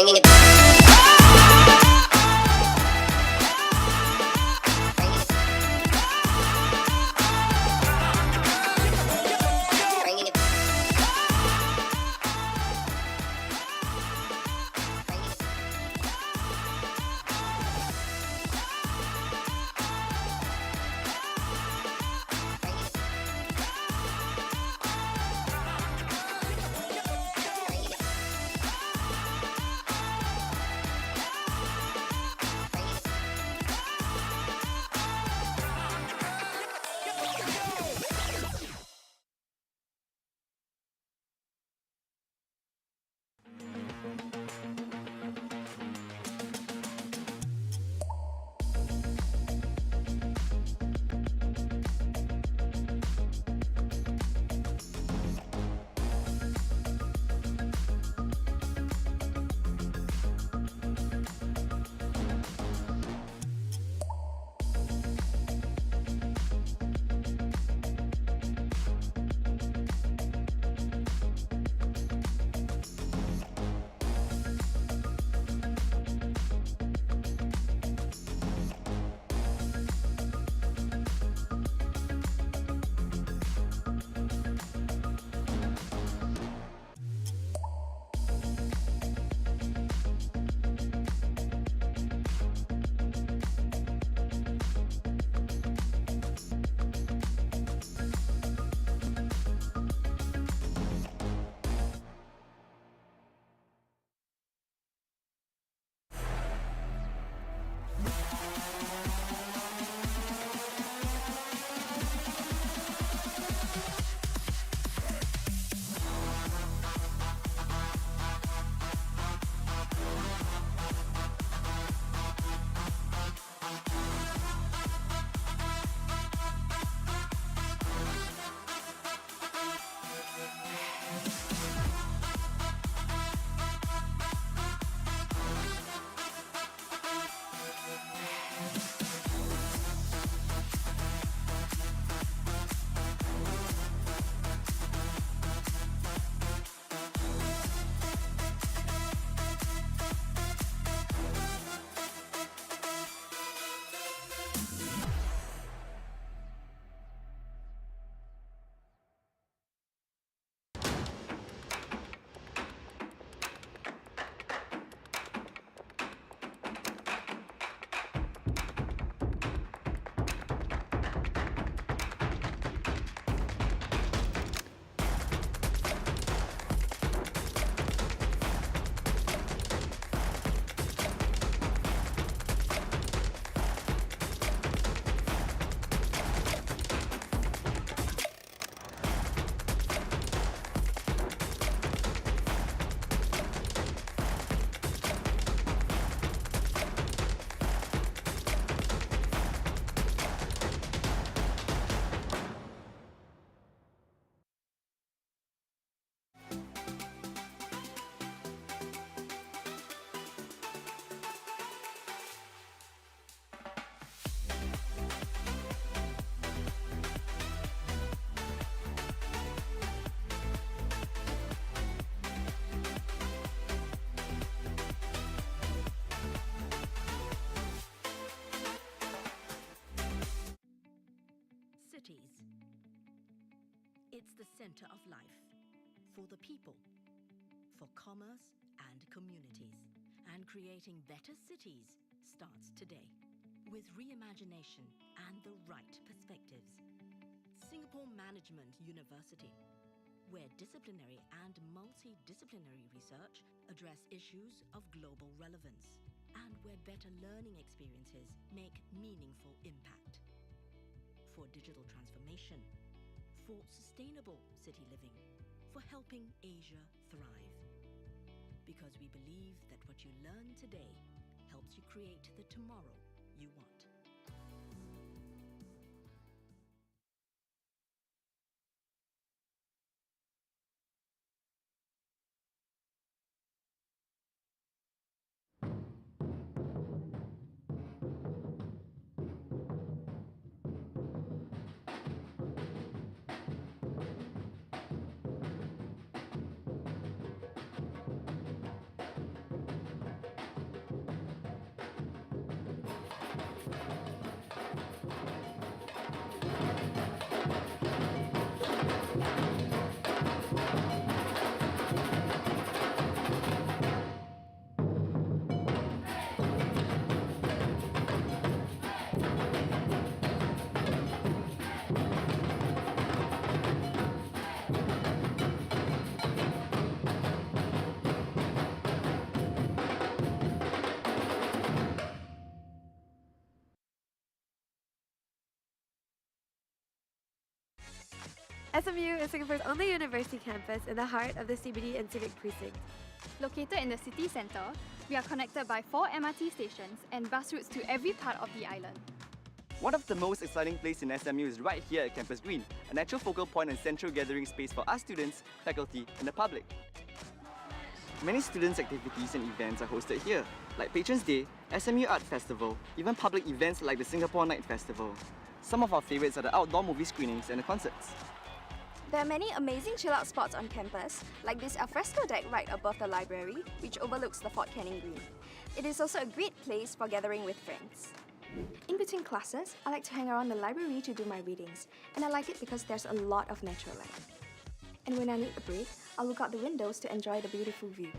bringing it. Cities. It's the center of life, for the people, for commerce and communities. And creating better cities starts today, with reimagination and the right perspectives. Singapore Management University, where disciplinary and multidisciplinary research address issues of global relevance, and where better learning experiences make meaningful impact. For digital transformation, for sustainable city living, for helping Asia thrive. Because we believe that what you learn today helps you create the tomorrow you want. SMU is Singapore's only university campus in the heart of the CBD and Civic Precinct. Located in the city centre, we are connected by 4 MRT stations and bus routes to every part of the island. One of the most exciting places in SMU is right here at Campus Green, a natural focal point and central gathering space for us students, faculty and the public. Many students' activities and events are hosted here, like Patrons Day, SMU Art Festival, even public events like the Singapore Night Festival. Some of our favourites are the outdoor movie screenings and the concerts. There are many amazing chill-out spots on campus, like this alfresco deck right above the library, which overlooks the Fort Canning Green. It is also a great place for gathering with friends. In between classes, I like to hang around the library to do my readings, and I like it because there's a lot of natural light. And when I need a break, I'll look out the windows to enjoy the beautiful view.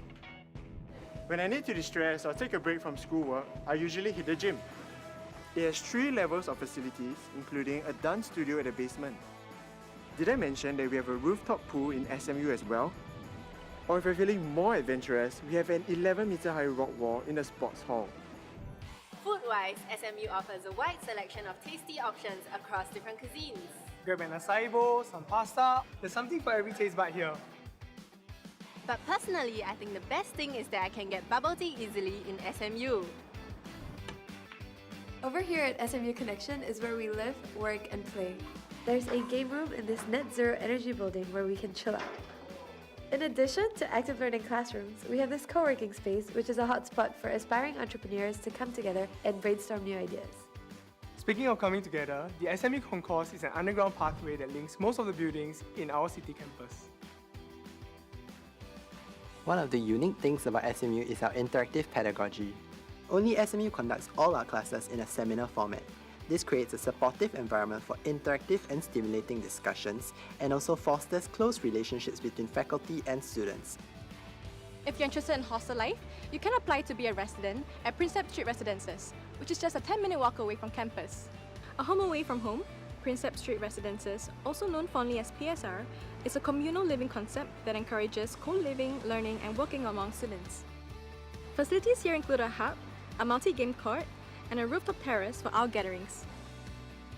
When I need to distress or take a break from schoolwork, I usually hit the gym. It has 3 levels of facilities, including a dance studio at the basement. Did I mention that we have a rooftop pool in SMU as well? Or if you're feeling more adventurous, we have an 11-meter high rock wall in the sports hall. Food-wise, SMU offers a wide selection of tasty options across different cuisines. Grab an acai bowl, some pasta. There's something for every taste bud here. But personally, I think the best thing is that I can get bubble tea easily in SMU. Over here at SMU Connection is where we live, work and play. There's a game room in this net zero energy building where we can chill out. In addition to active learning classrooms, we have this co-working space which is a hotspot for aspiring entrepreneurs to come together and brainstorm new ideas. Speaking of coming together, the SMU Concourse is an underground pathway that links most of the buildings in our city campus. One of the unique things about SMU is our interactive pedagogy. Only SMU conducts all our classes in a seminar format. This creates a supportive environment for interactive and stimulating discussions and also fosters close relationships between faculty and students. If you're interested in hostel life, you can apply to be a resident at Prinsep Street Residences, which is just a 10-minute walk away from campus. A home away from home, Prinsep Street Residences, also known fondly as PSR, is a communal living concept that encourages co-living, learning and working among students. Facilities here include a hub, a multi-game court, and a rooftop terrace for our gatherings.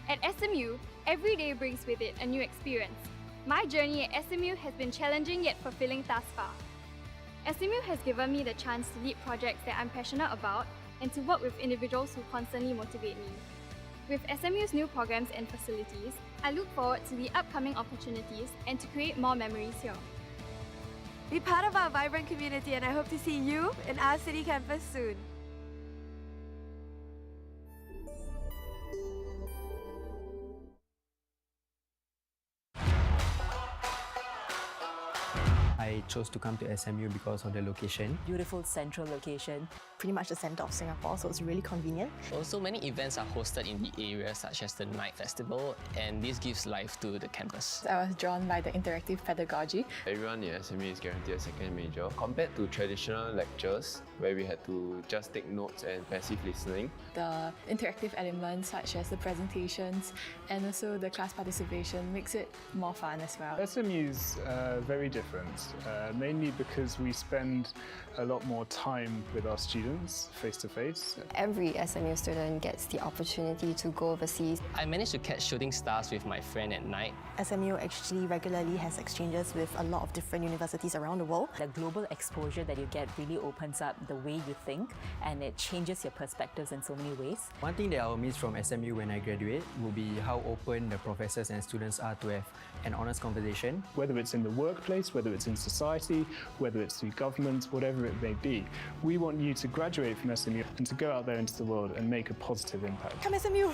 At SMU, every day brings with it a new experience. My journey at SMU has been challenging yet fulfilling thus far. SMU has given me the chance to lead projects that I'm passionate about and to work with individuals who constantly motivate me. With SMU's new programs and facilities, I look forward to the upcoming opportunities and to create more memories here. Be part of our vibrant community and I hope to see you in our city campus soon. I chose to come to SMU because of the location. Beautiful central location, pretty much the centre of Singapore, so it's really convenient. Also, many events are hosted in the area, such as the Night Festival, and this gives life to the campus. I was drawn by the interactive pedagogy. Everyone in SMU is guaranteed a second major. Compared to traditional lectures, where we had to just take notes and passive listening, The interactive elements, such as the presentations and also the class participation, makes it more fun as well. SMU is very different, mainly because we spend a lot more time with our students face-to-face. Every SMU student gets the opportunity to go overseas. I managed to catch shooting stars with my friend at night. SMU actually regularly has exchanges with a lot of different universities around the world. The global exposure that you get really opens up the way you think, and it changes your perspectives in so many ways. One thing that I'll miss from SMU when I graduate will be how open the professors and students are to have an honest conversation. Whether it's in the workplace, whether it's in society, whether it's through government, whatever it may be, we want you to graduate from SMU and to go out there into the world and make a positive impact. Come SMU!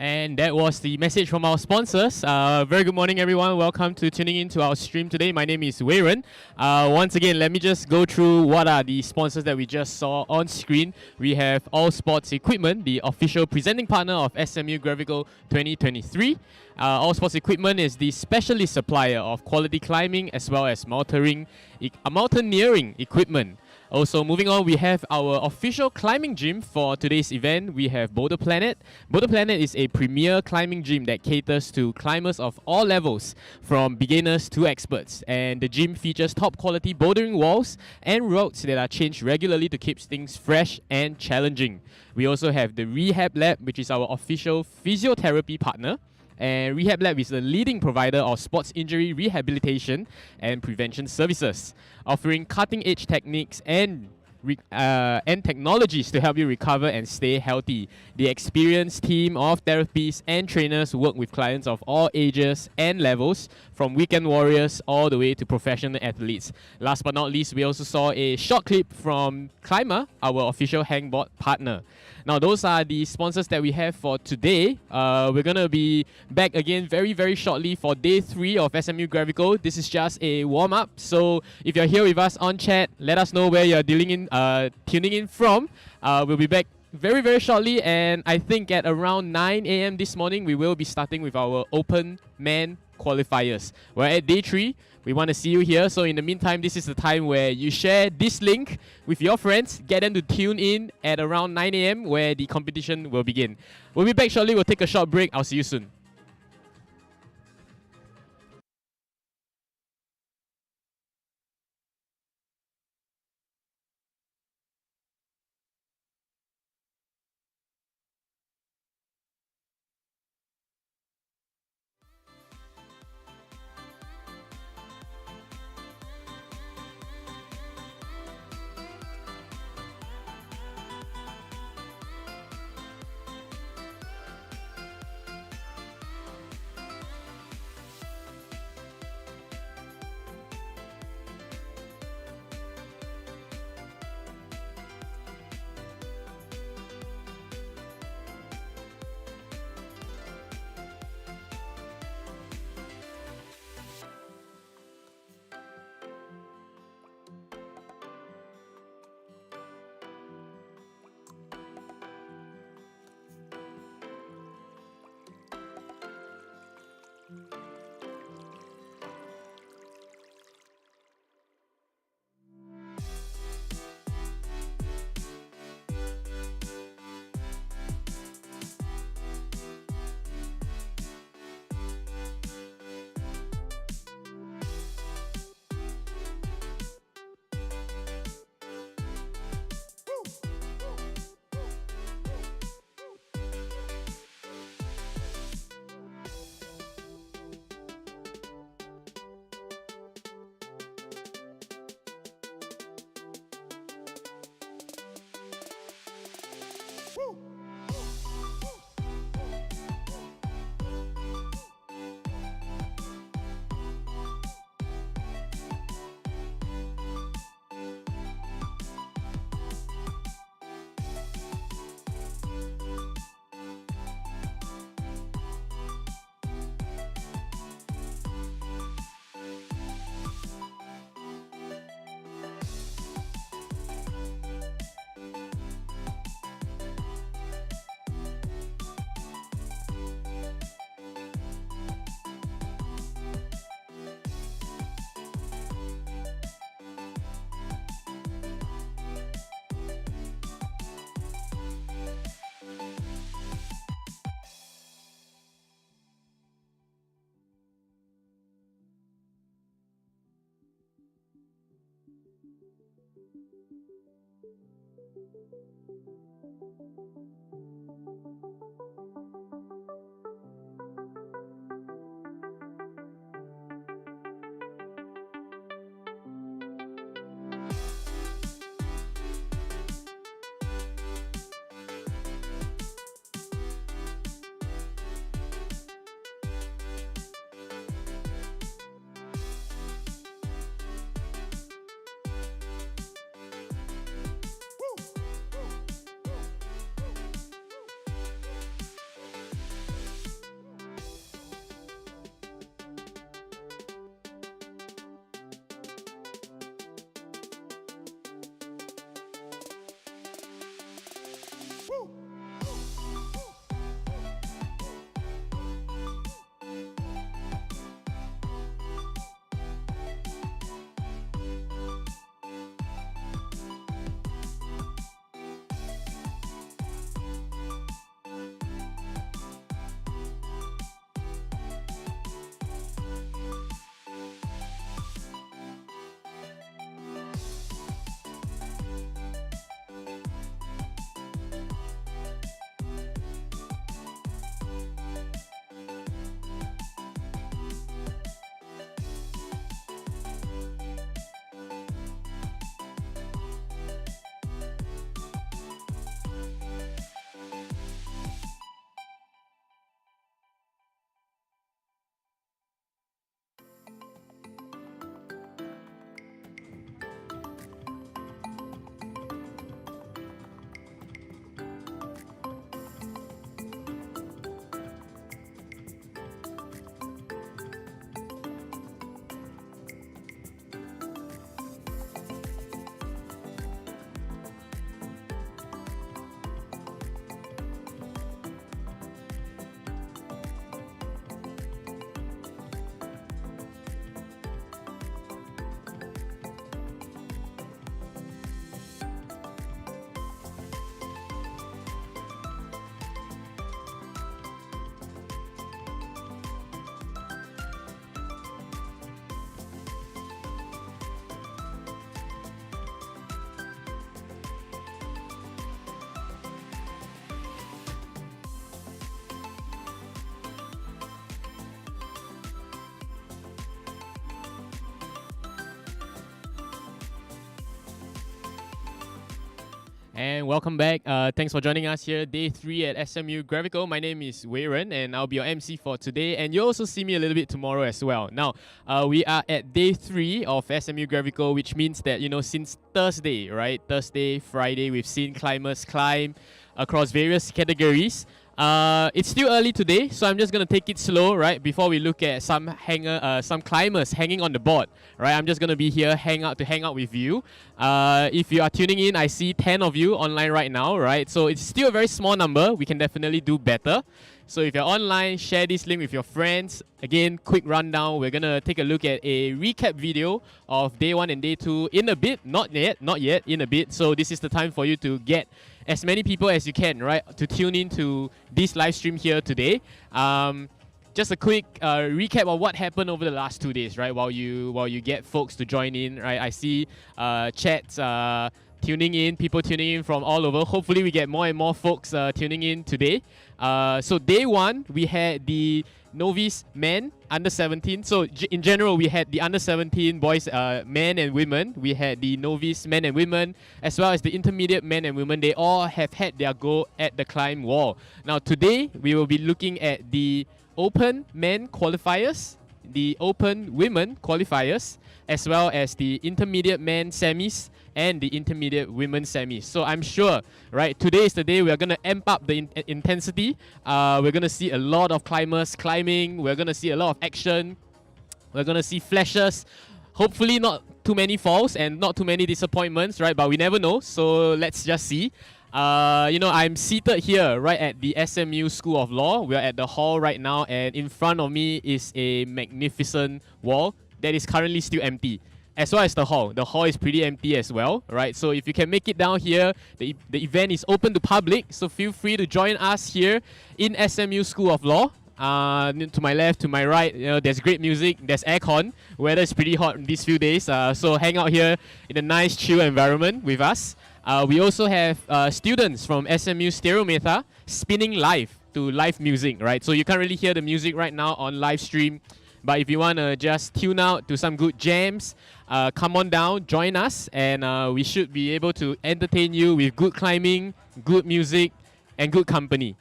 And that was the message from our sponsors. Very good morning, everyone. Welcome to tuning in to our stream today. My name is Weiren. Once again, let me just go through what are the sponsors that we just saw on screen. We have All Sports Equipment, the official presenting partner of SMU Gravical 2023. All Sports Equipment is the specialist supplier of quality climbing as well as mountaineering equipment. Also, moving on, we have our official climbing gym for today's event. We have Boulder Planet. Boulder Planet is a premier climbing gym that caters to climbers of all levels, from beginners to experts. And the gym features top quality bouldering walls and roads that are changed regularly to keep things fresh and challenging. We also have the Rehab Lab, which is our official physiotherapy partner. And Rehab Lab is the leading provider of sports injury rehabilitation and prevention services, offering cutting-edge techniques and technologies to help you recover and stay healthy. The experienced team of therapists and trainers work with clients of all ages and levels, from weekend warriors all the way to professional athletes. Last but not least, we also saw a short clip from Climber, our official hangboard partner. Now, those are the sponsors that we have for today. We're going to be back again very, very shortly for day 3 of SMU Gravical. This is just a warm-up. So if you're here with us on chat, let us know where you're tuning in from. We'll be back very, very shortly. And I think at around 9 a.m. this morning, we will be starting with our open man qualifiers. We're at day 3. We want to see you here. So in the meantime, this is the time where you share this link with your friends. Get them to tune in at around 9 a.m. where the competition will begin. We'll be back shortly. We'll take a short break. I'll see you soon. And welcome back. Thanks for joining us here, day 3 at SMU Gravical. My name is Wei Ren, and I'll be your MC for today. And you'll also see me a little bit tomorrow as well. Now, we are at day 3 of SMU Gravical, which means that, since Thursday, right? Thursday, Friday, we've seen climbers climb across various categories. It's still early today, so I'm just gonna take it slow, right? Before we look at some climbers hanging on the board, right? I'm just gonna be here, hang out with you. If you are tuning in, I see 10 of you online right now, right? So it's still a very small number. We can definitely do better. So if you're online, share this link with your friends. Again, quick rundown. We're gonna take a look at a recap video of day 1 and day 2 in a bit. Not yet, in a bit. So this is the time for you to get as many people as you can, right, to tune in to this live stream here today. Just a quick recap of what happened over the last 2 days, right? While you get folks to join in, right? I see chats tuning in, people tuning in from all over. Hopefully, we get more and more folks tuning in today. So day 1, we had the novice men under 17. So in general, we had the under 17 boys, men and women. We had the novice men and women, as well as the intermediate men and women. They all have had their go at the climb wall. Now today, we will be looking at the open men qualifiers, the open women qualifiers, as well as the intermediate men semis and the intermediate women semis. So I'm sure, right, today is the day we're going to amp up the intensity. We're going to see a lot of climbers climbing. We're going to see a lot of action. We're going to see flashes. Hopefully not too many falls and not too many disappointments, right? But we never know. So let's just see. I'm seated here right at the SMU School of Law. We're at the hall right now, and in front of me is a magnificent wall that is currently still empty, as well as the hall. The hall is pretty empty as well, right? So if you can make it down here, the event is open to public, so feel free to join us here in SMU School of Law. To my left, to my right, there's great music, there's aircon. Weather is pretty hot these few days, so hang out here in a nice chill environment with us. We also have students from SMU Stereometer spinning live to live music, right? So you can't really hear the music right now on live stream, but if you want to just tune out to some good jams, come on down, join us, and we should be able to entertain you with good climbing, good music, and good company.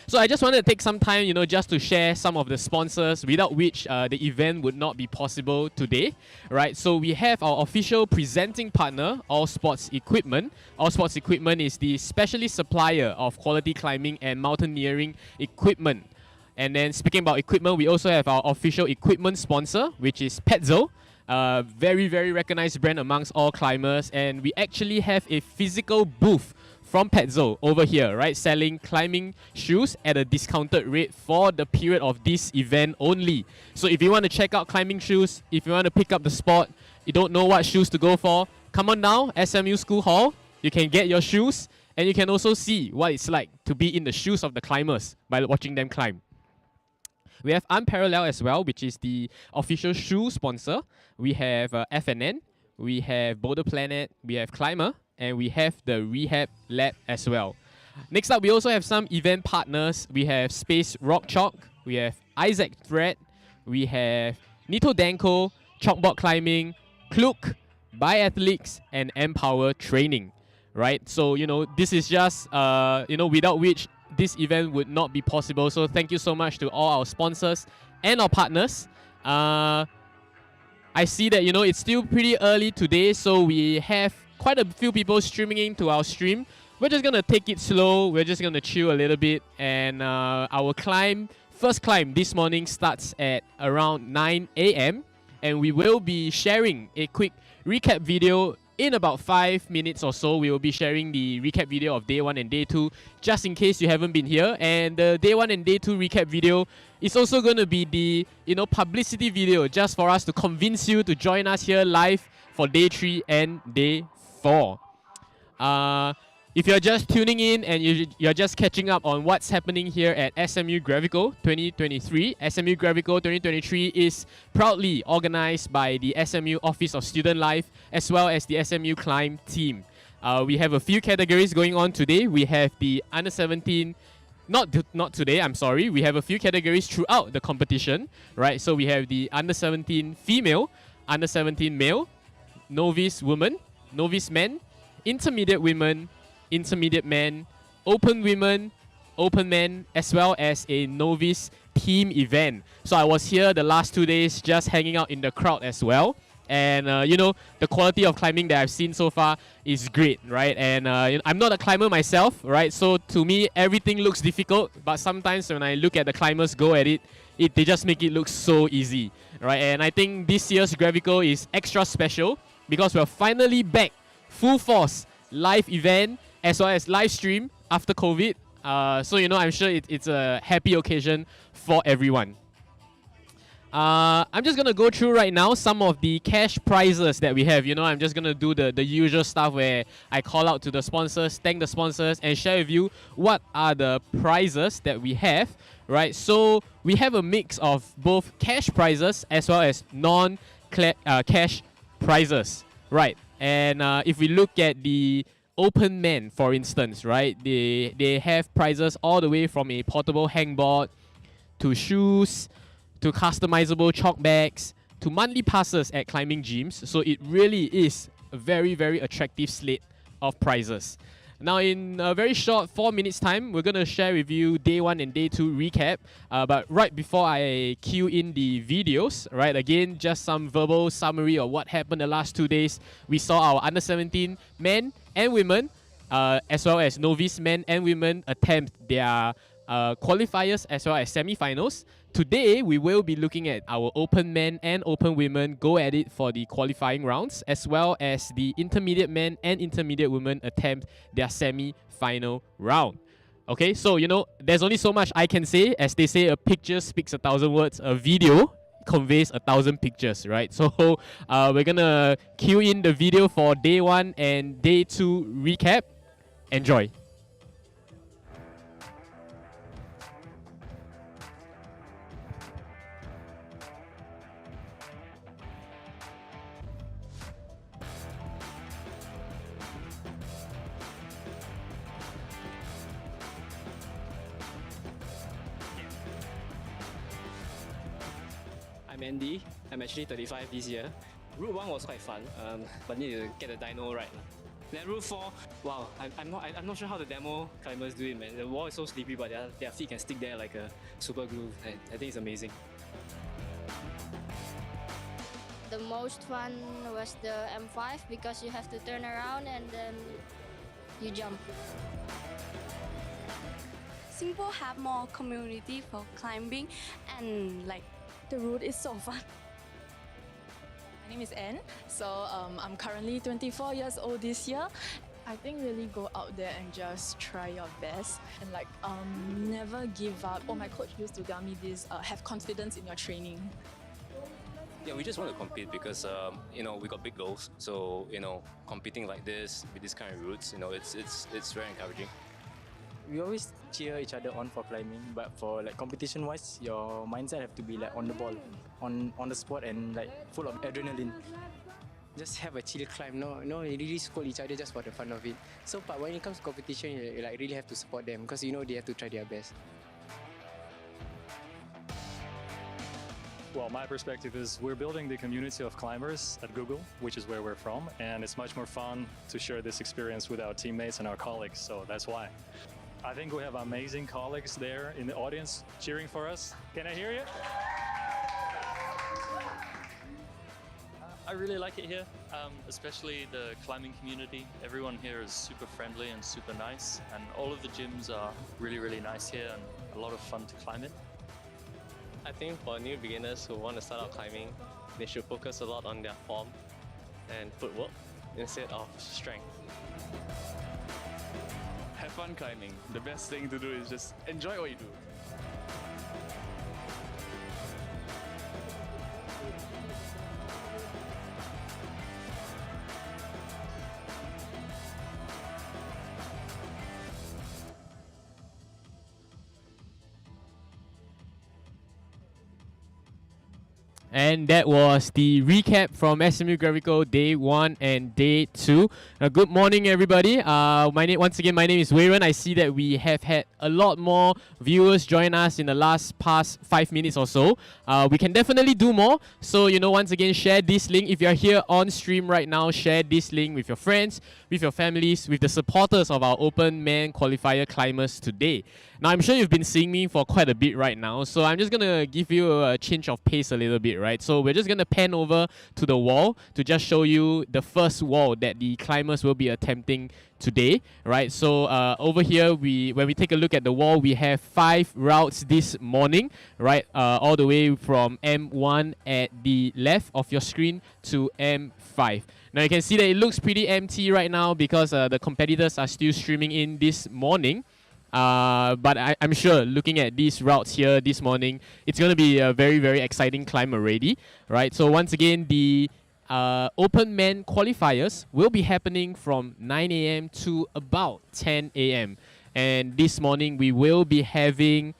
So I just wanted to take some time, just to share some of the sponsors without which the event would not be possible today, right? So we have our official presenting partner, All Sports Equipment. All Sports Equipment is the specialist supplier of quality climbing and mountaineering equipment. And then speaking about equipment, we also have our official equipment sponsor, which is Petzl. Very, very recognized brand amongst all climbers. And we actually have a physical booth from Petzl over here, right? Selling climbing shoes at a discounted rate for the period of this event only. So if you want to check out climbing shoes, if you want to pick up the sport, you don't know what shoes to go for, come on down, SMU School Hall. You can get your shoes, and you can also see what it's like to be in the shoes of the climbers by watching them climb. We have Unparalleled as well, which is the official shoe sponsor. We have FNN, we have Boulder Planet, we have Climber, and we have the Rehab Lab as well. Next up, we also have some event partners. We have Space Rock Chalk, we have Isaac Thread, we have Nito Danko, Chalkboard Climbing, Klook, Biathletics, and Empower Training, right? So, this is just, without which this event would not be possible. So thank you so much to all our sponsors and our partners. I see that, it's still pretty early today, so we have quite a few people streaming into our stream. We're just going to take it slow. We're just going to chill a little bit. And our first climb this morning starts at around 9 a.m. And we will be sharing a quick recap video in about 5 minutes or so. We will be sharing the recap video of day 1 and day 2, just in case you haven't been here. And the day 1 and day 2 recap video is also going to be the publicity video, just for us to convince you to join us here live for day 3 and day 4. If you're just tuning in and you're just catching up on what's happening here at SMU Gravical 2023, SMU Gravical 2023 is proudly organized by the SMU Office of Student Life as well as the SMU Climb Team. We have a few categories going on today. We have the under 17, not today, I'm sorry. We have a few categories throughout the competition, right? So we have the under 17 female, under 17 male, novice woman, novice men, intermediate women, intermediate men, open women, open men, as well as a novice team event. So I was here the last 2 days just hanging out in the crowd as well. And you know, the quality of climbing that I've seen so far is great, right? And I'm not a climber myself, right? So to me, everything looks difficult, but sometimes when I look at the climbers go at it, they just make it look so easy, right? And I think this year's Gravical is extra special because we're finally back, full force, live event, as well as live stream after COVID. So you know, I'm sure it's a happy occasion for everyone. I'm just gonna go through right now some of the cash prizes that we have. You know, I'm just gonna do the usual stuff where I call out to the sponsors, thank the sponsors, and share with you what are the prizes that we have, right? So we have a mix of both cash prizes as well as non-cash prizes, right? And if we look at the open men, for instance, right, they have prizes all the way from a portable hangboard to shoes, to customizable chalk bags, to monthly passes at climbing gyms. So it really is a very, very attractive slate of prizes. Now in a very short 4 minutes time, we're going to share with you day 1 and day 2 recap. But right before I cue in the videos, right, again, just some verbal summary of what happened the last 2 days. We saw our under 17 men and women, as well as novice men and women attempt their qualifiers as well as semifinals. Today, we will be looking at our open men and open women go at it for the qualifying rounds, as well as the intermediate men and intermediate women attempt their semi-final round. Okay, so you know, there's only so much I can say. As they say, a picture speaks 1,000 words. A video conveys 1,000 pictures, right? So we're gonna cue in the video for day 1 and day 2 recap. Enjoy. I'm Andy. I'm actually 35 this year. Route 1 was quite fun, but need to get the dyno right. Then Route 4, wow, I'm not sure how the demo climbers do it, man. The wall is so slippery, but their feet can stick there like a super glue. I think it's amazing. The most fun was the M5 because you have to turn around and then you jump. Singapore have more community for climbing and like the route is so fun. My name is Anne, so I'm currently 24 years old this year. I think really go out there and just try your best and like never give up. Oh, my coach used to tell me this, have confidence in your training. Yeah, we just want to compete because you know, we got big goals. So you know, competing like this with these kind of routes, you know, it's very encouraging. We always cheer each other on for climbing, but for like competition wise, your mindset have to be like on the ball, on the spot and like full of adrenaline. Just have a chill climb, no, you really scold each other just for the fun of it. So, but when it comes to competition, you like really have to support them because you know they have to try their best. Well, my perspective is we're building the community of climbers at Google, which is where we're from, and it's much more fun to share this experience with our teammates and our colleagues, so that's why. I think we have amazing colleagues there in the audience cheering for us. Can I hear you? I really like it here, especially the climbing community. Everyone here is super friendly and super nice, and all of the gyms are really, really nice here and a lot of fun to climb in. I think for new beginners who want to start out climbing, they should focus a lot on their form and footwork instead of strength. Have fun climbing. The best thing to do is just enjoy what you do. And that was the recap from SMU Gravical Day 1 and Day 2. Good morning, everybody. Once again, my name is Weiren. I see that we have had a lot more viewers join us in the past 5 minutes or so. We can definitely do more. So, once again, share this link. If you're here on stream right now, share this link with your friends, with your families, with the supporters of our Open Man Qualifier climbers today. Now, I'm sure you've been seeing me for quite a bit right now, so I'm just going to give you a change of pace a little bit, right? So we're just going to pan over to the wall to just show you the first wall that the climbers will be attempting today, right? So over here, when we take a look at the wall, we have 5 routes this morning, right? All the way from M1 at the left of your screen to M5. Now you can see that it looks pretty empty right now because the competitors are still streaming in this morning. But I'm sure looking at these routes here this morning, it's going to be a very, very exciting climb already, right? So once again, the Open Man qualifiers will be happening from 9 a.m. to about 10 a.m. And this morning, we will be having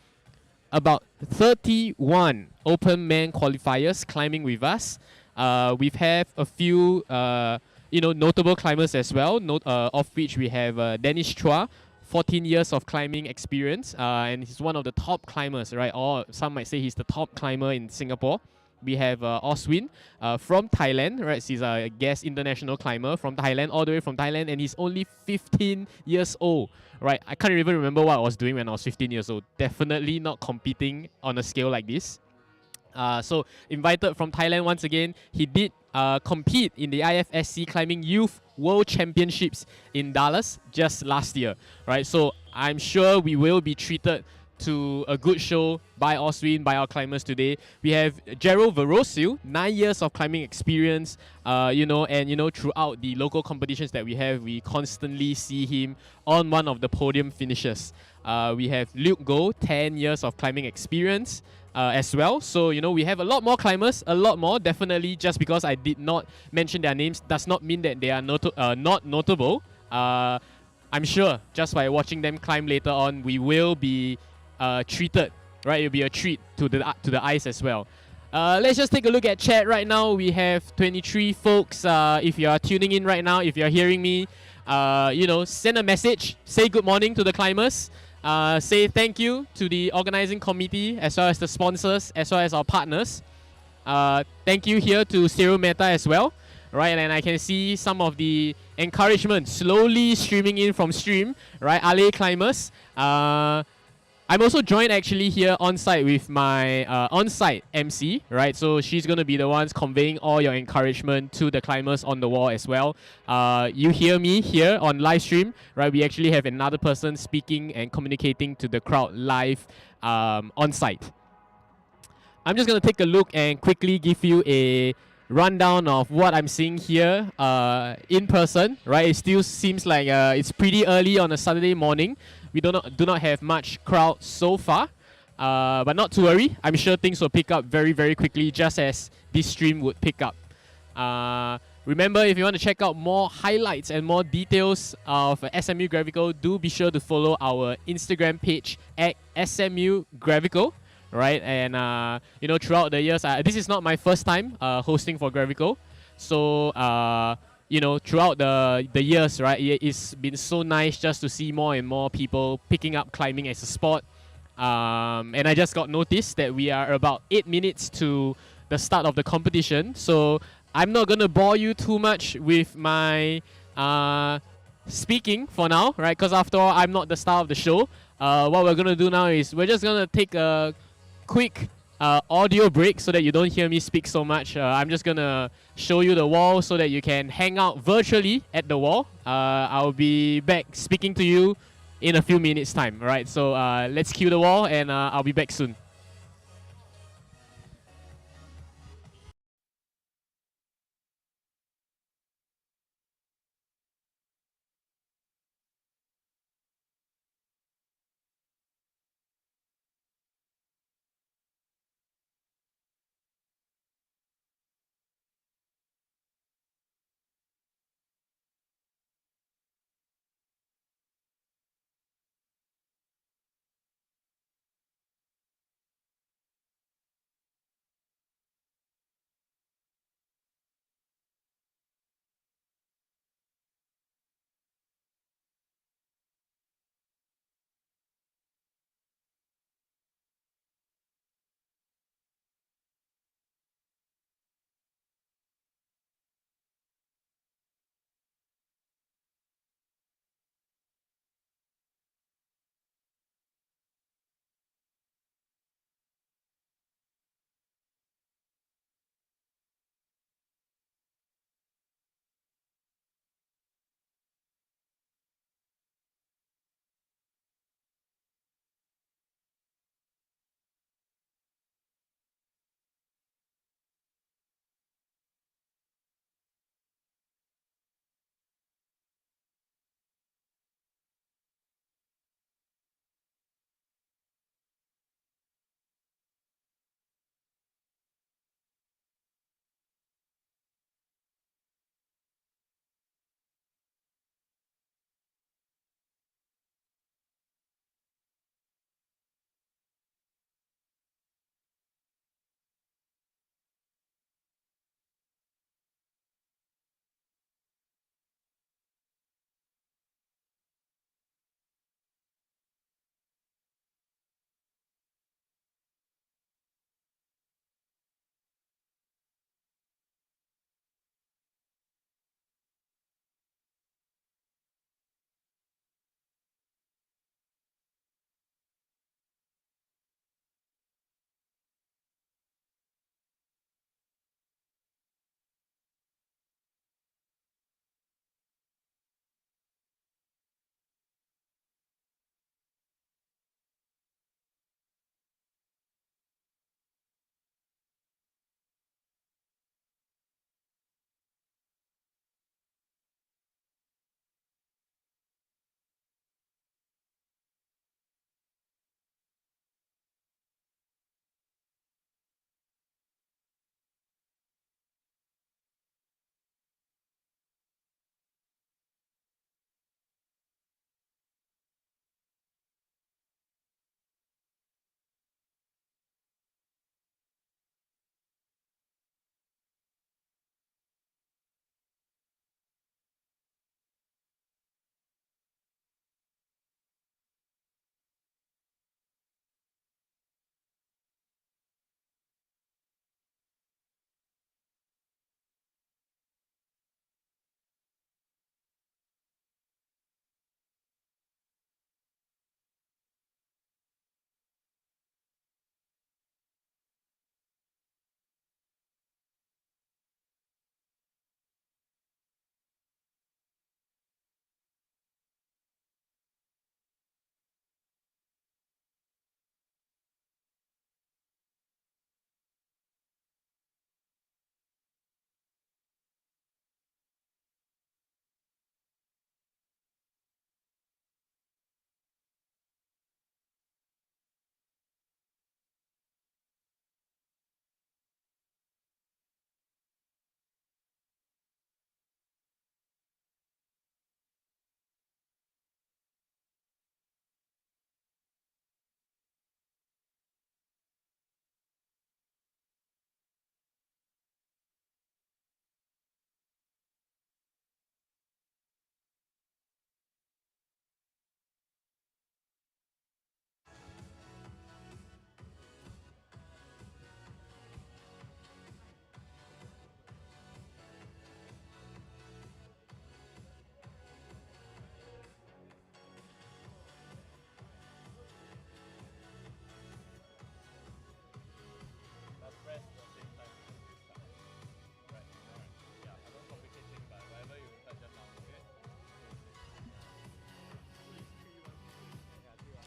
about 31 Open Man qualifiers climbing with us. We've had a few, notable climbers as well, of which we have Dennis Chua, 14 years of climbing experience, and he's one of the top climbers, right? Or some might say he's the top climber in Singapore. We have Oswin from Thailand, right? He's a guest international climber from Thailand, all the way from Thailand, and he's only 15 years old, right? I can't even remember what I was doing when I was 15 years old. Definitely not competing on a scale like this. So invited from Thailand once again. He did compete in the IFSC Climbing Youth World Championships in Dallas just last year, right? So I'm sure we will be treated to a good show by Oswin, by our climbers today. We have Gerald Verosil, 9 years of climbing experience, and throughout the local competitions that we have, we constantly see him on one of the podium finishes. We have Luke Goh, 10 years of climbing experience as well. So, we have a lot more climbers, a lot more. Definitely, just because I did not mention their names does not mean that they are not notable. I'm sure just by watching them climb later on, we will be treated, right? It'll be a treat to the eyes as well. Let's just take a look at chat right now. We have 23 folks. If you are tuning in right now, if you're hearing me, send a message, say good morning to the climbers. Say thank you to the organizing committee, as well as the sponsors, as well as our partners. Thank you here to Cyril Mehta as well, right? And I can see some of the encouragement slowly streaming in from stream, right? Ale climbers. I'm also joined actually here on site with my on-site MC, right? So she's going to be the ones conveying all your encouragement to the climbers on the wall as well. You hear me here on live stream, right? We actually have another person speaking and communicating to the crowd live on site. I'm just going to take a look and quickly give you a rundown of what I'm seeing here in person, right? It still seems like it's pretty early on a Saturday morning. We do not have much crowd so far, but not to worry. I'm sure things will pick up very, very quickly, just as this stream would pick up. Remember, if you want to check out more highlights and more details of SMU Gravical, do be sure to follow our Instagram page at SMU Gravical, right? And throughout the years, this is not my first time hosting for Gravical, so throughout the years, right, it's been so nice just to see more and more people picking up climbing as a sport. And I just got noticed that we are about 8 minutes to the start of the competition, so I'm not going to bore you too much with my speaking for now, right, because after all, I'm not the star of the show. What we're going to do now is we're just going to take a quick audio break so that you don't hear me speak so much. I'm just going to show you the wall so that you can hang out virtually at the wall. I'll be back speaking to you in a few minutes time, right? So let's cue the wall and I'll be back soon.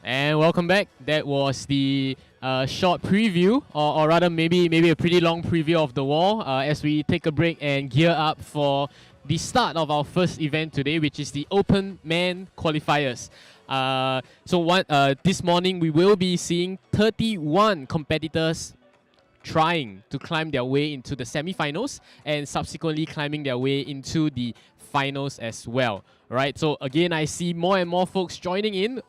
And welcome back. That was the short preview, or rather maybe a pretty long preview of the wall as we take a break and gear up for the start of our first event today, which is the Open Man Qualifiers. This morning we will be seeing 31 competitors trying to climb their way into the semifinals and subsequently climbing their way into the finals as well. Right. So again, I see more and more folks joining in.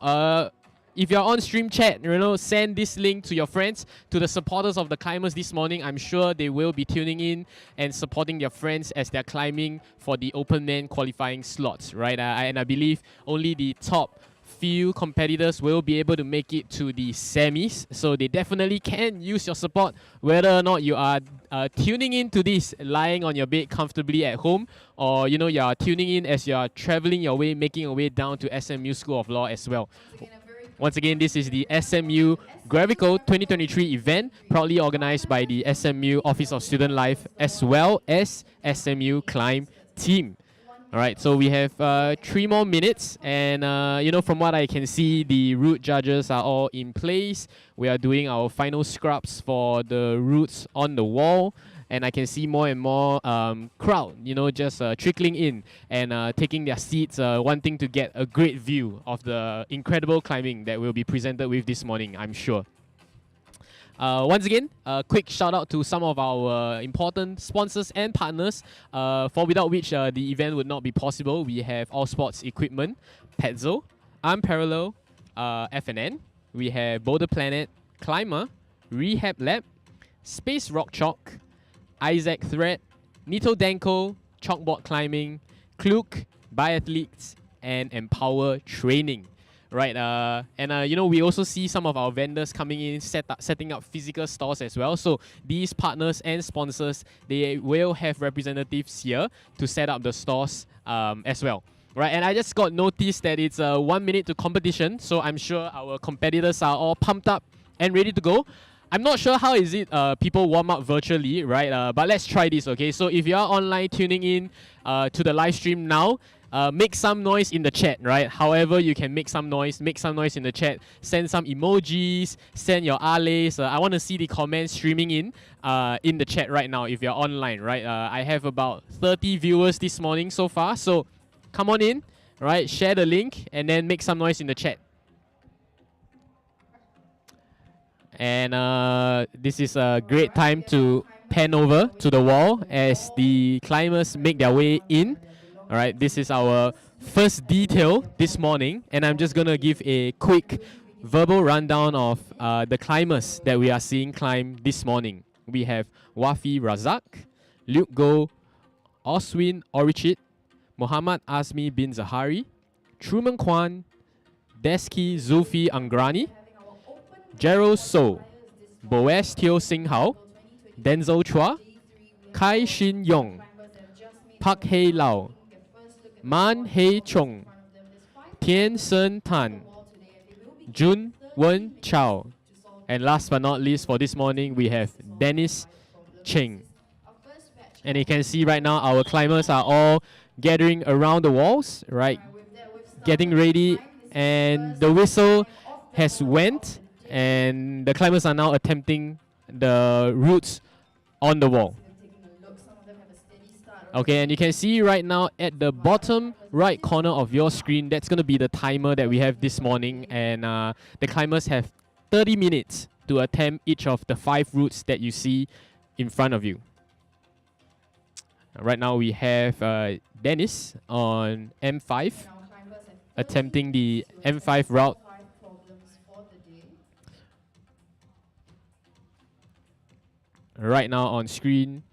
If you're on stream chat, send this link to your friends, to the supporters of the climbers this morning. I'm sure they will be tuning in and supporting their friends as they're climbing for the Open Man qualifying slots, right? And I believe only the top few competitors will be able to make it to the semis, so they definitely can use your support, whether or not you are tuning into this lying on your bed comfortably at home, or you are tuning in as you are traveling your way, making your way down to SMU School of Law as well. Once again, this is the SMU Gravical 2023 event, proudly organized by the SMU Office of Student Life as well as SMU Climb Team. All right, so we have 3 more minutes, and from what I can see, the route judges are all in place. We are doing our final scrubs for the routes on the wall, and I can see more and more crowd, just trickling in and taking their seats, wanting to get a great view of the incredible climbing that will be presented with this morning, I'm sure. Once again, a quick shout out to some of our important sponsors and partners, for without which the event would not be possible. We have All Sports Equipment, Petzl, Unparalleled, FNN. We have Boulder Planet, Climber, Rehab Lab, Space Rock Chalk, Isaac Thread, Nito Danko, Chalkboard Climbing, Klook, Biathletes, and Empower Training. Right, we also see some of our vendors coming in, setting up physical stores as well. So these partners and sponsors, they will have representatives here to set up the stores as well. Right, and I just got noticed that it's 1 minute to competition, so I'm sure our competitors are all pumped up and ready to go. I'm not sure how is it people warm up virtually, right? But let's try this, okay? So if you are online tuning in to the live stream now, make some noise in the chat, right? However you can make some noise in the chat. Send some emojis, send your alays. I want to see the comments streaming in the chat right now if you're online, right? I have about 30 viewers this morning so far, so come on in, right? Share the link and then make some noise in the chat. And this is a great time to pan over to the wall as the climbers make their way in. All right, this is our first detail this morning, and I'm just gonna give a quick verbal rundown of the climbers that we are seeing climb this morning. We have Wafi Razak, Luke Go, Oswin Orichit, Muhammad Azmi bin Zahari, Truman Kwan, Deski Zulfi Angrani, Gerald So, Boaz Teo Sing Hao, Denzel Chua, Kai Shin Yong, Park Hei Lau, Man Hei Chong, Tien Sen Tan, Jun Wen Chao, and last but not least for this morning, we have Dennis Cheng. And you can see right now our climbers are all gathering around the walls, right? Getting ready, and the whistle has went, and the climbers are now attempting the routes on the wall. Okay, and you can see right now at the bottom right corner of your screen, that's going to be the timer that we have this morning, and the climbers have 30 minutes to attempt each of the 5 routes that you see in front of you. Right now we have Dennis on M5 attempting the M5 route. Right now on screen,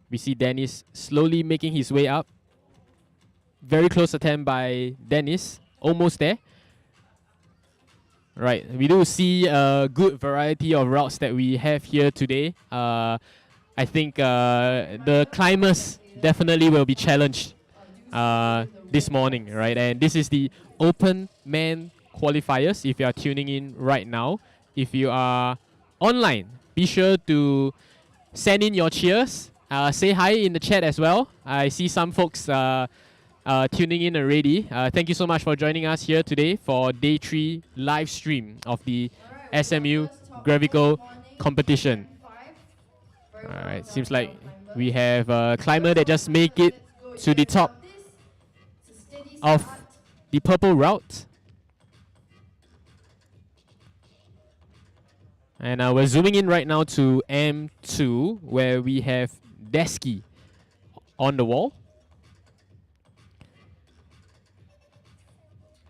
we see Dennis slowly making his way up. Very close attempt by Dennis, almost there. Right, we do see a good variety of routes that we have here today. I think the climbers definitely will be challenged this morning, right? And this is the Open Man qualifiers if you are tuning in right now. If you are online, be sure to send in your cheers. Say hi in the chat as well. I see some folks tuning in already. Thank you so much for joining us here today for day 3 live stream of the SMU Gravical competition. Alright, seems like we have a climber that just make it to the top of the purple route. And we're zooming in right now to M2, where we have Desky on the wall.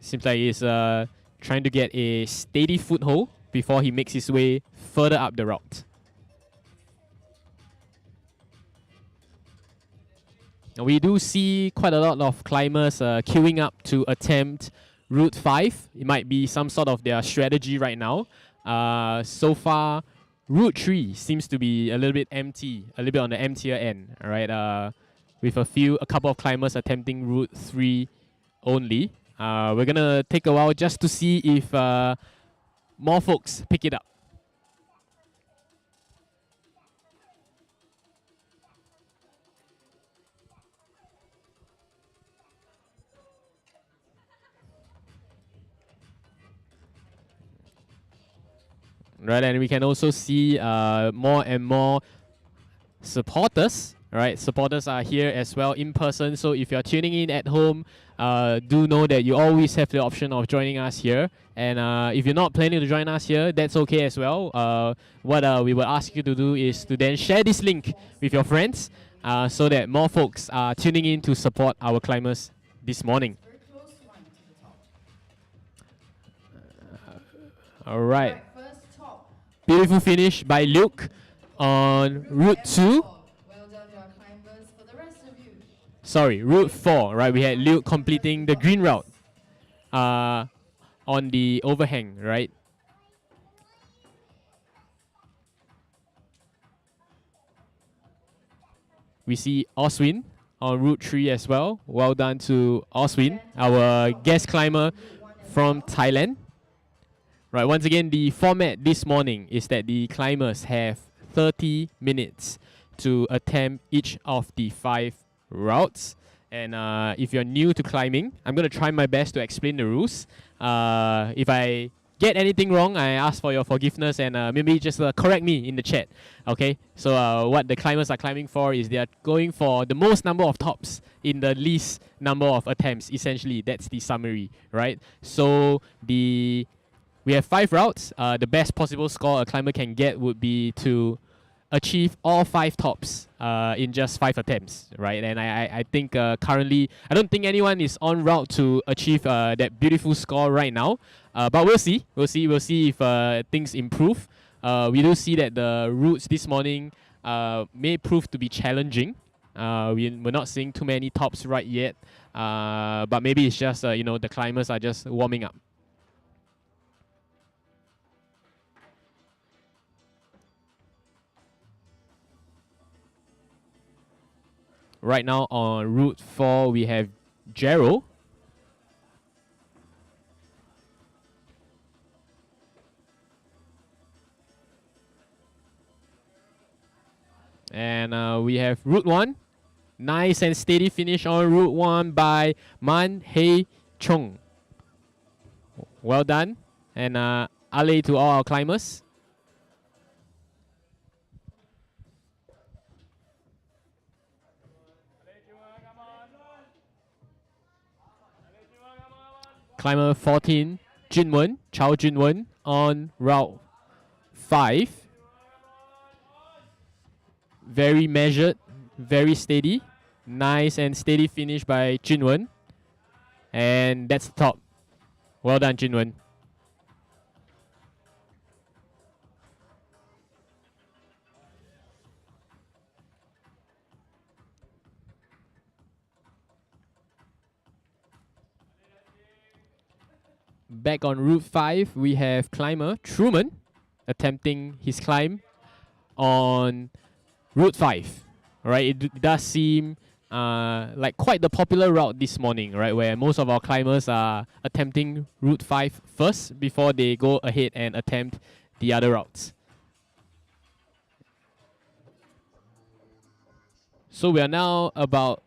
Seems like he's trying to get a steady foothold before he makes his way further up the route. Now we do see quite a lot of climbers queuing up to attempt Route 5. It might be some sort of their strategy right now. So far, Route 3 seems to be a little bit empty, a little bit on the emptier end. All right, with a couple of climbers attempting Route 3 only. We're gonna take a while just to see if more folks pick it up. Right, and we can also see more and more supporters. Right, supporters are here as well in person. So if you're tuning in at home, do know that you always have the option of joining us here. And if you're not planning to join us here, that's okay as well. What we will ask you to do is to then share this link with your friends so that more folks are tuning in to support our climbers this morning. All right. Beautiful finish by Luke on Route 2. Sorry, Route 4, right? We had Luke completing the green route on the overhang, right? We see Oswin on Route 3 as well. Well done to Oswin, our guest climber from Thailand. Right, once again, the format this morning is that the climbers have 30 minutes to attempt each of the 5 routes. And if you're new to climbing, I'm going to try my best to explain the rules. If I get anything wrong, I ask for your forgiveness and maybe just correct me in the chat. Okay, so what the climbers are climbing for is they are going for the most number of tops in the least number of attempts. Essentially, that's the summary, right? So we have 5 routes. The best possible score a climber can get would be to achieve all 5 tops in just 5 attempts, right? And I think currently, I don't think anyone is en route to achieve that beautiful score right now. But we'll see. We'll see if things improve. We do see that the routes this morning may prove to be challenging. We're not seeing too many tops right yet. But maybe it's just, the climbers are just warming up. Right now on Route 4, we have Gerald. And we have Route 1. Nice and steady finish on Route 1 by Man Hei Chung. Well done. And Ale to all our climbers. Climber 14, Junwen, Chao Junwen on Route 5. Very measured, very steady. Nice and steady finish by Junwen. And that's the top. Well done, Junwen. Back on Route 5, we have climber Truman attempting his climb on Route 5. Right, it does seem like quite the popular route this morning, right, where most of our climbers are attempting Route 5 first before they go ahead and attempt the other routes. So we are now about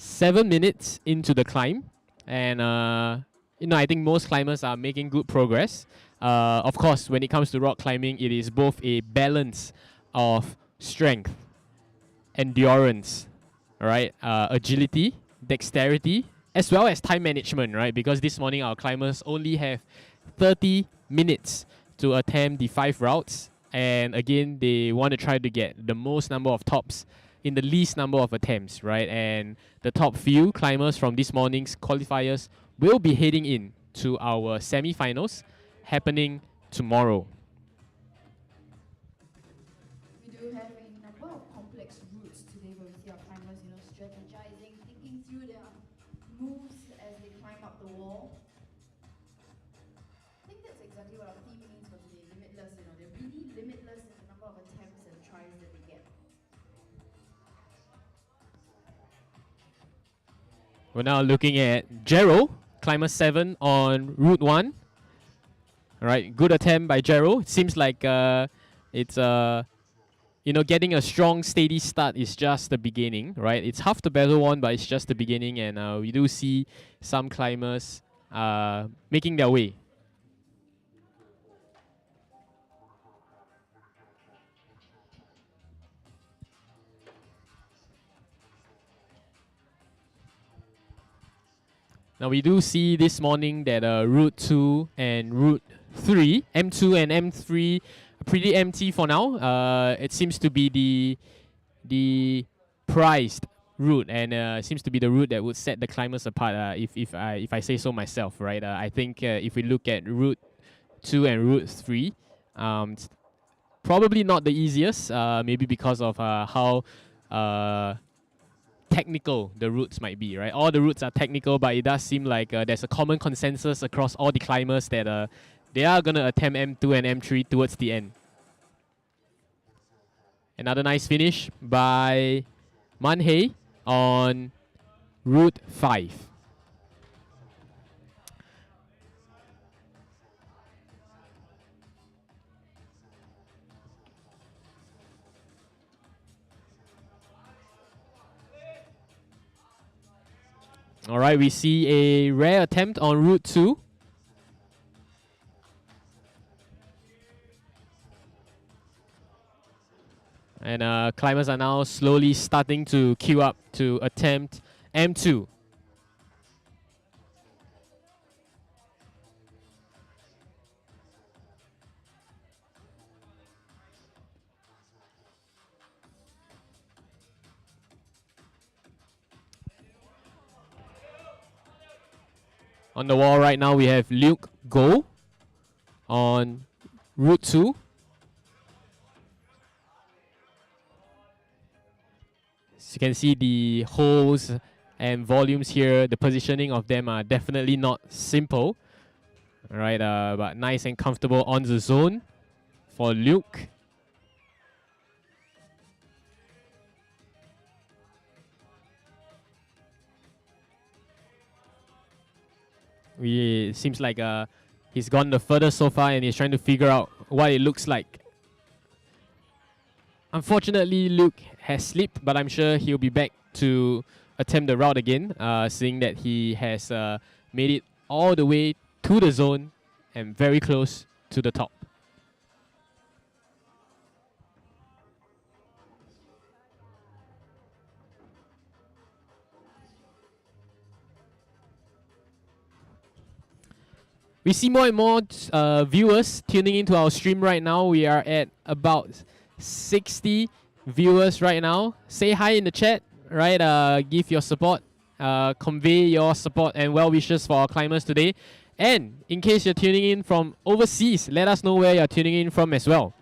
7 minutes into the climb, and I think most climbers are making good progress. Of course, when it comes to rock climbing, it is both a balance of strength, endurance, right, agility, dexterity, as well as time management, right? Because this morning our climbers only have 30 minutes to attempt the 5 routes, and again, they want to try to get the most number of tops in the least number of attempts, right? And the top few climbers from this morning's qualifiers will be heading in to our semifinals happening tomorrow. We do have a number of complex routes today where we see our climbers, strategizing, thinking through their moves as they climb up the wall. I think that's exactly what our theme means for today, limitless. They're really limitless in the number of attempts and tries that they get. We're now looking at Gerald, climber 7 on Route 1. All right, good attempt by Gerald. It seems like it's getting a strong, steady start is just the beginning, right? It's half the battle won, but it's just the beginning, and we do see some climbers making their way. Now we do see this morning that Route 2 and Route 3, M2 and M3, are pretty empty for now. It seems to be the prized route, and it seems to be the route that would set the climbers apart. If I say so myself, right? I think if we look at Route 2 and Route 3, it's probably not the easiest. Maybe because of how technical the routes might be, right? All the routes are technical, but it does seem like there's a common consensus across all the climbers that they are going to attempt M2 and M3 towards the end. Another nice finish by Manhei on Route 5. All right, we see a rare attempt on Route 2. And climbers are now slowly starting to queue up to attempt M2. On the wall right now, we have Luke Go on Route 2. As you can see, the holes and volumes here, the positioning of them are definitely not simple. All right, but nice and comfortable on the zone for Luke. It seems like he's gone the furthest so far, and he's trying to figure out what it looks like. Unfortunately, Luke has slipped, but I'm sure he'll be back to attempt the route again, seeing that he has made it all the way to the zone and very close to the top. We see more and more viewers tuning into our stream right now. We are at about 60 viewers right now. Say hi in the chat, right? Give your support, convey your support and well wishes for our climbers today. And in case you're tuning in from overseas, let us know where you're tuning in from as well.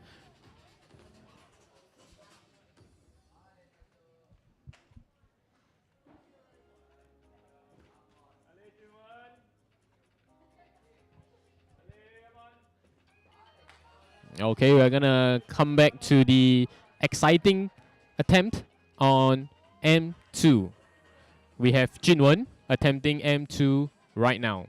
Okay, we're gonna come back to the exciting attempt on M2. We have Jinwen attempting M2 right now.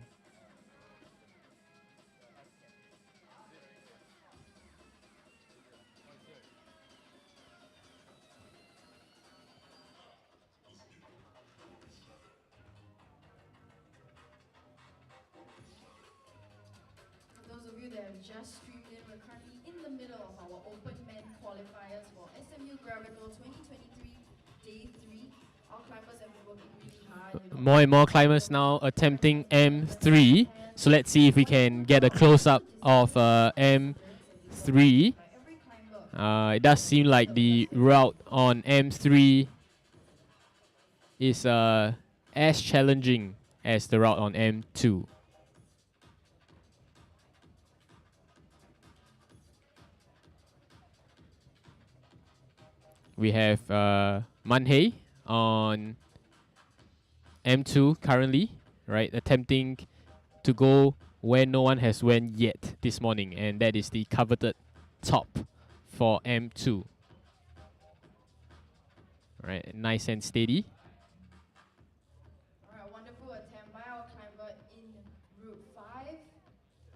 have just streamed in, we're currently in the middle of our open men qualifiers for SMU Gravical 2023 Day 3. Our climbers have been working really hard. More and more climbers now attempting M3. So let's see if we can get a close-up of M3. It does seem like the route on M3 is as challenging as the route on M2. We have Manhei on M2 currently, right? Attempting to go where no one has went yet this morning, and that is the coveted top for M2. Right, nice and steady. Alright, wonderful attempt by our climber in Route 5.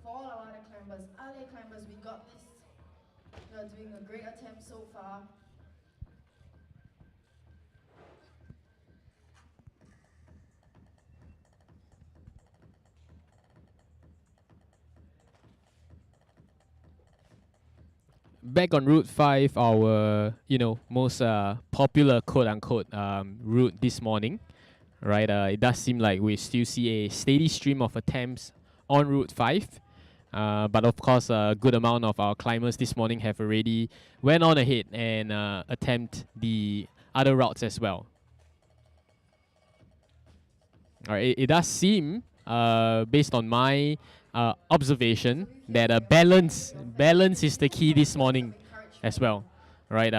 For all our other climbers, LA climbers, we got this. You are doing a great attempt so far. Back on Route 5, our most popular quote-unquote route this morning, right? It does seem like we still see a steady stream of attempts on Route 5, but of course a good amount of our climbers this morning have already went on ahead and attempt the other routes as well. All right, it does seem, based on my observation, that balance is the key this morning as well, right?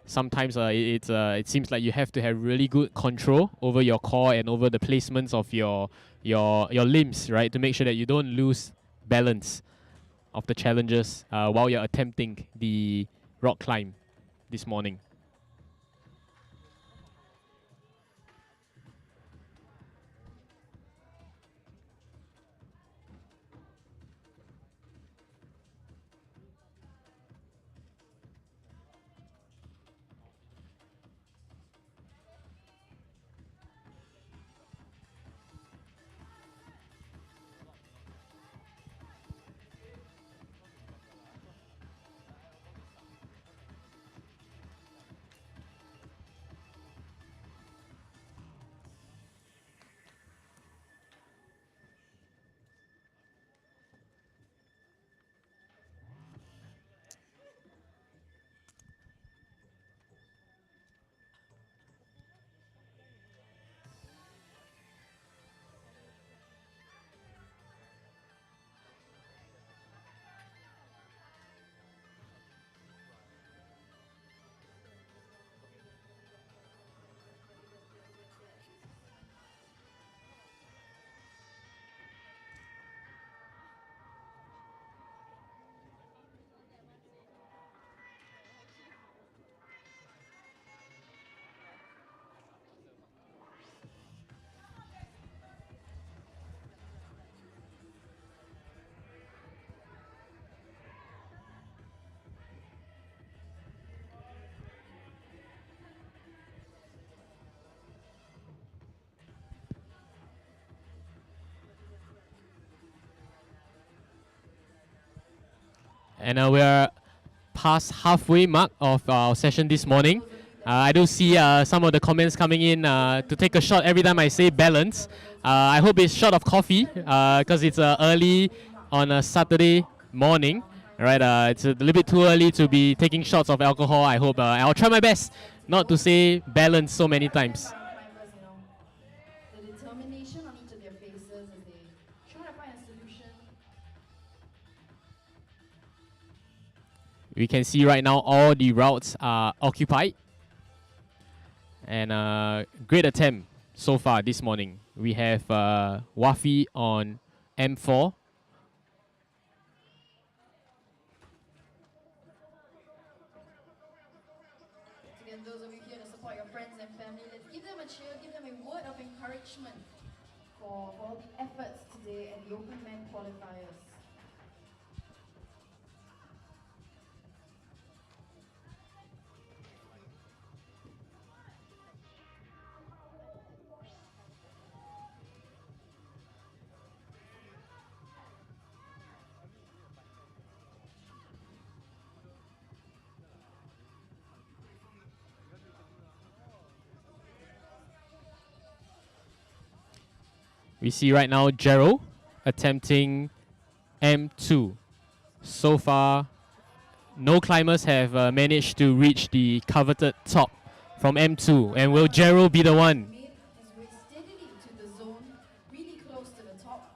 Sometimes it seems like you have to have really good control over your core and over the placements of your limbs, right, to make sure that you don't lose balance of the challenges while you're attempting the rock climb this morning. And we are past halfway mark of our session this morning. I do see some of the comments coming in to take a shot every time I say balance. I hope it's shot of coffee because it's early on a Saturday morning. Right, it's a little bit too early to be taking shots of alcohol. I hope I'll try my best not to say balance so many times. The determination on each of their faces as they try to find a solution. We can see right now all the routes are occupied. And great attempt so far this morning. We have Wafi on M4. Again, those of you here to support your friends and family, let's give them a cheer, give them a word of encouragement for all the efforts today at the Open Men qualifiers. We see right now Gerald attempting M2. So far, no climbers have managed to reach the coveted top from M2. And will Gerald be the one? Made his way steadily to the zone, really close to the top.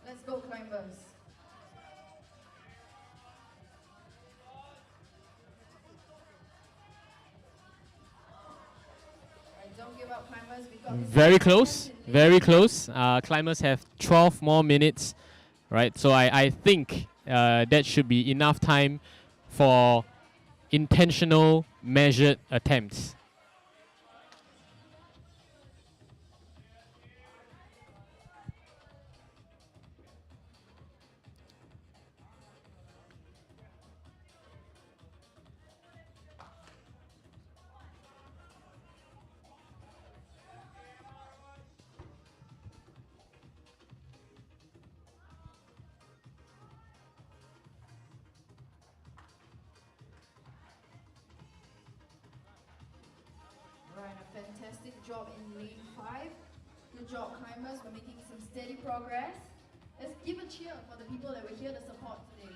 Let's go, climbers. Alright, don't give up, climbers. We got this Very one. close, very close. Climbers have 12 more minutes, right? So I think that should be enough time for intentional, measured attempts. Right, a fantastic job in lane 5. Good job, climbers. We're making some steady progress. Let's give a cheer for the people that were here to support today.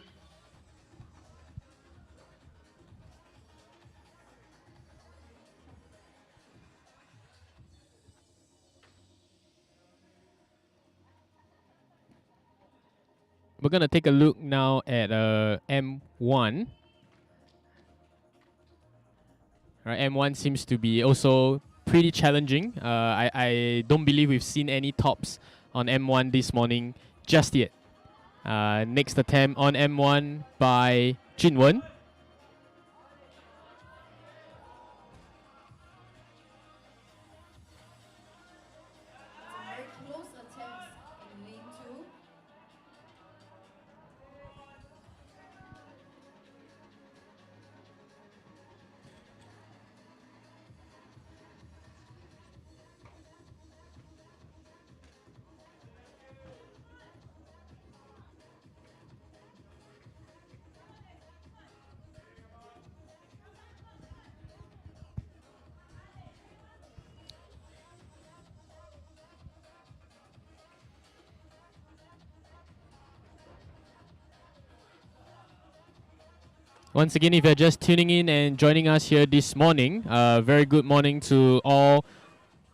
We're gonna take a look now at M1. Right, M1 seems to be also pretty challenging. I don't believe we've seen any tops on M1 this morning just yet. Next attempt on M1 by Jinwen. Very close attempts in lane 2. Once again, if you're just tuning in and joining us here this morning, very good morning to all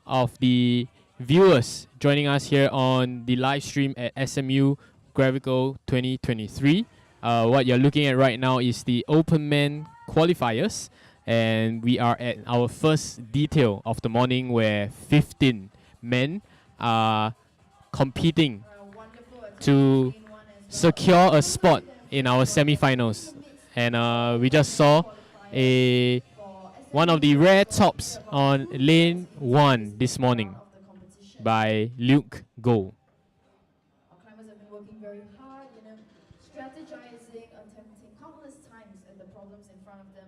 of the viewers joining us here on the live stream at SMU Gravical 2023. What you're looking at right now is the Open Man qualifiers, and we are at our first detail of the morning where 15 men are competing to secure a spot in our semifinals. And we just saw one of the rare tops on lane 1 this morning by Luke Goh. Our climbers have been working very hard, strategizing, attempting countless times at the problems in front of them.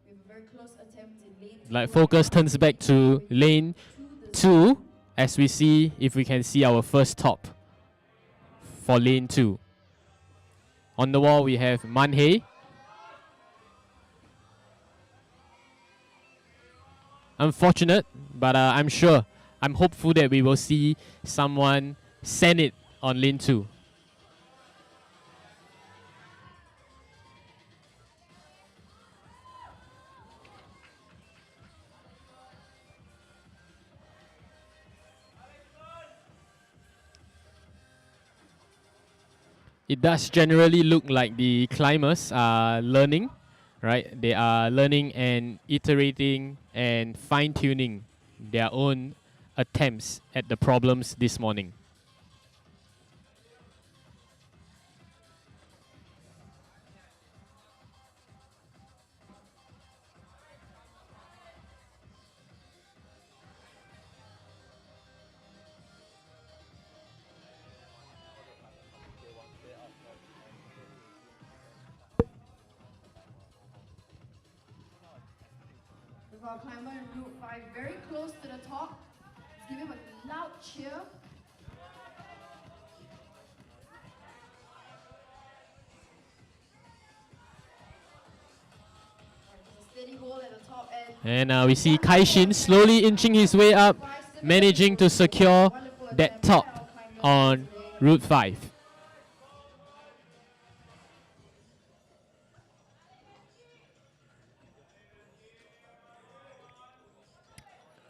We have a very close attempt in lane 2. Like focus turns back to lane 2 as we see if we can see our first top for lane 2. On the wall we have Manhei. Unfortunate, but I'm hopeful that we will see someone send it on lane 2. It does generally look like the climbers are learning, right? They are learning and iterating and fine-tuning their own attempts at the problems this morning. With our climber in Route 5 very close to the top. Let's give him a loud cheer. Steady hold at the top end. And we see Kaishin slowly inching his way up, managing to secure that top on Route 5.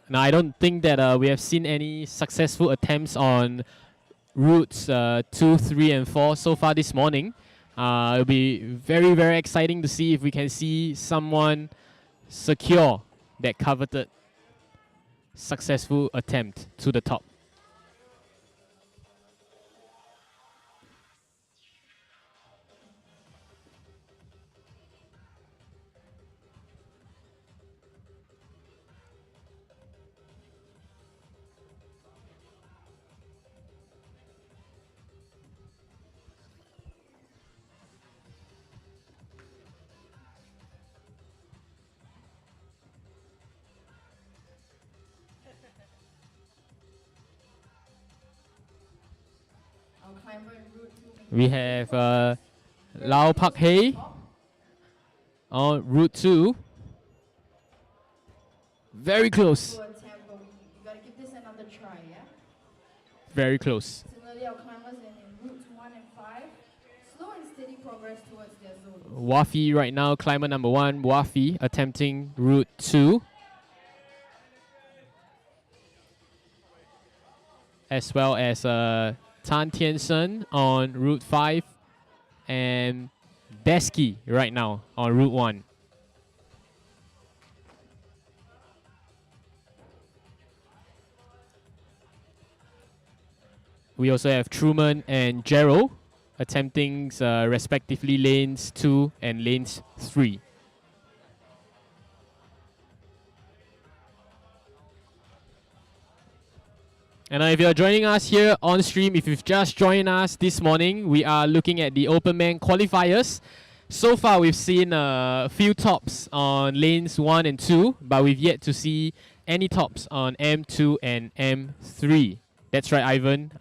Now, I don't think that we have seen any successful attempts on routes 2, 3, and 4 so far this morning. It'll be very, very exciting to see if we can see someone secure that coveted successful attempt to the top. We have Lau Pak Hei on Route 2. Very close. You gotta give this another try, yeah? Very close. Similarly, our climbers in routes 1 and 5, slow and steady progress towards their zone. Wafi right now, climber number 1, Wafi, attempting Route 2. As well as Tan Tien Sen on Route 5 and Desky right now on Route 1. We also have Truman and Gerald attempting respectively lanes 2 and lanes 3. And if you're joining us here on stream, if you've just joined us this morning, we are looking at the Open Man qualifiers. So far, we've seen a few tops on lanes 1 and 2, but we've yet to see any tops on M2 and M3. That's right, Ivan.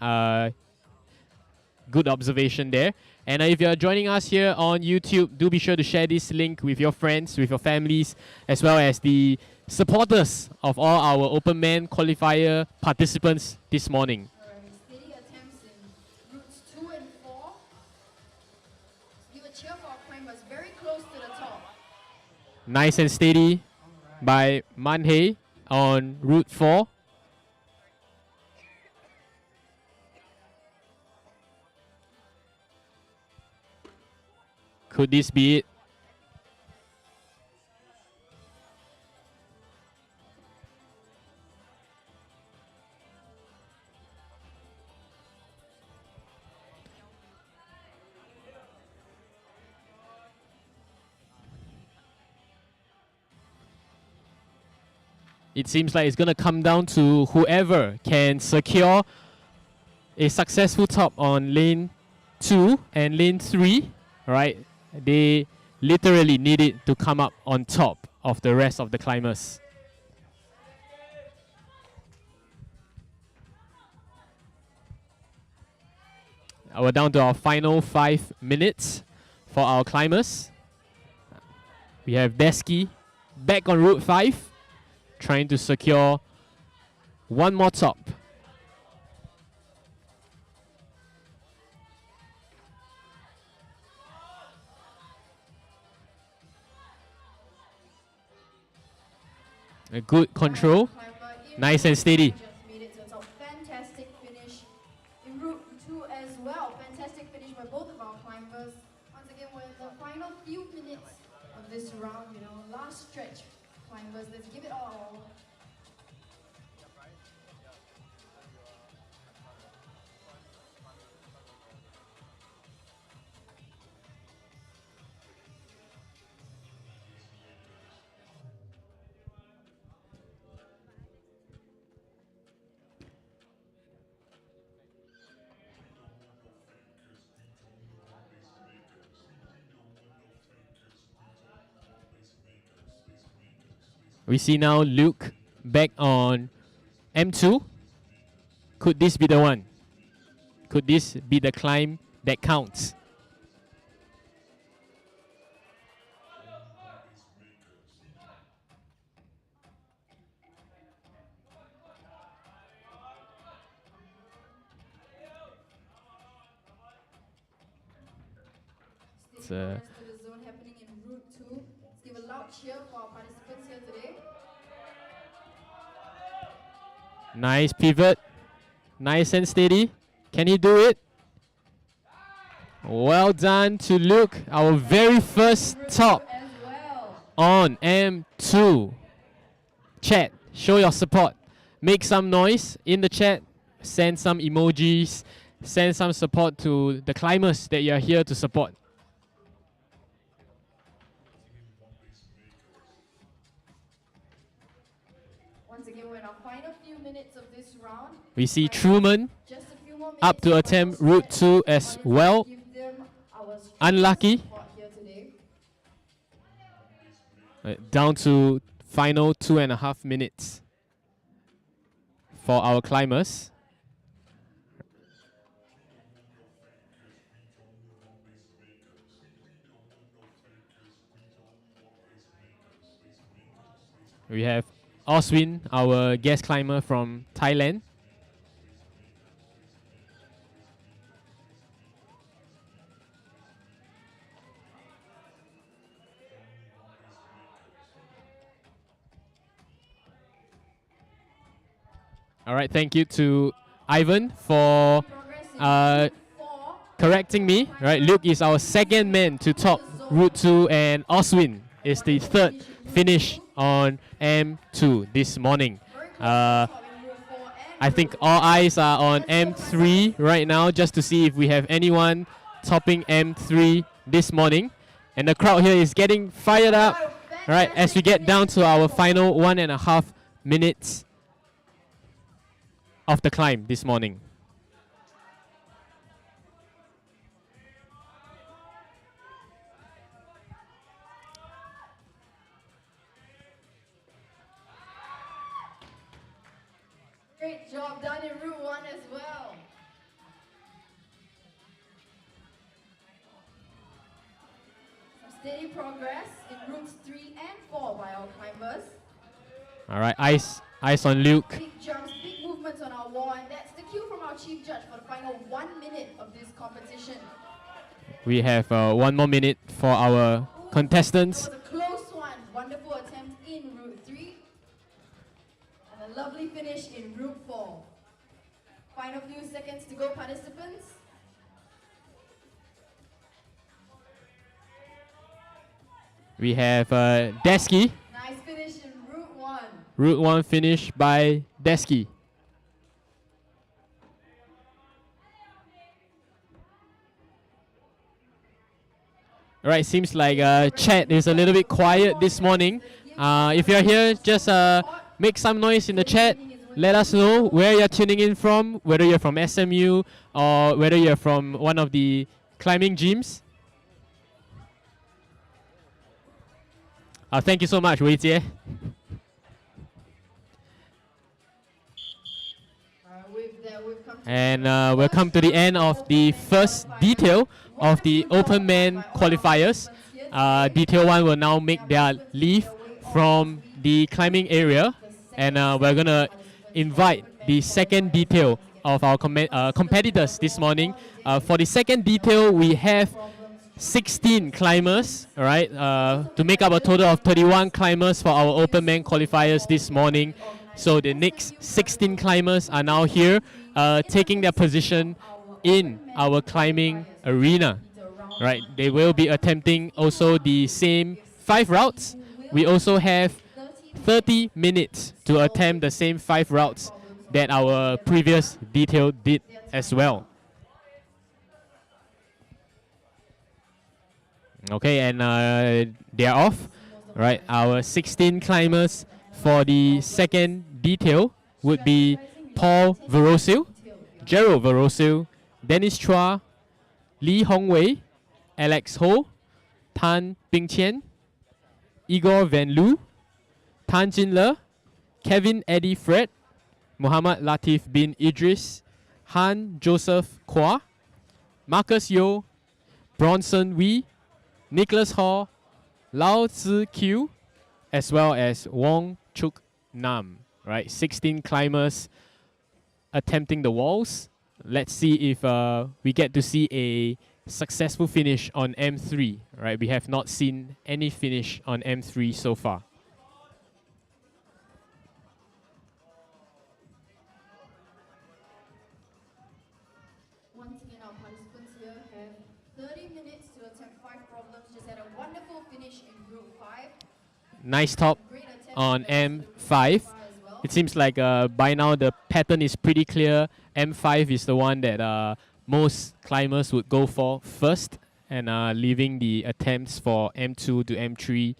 Good observation there. And if you're joining us here on YouTube, do be sure to share this link with your friends, with your families, as well as the supporters of all our Open Man qualifier participants this morning. Steady attempts in routes 2 and 4. Give a cheer for our climbers very close to the top. Nice and steady by Man Hei on Route 4. Could this be it? It seems like it's going to come down to whoever can secure a successful top on lane 2 and lane 3, right? They literally need it to come up on top of the rest of the climbers. We're down to our final 5 minutes for our climbers. We have Desky back on Route 5, trying to secure one more top. A good control, nice and steady. Made it to the top. Fantastic finish in route 2 as well. Fantastic finish by both of our climbers. Once again, we're in the final few minutes of this round, last stretch. Climbers, let's give it all. We see now Luke back on M2. Could this be the one? Could this be the climb that counts? It's Rest of the zone happening in Route 2. Let's give a loud cheer for our participants here today. nice pivot. Nice and steady. Can he do it? Well done to Luke, our very first top on M2. Chat, show your support. Make some noise in the chat. Send some emojis. Send some support to the climbers that you are here to support. Once again, we're in our final few minutes of this round. We see Truman Just a few more up to attempt Route 2 as well. give them our Unlucky. support here today. Down to final 2.5 minutes for our climbers. We have Oswin, our guest climber from Thailand. All right, thank you to Ivan for correcting me. All right, Luke is our second man to top Route 2 and Oswin is the third finish on M2 this morning. I think all eyes are on M3 right now just to see if we have anyone topping M3 this morning. And the crowd here is getting fired up. All right, as we get down to our final 1.5 minutes of the climb this morning. Great job done in Route 1 as well. Some steady progress in Routes 3 and 4 by our climbers. All right, eyes on Luke. Big jumps, big movements on our wall, and that's the cue from our chief judge for the final 1 minute of this competition. We have 1 more minute for our contestants. It was a close one. Wonderful attempt in Route 3. And a lovely finish in Route 4. Final few seconds to go, participants. We have Desky. Nice finish in Route 1. Route 1 finish by Desky. All right, seems like chat is a little bit quiet this morning. If you're here, just make some noise in the chat. Let us know where you're tuning in from, whether you're from SMU or whether you're from one of the climbing gyms. Thank you so much, Wei Jie. And we'll come to the end of the first detail of the open man qualifiers. Detail 1 will now make their leave from the climbing area, and we're going to invite the second detail of our competitors this morning. For the second detail, we have 16 climbers, all right, to make up a total of 31 climbers for our open man qualifiers this morning. So the next 16 climbers are now here, taking their position in our climbing arena. Right, they will be attempting also the same 5 routes. We also have 30 minutes to attempt the same 5 routes that our previous detail did as well. Okay, and they're off. Right, our 16 climbers for the second detail would be Paul Verosil, Gerald Verosil, Dennis Chua, Lee Hongwei, Alex Ho, Tan Bingqian, Igor Van Loo, Tan Jinle, Kevin Eddie Fred, Muhammad Latif bin Idris, Han Joseph Kwa, Marcus Yo, Bronson Wee, Nicholas Hall, Lao Tzu Q, as well as Wong Chuk Nam. Right, 16 climbers attempting the walls. Let's see if we get to see a successful finish on M3, right? We have not seen any finish on M3 so far. Once again, our participants here have 30 minutes to attempt 5 problems. Just had a wonderful finish in group 5. Nice top on M5. It seems like by now the pattern is pretty clear. M5 is the one that most climbers would go for first, and leaving the attempts for M2 to M3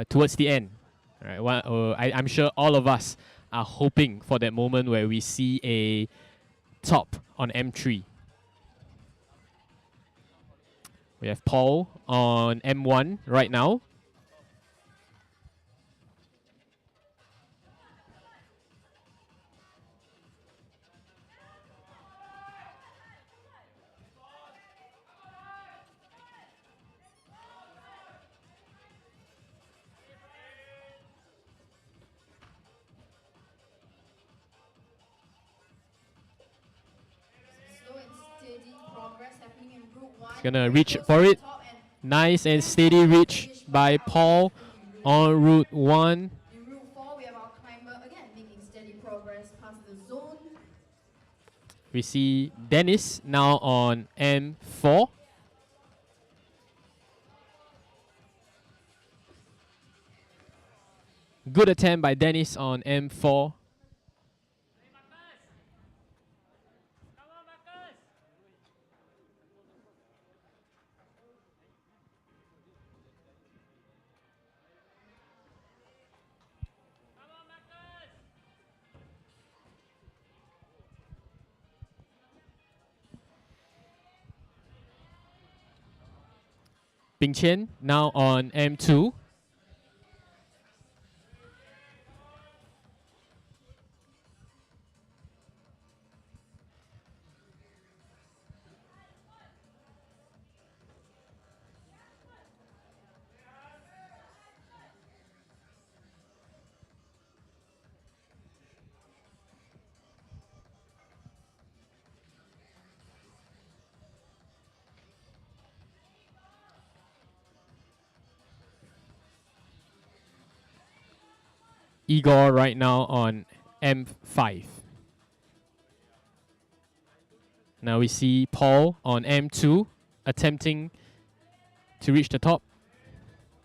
towards the end. Right, I'm sure all of us are hoping for that moment where we see a top on M3. We have Paul on M1 right now. He's gonna reach for it. Nice and steady reach by Paul on route 1. In route 4, we have our climber again making steady progress past the zone. We see Dennis now on M4. Good attempt by Dennis on M4. Bing Chen now on M2. Igor right now on M5. Now we see Paul on M2 attempting to reach the top.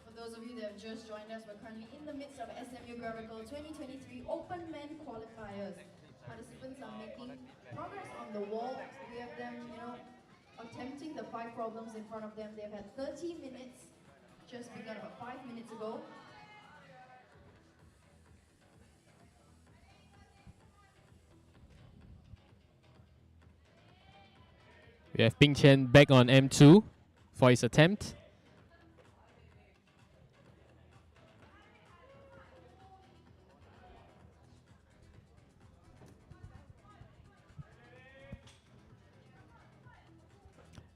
For those of you that have just joined us, we're currently in the midst of SMU Gravical 2023 Open Men qualifiers. Participants are making progress on the wall. We have them, attempting the 5 problems in front of them. They've had 30 minutes, just begun about 5 minutes ago. We have Ping Chen back on M2 for his attempt.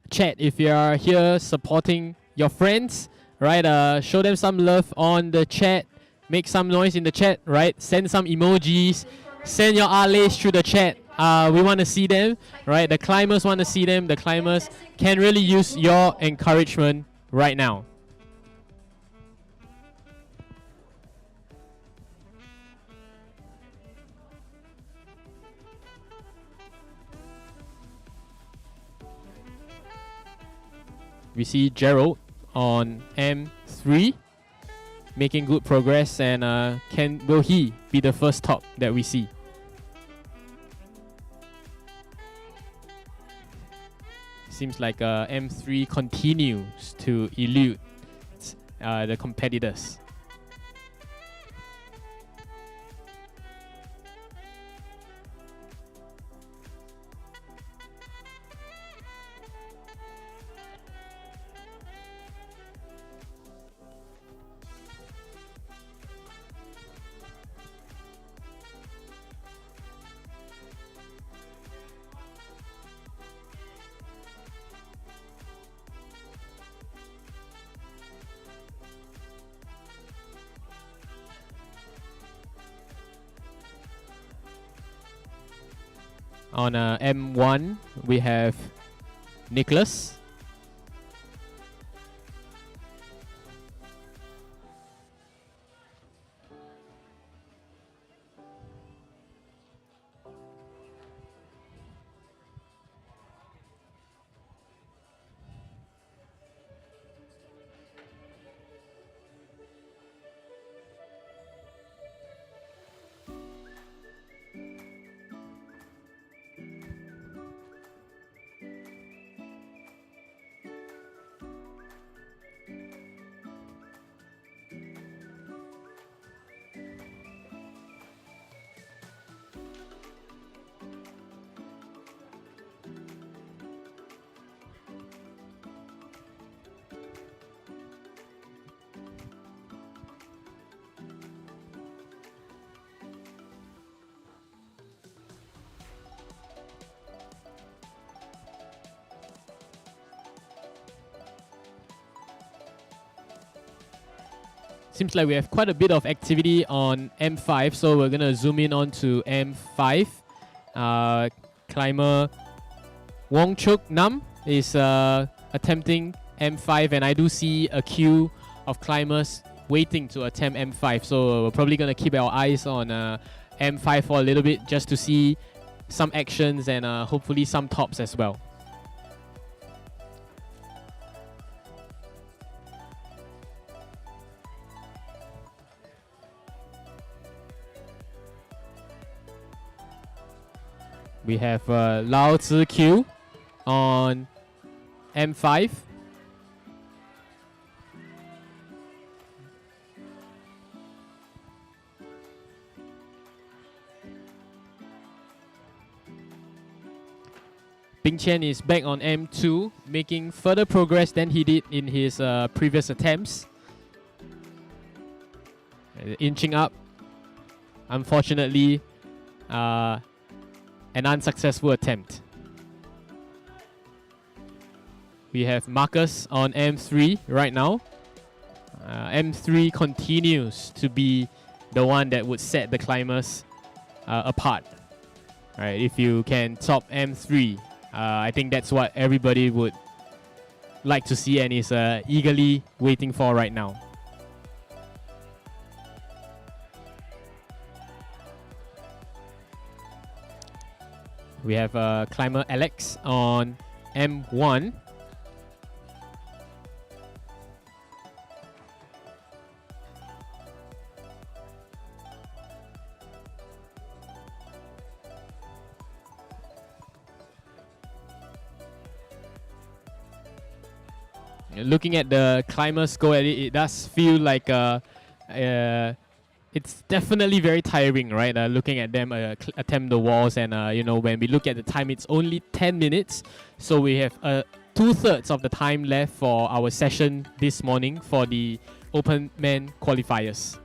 Chat, if you are here supporting your friends, right, show them some love on the chat. Make some noise in the chat, right? Send some emojis. Send your alays through the chat. We want to see them, right? The climbers want to see them. The climbers can really use your encouragement right now. We see Gerald on M3 making good progress, and will he be the first top that we see? Seems like M3 continues to elude the competitors. On M1, we have Nicholas. Seems like we have quite a bit of activity on M5, so we're gonna zoom in on to M5. Climber Wong Chuk Nam is attempting M5, and I do see a queue of climbers waiting to attempt M5, so we're probably gonna keep our eyes on M5 for a little bit just to see some actions and hopefully some tops as well. We have Lao Tzu Q on M5. Bing Chen is back on M2, making further progress than he did in his previous attempts. Inching up. Unfortunately, an unsuccessful attempt. We have Marcus on M3 right now. M3 continues to be the one that would set the climbers apart. Right, if you can top M3, I think that's what everybody would like to see and is eagerly waiting for right now. We have climber Alex on M1. Looking at the climber score, it does feel like it's definitely very tiring, right? Looking at them attempt the walls, and you know, when we look at the time, it's only 10 minutes. So we have 2/3 of the time left for our session this morning for the open man qualifiers.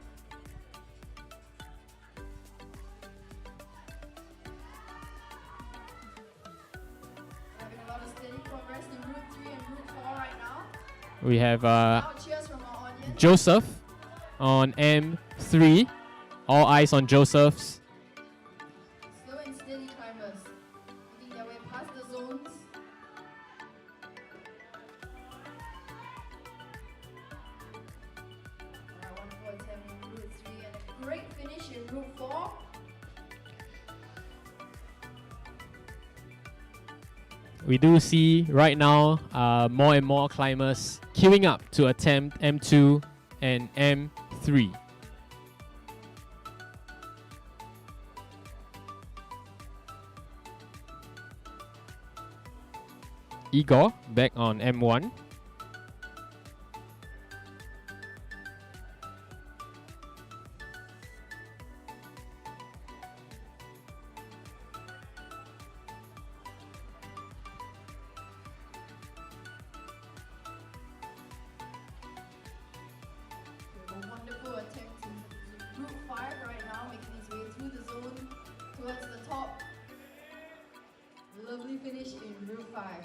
Having a lot of steady progress in Route 3 and Route 4 right now. We have Loud cheers from our audience. Joseph on M3. All eyes on Joseph's. Slow and steady climbers, making their way past the zones. Alright, wonderful attempt in Route 3 and a great finish in Route 4. We do see right now more and more climbers queuing up to attempt M2 and M3. Igor back on M1. A wonderful attempt in Route 5 right now, making his way through the zone towards the top. Lovely finish in Route 5.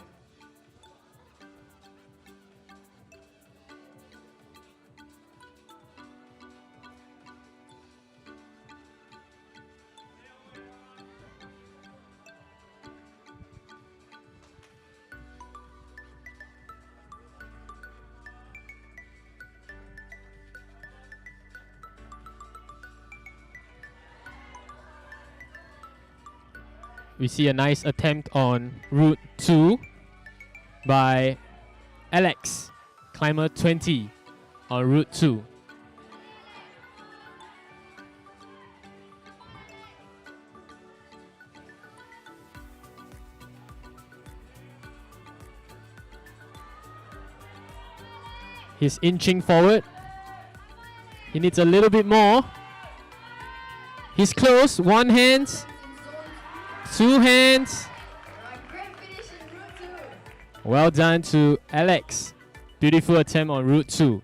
We see a nice attempt on Route 2 by Alex, climber 20 on Route 2. He's inching forward. He needs a little bit more. He's close. One hand. Two hands. Well done to Alex. Beautiful attempt on Route 2.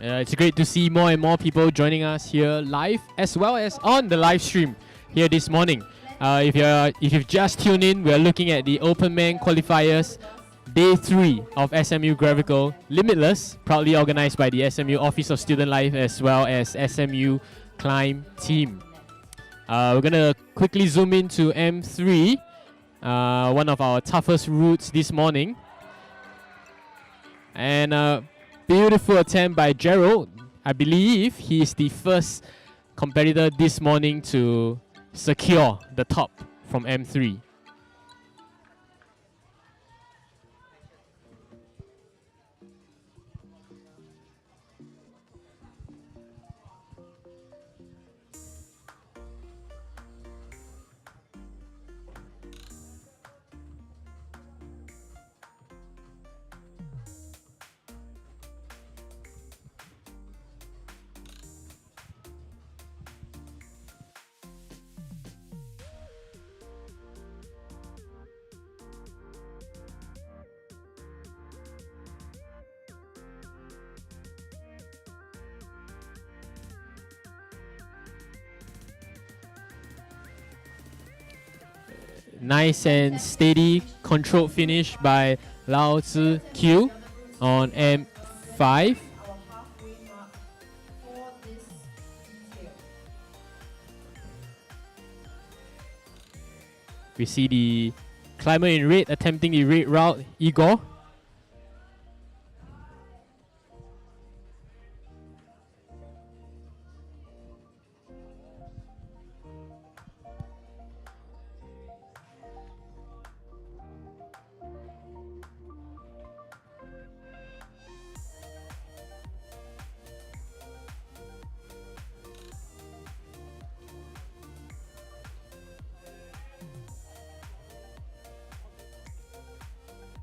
It's great to see more and more people joining us here live as well as on the live stream here this morning. If you've just tuned in, we are looking at the Open-Man qualifiers, Day 3 of SMU Gravical Limitless, proudly organized by the SMU Office of Student Life as well as SMU Climb Team. We're going to quickly zoom into M3, one of our toughest routes this morning. And beautiful attempt by Gerald. I believe he is the first competitor this morning to secure the top from M3. Nice and steady controlled finish by Lao Zi Q on M5. We see the climber in red attempting the red route, Igor.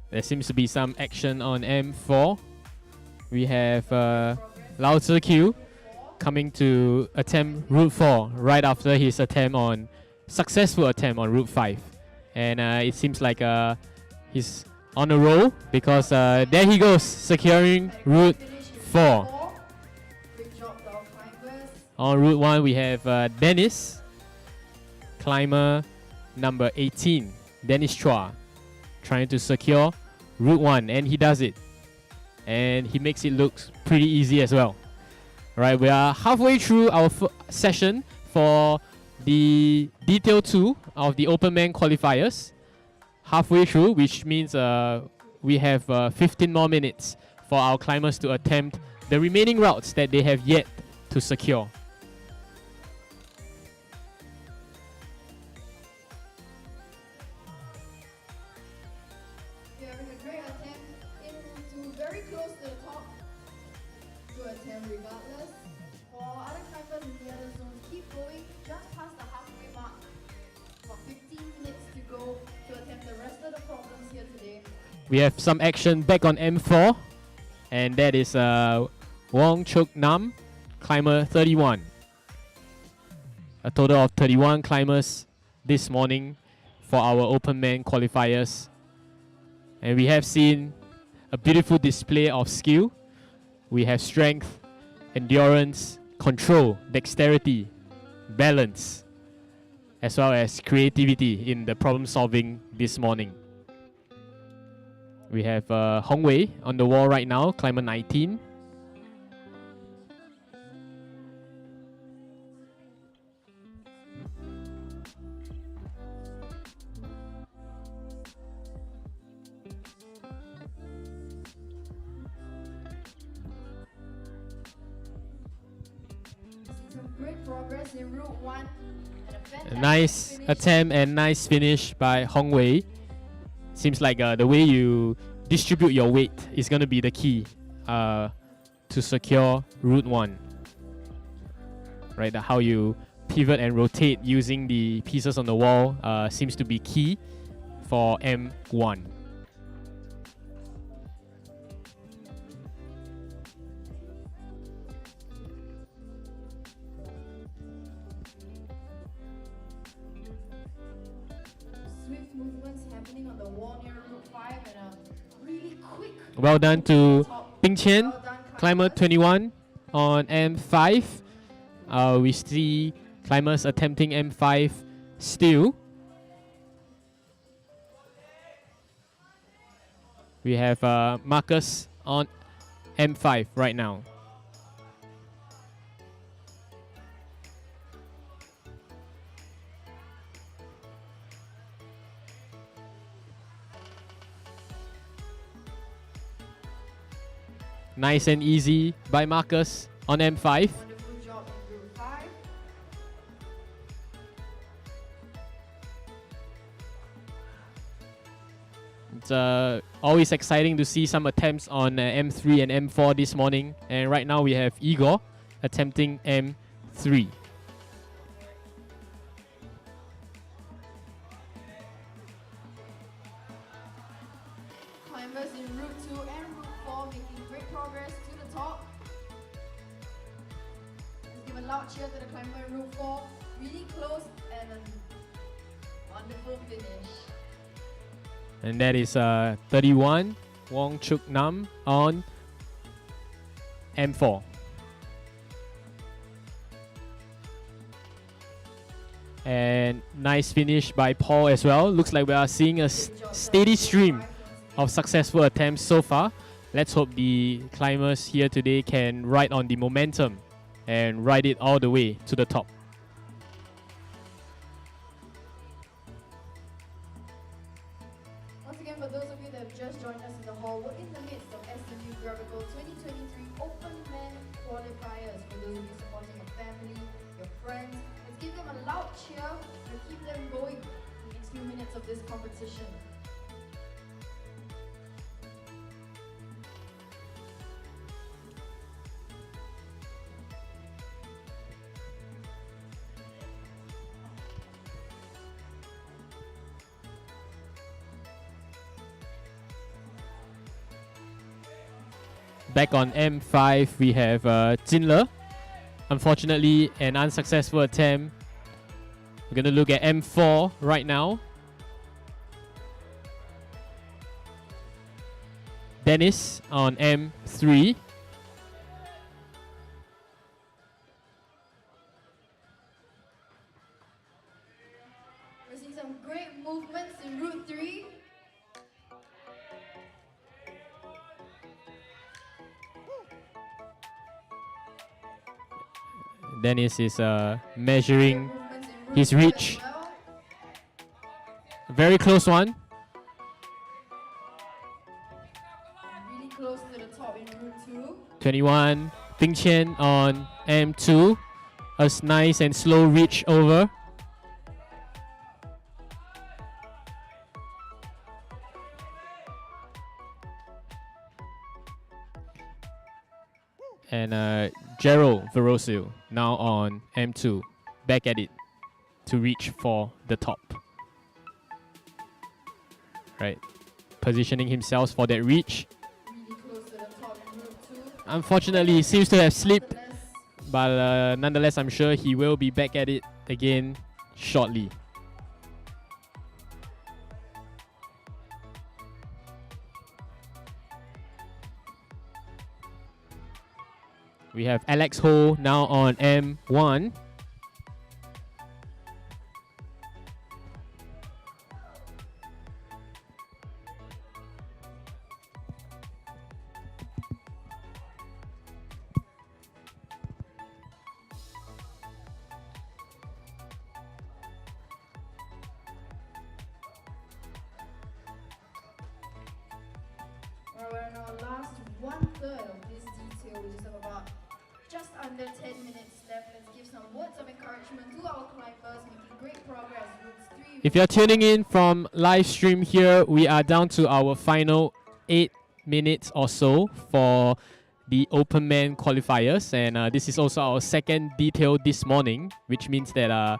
There seems to be some action on M4. We have Lao Zi Q coming to attempt Route 4 right after his successful attempt on Route 5. And it seems like he's on a roll because there he goes, securing Route 4. On Route 1 we have Dennis, climber number 18, Dennis Chua, trying to secure Route 1, and he does it. And he makes it look pretty easy as well. Alright, we are halfway through our session for the Detail 2 of the Open-Man qualifiers. Halfway through, which means we have 15 more minutes for our climbers to attempt the remaining routes that they have yet to secure. We have some action back on M4, and that is Wong Chuk Nam, climber 31. A total of 31 climbers this morning for our Open-Man qualifiers. And we have seen a beautiful display of skill. We have strength, endurance, control, dexterity, balance, as well as creativity in the problem solving this morning. We have Hong Wei on the wall right now, climber 19. Great progress in Route 1. A nice attempt and nice finish by Hong Wei. Seems like the way you distribute your weight is going to be the key to secure Route 1. Right, how you pivot and rotate using the pieces on the wall seems to be key for M1. Swift movements happening on the wall near Route 5 and a really quick. Well done to Ping Qian, climber 21, on M5. We see climbers attempting M5 still. We have Marcus on M5 right now. Nice and easy by Marcus on M5. Wonderful job in group 5. It's always exciting to see some attempts on M3 and M4 this morning. And right now we have Igor attempting M3. Climbers in route 2 and route 4 making great progress to the top. Let's give a loud cheer to the climber in route 4. Really close and a wonderful finish. And that is 31, Wong Chuk Nam on M4. And nice finish by Paul as well. Looks like we are seeing a steady stream of successful attempts so far. Let's hope the climbers here today can ride on the momentum and ride it all the way to the top. Once again, for those of you that have just joined us in the hall, we're in the midst of SMU Gravical 2023 Open Men Qualifiers. For those of you supporting your family, your friends, let's give them a loud cheer and keep them going in the next few minutes of this competition. Back on M5, we have Jinle. Unfortunately, an unsuccessful attempt. We're going to look at M4 right now. Dennis on M3. We're seeing some great movements in route 3. Dennis is measuring his reach. Very close one. Really close to the top in route 2. 21, Ting Qian on M2. A nice and slow reach over. And Gerald Verosil now on M2, back at it to reach for the top. Right, positioning himself for that reach. Really close to the top in route 2. Unfortunately, he seems to have slipped, but nonetheless, I'm sure he will be back at it again shortly. We have Alex Ho now on M1. We're in our last 1/3 of this detail. We just have about just under 10 minutes left. Let's give some words of encouragement to our climbers making great progress. Routes 3. If you're tuning in from live stream here, we are down to our final 8 minutes or so for the Open Man qualifiers, and this is also our second detail this morning, which means that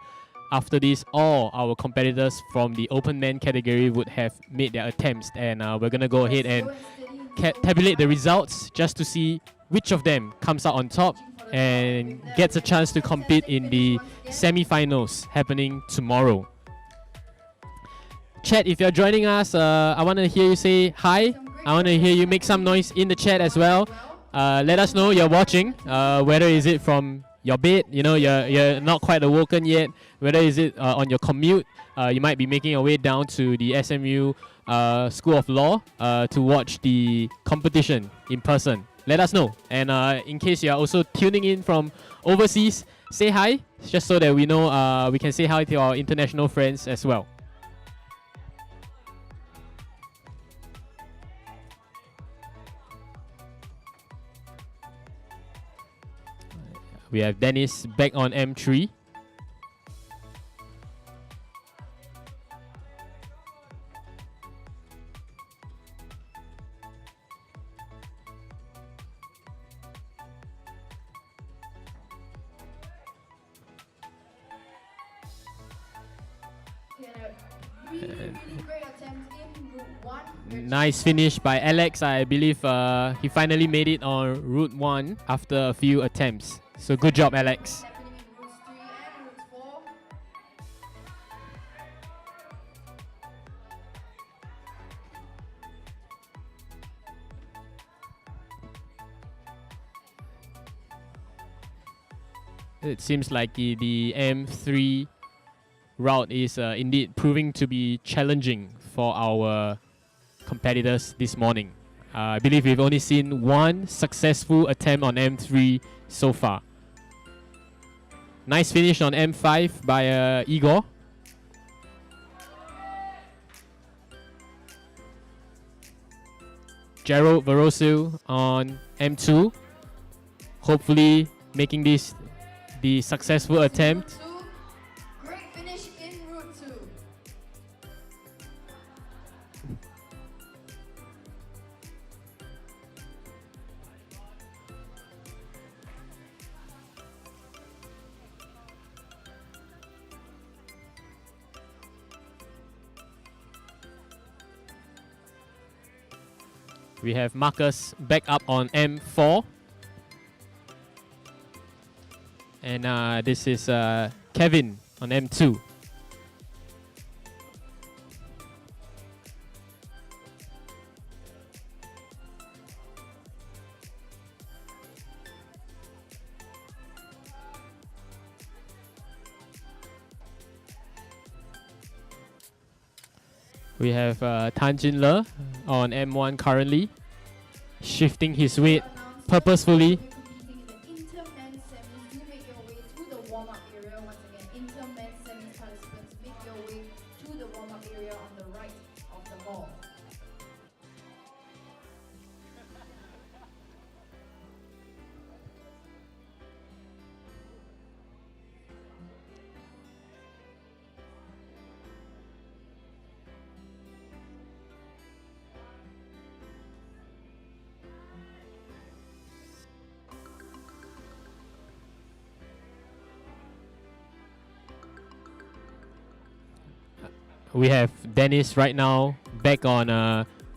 after this, all our competitors from the Open Man category would have made their attempts, and we're gonna go ahead and tabulate the results just to see which of them comes out on top and gets a chance to compete in the semifinals happening tomorrow. Chat, if you're joining us, I want to hear you say hi. I want to hear you make some noise in the chat as well. Let us know you're watching. Whether is it from your bed, you're not quite awoken yet. Whether is it on your commute, you might be making your way down to the SMU School of Law to watch the competition in person. Let us know. And in case you are also tuning in from overseas, say hi, just so that we know we can say hi to our international friends as well. We have Dennis back on M3. Nice finish by Alex. I believe he finally made it on Route 1 after a few attempts. So good job, Alex. It seems like the M3 route is indeed proving to be challenging for our competitors this morning. I believe we've only seen one successful attempt on M3 so far. Nice finish on M5 by Igor. Gerald Varosu on M2. Hopefully making this the successful attempt. Great finish in Route 2. We have Marcus back up on M4. And this is Kevin on M2. We have Tan Jin Le on M1 currently, shifting his weight purposefully. We have Dennis right now back on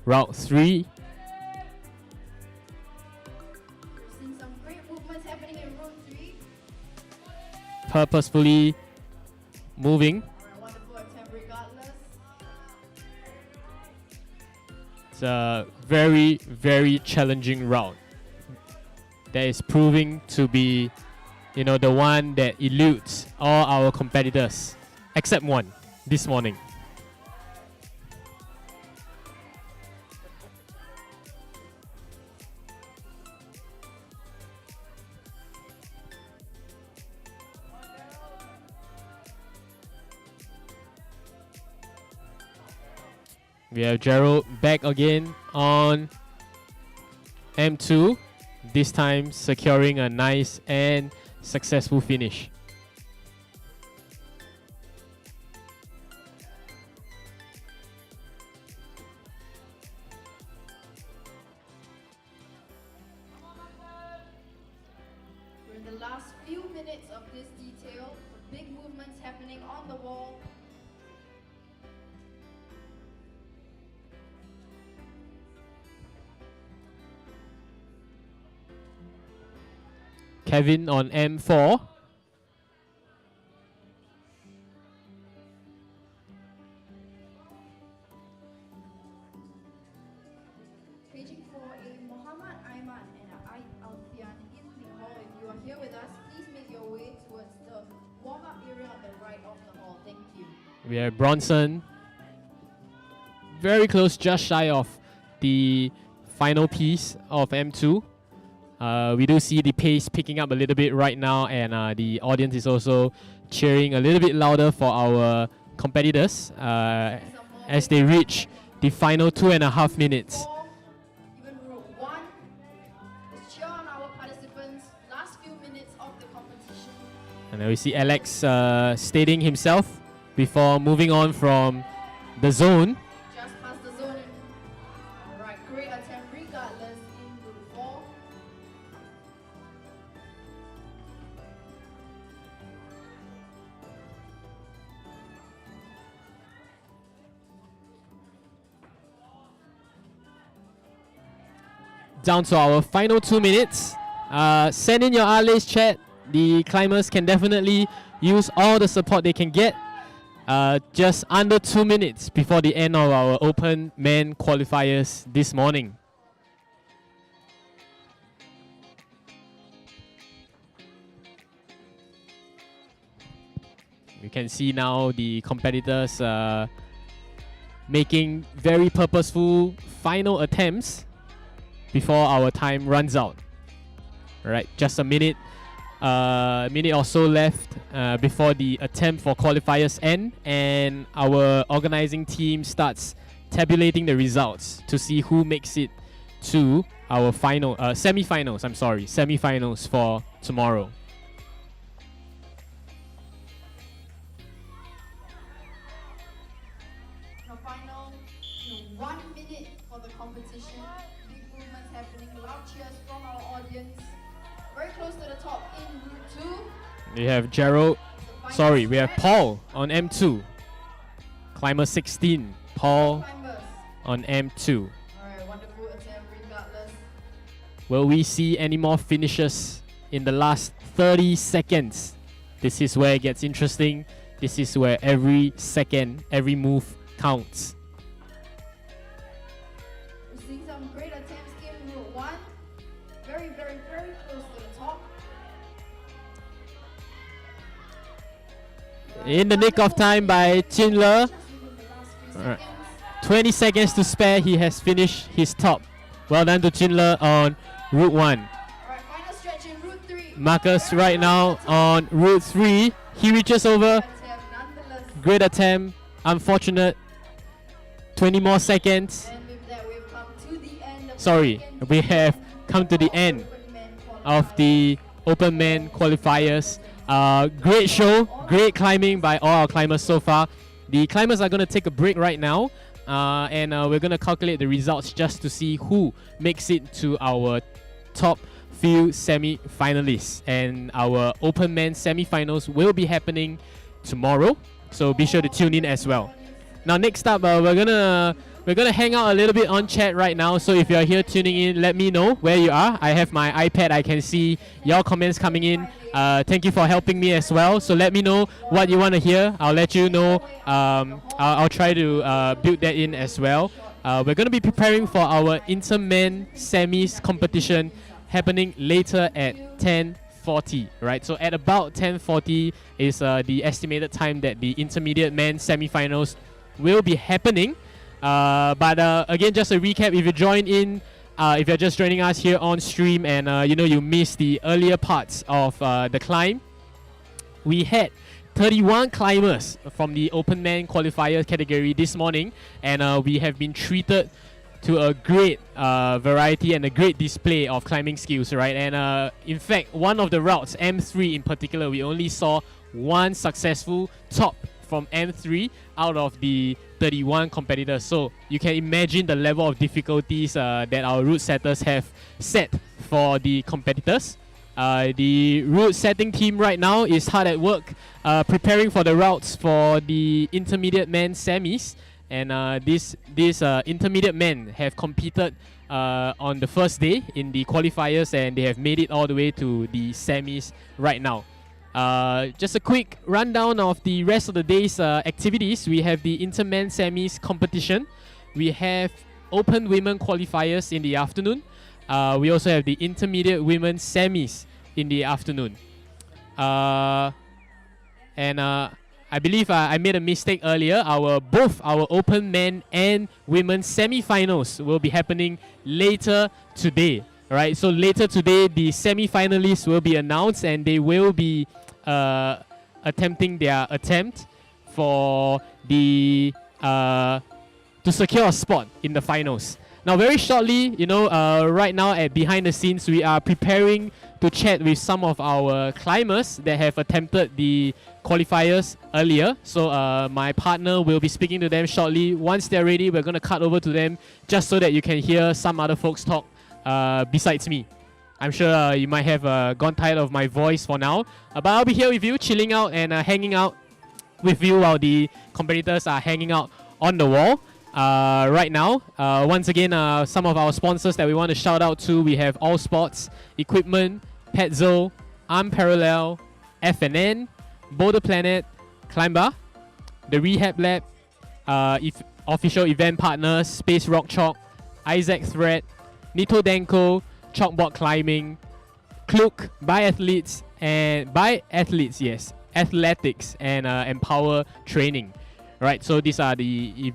Route 3. We're seeing some great movements happening in Route 3. Purposefully moving. Wonderful attempt regardless. It's a very, very challenging route that is proving to be, the one that eludes all our competitors, except one this morning. We have Gerald back again on M2, this time securing a nice and successful finish. We're in the last few minutes of this detail. Big movements happening on the wall. Kevin on M4. Paging for a Muhammad Aiman and a We have Bronson. Very close, just shy of the final piece of M2. We do see the pace picking up a little bit right now, and the audience is also cheering a little bit louder for our competitors as they reach the final 2.5 minutes. Even Route 1. Let's cheer on our participants. Last few minutes of the competition. And then we see Alex stating himself before moving on from the zone. Just past the zone. Alright, great attempt regardless in Route 4. Down to our final 2 minutes. Send in your Arlays chat. The climbers can definitely use all the support they can get. Just under 2 minutes before the end of our open men qualifiers this morning. We can see now the competitors making very purposeful final attempts before our time runs out. Alright, just a minute or so left before the attempt for qualifiers end, and our organizing team starts tabulating the results to see who makes it to our final semifinals for tomorrow. Now final 1 minute for the competition. Big movements happening, loud cheers from our audience. Very close to the top in Route 2. We have we have Paul on M2. Climber 16, Paul on M2. Alright, wonderful attempt regardless. Will we see any more finishes in the last 30 seconds? This is where it gets interesting. This is where every second, every move counts. We're seeing some great attempts in Route 1. Very, very, very close to the top. In the nick of time by Chinler. 20 seconds to spare. He has finished his top. Well done to Chinler on Route 1. Alright, final stretch in Route 3. Marcus right now on Route 3. He reaches over. Great attempt. Unfortunate. 20 more seconds. And with that, we've come to the end of We have come to the end of the open men qualifiers. Great show, great climbing by all our climbers so far. The climbers are going to take a break right now, and we're going to calculate the results just to see who makes it to our top few semi-finalists. And our open men semi-finals will be happening tomorrow, so be sure to tune in as well. Now next up, we're gonna hang out a little bit on chat right now. So if you're here tuning in, let me know where you are. I have my iPad. I can see your comments coming in. Thank you for helping me as well. So let me know what you want to hear. I'll let you know. I'll try to build that in as well. We're going to be preparing for our Intermen semis competition happening later at 10:40, right? So at about 10:40 is the estimated time that the intermediate men semifinals will be happening. But again, just a recap, if you join in, if you're just joining us here on stream and you missed the earlier parts of the climb, we had 31 climbers from the open man qualifier category this morning, and we have been treated to a great variety and a great display of climbing skills, right? And in fact, one of the routes, M3 in particular, we only saw one successful top from M3 out of the 31 competitors. So you can imagine the level of difficulties that our route setters have set for the competitors. The route setting team right now is hard at work preparing for the routes for the intermediate men semis. And these intermediate men have competed on the first day in the qualifiers, and they have made it all the way to the semis right now. Just a quick rundown of the rest of the day's activities. We have the Intermen semis competition. We have open women qualifiers in the afternoon. We also have the intermediate women semis in the afternoon. And I believe I made a mistake earlier. Both our open men and women semi-finals will be happening later today. Right, so later today the semi-finalists will be announced and they will be attempting their attempt for the to secure a spot in the finals. Now, very shortly, right now at behind the scenes, we are preparing to chat with some of our climbers that have attempted the qualifiers earlier. So my partner will be speaking to them shortly. Once they're ready, we're going to cut over to them just so that you can hear some other folks talk besides me. I'm sure you might have gone tired of my voice for now, but I'll be here with you, chilling out and hanging out with you while the competitors are hanging out on the wall. Right now, once again, some of our sponsors that we want to shout out to, we have All Sports, Equipment, Petzo, Unparallel, FNN, Boulder Planet, Climber, the Rehab Lab, official event partners, Space Rock Chalk, Isaac Thread, Nito Denko, Chalkboard Climbing, Klook, Biathletes, yes, Athletics, and Empower Training. Right, so these are the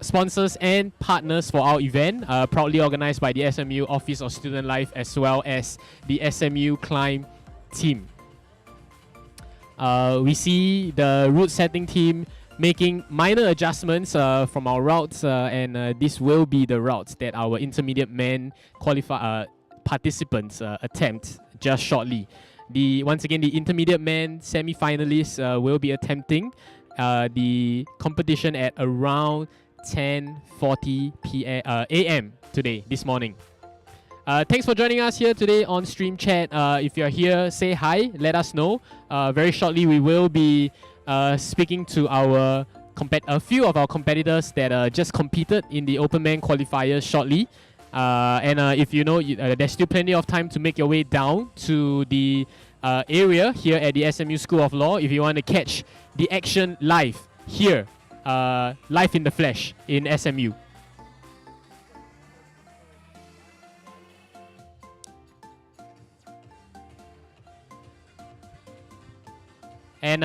sponsors and partners for our event, proudly organized by the SMU Office of Student Life as well as the SMU Climb Team. We see the route setting team making minor adjustments from our routes, and this will be the routes that our intermediate men participants attempt just shortly. Once again, the intermediate men semi-finalists will be attempting the competition at around 10:40 a.m. this morning. Thanks for joining us here today on Stream Chat. If you're here, say hi, let us know. Very shortly, we will be speaking to a few of our competitors that just competed in the Open Man qualifiers shortly. And if you know, there's still plenty of time to make your way down to the area here at the SMU School of Law if you want to catch the action live here, live in the flesh in SMU. And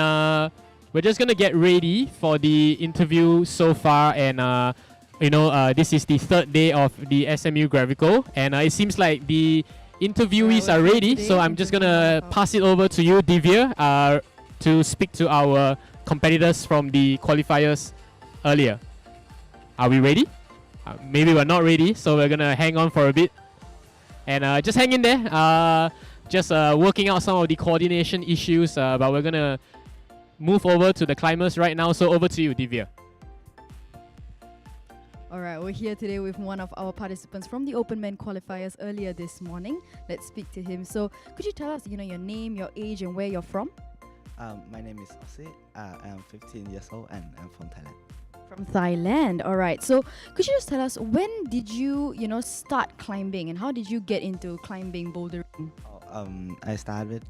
we're just gonna get ready for the interview so far, and this is the third day of the SMU Gravical, and it seems like the interviewees are ready. So I'm just gonna pass it over to you, Divya, to speak to our competitors from the qualifiers earlier. Are we ready? Maybe we're not ready, so we're gonna hang on for a bit, and just hang in there. Just working out some of the coordination issues, but we're gonna move over to the climbers right now. So over to you, Divya. Alright, we're here today with one of our participants from the Open Men qualifiers earlier this morning. Let's speak to him. So could you tell us, your name, your age, and where you're from? My name is Ose. I'm 15 years old and I'm from Thailand. From Thailand, alright. So could you just tell us, when did you, start climbing, and how did you get into climbing bouldering? I started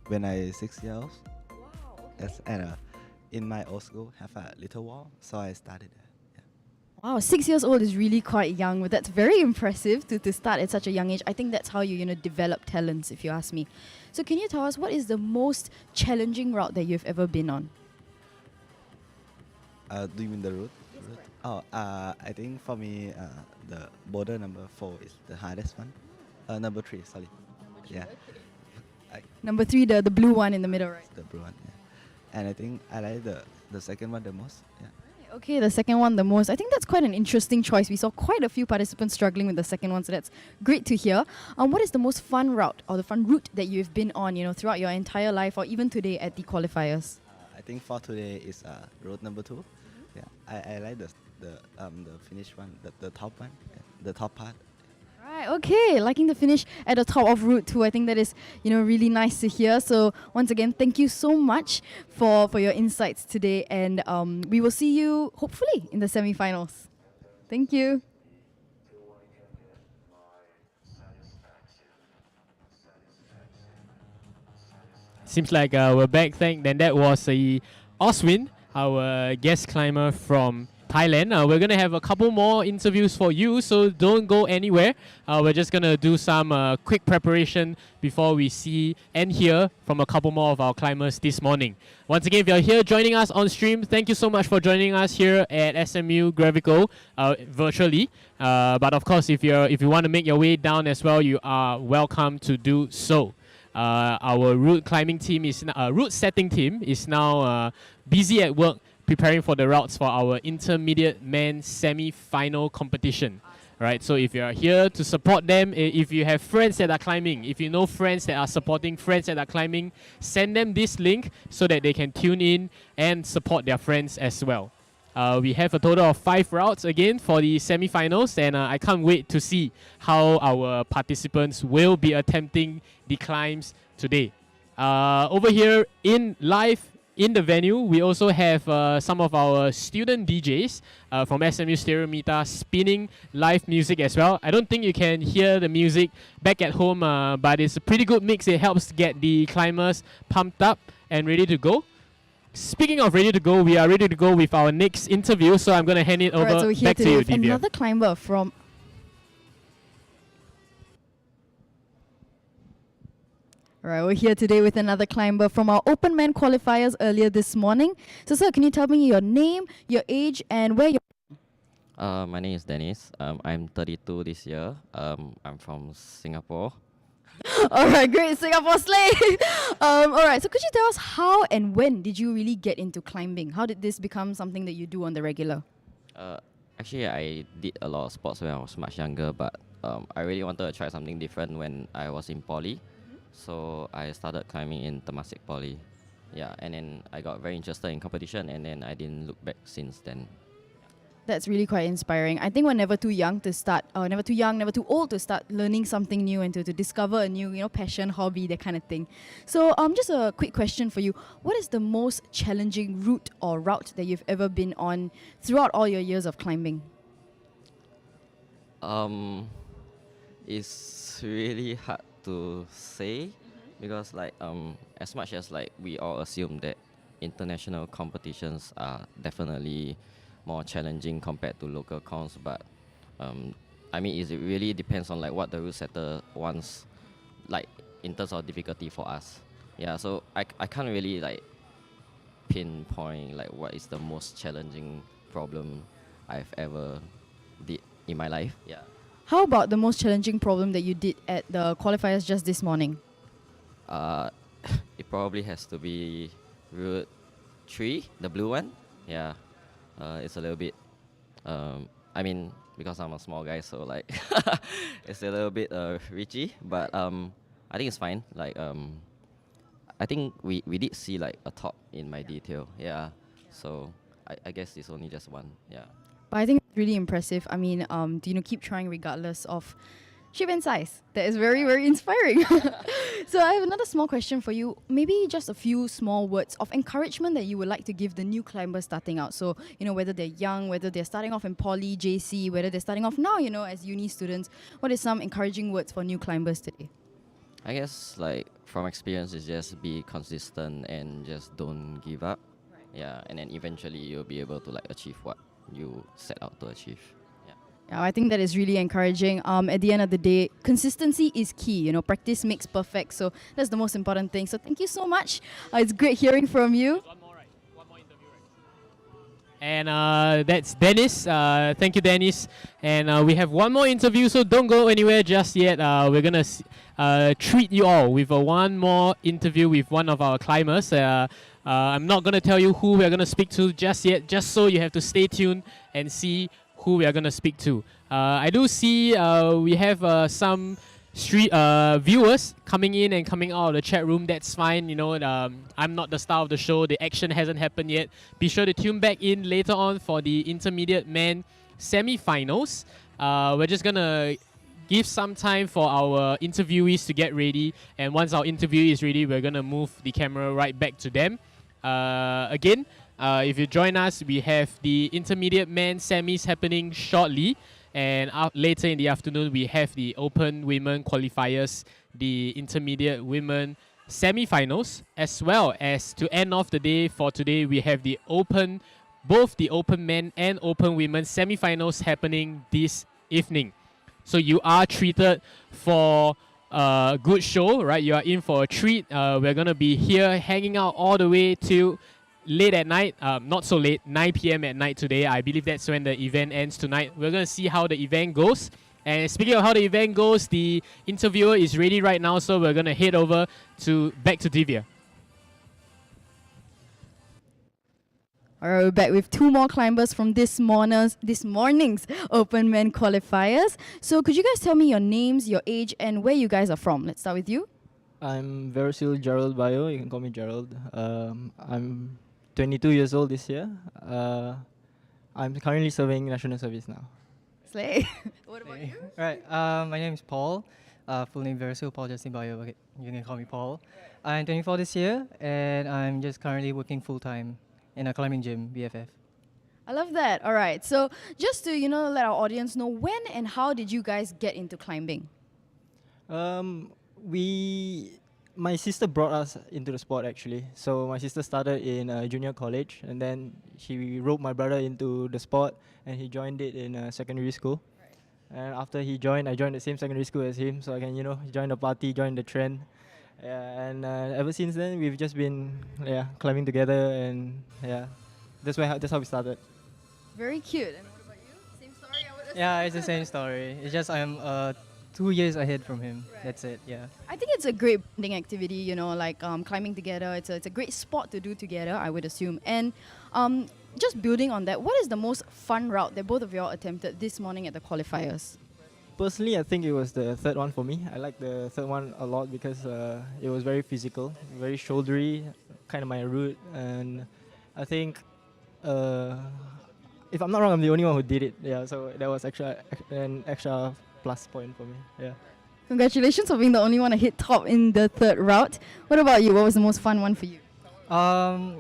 when I was 6 years old. Wow. Yes, and in my old school have a little wall, so I started. Wow, 6 years old is really quite young, but that's very impressive to start at such a young age. I think that's how you develop talents, if you ask me. So can you tell us, what is the most challenging route that you've ever been on? Do you mean the route? Yes, I think for me, the boulder number 4 is the hardest one. Number 3, sorry. Yeah. Number 3, the blue one in the middle, right? The blue one, yeah. And I think I like the second one the most. Yeah. Okay, the second one the most. I think that's quite an interesting choice. We saw quite a few participants struggling with the second one, so that's great to hear. What is the most fun route or the fun route that you've been on, throughout your entire life or even today at the qualifiers? I think for today is route number 2. Yeah, I like the finish one, the top one, the top part. Right, okay, liking the finish at the top of Route 2. I think that is, really nice to hear. So once again, thank you so much for your insights today, and we will see you hopefully in the semi-finals. Thank you. Seems like we're back. Then that was Oswin, our guest climber from Thailand. We're going to have a couple more interviews for you, so don't go anywhere. We're just going to do some quick preparation before we see and hear from a couple more of our climbers this morning. Once again, if you're here joining us on stream, thank you so much for joining us here at SMU Gravical virtually. But of course, if you want to make your way down as well, you are welcome to do so. Our route climbing team route setting team is now busy at work preparing for the routes for our intermediate men semi-final competition. Right, so if you are here to support them, if you have friends that are climbing, if you know friends that are supporting friends that are climbing, send them this link so that they can tune in and support their friends as well. We have a total of 5 routes again for the semi-finals, and I can't wait to see how our participants will be attempting the climbs today. Over here live in the venue, we also have some of our student DJs from SMU Stereometer spinning live music as well. I don't think you can hear the music back at home, but it's a pretty good mix. It helps get the climbers pumped up and ready to go. Speaking of ready to go, we are ready to go with our next interview, so I'm going to hand it over so here back to today you, with Divya. another climber from... Alright, we're here today with another climber from our Open Man qualifiers earlier this morning. So sir, can you tell me your name, your age, and where you're... My name is Dennis. I'm 32 this year. I'm from Singapore. Alright, great, Singapore slay! Alright, so could you tell us how and when did you really get into climbing? How did this become something that you do on the regular? Actually, I did a lot of sports when I was much younger, but I really wanted to try something different when I was in poly. So I started climbing in Temasek Poly. Yeah, and then I got very interested in competition, and then I didn't look back since then. That's really quite inspiring. I think we're never too young to start, never too young, never too old to start learning something new and to discover a new, passion, hobby, that kind of thing. So just a quick question for you. What is the most challenging route or route that you've ever been on throughout all your years of climbing? It's really hard to say because as much as we all assume that international competitions are definitely more challenging compared to local comps, but I mean it really depends on what the rule setter wants in terms of difficulty for us. Yeah, so I can't really pinpoint what is the most challenging problem I've ever did in my life. Yeah. How about the most challenging problem that you did at the qualifiers just this morning? It probably has to be Route 3, the blue one. Yeah, it's a little bit, I mean, because I'm a small guy, so it's a little bit richy, but I think it's fine. I think we did see a top in my detail. Yeah, so I guess it's only just one. Yeah. But I think it's really impressive. I mean, keep trying regardless of shape and size. That is very, very inspiring. So I have another small question for you. Maybe just a few small words of encouragement that you would like to give the new climbers starting out. So, whether they're young, whether they're starting off in poly, JC, whether they're starting off now, as uni students, what is some encouraging words for new climbers today? I guess from experience is just be consistent and just don't give up. Right. Yeah, and then eventually you'll be able to achieve what you set out to achieve. Yeah, I think that is really encouraging. At the end of the day, consistency is key. Practice makes perfect. So that's the most important thing. So thank you so much. It's great hearing from you. One more interview, And that's Dennis. Thank you, Dennis. And we have one more interview, so don't go anywhere just yet. We're going to treat you all with one more interview with one of our climbers. I'm not going to tell you who we're going to speak to just yet, just so you have to stay tuned and see who we are going to speak to. I do see we have some street viewers coming in and coming out of the chat room. That's fine. I'm not the star of the show. The action hasn't happened yet. Be sure to tune back in later on for the intermediate men semi-finals. We're just going to give some time for our interviewees to get ready. And once our interviewee is ready, we're going to move the camera right back to them. Again, if you join us, we have the intermediate men semis happening shortly, and later in the afternoon we have the open women qualifiers, the intermediate women semi-finals, as well as to end off the day for today we have the open both the open men and open women semifinals happening this evening. So you are treated for a good show, right? You are in for a treat. We're gonna be here hanging out all the way till late at night, not so late, 9 p.m. at night today. I believe that's when the event ends tonight. We're gonna see how the event goes. And speaking of how the event goes, the interviewer is ready right now, so we're gonna head over back to Divya. All right, we're back with two more climbers from this morning's Open Men qualifiers. So could you guys tell me your names, your age, and where you guys are from? Let's start with you. I'm Verosil Gerald Bayo. You can call me Gerald. I'm 22 years old this year. I'm currently serving national service now. Slay. What about you? Right. My name is Paul. Full name Verosil Paul Justin Bayo. Okay, you can call me Paul. I'm 24 this year, and I'm just currently working full time in a climbing gym, BFF. I love that. All right. So just to, let our audience know, when and how did you guys get into climbing? My sister brought us into the sport actually. So my sister started in junior college, and then she roped my brother into the sport, and he joined it in secondary school. Right. And after he joined, I joined the same secondary school as him, so I can join the party, join the trend. And ever since then, we've just been climbing together, and that's how we started. Very cute. And what about you? Same story, I would assume. Yeah, it's the same story. It's just I'm 2 years ahead from him. Right. That's it. Yeah. I think it's a great bonding activity. Climbing together. It's a great sport to do together, I would assume. And just building on that, what is the most fun route that both of y'all attempted this morning at the qualifiers? Personally, I think it was the third one for me. I like the third one a lot because it was very physical, very shouldery, kind of my route. And I think, if I'm not wrong, I'm the only one who did it. Yeah, so that was an extra plus point for me. Yeah. Congratulations for being the only one to hit top in the third route. What about you? What was the most fun one for you?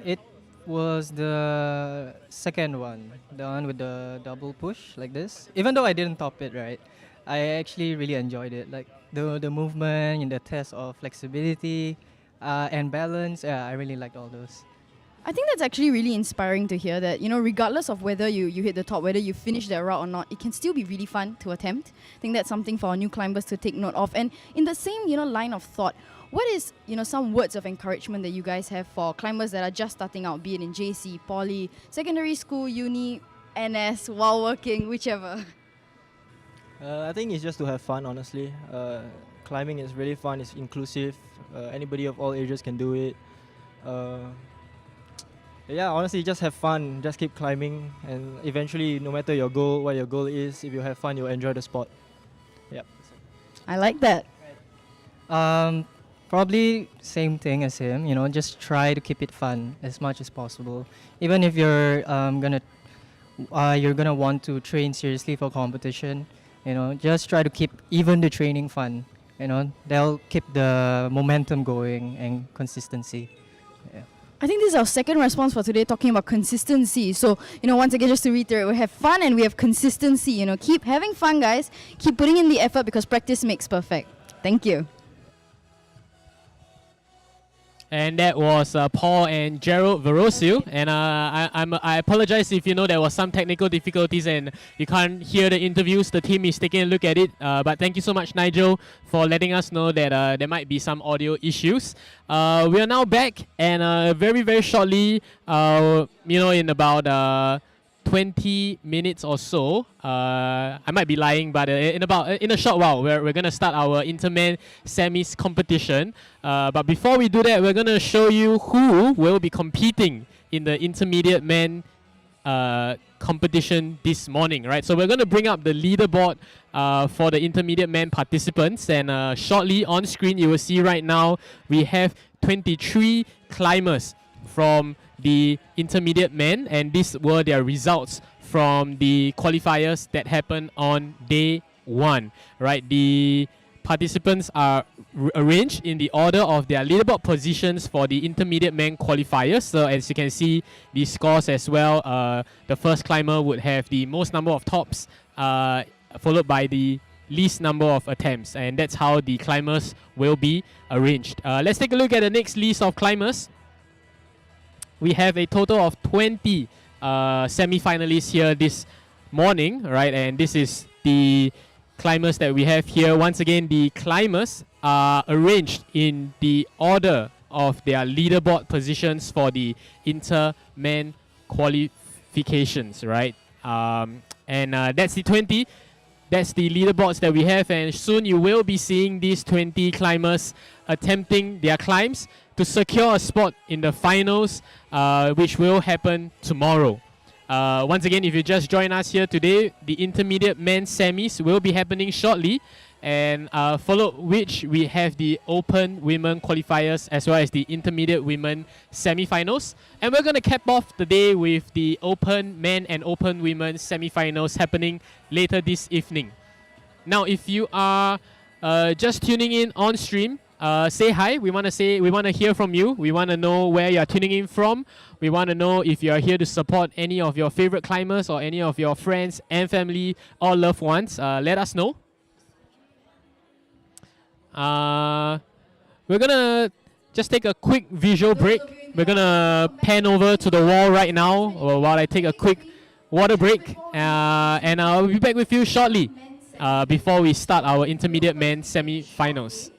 It was the second one, the one with the double push like this. Even though I didn't top it, right? I actually really enjoyed it. Like the movement and the test of flexibility and balance. Yeah, I really liked all those. I think that's actually really inspiring to hear that, regardless of whether you hit the top, whether you finish that route or not, it can still be really fun to attempt. I think that's something for our new climbers to take note of. And in the same, line of thought, what is, some words of encouragement that you guys have for climbers that are just starting out, be it in JC, Poly, secondary school, uni, NS, while working, whichever? I think it's just to have fun, honestly. Climbing is really fun, it's inclusive. Anybody of all ages can do it. Honestly, just have fun, just keep climbing, and eventually, no matter what your goal is, if you have fun, you'll enjoy the sport. Yep. I like that. Probably same thing as him, just try to keep it fun as much as possible. Even if you're gonna want to train seriously for competition, just try to keep even the training fun. They'll keep the momentum going and consistency. Yeah. I think this is our second response for today, talking about consistency. So, once again, just to reiterate, we have fun and we have consistency. Keep having fun, guys. Keep putting in the effort because practice makes perfect. Thank you. And that was Paul and Gerald Verosil. And I apologize if there was some technical difficulties and you can't hear the interviews. The team is taking a look at it. But thank you so much, Nigel, for letting us know that there might be some audio issues. We are now back, and very, very shortly, in about 20 minutes or so, I might be lying, but in a short while, we're gonna start our Interman semis competition. But before we do that, we're gonna show you who will be competing in the intermediate men competition this morning, right? So we're gonna bring up the leaderboard for the intermediate men participants, and shortly on screen you will see right now we have 23 climbers from the intermediate men, and these were their results from the qualifiers that happened on day one, right? The participants are arranged in the order of their leaderboard positions for the intermediate men qualifiers. So as you can see, the scores as well, the first climber would have the most number of tops, followed by the least number of attempts, and that's how the climbers will be arranged. Let's take a look at the next list of climbers. We have a total of 20 semi-finalists here this morning, right? And this is the climbers that we have here. Once again, the climbers are arranged in the order of their leaderboard positions for the inter-man qualifications, right? And that's the 20. That's the leaderboards that we have, and soon you will be seeing these 20 climbers attempting their climbs to secure a spot in the finals, which will happen tomorrow. Once again, if you just joined us here today, the intermediate men's semis will be happening shortly, and followed which we have the open women qualifiers as well as the intermediate women semifinals. And we're going to cap off the day with the open men and open women semifinals happening later this evening. Now, if you are just tuning in on stream, say hi. We want to hear from you. We want to know where you are tuning in from. We want to know if you are here to support any of your favorite climbers or any of your friends and family or loved ones. Let us know. We're gonna just take a quick visual break. We're gonna pan over to the wall right now while I take a quick water break, and I'll be back with you shortly before we start our intermediate men's semi-finals.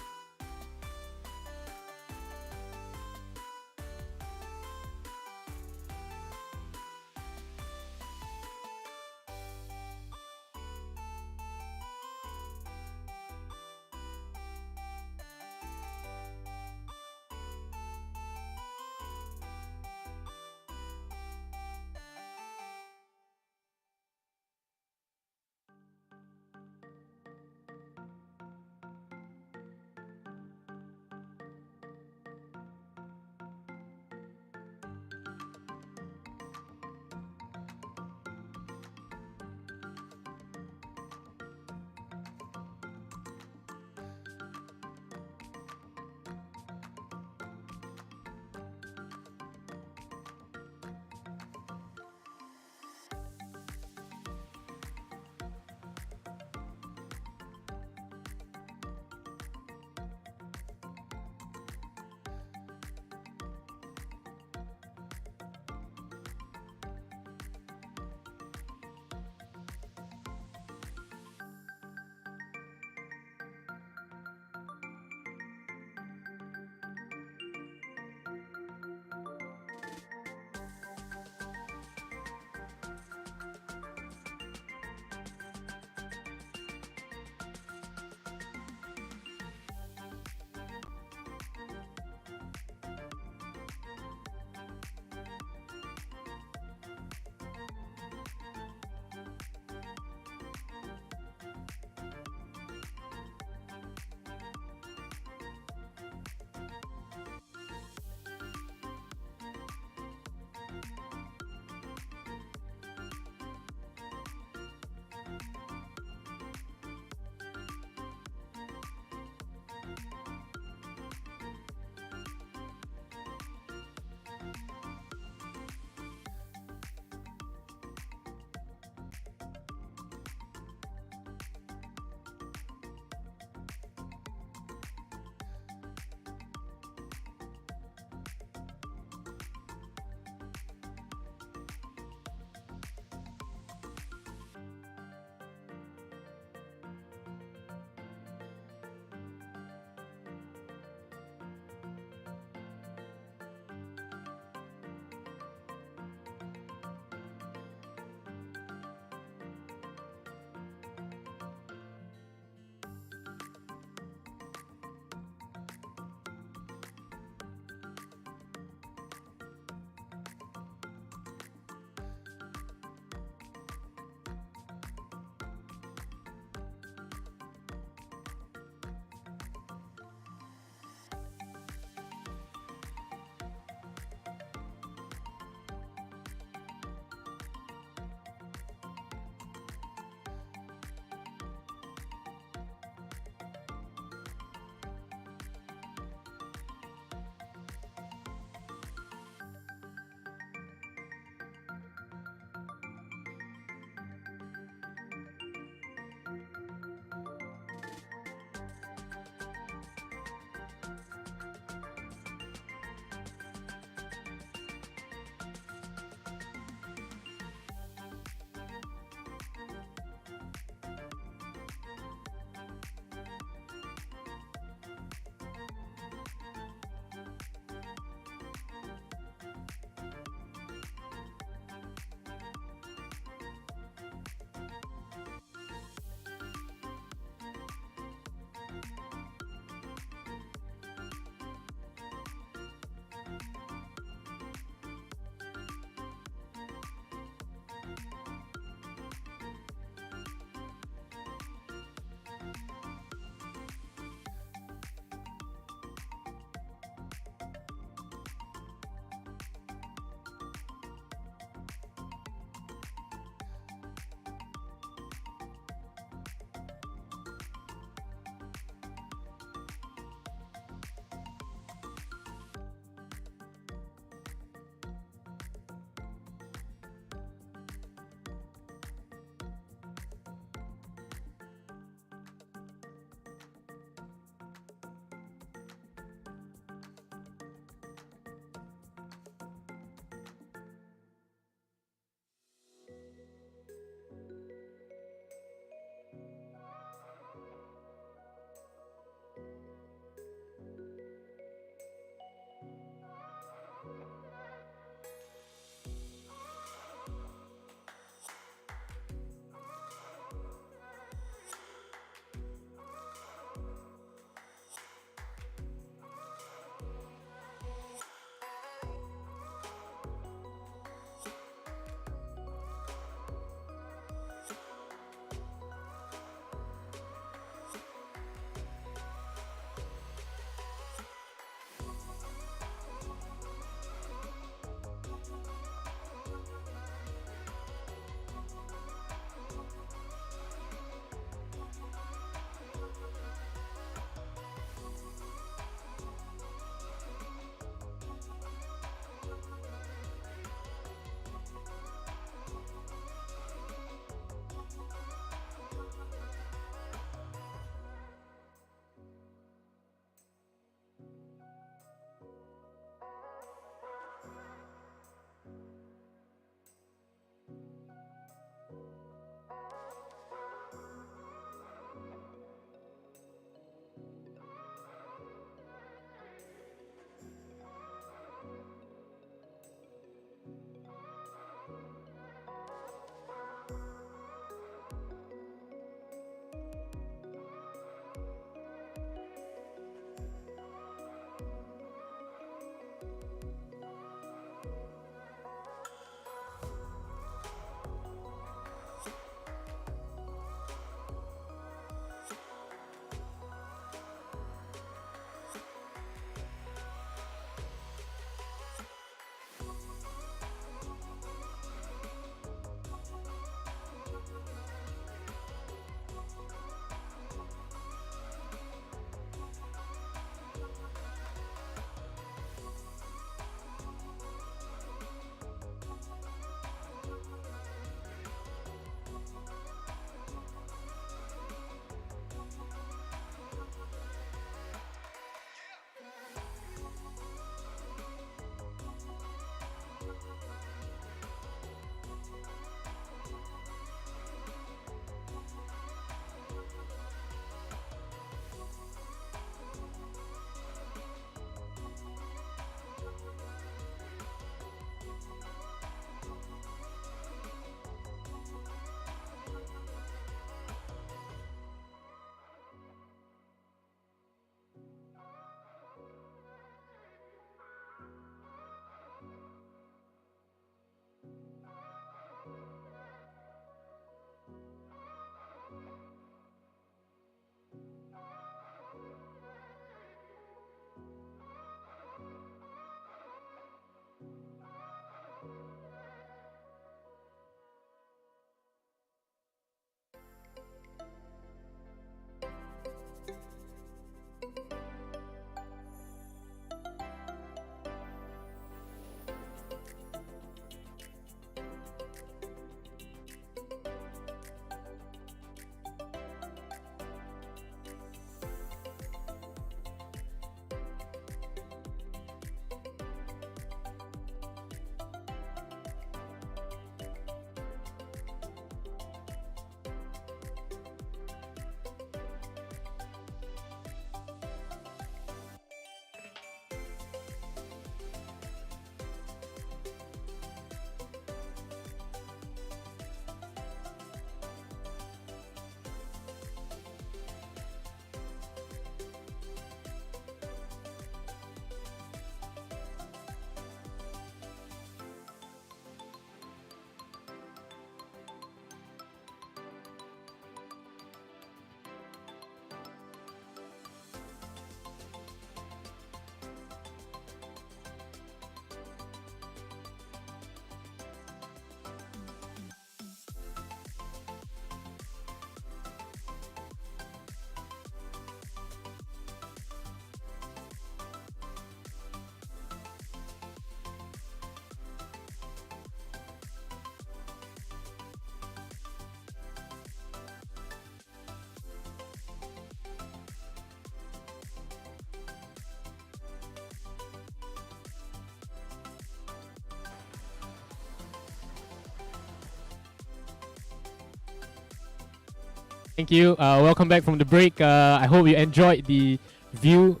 Thank you. Welcome back from the break. I hope you enjoyed the view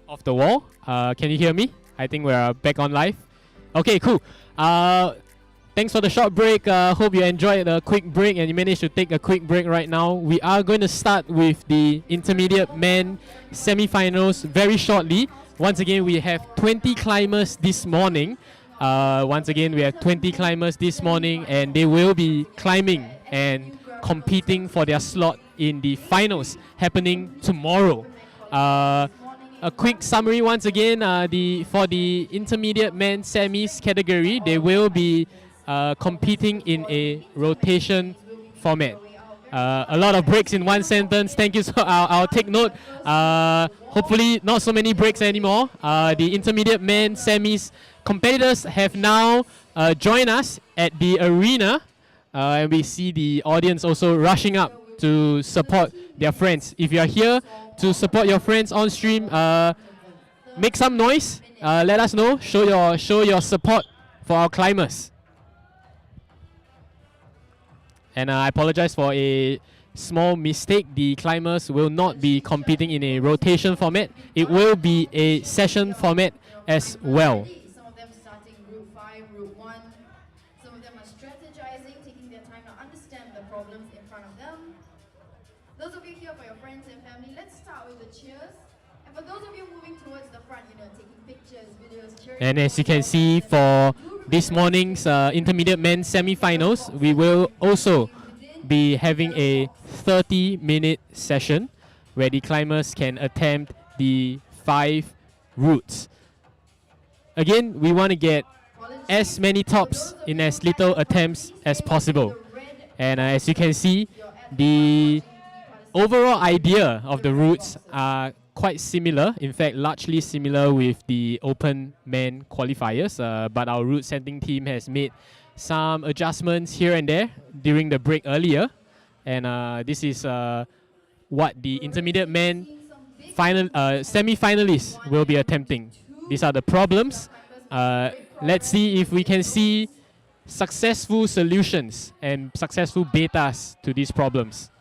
of the wall. Can you hear me? I think we're back on live. Okay, cool. Thanks for the short break. Hope you enjoyed the quick break and you managed to take a quick break right now. We are going to start with the intermediate men semi-finals very shortly. Once again, we have 20 climbers this morning. Once again, we have 20 climbers this morning and they will be climbing and competing for their slot in the finals happening tomorrow. A quick summary once again, for the intermediate men semis category, they will be competing in a rotation format. A lot of breaks in one sentence. Thank you. So I'll take note. Hopefully not so many breaks anymore. The intermediate men semis competitors have now joined us at the arena. And we see the audience also rushing up to support their friends. If you are here to support your friends on stream, make some noise. Let us know. Show your support for our climbers. And I apologize for a small mistake. The climbers will not be competing in a rotation format. It will be a session format as well. Some of them starting route 5, route 1. Some of them are strategizing, taking their time to understand the problems in front of them. Those of you here for your friends and family, let's start with the cheers. And for those of you moving towards the front, taking pictures, videos, cheering. And as you can see, for this morning's intermediate men semi-finals, we will also be having a 30-minute session where the climbers can attempt the 5 routes. Again, we want to get as many tops in as little attempts as possible. And as you can see, the overall idea of the routes are quite similar, in fact largely similar with the open men qualifiers, but our route setting team has made some adjustments here and there during the break earlier, and this is what the intermediate men semi-finalists will be attempting. These are the problems. Let's see if we can see successful solutions and successful betas to these problems.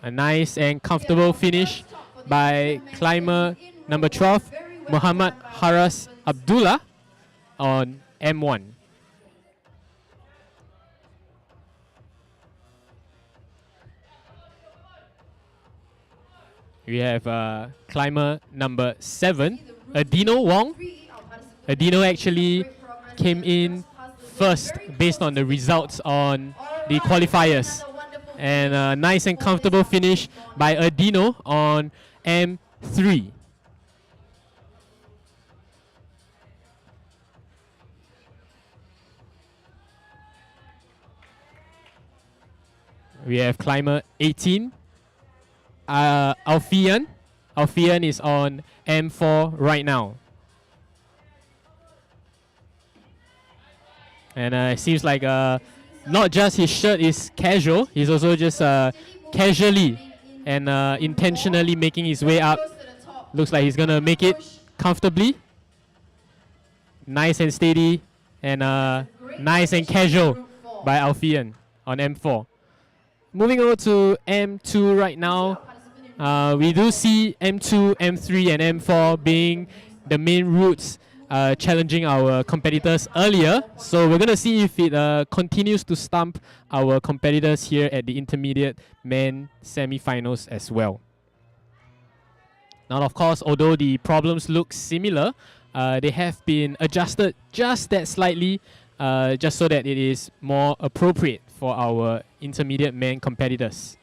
A nice and comfortable finish by climber number 12, Muhammad Haras Abdullah on M1. We have climber number 7, Adino Wong. Adino actually came in first based on the results on the qualifiers. And a nice and comfortable finish by Adino on M3. We have climber 18, Alfian. Alfian is on M4 right now. And it seems like not just his shirt is casual, he's also just casually and intentionally making his way up. Looks like he's gonna make it comfortably. Nice and steady and nice and casual by Alfian on M4. Moving over to M2 right now. We do see M2, M3 and M4 being the main routes challenging our competitors earlier. So we're going to see if it continues to stump our competitors here at the intermediate men semi-finals as well. Now, of course, although the problems look similar, they have been adjusted just that slightly, just so that it is more appropriate for our intermediate men competitors.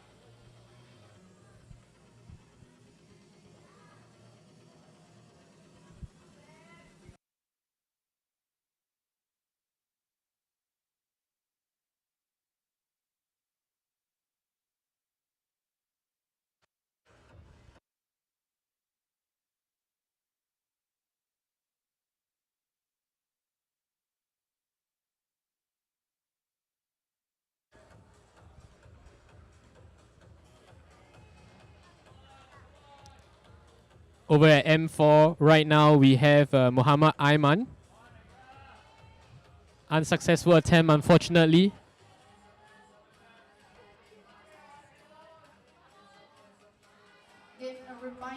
Over at M4 right now, we have Muhammad Aiman. Unsuccessful attempt, unfortunately.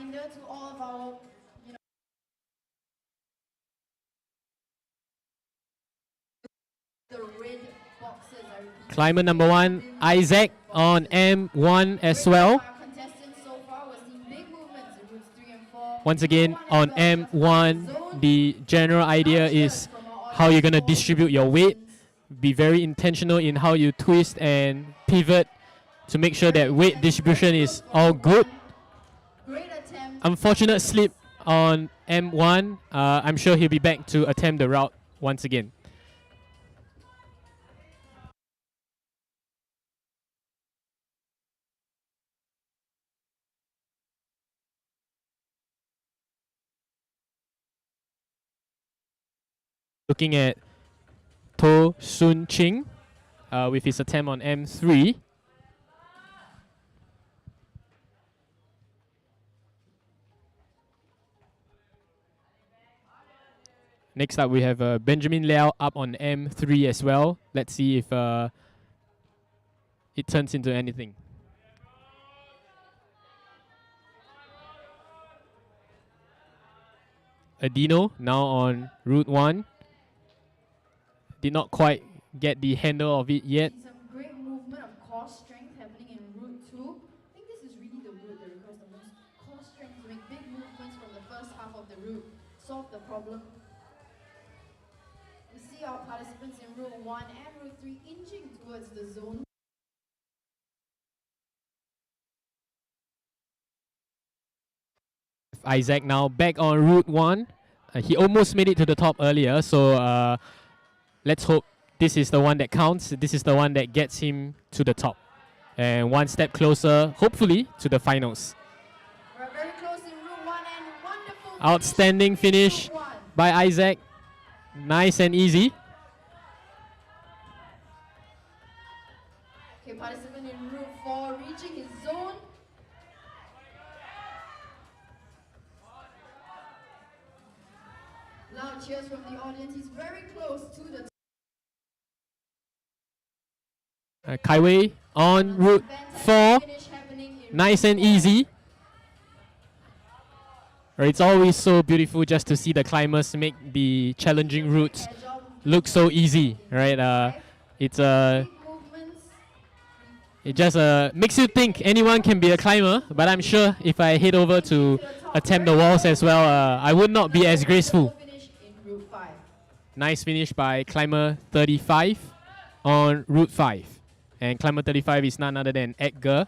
reminder to all of our, the red boxes. I repeat. Climber number 1, Isaac on M1 as well. Our contestants so far was seeing big movements in routes 3 and 4. Once again, on M1, the general idea is how you're going to distribute your weight. Be very intentional in how you twist and pivot to make sure that weight distribution is all good. Unfortunate slip on M1. I'm sure he'll be back to attempt the route once again. Looking at To Sun Ching with his attempt on M3. Next up, we have Benjamin Liao up on M3 as well. Let's see if it turns into anything. Adino now on route 1. Did not quite get the handle of it yet. Some great movement of core strength happening in route 2. I think this is really the route that requires the most core strength to make big movements from the first half of the route. Solve the problem. We see our participants in route 1 and route 3 inching towards the zone. Isaac now back on route 1. He almost made it to the top earlier, so let's hope this is the one that counts. This is the one that gets him to the top. And one step closer, hopefully, to the finals. We're very close in route 1 and wonderful Outstanding finish by Isaac. Nice and easy. Okay, participant in route 4 reaching his zone. Loud cheers from the audience. He's very close to the Kai Wei on route 4. Nice and easy. It's always so beautiful just to see the climbers make the challenging routes look so easy, right? It just makes you think anyone can be a climber, but I'm sure if I head over to attempt the walls as well, I would not be as graceful. Nice finish by climber 35 on route 5. And climber 35 is none other than Edgar.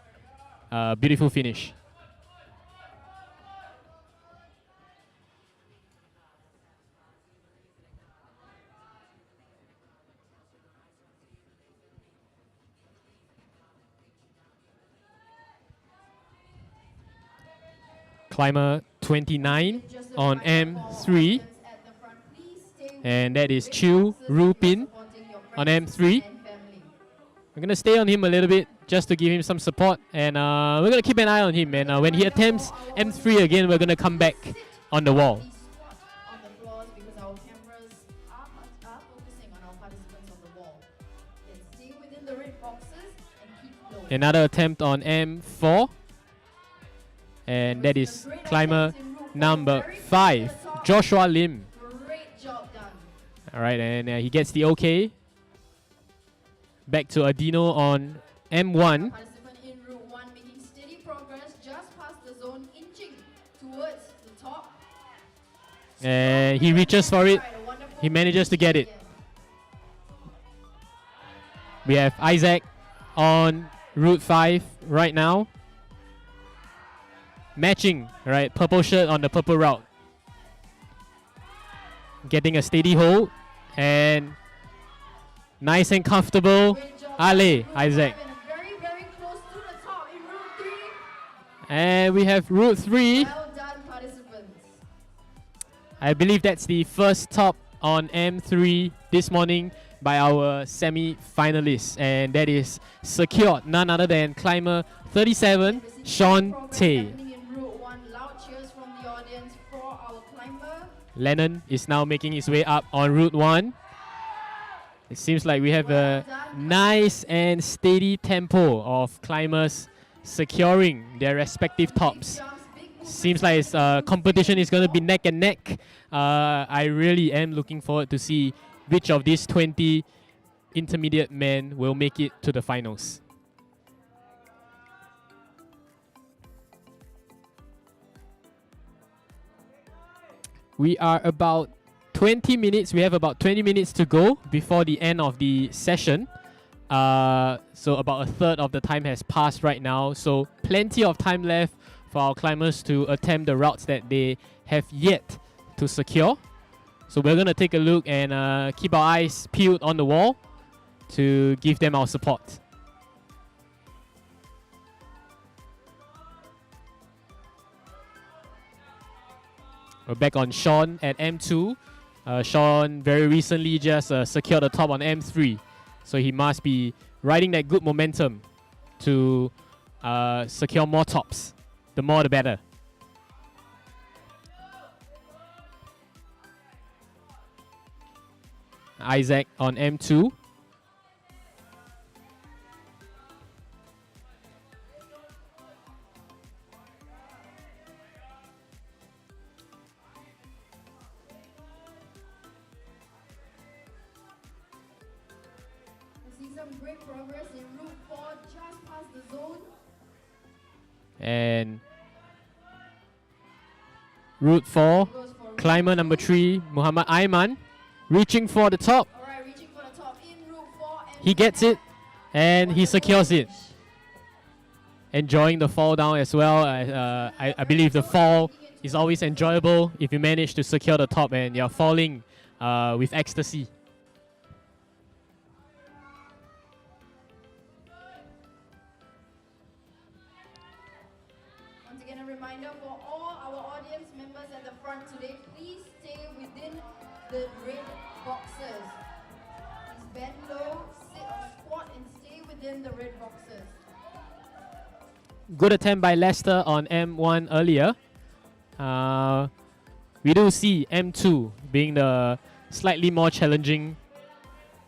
Beautiful finish. Climber 29 on M3. And that is Chu Rupin on M3. I'm going to stay on him a little bit just to give him some support. And we're going to keep an eye on him. And when he attempts M3 again, we're going to come back on the wall. Another attempt on M4. And that is climber number 5, Joshua Lim. All right, and he gets the OK. Back to Adino on M1. Participant in route 1 making steady progress just past the zone, inching towards the top. And he reaches for it. He manages to get it. We have Isaac on route 5 right now. Matching, right? Purple shirt on the purple route. Getting a steady hold. And nice and comfortable. Ale, Isaac. And we have route 3. Well done, participants. I believe that's the first top on M3 this morning by our semi-finalists. And that is secured none other than climber 37, Sean Tay. Lennon is now making his way up on route 1. It seems like we have a nice and steady tempo of climbers securing their respective tops. Seems like it's, competition is going to be neck and neck. I really am looking forward to see which of these 20 intermediate men will make it to the finals. We are about 20 minutes. We have about 20 minutes to go before the end of the session. So about a third of the time has passed right now. So plenty of time left for our climbers to attempt the routes that they have yet to secure. So we're going to take a look and keep our eyes peeled on the wall to give them our support. We're back on Sean at M2. Sean very recently just secured the top on M3. So he must be riding that good momentum to secure more tops. The more the better. Isaac on M2. Great progress in Route 4, just past the zone. And Route 4, climber number 3, Muhammad Aiman, reaching for the top. Alright, reaching for the top in Route 4. He gets it, and he secures it. Enjoying the fall down as well. I believe the fall is always enjoyable if you manage to secure the top and you're falling with ecstasy. The red boxes. Please bend low, sit or squat and stay within the red boxes. Good attempt by Lester on M1 earlier. We do see M2 being the slightly more challenging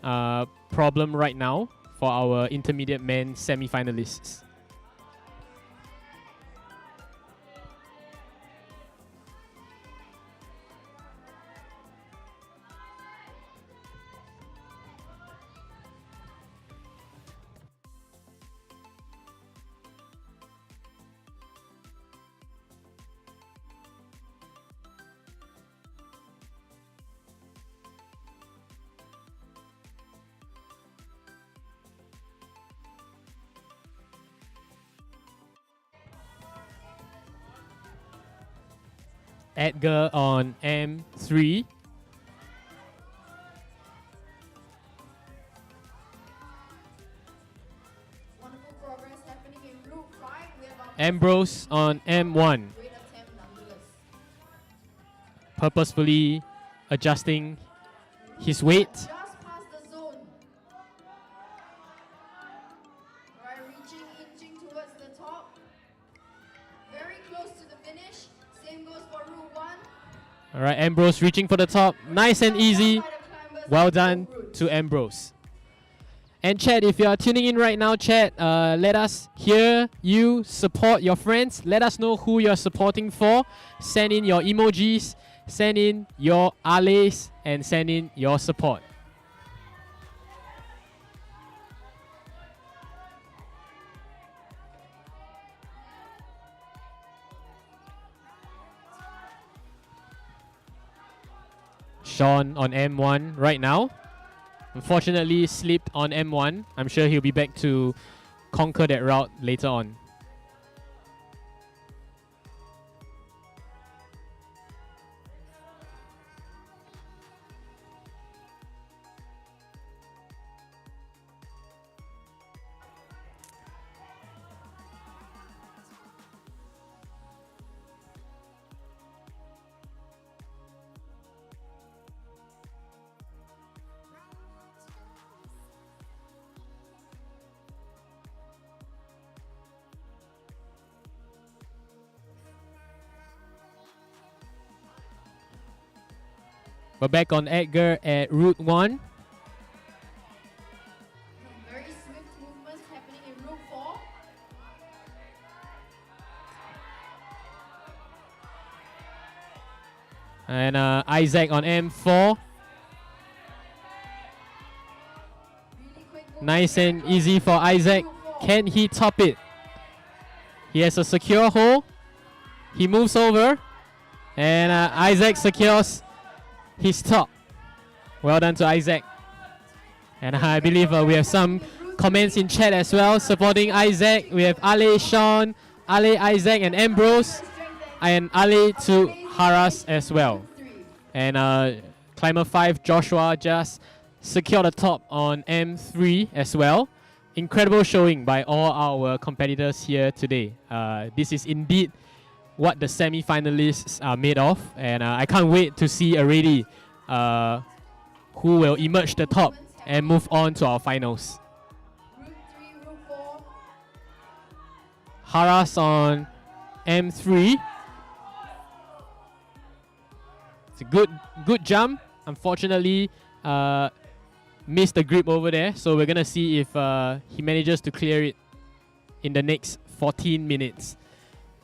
problem right now for our intermediate men semi-finalists. Edgar on M3. Wonderful progress happening in Route 5. We have Ambrose on M1. great attempt nonetheless. Purposefully adjusting his weight. Just past the zone. Right, inching towards the top. Very close to the finish. Same goes for Route 1. All right, Ambrose reaching for the top. Nice and easy. Well done to Ambrose. And chat, if you are tuning in right now, chat, let us hear you support your friends. Let us know who you're supporting for. Send in your emojis, send in your allays, and send in your support. Sean on M1 right now. Unfortunately, slipped on M1. I'm sure he'll be back to conquer that route later on. We're back on Edgar at Route 1. Very swift movements happening in Route 4. And Isaac on M4. Nice and easy for Isaac. Can he top it? He has a secure hole. He moves over. And Isaac secures his top. Well done to Isaac. And I believe we have some comments in chat as well supporting Isaac. We have Ale, Sean, Ale, Isaac, and Ambrose. And Ale to Haras as well. And climber 5, Joshua, just secured the top on M3 as well. Incredible showing by all our competitors here today. This is indeed what the semi-finalists are made of. And I can't wait to see already who will emerge the top and move on to our finals. Haras on M3. It's a good jump. Unfortunately, missed the grip over there. So we're gonna see if he manages to clear it in the next 14 minutes.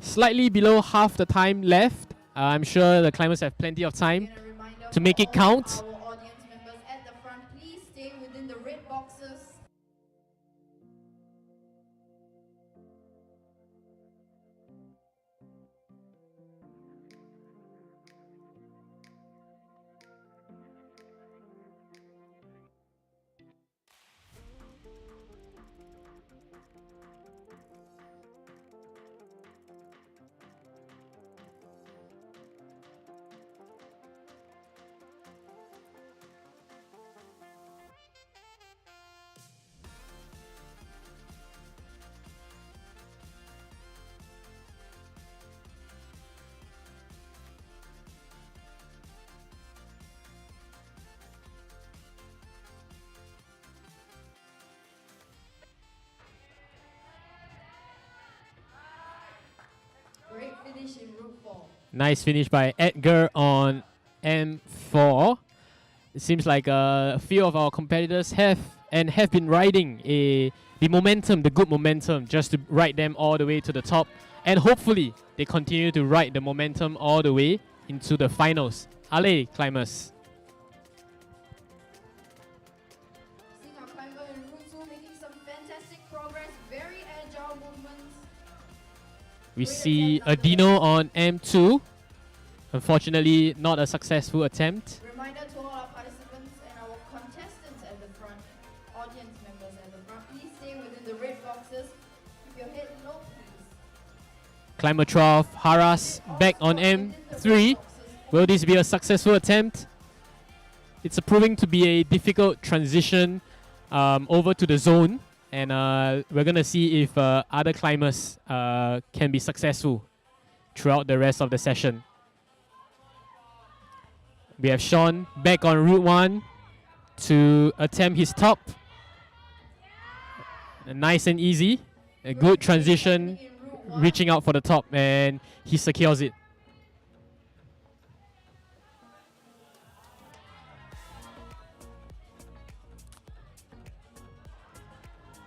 Slightly below half the time left. I'm sure the climbers have plenty of time to make it count. Great finish in Route 4. Nice finish by Edgar on M4. It seems like a few of our competitors have been riding the momentum, the good momentum, just to ride them all the way to the top. And hopefully they continue to ride the momentum all the way into the finals. Ale, climbers. Seeing our climber in Route 2 making some fantastic progress, very agile movements. We see Adino on M2. Unfortunately, not a successful attempt. Reminder to all our participants and our contestants at the front, audience members at the front, please stay within the red boxes. Keep your head low, please. Climber 12, Haras back on M3. Will this be a successful attempt? It's proving to be a difficult transition over to the zone. And we're going to see if other climbers can be successful throughout the rest of the session. We have Sean back on Route 1 to attempt his top. Nice and easy. A good transition, reaching out for the top, and he secures it.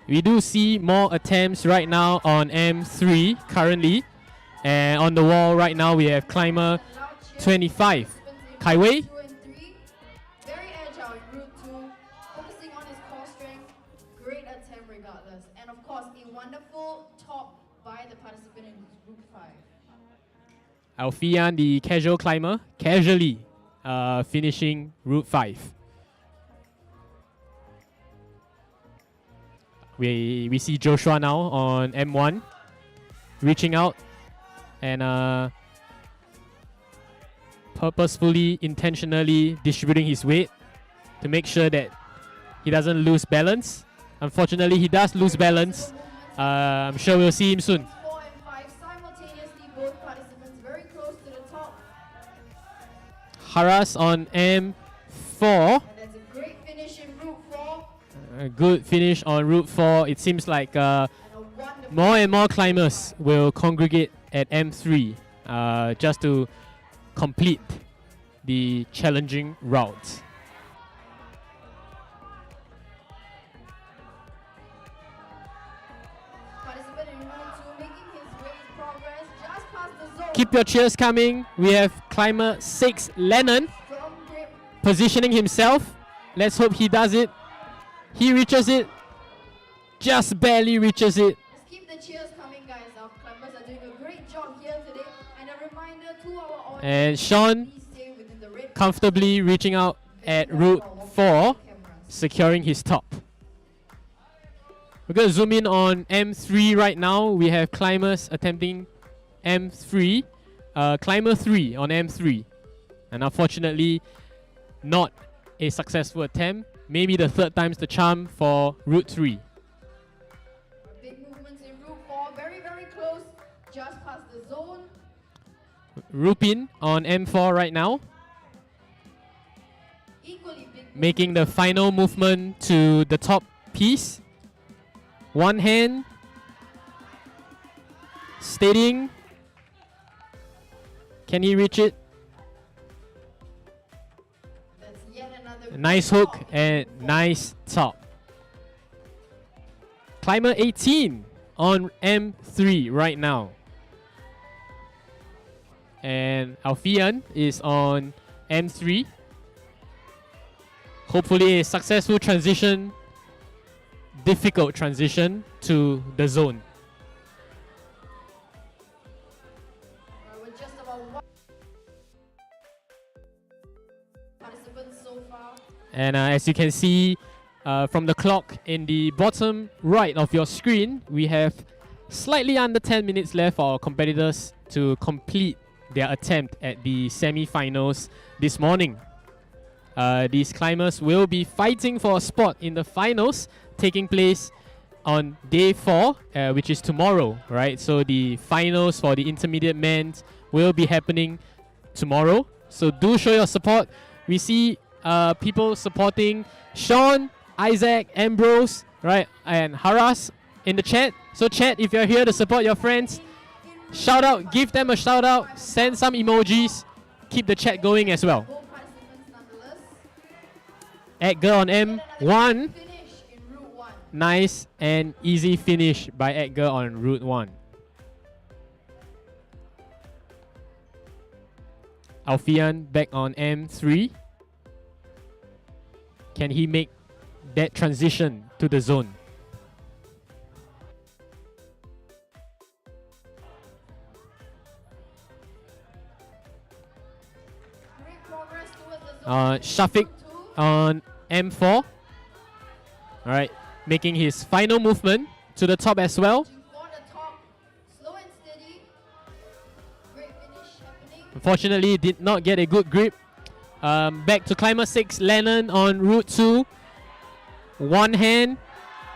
We do see more attempts right now on M3 currently. And on the wall right now we have climber 25, Kai Wei. Very agile in Route 2, focusing on his core strength. Great attempt regardless. And of course, a wonderful top by the participant in Route 5. Alfian, the casual climber, casually finishing Route 5. We see Joshua now on M1, reaching out and purposefully, intentionally distributing his weight to make sure that he doesn't lose balance. Unfortunately, he does lose balance. I'm sure we'll see him soon. 4 and 5 simultaneously, both participants very close to the top. Haras on M4. And that's a great finish in Route 4. A good finish on Route 4. It seems like more and more climbers will congregate at M3 just to complete the challenging route. Participant in Route 2 making his great progress just past the Keep your cheers coming. We have climber 6, Lennon, positioning himself. Let's hope he does it. He reaches it. Just barely reaches it. Just keep the cheers coming, guys. Our climbers are doing a great job here today. And a reminder to our audience, And Sean please stay within the red comfortably reaching out at route 4, securing his top. We're going to zoom in on M3 right now. We have climbers attempting M3. Climber 3 on M3. And unfortunately, not a successful attempt. Maybe the third time's the charm for route 3. big movements in route 4. Very, very close. Just past the zone. Rupin on M4 right now. Equally big. Making the final movement to the top piece. One hand. Steadying. Can he reach it? That's yet another Nice hook and nice top. Climber 18 on M3 right now. And Alfian is on M3. Hopefully a successful transition, difficult transition to the zone. We're just about one participants so far. And as you can see from the clock in the bottom right of your screen, we have slightly under 10 minutes left for our competitors to complete their attempt at the semi-finals this morning. These climbers will be fighting for a spot in the finals taking place on day 4, which is tomorrow, right? So the finals for the intermediate men will be happening tomorrow. So do show your support. We see people supporting Sean, Isaac, Ambrose, right, and Haras in the chat. So chat, if you're here to support your friends, shout out, give them a shout out, send some emojis, keep the chat going as well. Edgar on M1. Nice and easy finish by Edgar on route 1. Alfian back on M3. Can he make that transition to the zone? Shafiq on M4. Alright, making his final movement to the top as well. Unfortunately, did not get a good grip. Back to climber 6, Lennon on route 2. One hand,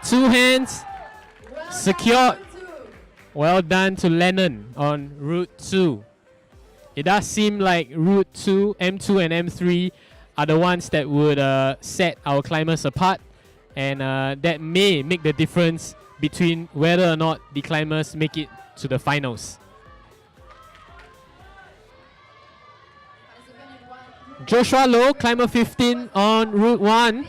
2 hands, secured. Well done to Lennon on route 2. It does seem like route 2, M2 and M3 are the ones that would set our climbers apart, and that may make the difference between whether or not the climbers make it to the finals. Joshua Low, climber 15 on route 1.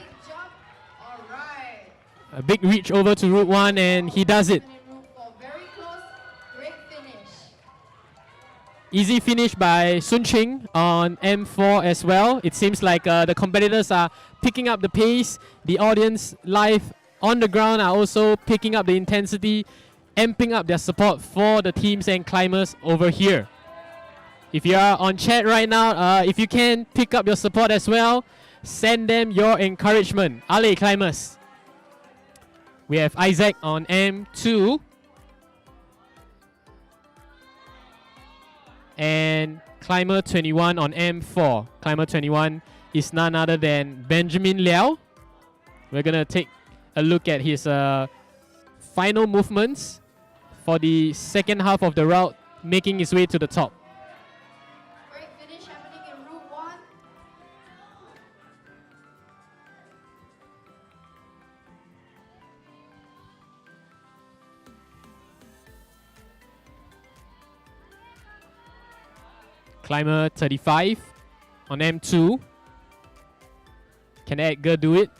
A big reach over to route 1, and he does it. Easy finish by Sun Ching on M4 as well. It seems like the competitors are picking up the pace. The audience live on the ground are also picking up the intensity, amping up their support for the teams and climbers over here. If you are on chat right now, if you can pick up your support as well, send them your encouragement. Ale climbers. We have Isaac on M2. And climber 21 on M4. Climber 21 is none other than Benjamin Liao. We're going to take a look at his final movements for the second half of the route, making his way to the top. Great finish happening in route 1. Climber 35 on M2. Can Edgar do it?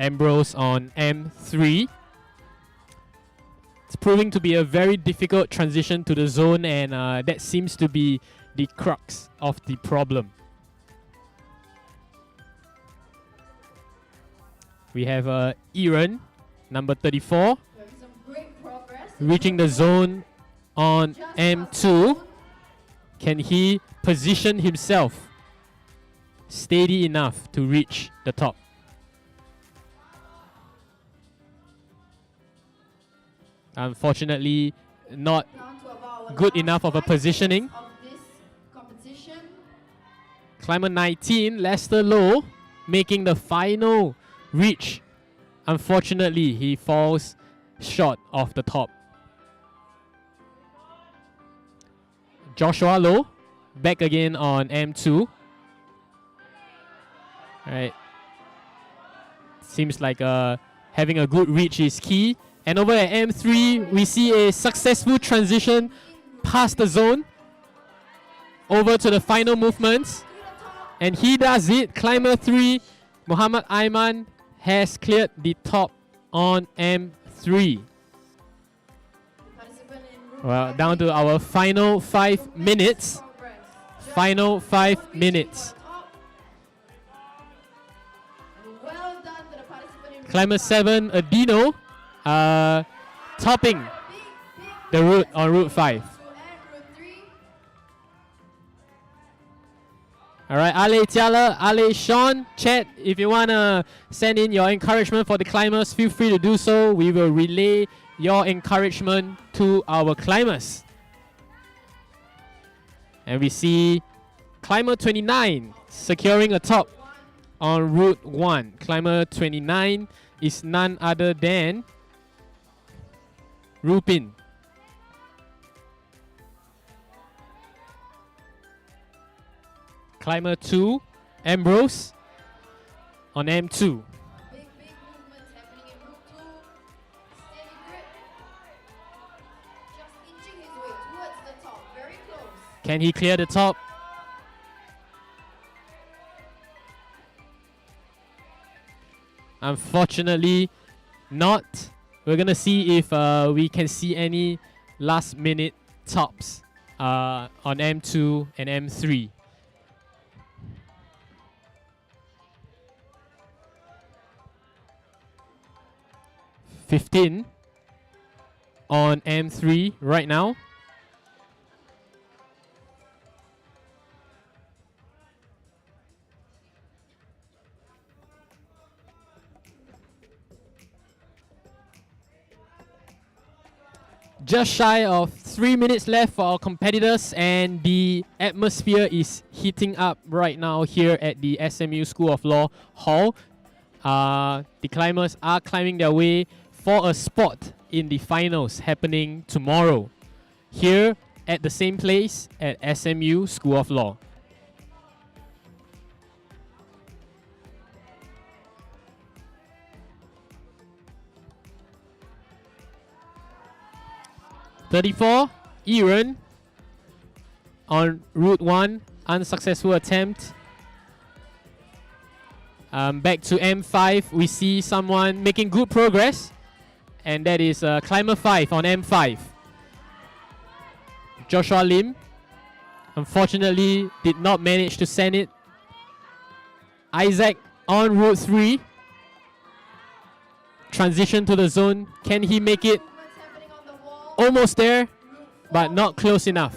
Ambrose on M3. It's proving to be a very difficult transition to the zone, and that seems to be the crux of the problem. We have Iran, number 34, reaching the zone on M2. Can he position himself steady enough to reach the top? Unfortunately, not good enough of a positioning. Climber 19, Lester Low, making the final reach. Unfortunately, he falls short of the top. Joshua Low, back again on M2. Alright. Seems like having a good reach is key. And over at M3, we see a successful transition past the zone over to the final movements. And he does it. Climber 3, Muhammad Aiman, has cleared the top on M3. Well, down to our final 5 minutes. Final 5 minutes. Climber 7, Adino, topping the route on Route 5. Alright, Ale Tiala, Ale Sean, chat, if you want to send in your encouragement for the climbers, feel free to do so. We will relay your encouragement to our climbers. And we see Climber 29 securing a top on Route 1. Climber 29 is none other than Rupin. Climber 2, Ambrose on M2. Can he clear the top? Unfortunately, not. We're gonna see if we can see any last minute tops on M2 and M3. (15) on M3 right now. Just shy of 3 minutes left for our competitors, and the atmosphere is heating up right now here at the SMU School of Law Hall. The climbers are climbing their way for a spot in the finals happening tomorrow here at the same place at SMU School of Law. (34) Iran on Route 1, unsuccessful attempt. Back to M5, we see someone making good progress, and that is Climber 5 on M5. Joshua Lim, unfortunately, did not manage to send it. Isaac on Route 3. Transition to the zone. Can he make it? Almost there, but not close enough.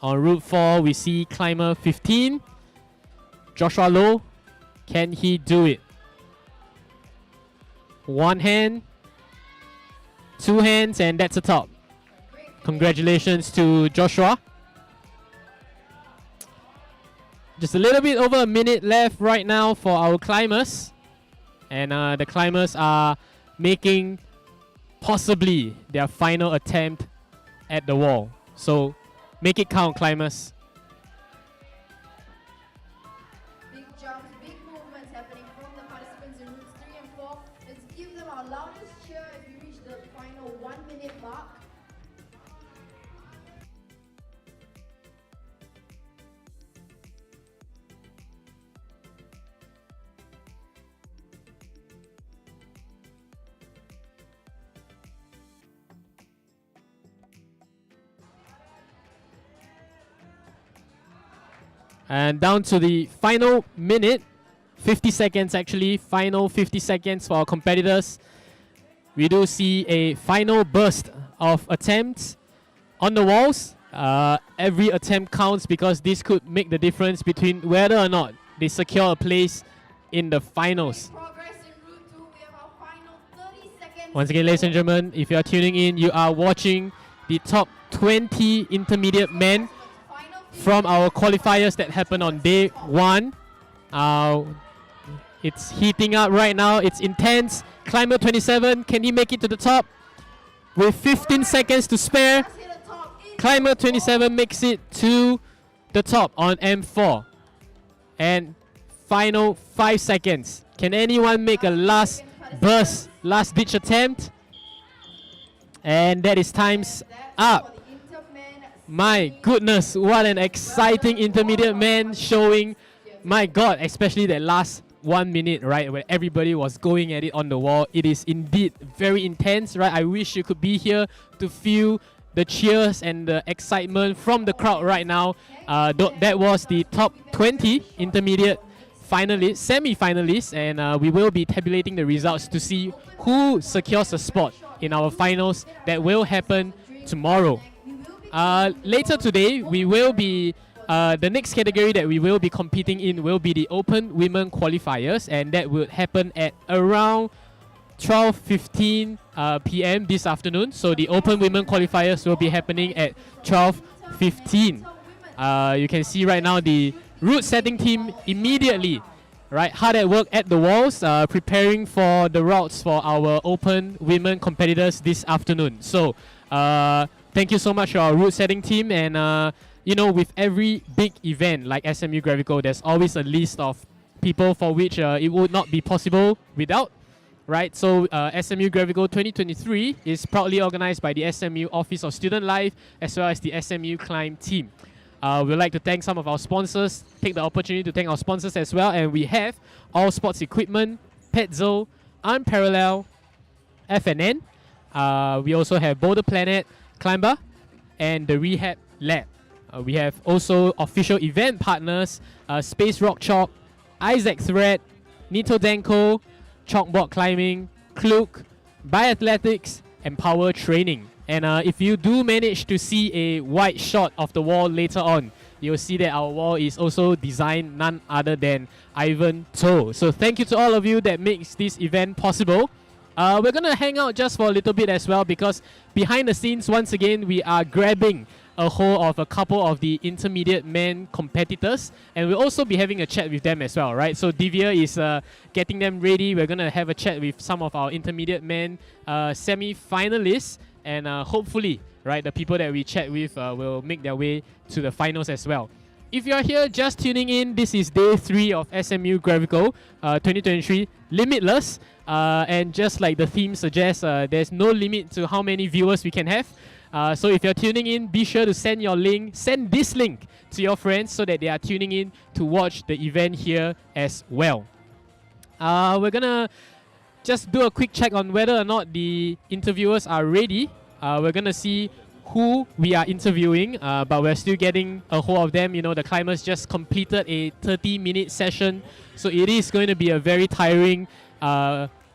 On Route 4, we see Climber 15. Joshua Low, can he do it? One hand, two hands, and that's a top. Congratulations to Joshua. Just a little bit over a minute left right now for our climbers. And the climbers are making possibly their final attempt at the wall. So make it count, climbers. Big jumps, big movements happening from the participants in routes 3 and 4. Let's give them our loudest cheer as we reach the final 1 minute mark. And down to the final minute, 50 seconds actually, final 50 seconds for our competitors. We do see a final burst of attempts on the walls. Every attempt counts because this could make the difference between whether or not they secure a place in the finals. Once again, ladies and gentlemen, if you are tuning in, you are watching the top 20 intermediate men from our qualifiers that happened on day 1. It's heating up right now. It's intense. Climber 27, can he make it to the top? With 15 seconds to spare, Climber 27 makes it to the top on M4. And final 5 seconds. Can anyone make a last burst, last ditch attempt? And that is time's up. My goodness, what an exciting intermediate man showing. My God, especially that last 1 minute, right, where everybody was going at it on the wall. It is indeed very intense, right? I wish you could be here to feel the cheers and the excitement from the crowd right now. That was the top 20 intermediate finalists, semi-finalists, and we will be tabulating the results to see who secures a spot in our finals that will happen tomorrow. Later today, we will be the next category that we will be competing in will be the Open Women Qualifiers, and that will happen at around 12:15 p.m. this afternoon. So the Open Women Qualifiers will be happening at 12:15. You can see right now the route setting team immediately, right, hard at work at the walls, preparing for the routes for our Open Women competitors this afternoon. So thank you so much to our route setting team, and you know, with every big event like SMU Gravical, there's always a list of people for which it would not be possible without, right? So SMU Gravical 2023 is proudly organized by the SMU Office of Student Life as well as the SMU Climb Team. We'd like to thank some of our sponsors, take the opportunity to thank our sponsors as well, and we have All Sports Equipment, Petzo, Unparalleled, FNN. We also have Boulder Planet, Climber, and the Rehab Lab. We have also official event partners, Space Rock Chalk, Isaac Thread, Nito Denko, Chalkboard Climbing, Klook, Biathletics, and Power Training. And if you do manage to see a wide shot of the wall later on, you'll see that our wall is also designed none other than Ivan To. So thank you to all of you that makes this event possible. We're going to hang out just for a little bit as well, because behind the scenes, once again, we are grabbing a hold of a couple of the intermediate men competitors, and we'll also be having a chat with them as well, right? So Divya is getting them ready. We're going to have a chat with some of our intermediate men semi-finalists, and hopefully, right, the people that we chat with will make their way to the finals as well. If you're here just tuning in, this is day 3 of SMU Gravical 2023, Limitless. And just like the theme suggests, there's no limit to how many viewers we can have. So if you're tuning in, be sure to send this link to your friends so that they are tuning in to watch the event here as well. We're gonna just do a quick check on whether or not the interviewers are ready. We're gonna see who we are interviewing, but we're still getting a hold of them. You know, the climbers just completed a 30-minute session, so it is going to be a very tiring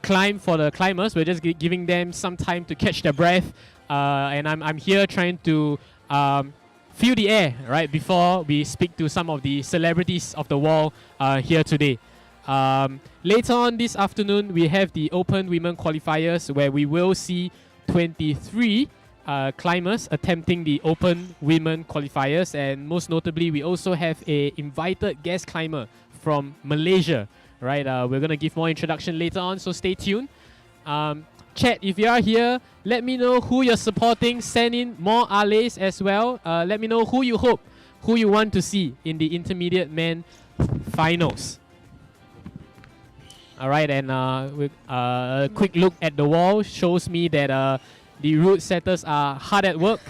climb for the climbers. We're just giving them some time to catch their breath. And I'm here trying to feel the air, right, before we speak to some of the celebrities of the wall here today. Later on this afternoon, we have the Open Women Qualifiers, where we will see 23 climbers attempting the Open Women Qualifiers, and most notably, we also have a invited guest climber from Malaysia, right? We're gonna give more introduction later on, so stay tuned. Chat, if you are here, let me know who you're supporting. Send in more allays as well. Let me know who you hope, who you want to see in the intermediate men finals. All right, and a quick look at the wall shows me that the route setters are hard at work,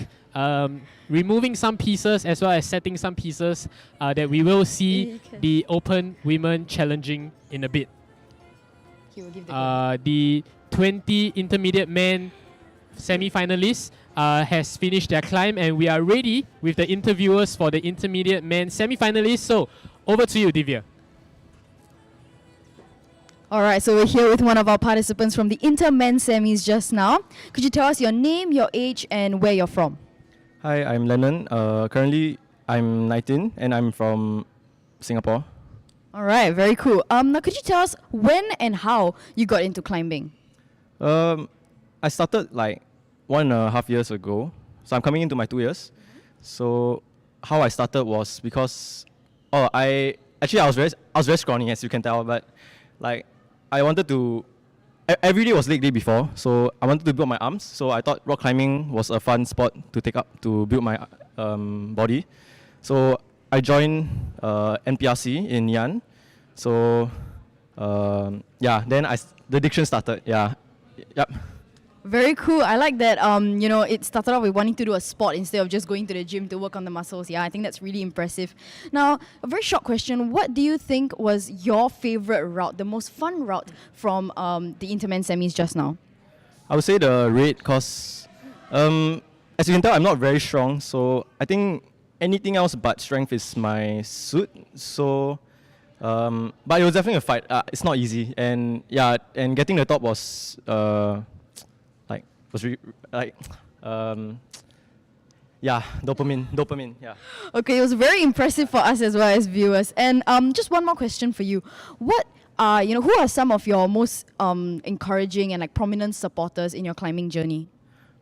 removing some pieces as well as setting some pieces that we will see the Open Women challenging in a bit. The 20 intermediate men semi-finalists has finished their climb, and we are ready with the interviewers for the intermediate men semi-finalists. So over to you, Divya. All right, so we're here with one of our participants from the Inter-Men semis just now. Could you tell us your name, your age, and where you're from? Hi, I'm Lennon. Currently, I'm 19 and I'm from Singapore. All right, very cool. Now, could you tell us when and how you got into climbing? I started like 1.5 years ago, so I'm coming into my 2 years. So how I started was because I was very scrawny, as you can tell, but like I wanted to. Every day was leg day before, so I wanted to build my arms. So I thought rock climbing was a fun sport to take up to build my body. So I joined NPRC in Yan. So yeah, then the diction started. Yeah, yep. Very cool. I like that. It started off with wanting to do a sport instead of just going to the gym to work on the muscles. Yeah, I think that's really impressive. Now, a very short question. What do you think was your favorite route, the most fun route from the Intermen semis just now? I would say the raid, because as you can tell, I'm not very strong. So I think anything else but strength is my suit. So, but it was definitely a fight. It's not easy, and yeah, and getting the top was dopamine. Yeah. Okay, it was very impressive for us as well as viewers. And just one more question for you. What who are some of your most encouraging and like prominent supporters in your climbing journey?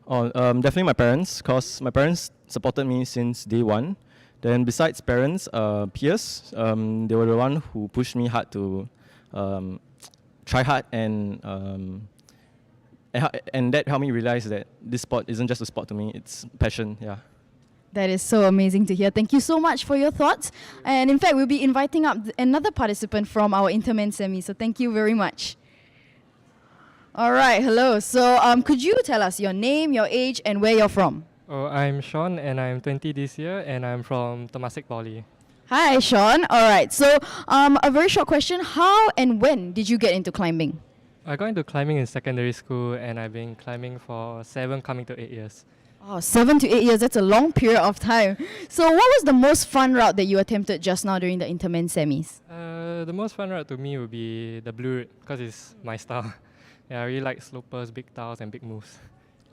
Definitely my parents, because my parents supported me since day one. Then besides parents, peers, they were the one who pushed me hard to try hard, and that helped me realize that this sport isn't just a sport to me, it's passion, yeah. That is so amazing to hear. Thank you so much for your thoughts. And in fact, we'll be inviting up another participant from our Intermen semi, so thank you very much. All right, hello. So could you tell us your name, your age, and where you're from? Oh, I'm Sean, and I'm 20 this year, and I'm from Temasek Poly. Hi, Sean. All right, so a very short question. How and when did you get into climbing? I got into climbing in secondary school, and I've been climbing for 7 coming to 8 years. Oh, 7 to 8 years, that's a long period of time. So what was the most fun route that you attempted just now during the Intermen semis? The most fun route to me would be the blue route, because it's my style. Yeah, I really like slopers, big tiles, and big moves.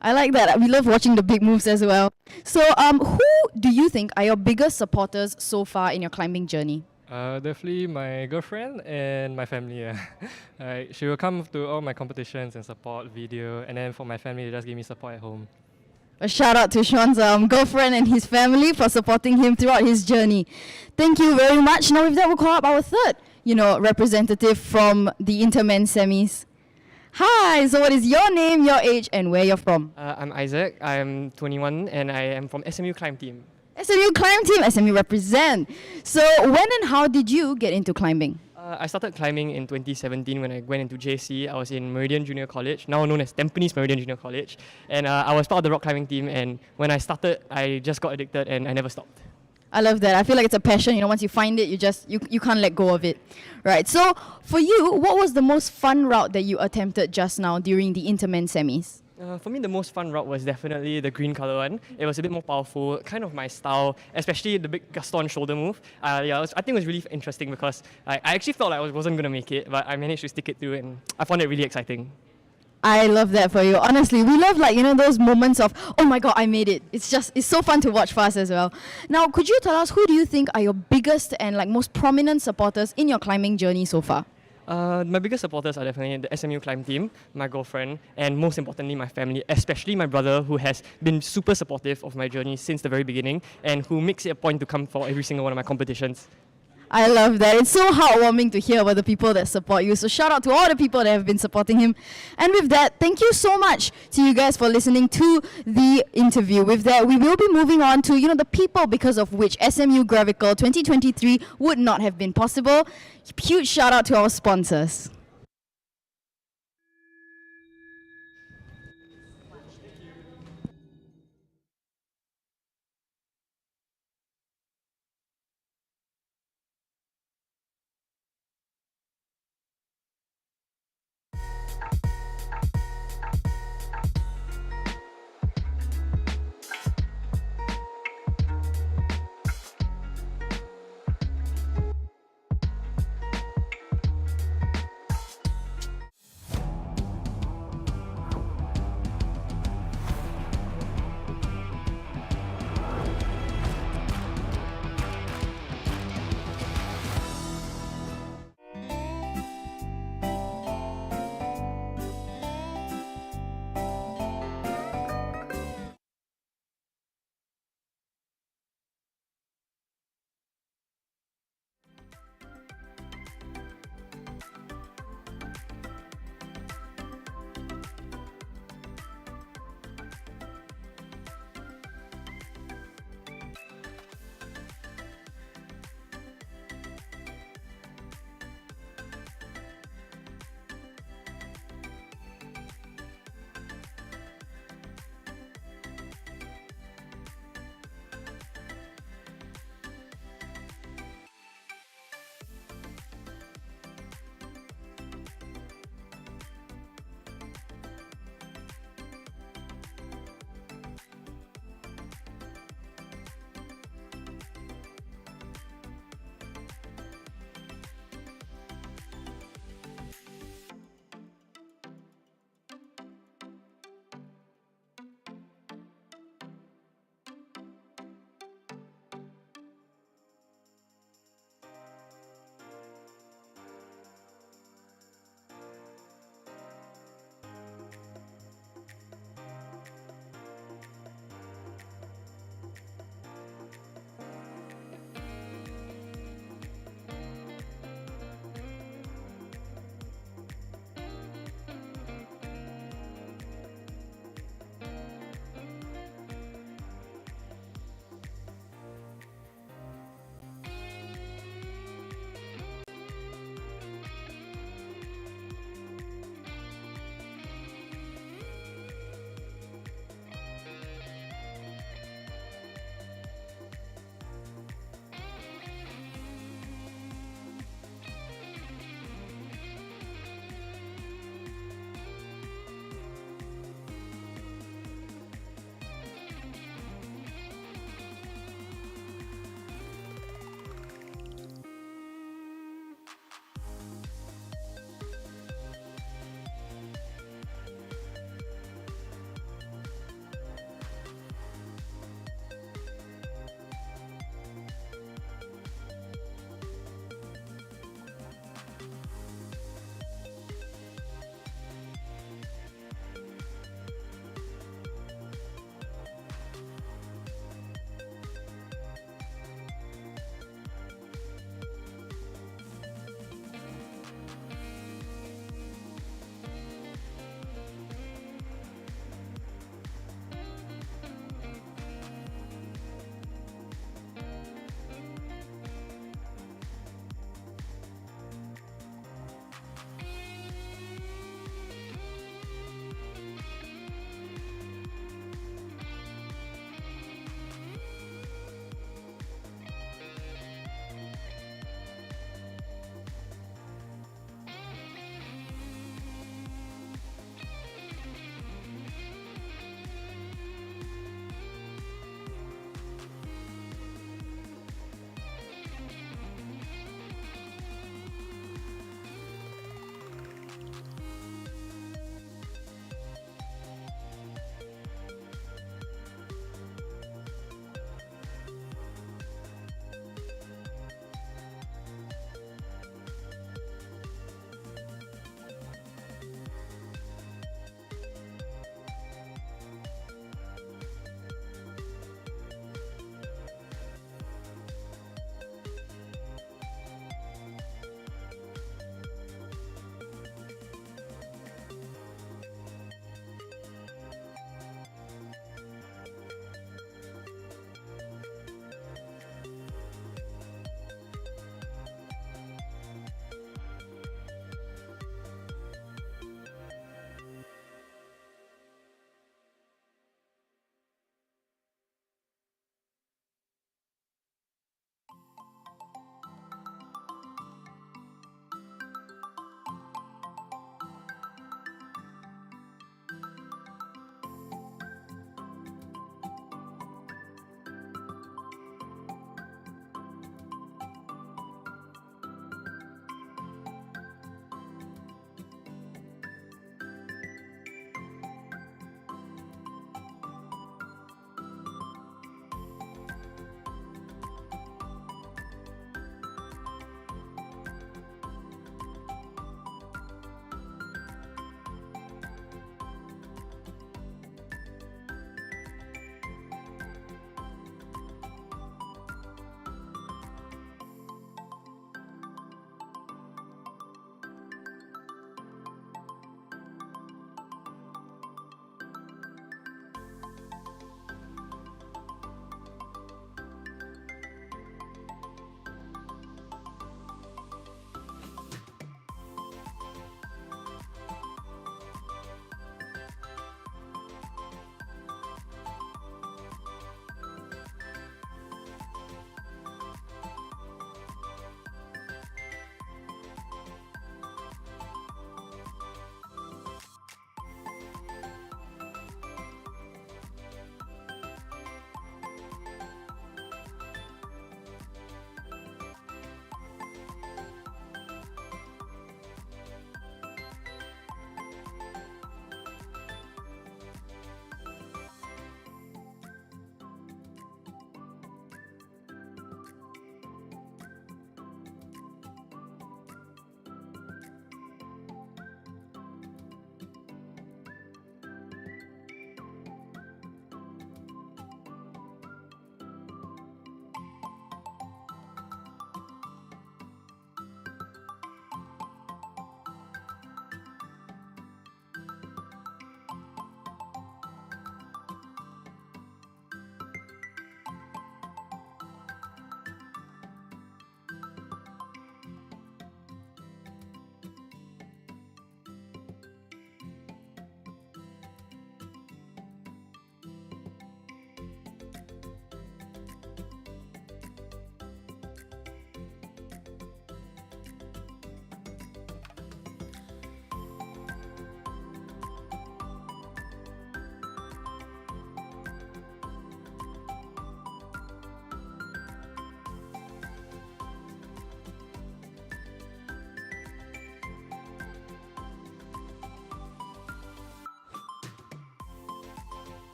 I like that. We love watching the big moves as well. So who do you think are your biggest supporters so far in your climbing journey? Definitely my girlfriend and my family. Yeah. She will come to all my competitions and support video, and then for my family, they just give me support at home. A shout out to Sean's girlfriend and his family for supporting him throughout his journey. Thank you very much. Now with that, we'll call up our third, representative from the Intermen semis. Hi, so what is your name, your age, and where you're from? I'm Isaac. I'm 21, and I am from SMU Climb Team. SMU Climb Team, SMU represent. So when and how did you get into climbing? I started climbing in 2017 when I went into JC. I was in Meridian Junior College, now known as Tampines Meridian Junior College. And I was part of the rock climbing team, and when I started, I just got addicted and I never stopped. I love that. I feel like it's a passion. Once you find it, you can't let go of it. Right. So for you, what was the most fun route that you attempted just now during the Intermen semis? For me, the most fun route was definitely the green color one. It was a bit more powerful, kind of my style, especially the big Gaston shoulder move. I think it was really interesting because I actually felt like I wasn't going to make it, but I managed to stick it through, and I found it really exciting. I love that for you. Honestly, we love those moments of, oh my God, I made it. It's so fun to watch for us as well. Now, could you tell us who do you think are your biggest and most prominent supporters in your climbing journey so far? My biggest supporters are definitely the SMU Climb Team, my girlfriend, and most importantly, my family, especially my brother, who has been super supportive of my journey since the very beginning and who makes it a point to come for every single one of my competitions. I love that. It's so heartwarming to hear about the people that support you. So shout out to all the people that have been supporting him. And with that, thank you so much to you guys for listening to the interview. With that, we will be moving on to, the people because of which SMU Gravical 2023 would not have been possible. Huge shout out to our sponsors.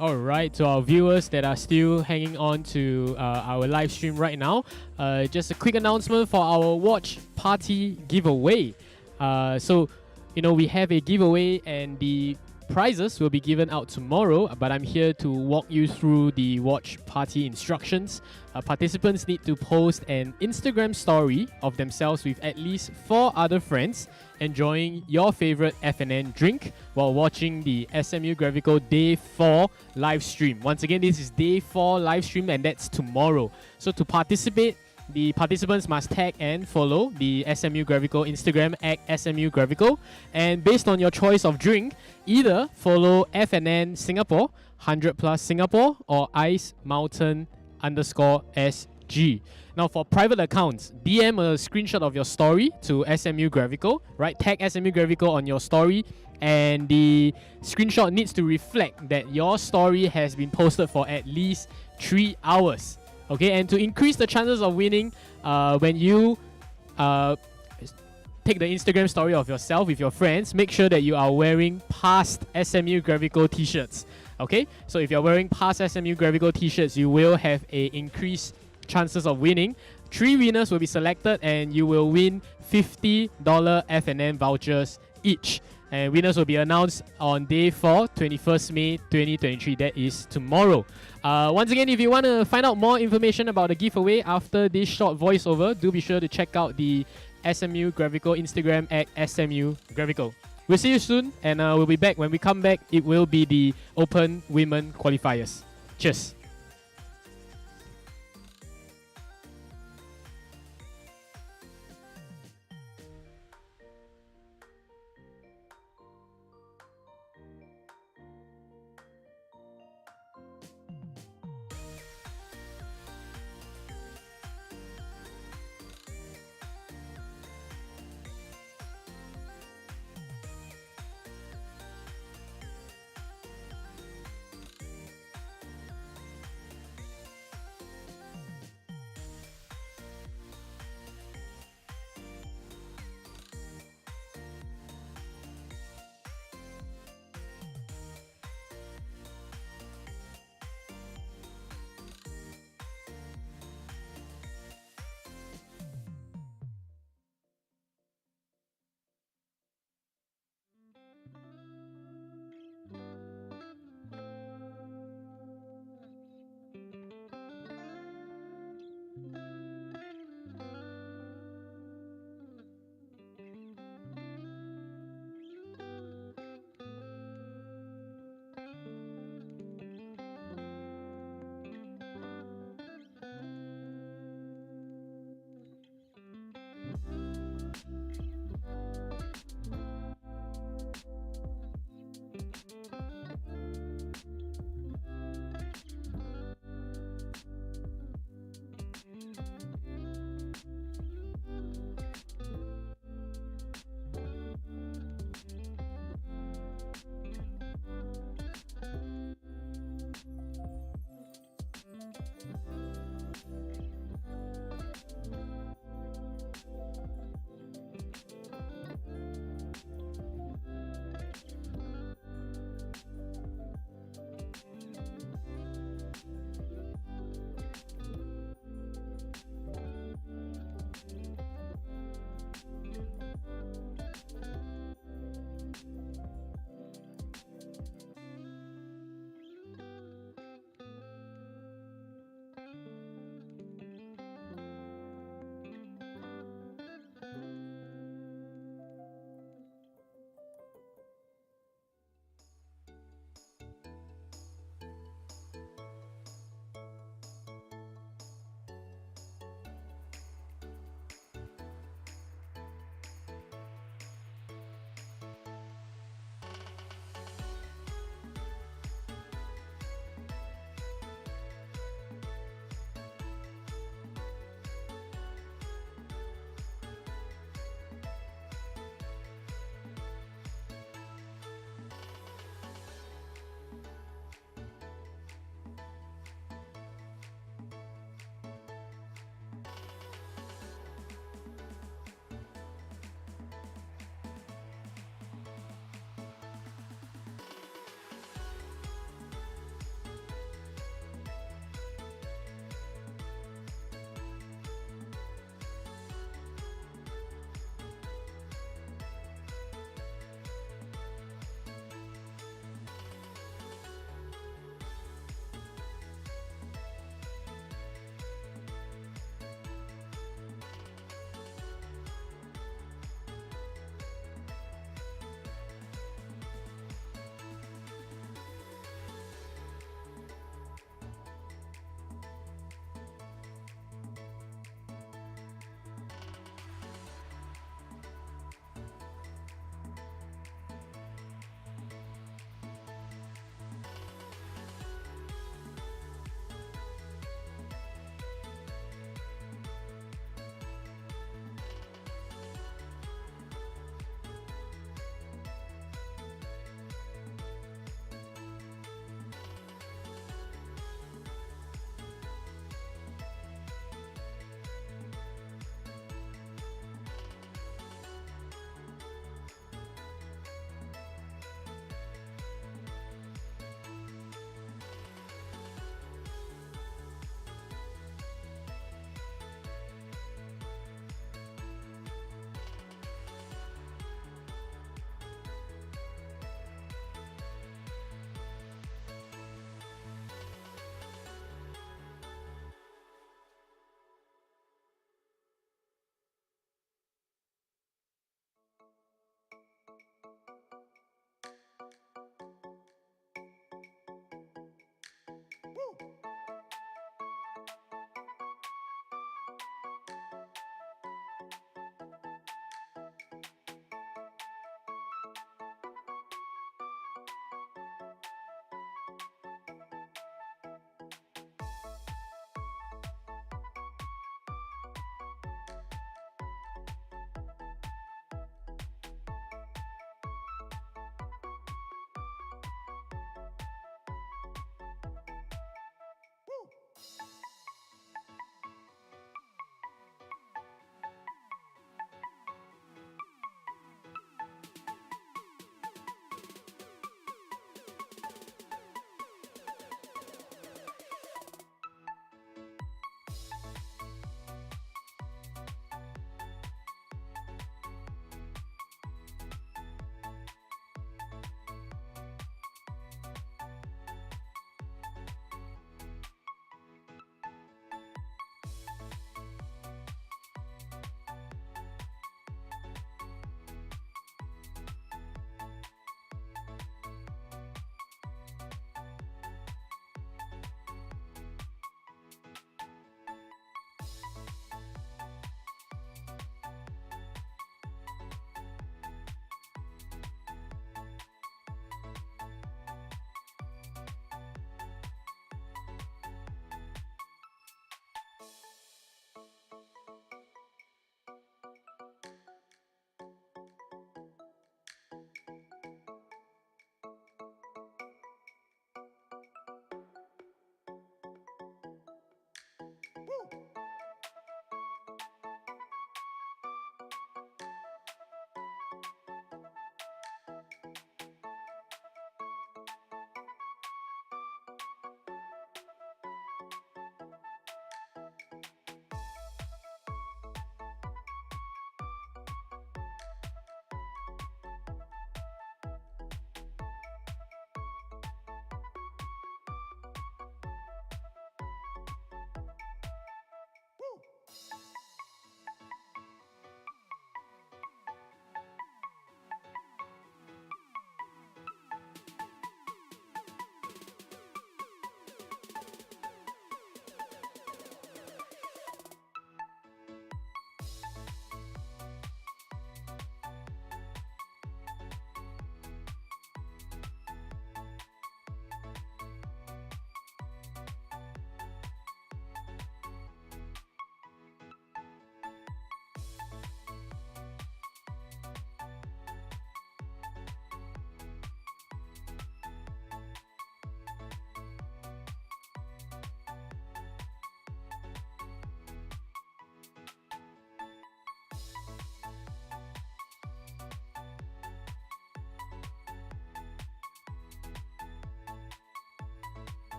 All right, to our viewers that are still hanging on to our live stream right now, just a quick announcement for our watch party giveaway. We have a giveaway and the prizes will be given out tomorrow, but I'm here to walk you through the watch party instructions. Participants need to post an Instagram story of themselves with at least 4 other friends enjoying your favorite FNN drink while watching the SMU Gravical Day 4 live stream. Once again, this is Day 4 live stream and that's tomorrow. So to participate, the participants must tag and follow the SMU Gravical Instagram at SMU Gravical, and based on your choice of drink, either follow FNN Singapore, 100 Plus Singapore, or Ice Mountain _SG. Now for private accounts, DM a screenshot of your story to SMU Gravical, right? Tag SMU Gravical on your story, and the screenshot needs to reflect that your story has been posted for at least 3 hours. Okay, and to increase the chances of winning, when you take the Instagram story of yourself with your friends, make sure that you are wearing past SMU Gravical t-shirts. Okay, so if you're wearing past SMU Gravical t-shirts, you will have a increased chances of winning. 3 winners will be selected and you will win $50 FNN vouchers each. And winners will be announced on Day 4, 21st May 2023. That is tomorrow. Once again, if you want to find out more information about the giveaway after this short voiceover, do be sure to check out the SMU Gravical Instagram at SMU Gravical. We'll see you soon, and we'll be back. When we come back, it will be the Open Women Qualifiers. Cheers.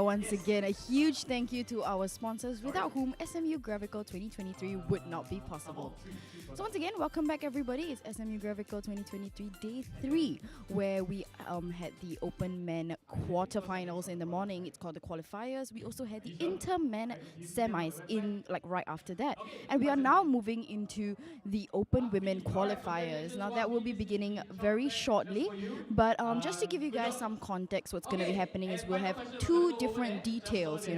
out once again. A huge thank you to our sponsors, without whom SMU Gravical 2023 would not be possible. So once again, welcome back everybody. It's SMU Gravical 2023 Day 3, where we had the Open Men quarterfinals in the morning. It's called the qualifiers. We also had the Inter-Men semis in right after that. And we are now moving into the Open Women qualifiers. Now that will be beginning very shortly, but just to give you guys some context, what's going to be happening is we'll have two different details.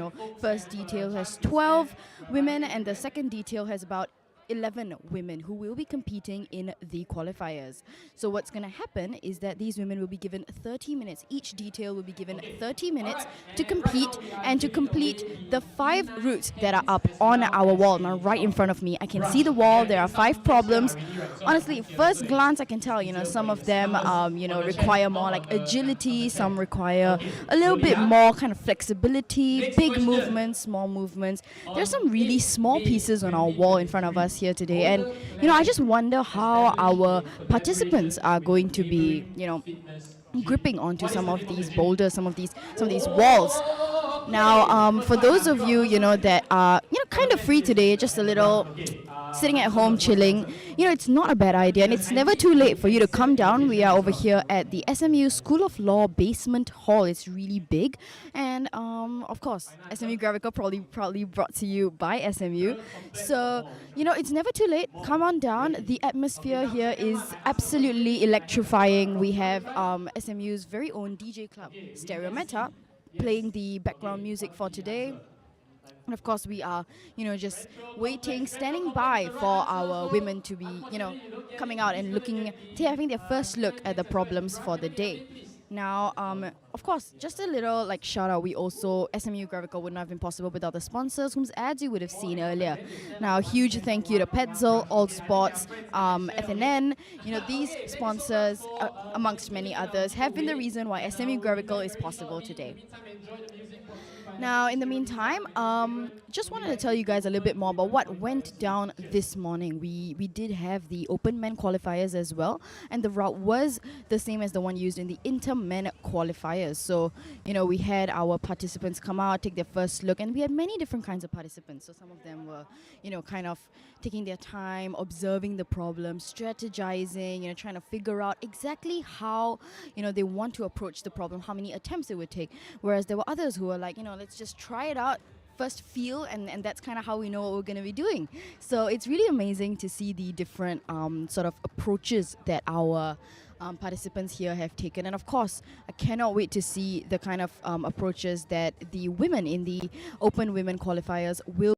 First detail has 12 women, and the second detail has about 11 women who will be competing in the qualifiers. So what's going to happen is that these women will be given 30 minutes. Each detail will be given 30 minutes to compete and to complete the 5 routes that are up on our wall. Now, right in front of me, I can see the wall. There are 5 problems. Honestly, first glance, I can tell, some of them, require more like agility. Some require a little bit more kind of flexibility, big movements, small movements. There's some really small pieces on our wall in front of us here today, and I just wonder how our participants are going to be gripping onto some of these boulders, some of these walls. Now, for those of you that are kind of free today, just a little sitting at home chilling, it's not a bad idea, and it's never too late for you to come down. We are over here at the SMU School of Law basement hall. It's really big, and of course, SMU Gravical proudly brought to you by SMU. So it's never too late. Come on down. The atmosphere here is absolutely electrifying. We have SMU's very own DJ club, Stereo Meta, playing the background music for today. And of course, we are, just waiting, standing by for our women to be, coming out and having their first look at the problems for the day. Now, of course, just a little shout out. We also, SMU Gravical would not have been possible without the sponsors, whose ads you would have seen earlier. Now, huge thank you to Petzl, All Sports, FNN. These sponsors, amongst many others, have been the reason why SMU Gravical is possible today. Now, in the meantime, just wanted to tell you guys a little bit more about what went down this morning. We did have the Open Men qualifiers as well, and the route was the same as the one used in the Inter-Men qualifiers. So, we had our participants come out, take their first look, and we had many different kinds of participants. So some of them were, kind of taking their time, observing the problem, strategizing, trying to figure out exactly how, they want to approach the problem, how many attempts it would take. Whereas there were others who were like, let's just try it out, first feel, and that's kind of how we know what we're going to be doing. So it's really amazing to see the different sort of approaches that our participants here have taken. And of course, I cannot wait to see the kind of approaches that the women in the Open Women qualifiers will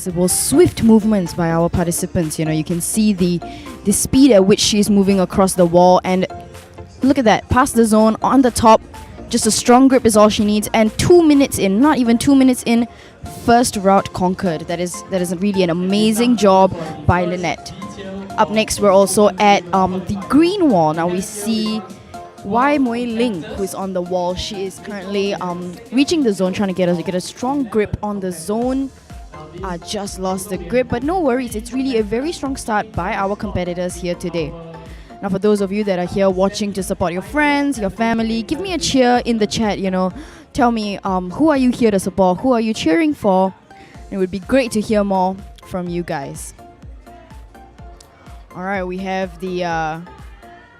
flexible, swift movements by our participants. You know, you can see the speed at which she's moving across the wall, and look at that, past the zone, on the top. Just a strong grip is all she needs, and 2 minutes in, not even 2 minutes in, first route conquered. That is really an amazing job by Lynette. Up next, we're also at the green wall. Now we see Wai Mui Ling, who is on the wall. She is currently reaching the zone, trying to get a strong grip on the zone. Just lost the grip, but no worries. It's really a very strong start by our competitors here today. Now, for those of you that are here watching to support your friends, your family, give me a cheer in the chat, you know. Tell me, who are you here to support? Who are you cheering for? It would be great to hear more from you guys. All right, we have the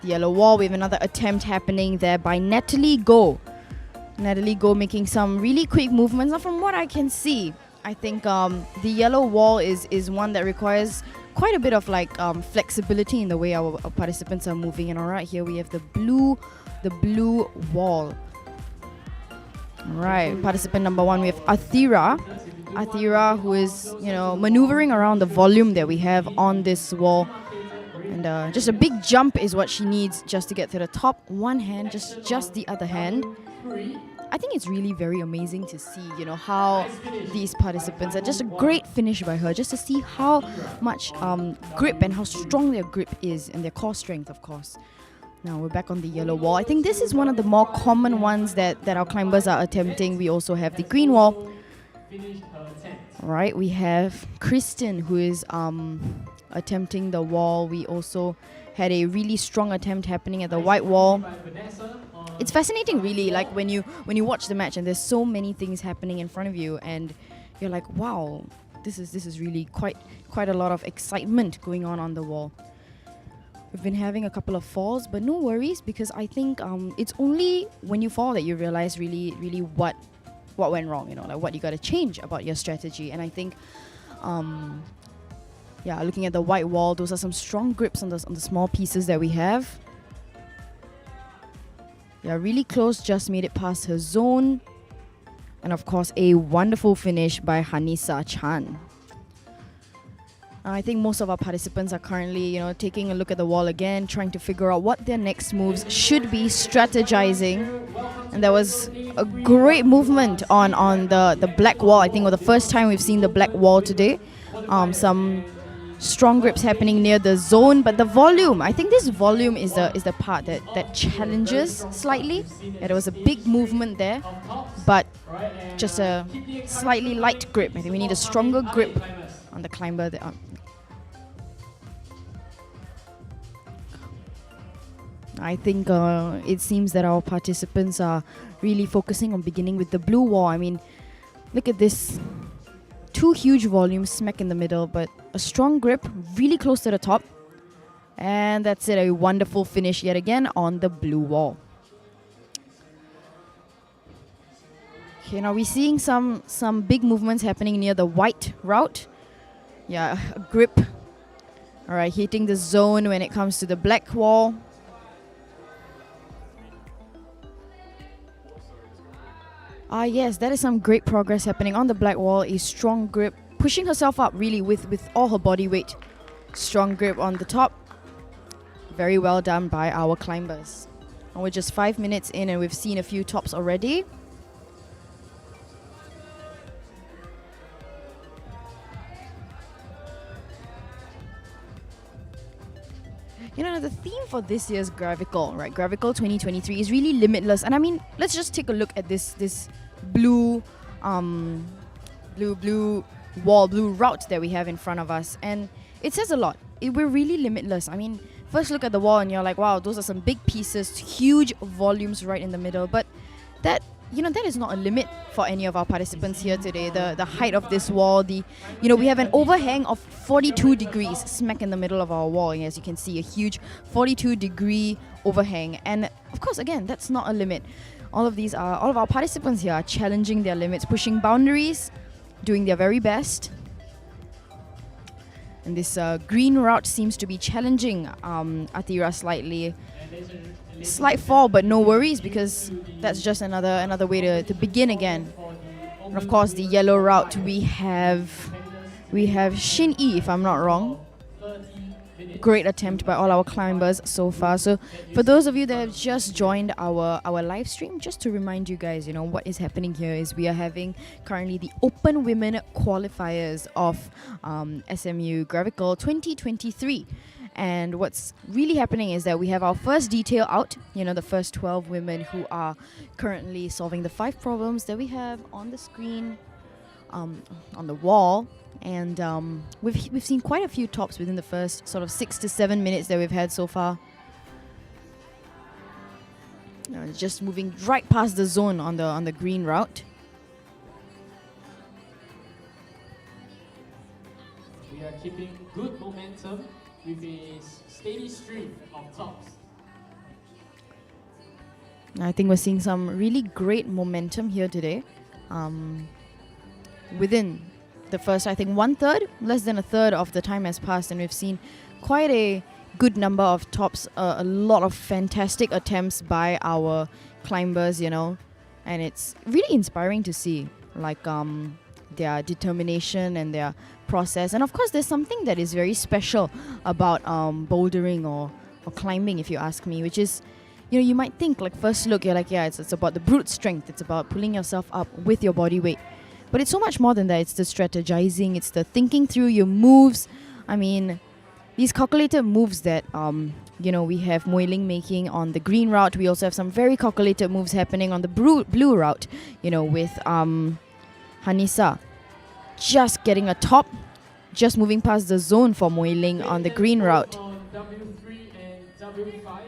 yellow wall. We have another attempt happening there by Natalie Go. Natalie Go making some really quick movements. Now, from what I can see, I think the yellow wall is one that requires quite a bit of flexibility in the way our participants are moving. And all right, here we have the blue wall. All right, participant number 1, we have Athira. Athira, who is, you know, maneuvering around the volume that we have on this wall. And just a big jump is what she needs just to get to the top. One hand, just the other hand. I think it's really very amazing to see, you know, how these participants are just a great finish by her, just to see how much grip and how strong their grip is and their core strength, of course. Now we're back on the yellow wall. I think this is one of the more common ones that our climbers are attempting. We also have the green wall. All right, we have Kristen, who is attempting the wall. We also had a really strong attempt happening at the white wall. It's fascinating, really, like when you watch the match and there's so many things happening in front of you, and you're like, wow, this is really quite a lot of excitement going on the wall. We've been having a couple of falls, but no worries, because I think it's only when you fall that you realize really what went wrong, you know, like what you got to change about your strategy. And I think yeah, looking at the white wall, those are some strong grips on the small pieces that we have. Yeah, really close, just made it past her zone. And of course, a wonderful finish by Hanisa Chan. I think most of our participants are currently, you know, taking a look at the wall again, trying to figure out what their next moves should be, strategizing. And there was a great movement on the black wall. I think for the first time we've seen the black wall today. Some strong grips happening near the zone, but the volume, I think this volume is the part that challenges slightly. Yeah, there was a big movement there, but just a slightly light grip. I think we need a stronger grip on the climber there. I think it seems that our participants are really focusing on beginning with the blue wall. I mean, look at this. 2 huge volumes smack in the middle, but a strong grip really close to the top. And that's it, a wonderful finish yet again on the blue wall. Okay, now we're seeing some big movements happening near the white route. Yeah, a grip. All right, hitting the zone when it comes to the black wall. Yes, that is some great progress happening on the black wall. A strong grip, pushing herself up really with all her body weight. Strong grip on the top. Very well done by our climbers. And we're just 5 minutes in and we've seen a few tops already. You know, the theme for this year's Gravical, right? Gravical 2023 is really limitless. And I mean, let's just take a look at this blue wall, blue route that we have in front of us. And it says a lot. We're really limitless. I mean, first look at the wall and you're like, wow, those are some big pieces, huge volumes right in the middle. But that, you know, that is not a limit for any of our participants here today. The height of this wall, we have an overhang of 42 degrees smack in the middle of our wall. And as you can see, a huge 42-degree overhang. And of course, again, that's not a limit. All of our participants here are challenging their limits, pushing boundaries, doing their very best. And this green route seems to be challenging Athira slightly. Slight fall, but no worries, because that's just another way to begin again. And of course, the yellow route, we have We have Shin Yi, if I'm not wrong. Great attempt by all our climbers so far. So for those of you that have just joined our live stream, just to remind you guys, you know, what is happening here is we are having currently the Open Women qualifiers of SMU Gravical 2023. And what's really happening is that we have our first detail out, you know, the first 12 women who are currently solving the 5 problems that we have on the screen, on the wall. And we've seen quite a few tops within the first sort of 6 to 7 minutes that we've had so far. Just moving right past the zone on the green route. We are keeping good momentum with a steady stream of tops. I think we're seeing some really great momentum here today. Within the first, I think, 1/3, less than a third of the time has passed, and we've seen quite a good number of tops, a lot of fantastic attempts by our climbers, you know, and it's really inspiring to see, like, their determination and their process. And of course, there's something that is very special about bouldering or climbing, if you ask me, which is, you know, you might think, like, first look, you're like, yeah, it's about the brute strength, it's about pulling yourself up with your body weight. But it's so much more than that. It's the strategizing, it's the thinking through your moves. I mean, these calculated moves that, you know, we have Mui Ling making on the green route. We also have some very calculated moves happening on the blue route, you know, with Hanisa just getting a top, just moving past the zone for Mui Ling on the green route. On W3 and W5.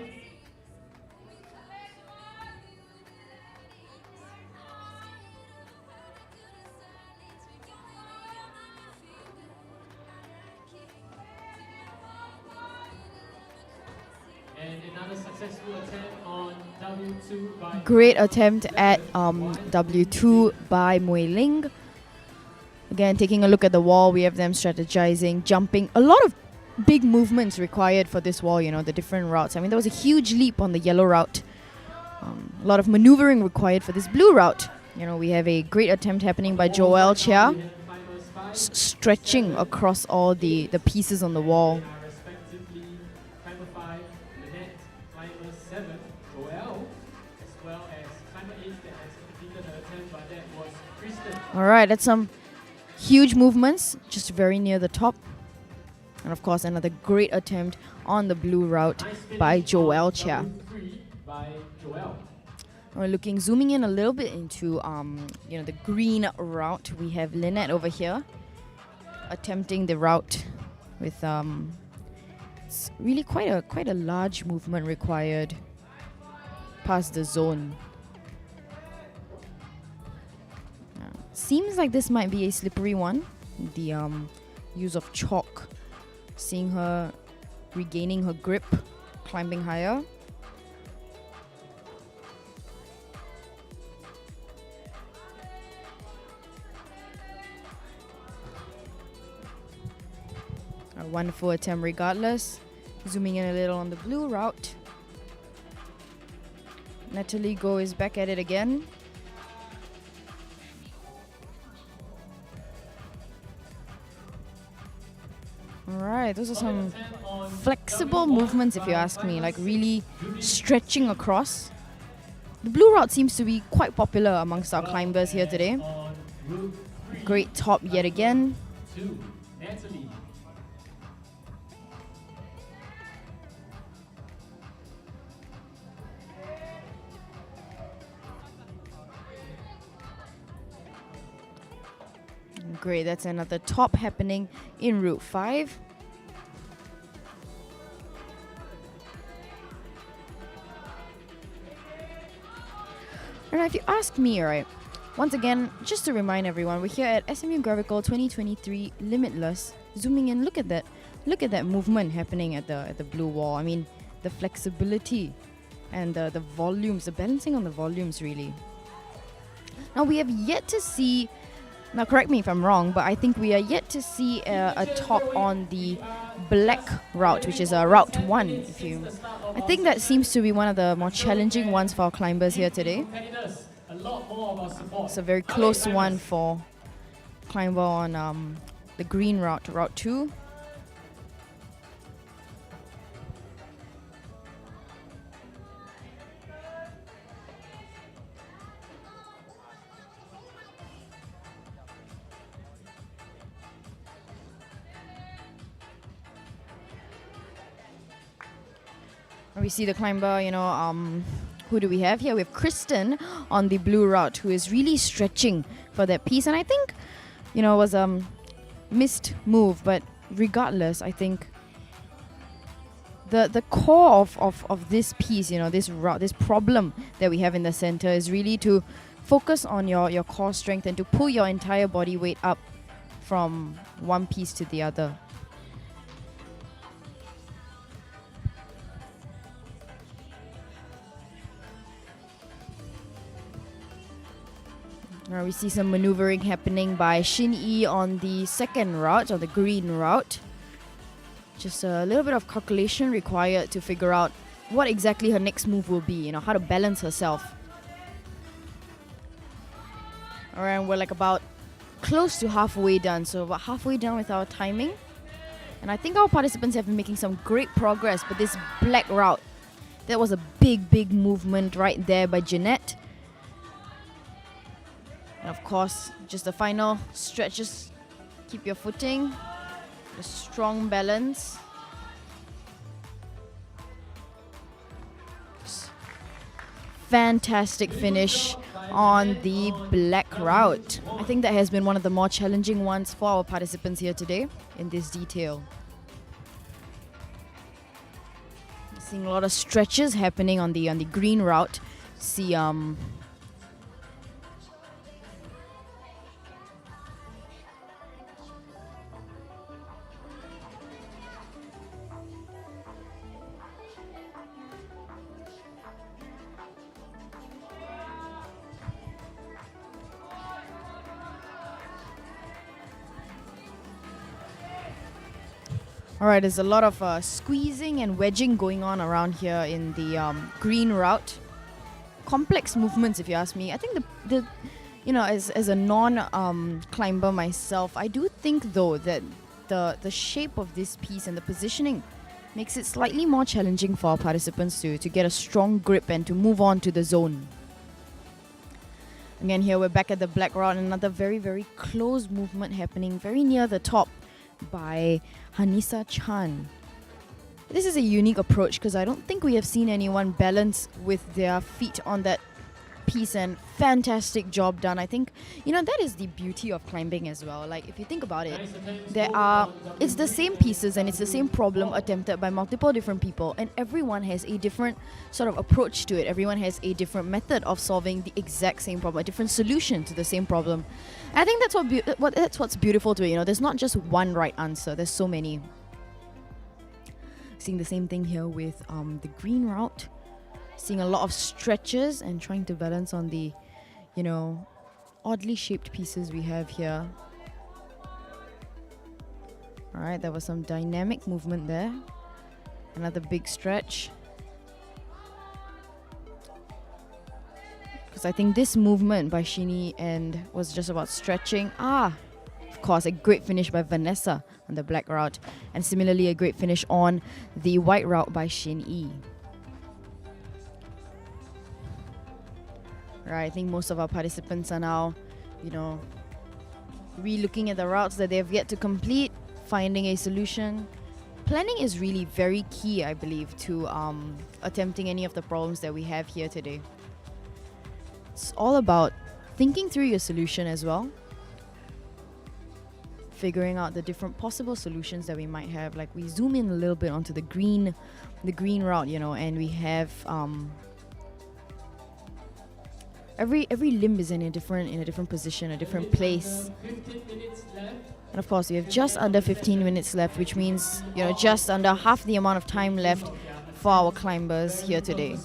Great attempt at W2 by Mui Ling. Again, taking a look at the wall, we have them strategizing, jumping. A lot of big movements required for this wall, you know, the different routes. I mean, there was a huge leap on the yellow route. A lot of maneuvering required for this blue route. You know, we have a great attempt happening by Joel Chia, stretching across all the pieces on the wall. All right, that's some huge movements, just very near the top. And of course, another great attempt on the blue route by Joel Chia. We're zooming in a little bit into, you know, the green route. We have Lynette over here attempting the route with, it's really quite a large movement required past the zone. Seems like this might be a slippery one. The use of chalk, seeing her regaining her grip, climbing higher. A wonderful attempt regardless. Zooming in a little on the blue route. Natalie Go is back at it again. Alright, those are some flexible movements, if you ask me, like really stretching across. The blue route seems to be quite popular amongst our climbers here today. Great top yet again. Great, that's another top happening in Route 5. And if you ask me, right, once again, just to remind everyone, we're here at SMU Gravical 2023 Limitless. Zooming in, look at that movement happening at the blue wall. I mean, the flexibility and the volumes, the balancing on the volumes, really. Now, we have yet to see. Now, correct me if I'm wrong, but I think we are yet to see a top on the black route, which is Route 1. I think that seems to be one of the more challenging ones for our climbers here today. It's a very close one for climber on the the green route, route 2. We see the climber, who do we have here? We have Kristen on the blue route, who is really stretching for that piece. And I think, it was a missed move, but regardless, I think the core of this piece, this route, this problem that we have in the center is really to focus on your core strength and to pull your entire body weight up from one piece to the other. We see some maneuvering happening by Shin Yi on the second route, or the green route. Just a little bit of calculation required to figure out what exactly her next move will be, how to balance herself. Alright, we're like about close to halfway done, so about halfway done with our timing. And I think our participants have been making some great progress, but this black route, that was a big movement right there by Jeanette. And of course, just the final stretch, just keep your footing, a strong balance. Fantastic finish on the black route. I think that has been one of the more challenging ones for our participants here today in this detail. Seeing a lot of stretches happening on the green route. See Alright, there's a lot of squeezing and wedging going on around here in the green route. Complex movements, if you ask me. I think as a non-climber myself, I do think though that the shape of this piece and the positioning makes it slightly more challenging for our participants to get a strong grip and to move on to the zone. Again, here we're back at the black route, another very close movement happening very near the top by Hanisa Chan. This is a unique approach because I don't think we have seen anyone balance with their feet on that piece, and fantastic job done. I think that is the beauty of climbing as well. Like, if you think about it, it's the same pieces and it's the same problem attempted by multiple different people, and everyone has a different sort of approach to it. Everyone has a different method of solving the exact same problem, a different solution to the same problem. I think that's what's beautiful to it. There's not just one right answer. There's so many. Seeing the same thing here with the green route. Seeing a lot of stretches and trying to balance on the, oddly shaped pieces we have here. Alright, there was some dynamic movement there. Another big stretch. Because I think this movement by Shini was just about stretching. Of course, a great finish by Vanessa on the black route. And similarly, a great finish on the white route by Shin Yi. Right, I think most of our participants are now, re-looking at the routes that they've yet to complete, finding a solution. Planning is really very key, I believe, to attempting any of the problems that we have here today. It's all about thinking through your solution as well. Figuring out the different possible solutions that we might have. Like, we zoom in a little bit onto the green route, and we have every limb is in a different position, a different place. And of course, we have just under 15 minutes left, which means just under half the amount of time left for our climbers here today.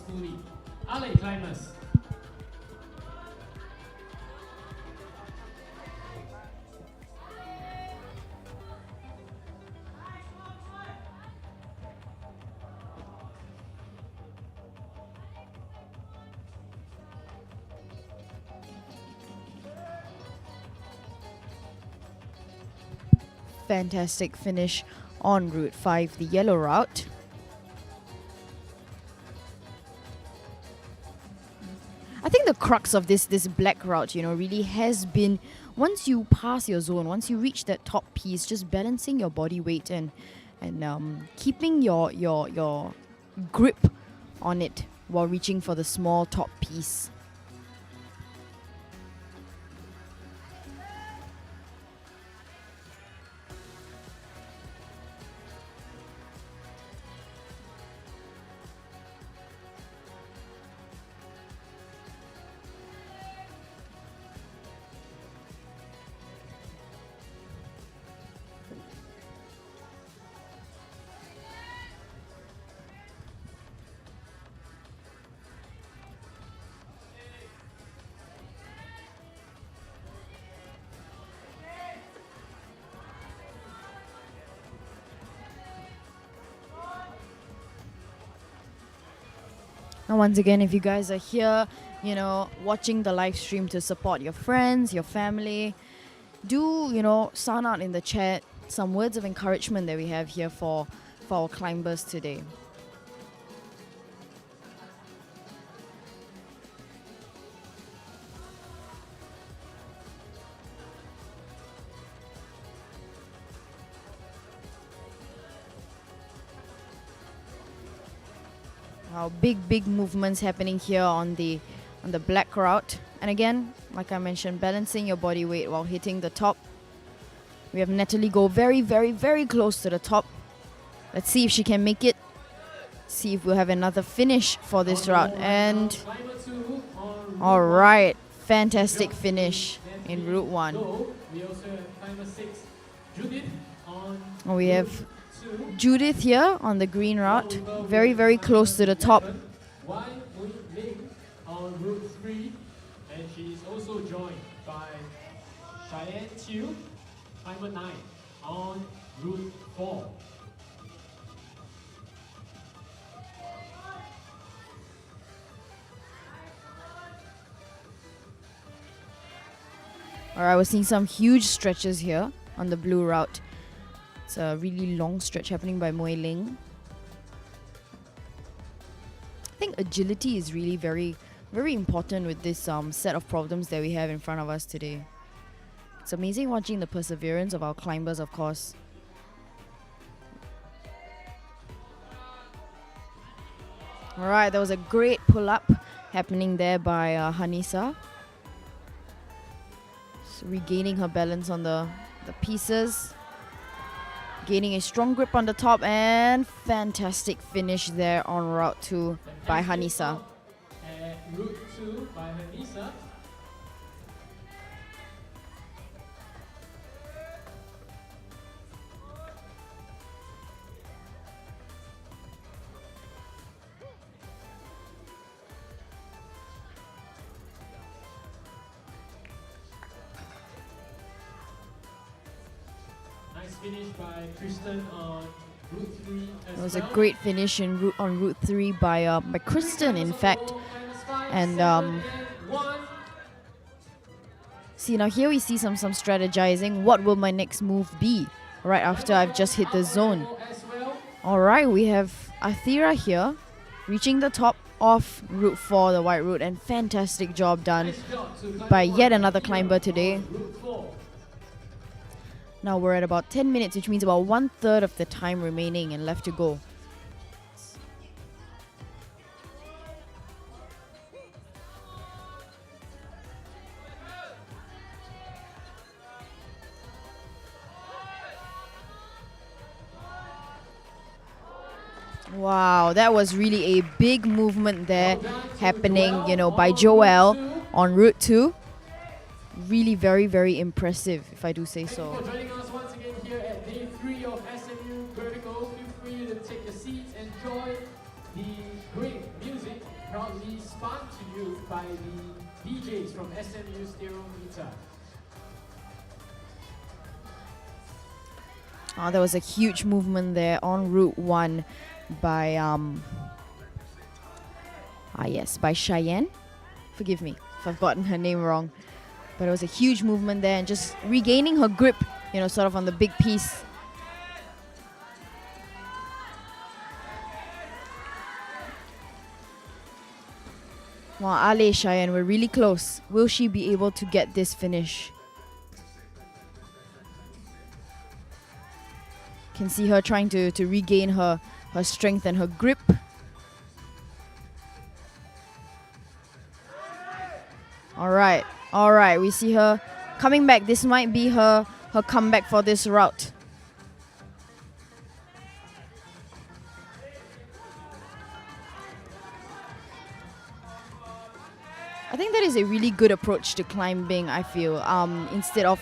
fantastic finish on Route 5, the yellow route. I think the crux of this black route, really has been once you pass your zone, once you reach that top piece, just balancing your body weight and keeping your grip on it while reaching for the small top piece. And once again, if you guys are here, watching the live stream to support your friends, your family, do, sound out in the chat some words of encouragement that we have here for our climbers today. Wow, big movements happening here on the black route. And again, like I mentioned, balancing your body weight while hitting the top. We have Natalie go very, very, very close to the top. Let's see if she can make it. See if we'll have another finish for this route. And all right, fantastic finish in Route 1. We have Judith here on the green route, very, very close to the top. On Route 3, and she's also joined by Cheyenne Chiu, climber 9, on Route 4. Alright, we're seeing some huge stretches here on the blue route. It's a really long stretch happening by Mui Ling. I think agility is really very, very important with this set of problems that we have in front of us today. It's amazing watching the perseverance of our climbers, of course. Alright, there was a great pull-up happening there by Hanisa. So regaining her balance on the pieces. Gaining a strong grip on the top, and fantastic finish there on Route 2 by Hanisa. Route 2 by Hanisa. Nice finish by Kristen on Route 3 as It was a well. great finish on Route 3 by Kristen, in fact. And see, now here we see some strategizing. What will my next move be right after I've just hit the zone? Alright, we have Athira here, reaching the top of Route 4, the white route, and fantastic job done by yet another climber today. Now we're at about 10 minutes, which means about 1/3 of the time remaining and left to go. Wow, that was really a big movement there happening, by Joelle on Route 2. Really very, very impressive, if I do say so. For joining us once again here at day 3 of SMU Gravical. Feel free to take a seat and enjoy the great music proudly spun to you by the DJs from SMU Stereometer. There was a huge movement there on Route 1 by by Cheyenne. Forgive me if I've gotten her name wrong. But it was a huge movement there, and just regaining her grip sort of on the big piece. Wow, Ale, Cheyenne, we're really close. Will she be able to get this finish? Can see her trying to regain her strength and her grip. All right, we see her coming back. This might be her comeback for this route. I think that is a really good approach to climbing, I feel. Instead of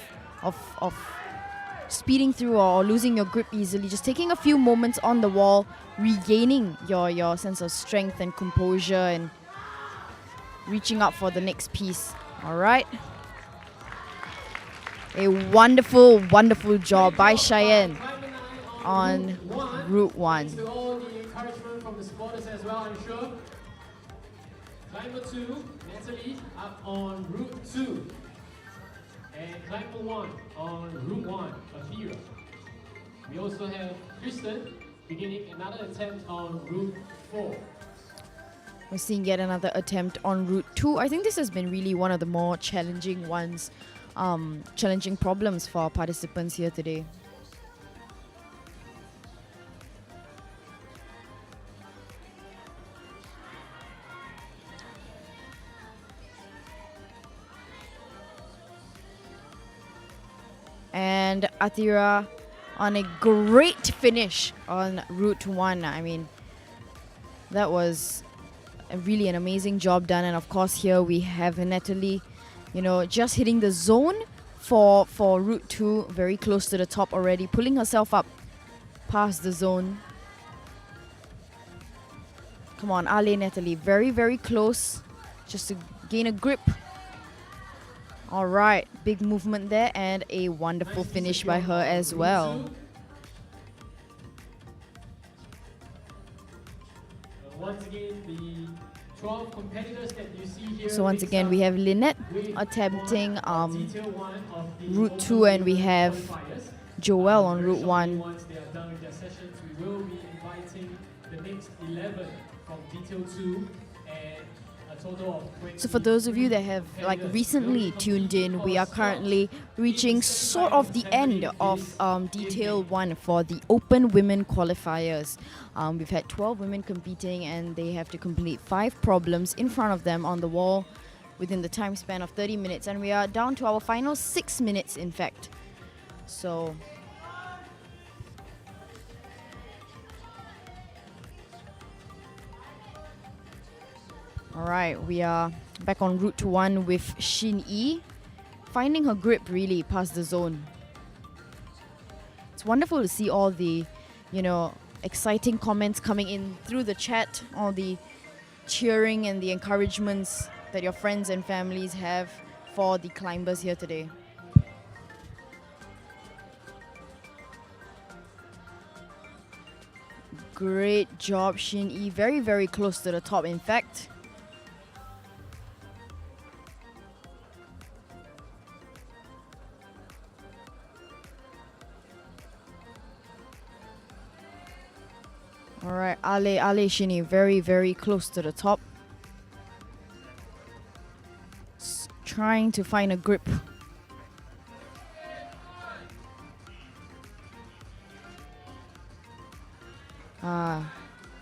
speeding through or losing your grip easily, just taking a few moments on the wall, regaining your sense of strength and composure and reaching out for the next piece. All right. A wonderful, wonderful job by Cheyenne on Route 1. To all the encouragement from the supporters as well, I'm sure. Climber 2, Natalie, up on Route 2. And Climber 1 on Route 1, Afira. We also have Kristen beginning another attempt on Route 4. We're seeing yet another attempt on Route 2. I think this has been really one of the more challenging ones, challenging problems for our participants here today. And Atira on a great finish on Route 1. I mean, that was really an amazing job done. And of course here we have Natalie, just hitting the zone for Route 2, very close to the top already, pulling herself up past the zone. Come on, Ale, Natalie, very, very close, just to gain a grip. All right, big movement there and a wonderful finish by her as well. Once again, the 12 competitors that you see here. So once again, we have Lynette attempting Route 2 and we have Joelle on Route 1. Once they are done with their sessions, we will be inviting the next 11 from detail 2 and a total of 20. So for those of you that have recently tuned in, we are currently reaching sort of the end of detail 1 for the open women qualifiers. We've had 12 women competing and they have to complete 5 problems in front of them on the wall within the time span of 30 minutes, and we are down to our final 6 minutes in fact. So alright, we are back on Route 1 with Shin Yi, finding her grip really past the zone. It's wonderful to see all the, exciting comments coming in through the chat, all the cheering and the encouragements that your friends and families have for the climbers here today. Great job, Shin Yi. Very, very close to the top, in fact. Alright, Ale Shini, very, very close to the top. Trying to find a grip.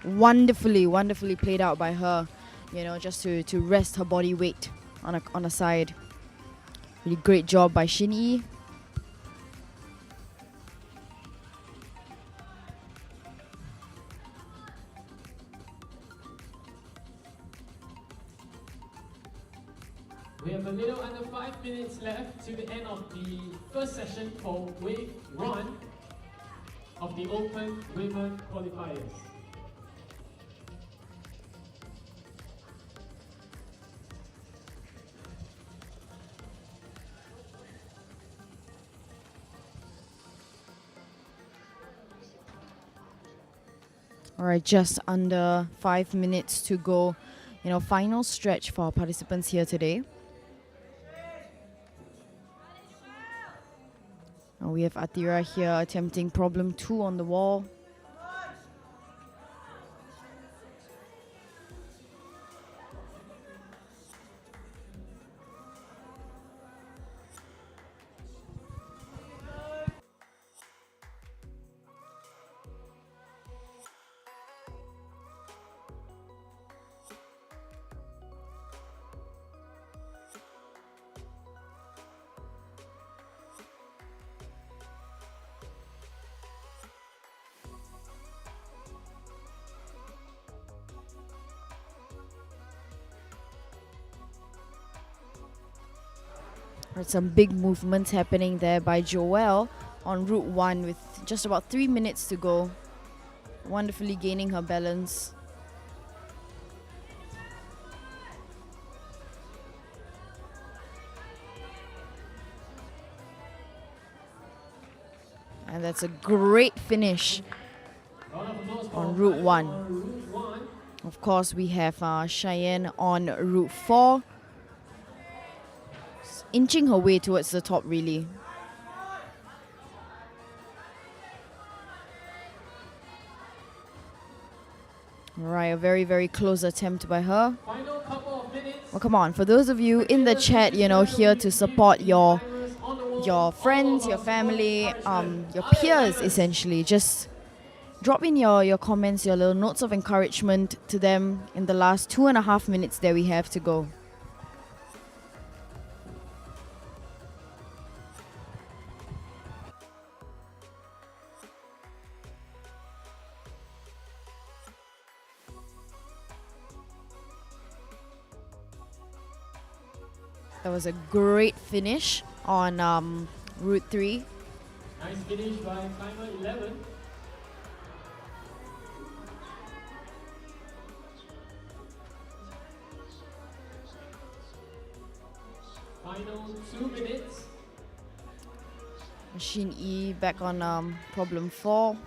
Wonderfully played out by her, just to rest her body weight on a side. Really great job by Shin Yi. We have a little under 5 minutes left to the end of the first session for wave 1 of the Open Women Qualifiers. Alright, just under 5 minutes to go. Final stretch for our participants here today. We have Atira here attempting problem 2 on the wall. Right, some big movements happening there by Joelle on Route 1 with just about 3 minutes to go. Wonderfully gaining her balance. And that's a great finish on Route 1. Of course, we have Cheyenne on Route 4. Inching her way towards the top, really. Alright, a very, very close attempt by her. Well, come on, for those of you in the chat, you know, here to support your friends, your family, your peers, essentially. Just drop in your comments, your little notes of encouragement to them in the last 2.5 minutes that we have to go. That was a great finish on Route 3. Nice finish by climber 11. Final 2 minutes. Machine E back on problem 4.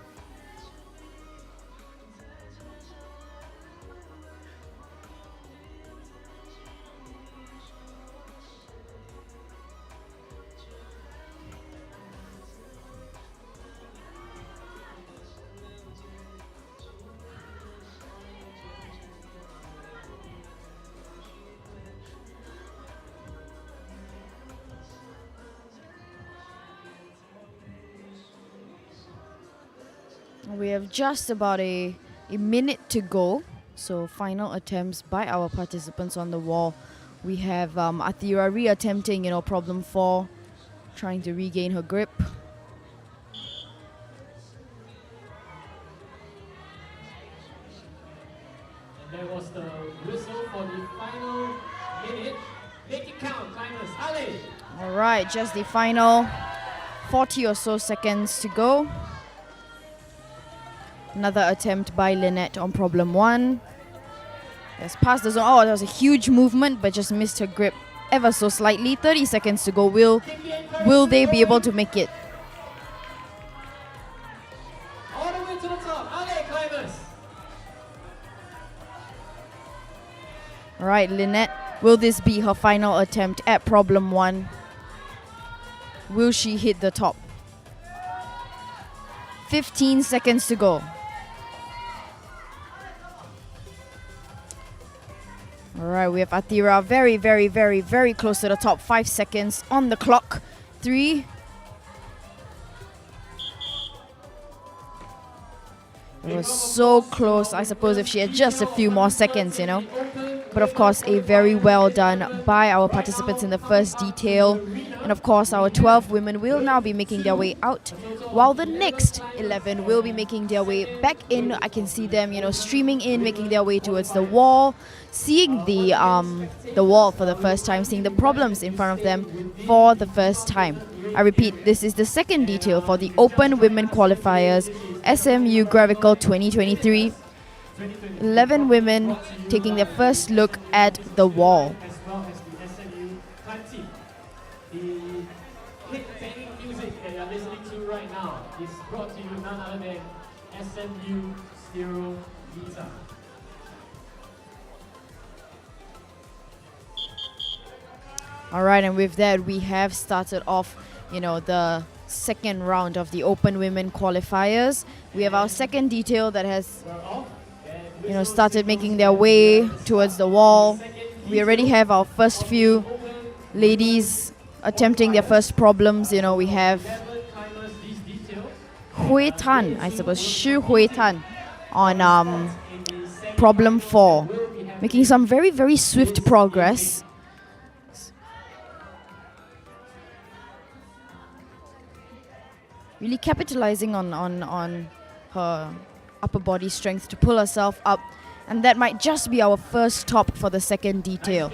We have just about a minute to go. So final attempts by our participants on the wall. We have Athira re-attempting, you know, problem 4, trying to regain her grip. And there was the whistle for the final minute. Make it count, climbers. Ale! Alright, just the final 40 or so seconds to go. Another attempt by Lynette on problem 1. Yes, past the zone. Oh, that was a huge movement, but just missed her grip ever so slightly. 30 seconds to go. Will they be able to make it? All the way to the top. Ale, climbers. Alright, Lynette, will this be her final attempt at problem 1? Will she hit the top? 15 seconds to go. Alright, we have Atira very, very, very, very close to the top. 5 seconds on the clock. 3. It was so close. I suppose if she had just a few more seconds, you know. But of course, a very well done by our participants in the first detail. And of course, our 12 women will now be making their way out, while the next 11 will be making their way back in. I can see them, you know, streaming in, making their way towards the wall, seeing the wall for the first time, seeing the problems in front of them for the first time. I repeat, this is the second detail for the Open Women Qualifiers SMU Gravical 2023. 11 women taking their first look at the wall. As well as the SMU Climb Team. The hit-banging music that you're listening to right now is brought to you none other than SMU Stereo Guitar. Alright, and with that, we have started off the second round of the Open Women qualifiers. We have our second detail that has started making their way towards the wall. We already have our first few ladies attempting their first problems. We have Hui Tan, I suppose, Shi Hui Tan on problem 4, making some very, very swift progress. Really capitalizing on her upper body strength to pull herself up, and that might just be our first top for the second detail.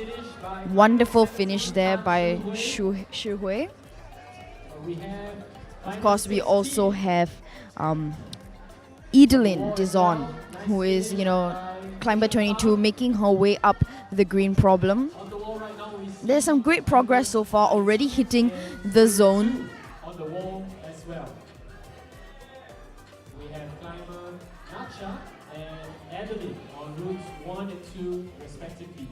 Wonderful finish there by Shi Hui. Of course, we also have Edeline Dizon, who is, climber 22, making her way up the green problem. There's some great progress so far, already hitting the zone. On the wall as well. We have climber Nacha and Adeline on routes 1 and 2 respectively.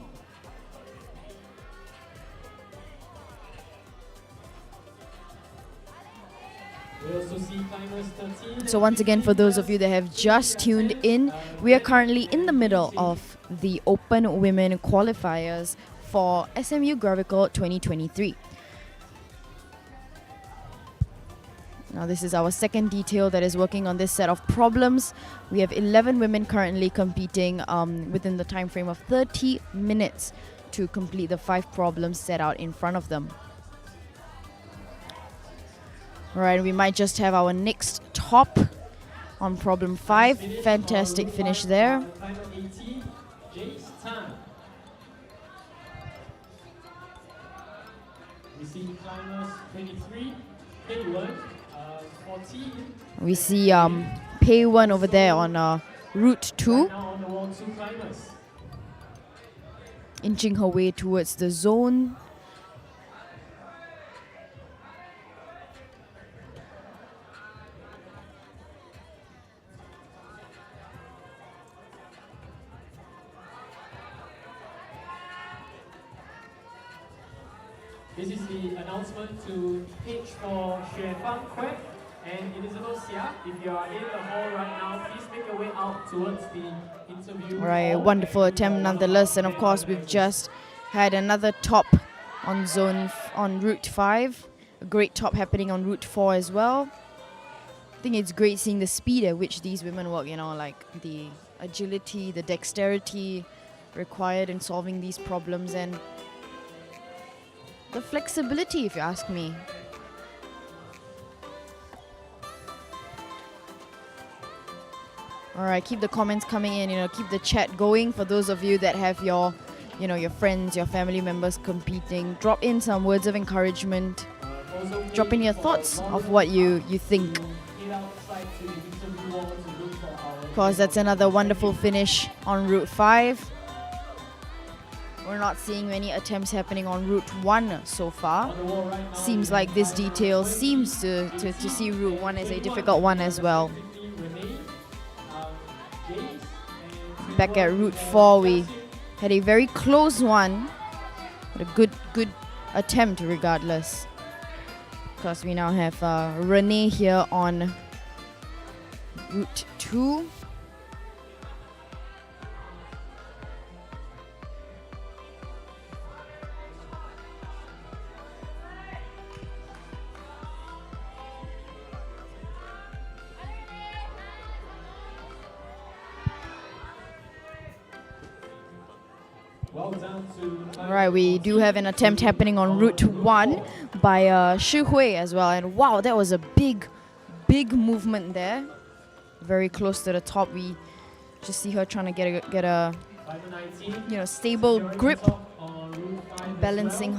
We also see climbers 13. So once again, for those of you that have just tuned in, we are currently in the middle of the Open Women qualifiers for SMU Gravical 2023. Now this is our second detail that is working on this set of problems. We have 11 women currently competing within the time frame of 30 minutes to complete the 5 problems set out in front of them. Alright, we might just have our next top on problem 5. Fantastic finish there. We see climbers 23, Pei-Wen, 14. We see Pei-Wen over there on route 2. Now on the wall, 2 climbers. Inching her way towards the zone. This is the announcement to page for Xuefang Kwek and Elizabeth Xia. If you are in the hall right now, please make your way out towards the interview. Right, hall. wonderful attempt nonetheless. And of course, we've just had another top on on route 5. A great top happening on route 4 as well. I think it's great seeing the speed at which these women work, like the agility, the dexterity required in solving these problems, and the flexibility, if you ask me. All right, keep the comments coming in, keep the chat going. For those of you that have your friends, your family members competing, drop in some words of encouragement. Drop in your thoughts of what you think. Of course, that's another wonderful finish on route 5. We're not seeing many attempts happening on route 1 so far. Seems like this detail seems to see route 1 as a difficult one as well. Back at route 4, we had a very close one, but a good attempt regardless. Of course, we now have Renee here on route 2. Alright, we do have an attempt happening on route 1 by Shi Hui as well, and wow, that was a big movement there. Very close to the top. We just see her trying to get a stable grip, balancing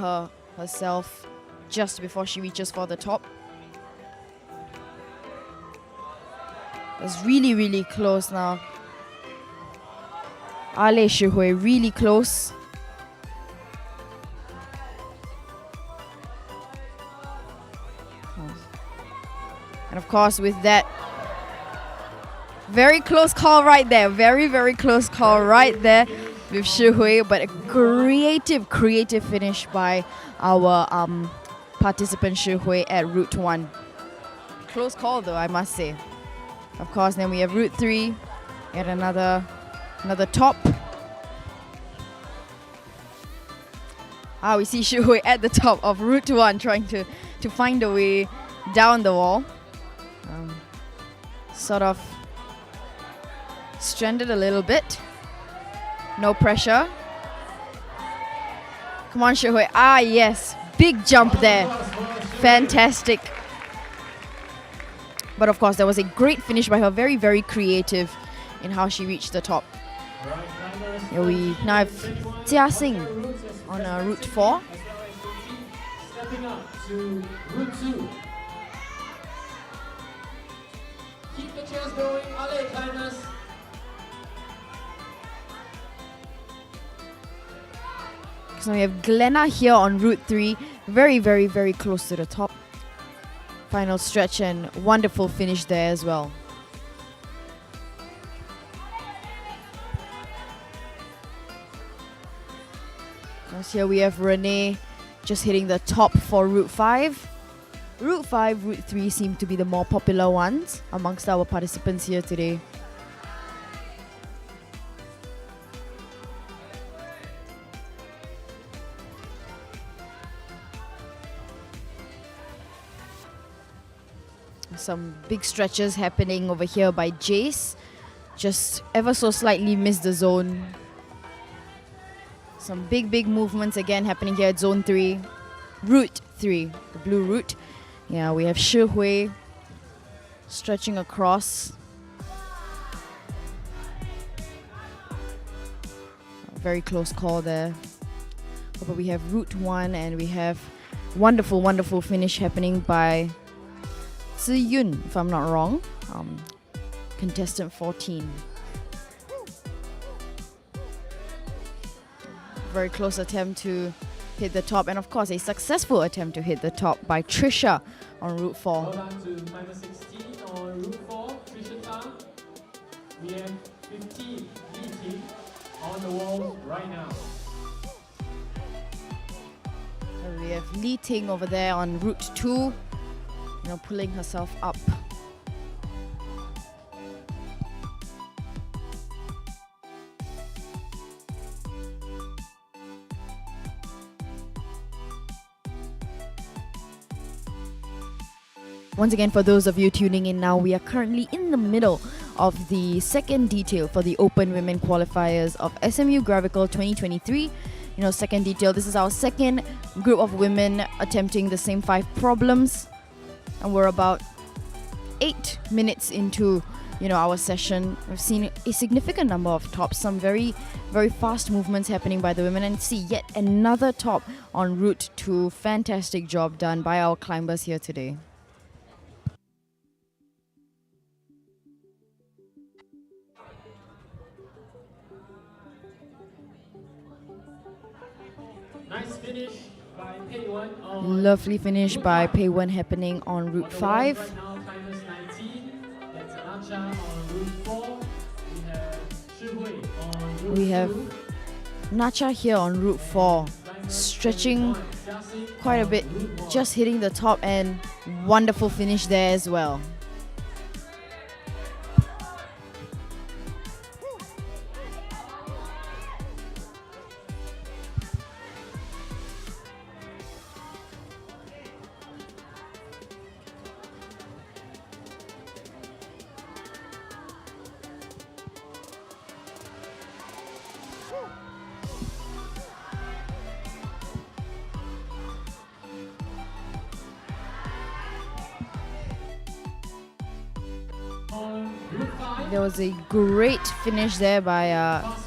herself just before she reaches for the top. It's really close now. Ale Shi Hui really close. And of course, with that very close call right there, very close call right there with Shi Hui, but a creative finish by our participant Shi Hui at route 1. Close call though, I must say. Of course, then we have route 3 at another top. We see Shi Hui at the top of route 1 trying to find a way down the wall. Sort of stranded a little bit. No pressure. Come on, Shi Hui. Yes. Big jump there. Fantastic. But of course, there was a great finish by her. Very, very creative in how she reached the top. Here we now have Jia Xing on route 4. Stepping up to route 2. Keep the chairs going, alley climbers. So we have Glenna here on route 3. Very, very, very close to the top. Final stretch and wonderful finish there as well. Here we have Renee just hitting the top for route 5. Route 5, route 3 seem to be the more popular ones amongst our participants here today. Some big stretches happening over here by Jace. Just ever so slightly missed the zone. Some big movements again happening here at zone 3. Route 3, the blue route. Yeah, we have Shi Hui stretching across. A very close call there. But we have route 1 and we have wonderful finish happening by Zi Yun, if I'm not wrong. Contestant 14. Very close attempt to hit the top, and of course a successful attempt to hit the top by Trisha on route 4. Well done to climber 16 on route 4, Trisha Tang. We have 15 leading on the wall right now. And we have Li Ting over there on route 2, pulling herself up. Once again, for those of you tuning in now, we are currently in the middle of the second detail for the Open Women Qualifiers of SMU Gravical 2023. Second detail, this is our second group of women attempting the same 5 problems. And we're about 8 minutes into, our session. We've seen a significant number of tops, some very, very fast movements happening by the women, and see yet another top en route to. Fantastic job done by our climbers here today. Nice finish by Pei Wen. Lovely finish by Pei Wen happening on route 5. Right now, climbers 19. That's Nacha on route 4. We have Shi Hui on route We have 2. Nacha here on route 4, stretching quite a bit, just hitting the top, and wonderful finish there as well. There was a great finish there by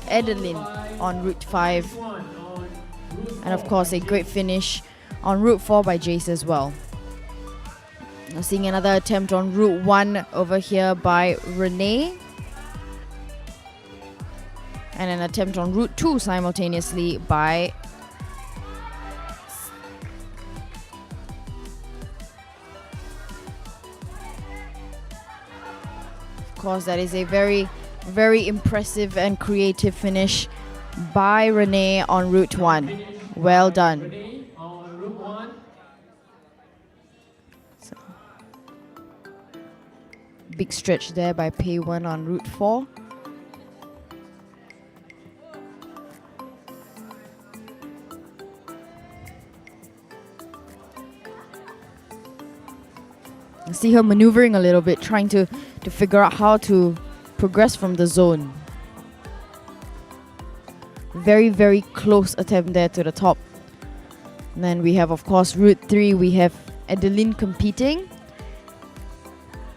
Adeline on route 5. And of course a great finish on route 4 by Jace as well. Now seeing another attempt on route 1 over here by Renee. And an attempt on route 2 simultaneously by course, that is a very, very impressive and creative finish by Renee on route 1. Well done. Big stretch there by Pei Wen on route 4. I see her maneuvering a little bit, trying to figure out how to progress from the zone. Very, very close attempt there to the top. And then we have, of course, route 3. We have Adeline competing.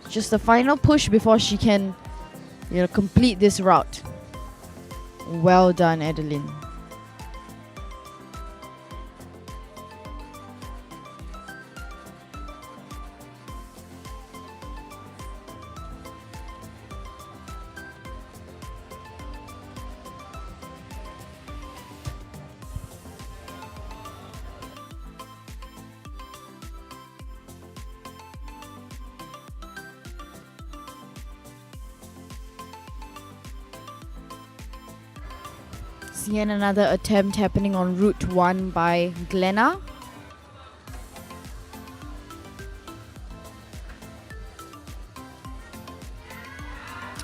Just the final push before she can, complete this route. Well done, Adeline. And another attempt happening on route 1 by Glenna.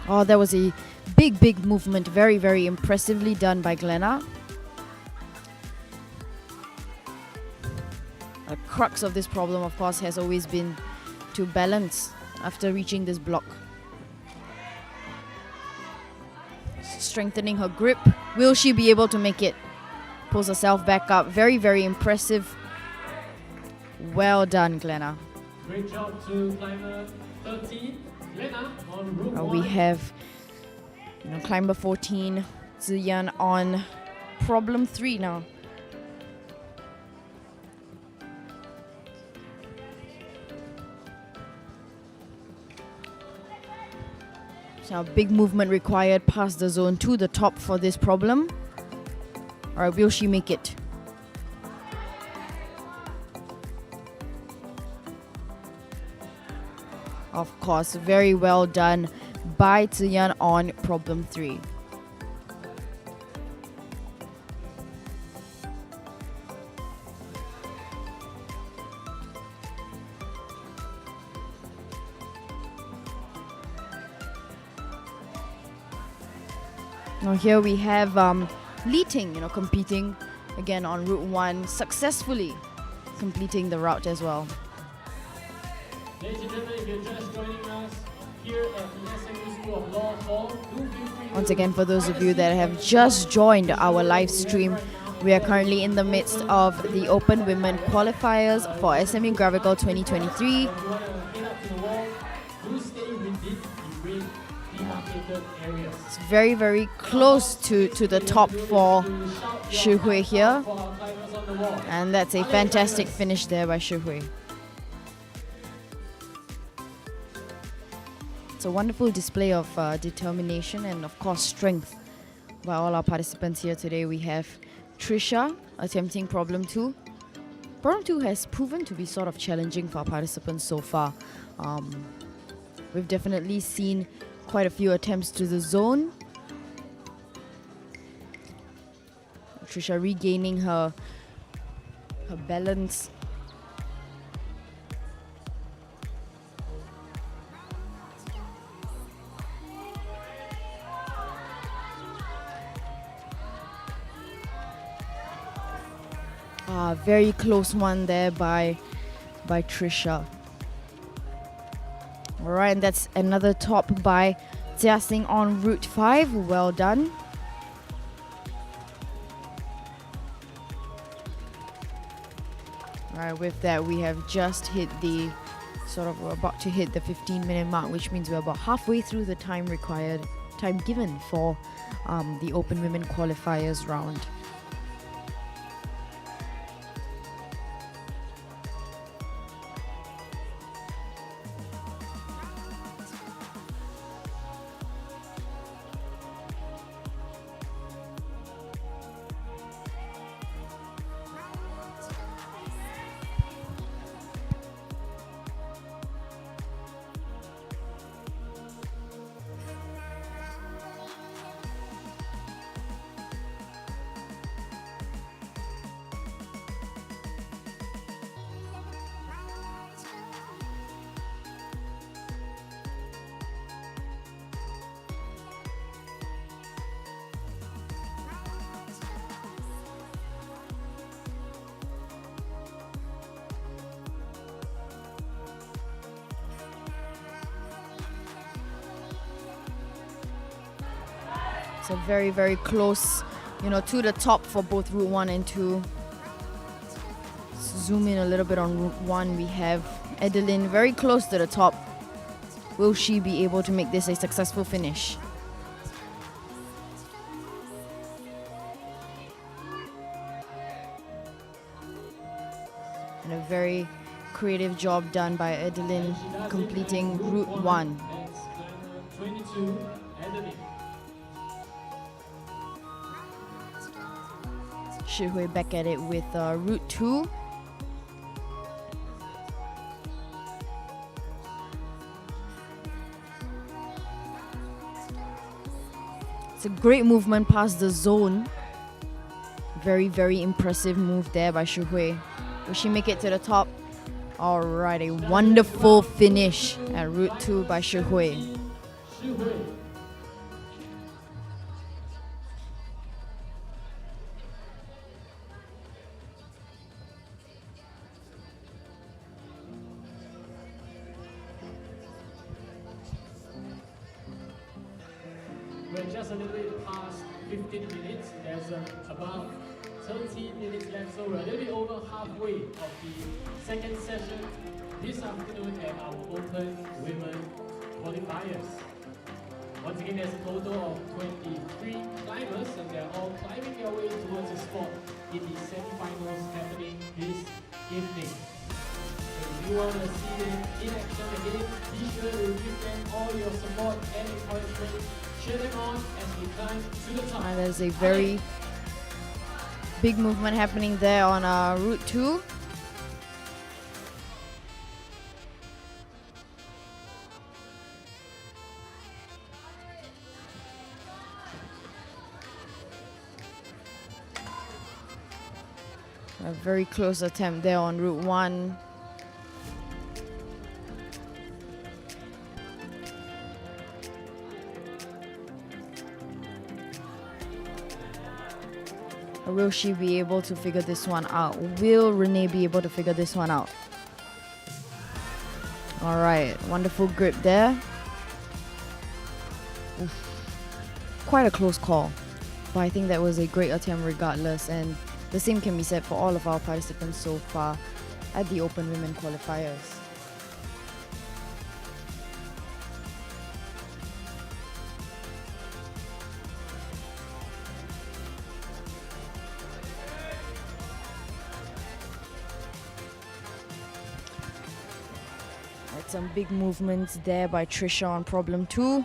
Oh, that was a big movement. Very, very impressively done by Glenna. The crux of this problem, of course, has always been to balance after reaching this block. Strengthening her grip. Will she be able to make it? Pulls herself back up. Very, very impressive. Well done, Glenna. Great job to climber 13, Glenna on route 1. We have climber 14, Ziyan on problem 3 now. So big movement required past the zone to the top for this problem. Alright, will she make it? Of course, very well done by Ziyan on problem 3. Now here we have Li Ting, competing again on route 1, successfully completing the route as well. Ladies and gentlemen, if you're just joining us here at the SMU School of Law Hall, do feel free Once again, for those of you that have just joined our live stream, we are currently in the midst of the Open Women Qualifiers for SMU Gravical 2023. It's very, very close to the top for Shi Hui here. And that's a fantastic finish there by Shi Hui. It's a wonderful display of determination and, of course, strength by all our participants here today. We have Trisha attempting problem 2. Problem 2 has proven to be sort of challenging for our participants so far. We've definitely seen quite a few attempts to the zone. Trisha regaining her balance. Very close one there by Trisha. Alright, and that's another top by Jia Xing on route 5. Well done. Alright, with that we have just hit the we're about to hit the 15-minute mark, which means we're about halfway through the time given for the Open Women Qualifiers round. It's a very, very close, to the top for both Route 1 and 2. Let's zoom in a little bit on Route 1. We have Adeline very close to the top. Will she be able to make this a successful finish? And a very creative job done by Adeline completing Route 1. 22, Adeline. Shihui back at it with Route 2. It's a great movement past the zone. Very, very impressive move there by Shihui. Will she make it to the top? Alright, a wonderful finish at Route 2 by Shihui. We're just a little bit past 15 minutes. There's about 13 minutes left, so we're a little bit over halfway of the second session this afternoon at our Open Women Qualifiers. Once again, there's a total of 23 climbers, and they're all climbing their way towards the spot in the semifinals happening this evening. So if you want to see them in action again, be sure to give them all your support and encouragement. Cheer them on as we climb to the top. There's a very big movement happening there on Route 2. A very close attempt there on Route 1. Will she be able to figure this one out? Will Renee be able to figure this one out? All right, wonderful grip there. Oof. Quite a close call, but I think that was a great attempt regardless, and the same can be said for all of our participants so far at the Open Women Qualifiers. Some big movements there by Trisha on problem 2.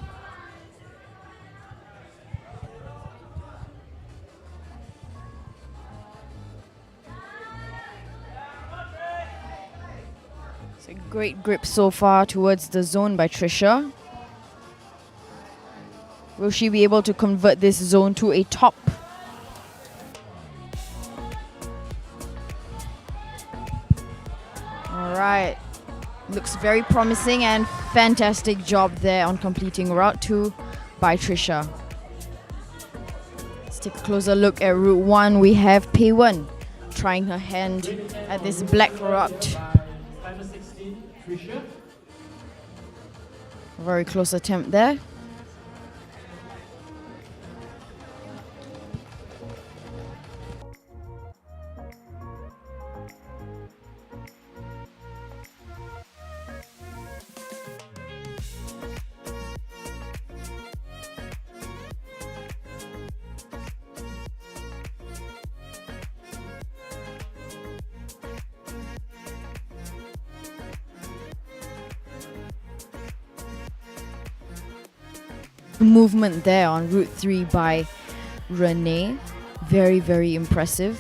It's a great grip so far towards the zone by Trisha. Will she be able to convert this zone to a top? All right. Looks very promising, and fantastic job there on completing Route 2 by Trisha. Let's take a closer look at Route 1. We have Pei-Wen trying her hand at this black route. Very close attempt there. Movement there on Route 3 by Renee. Very, very impressive.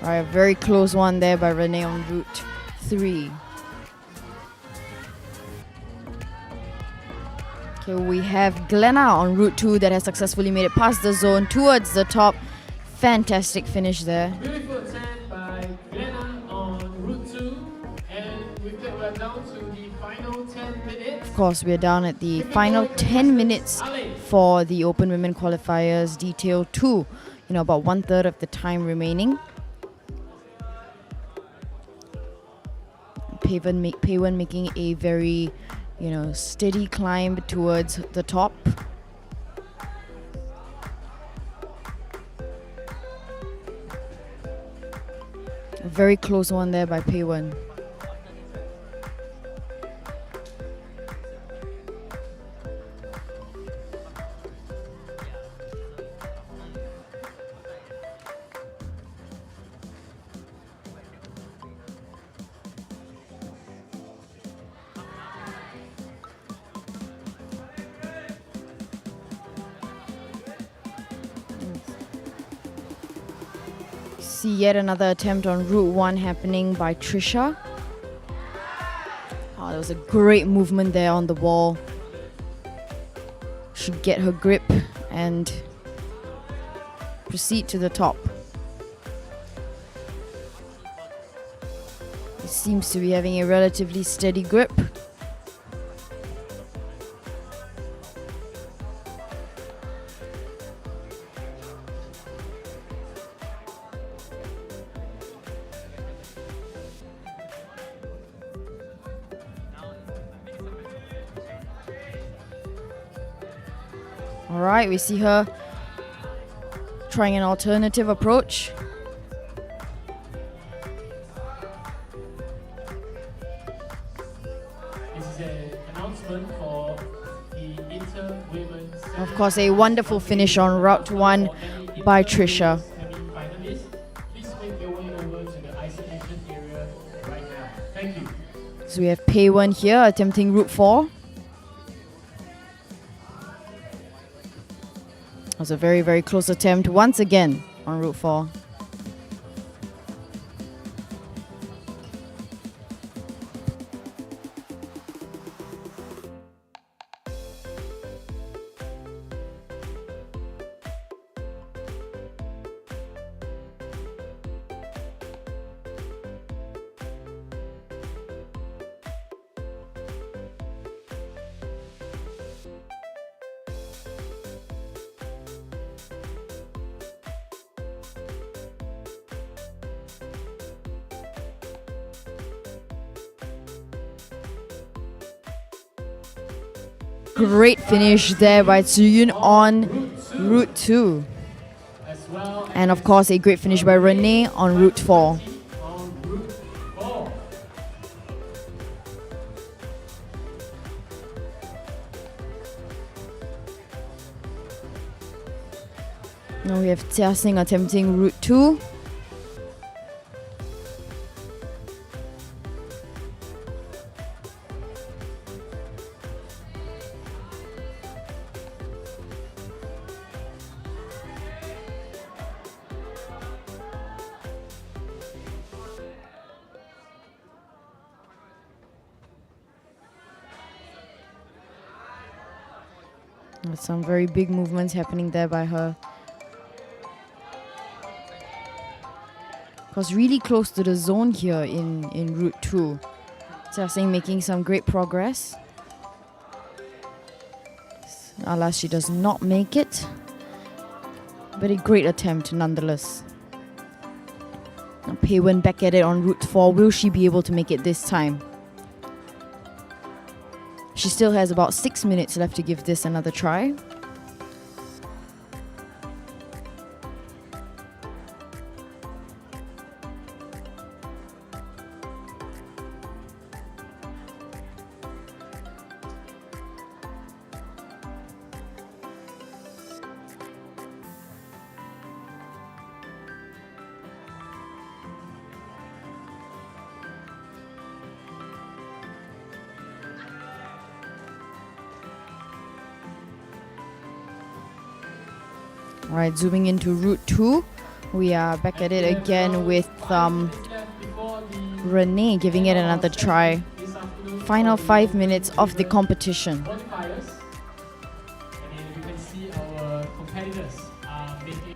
All right, a very close one there by Renee on Route 3. Okay, we have Glenna on Route 2 that has successfully made it past the zone towards the top. Fantastic finish there. Beautiful attempt by Glenna on Route 2, and we're down to the final 10 minutes. Of course, we're down at the final 10 minutes for the Open Women Qualifiers Detail 2. About 1/3 of the time remaining. Peiwen making a very, steady climb towards the top. A very close one there by Peiwen. See yet another attempt on Route 1 happening by Trisha. Oh, there was a great movement there on the wall. Should get her grip and proceed to the top. It seems to be having a relatively steady grip. Alright, we see her trying an alternative approach. This is an announcement for the inter-women. Of course, a wonderful finish on Route 1 by Trisha. Semi-finalists. Please make your way over to the isolation area right now. Thank you. So we have Peiwen here attempting Route 4. That was a very, very close attempt once again on Route 4. Great finish there by Tsuyun on Route 2. And of course, a great finish by Renee on Route 4. Now we have Tia Singh attempting Route 2. With some very big movements happening there by her. Was really close to the zone here in Route 2. Tia Singh making some great progress. Alas, she does not make it. But a great attempt nonetheless. Now Peiwen back at it on Route 4. Will she be able to make it this time? She still has about 6 minutes left to give this another try. Alright, zooming into Route 2. We are back at it again with Renee giving it another try. Final 5 minutes of the competition. Qualifiers. And then you can see our competitors are making.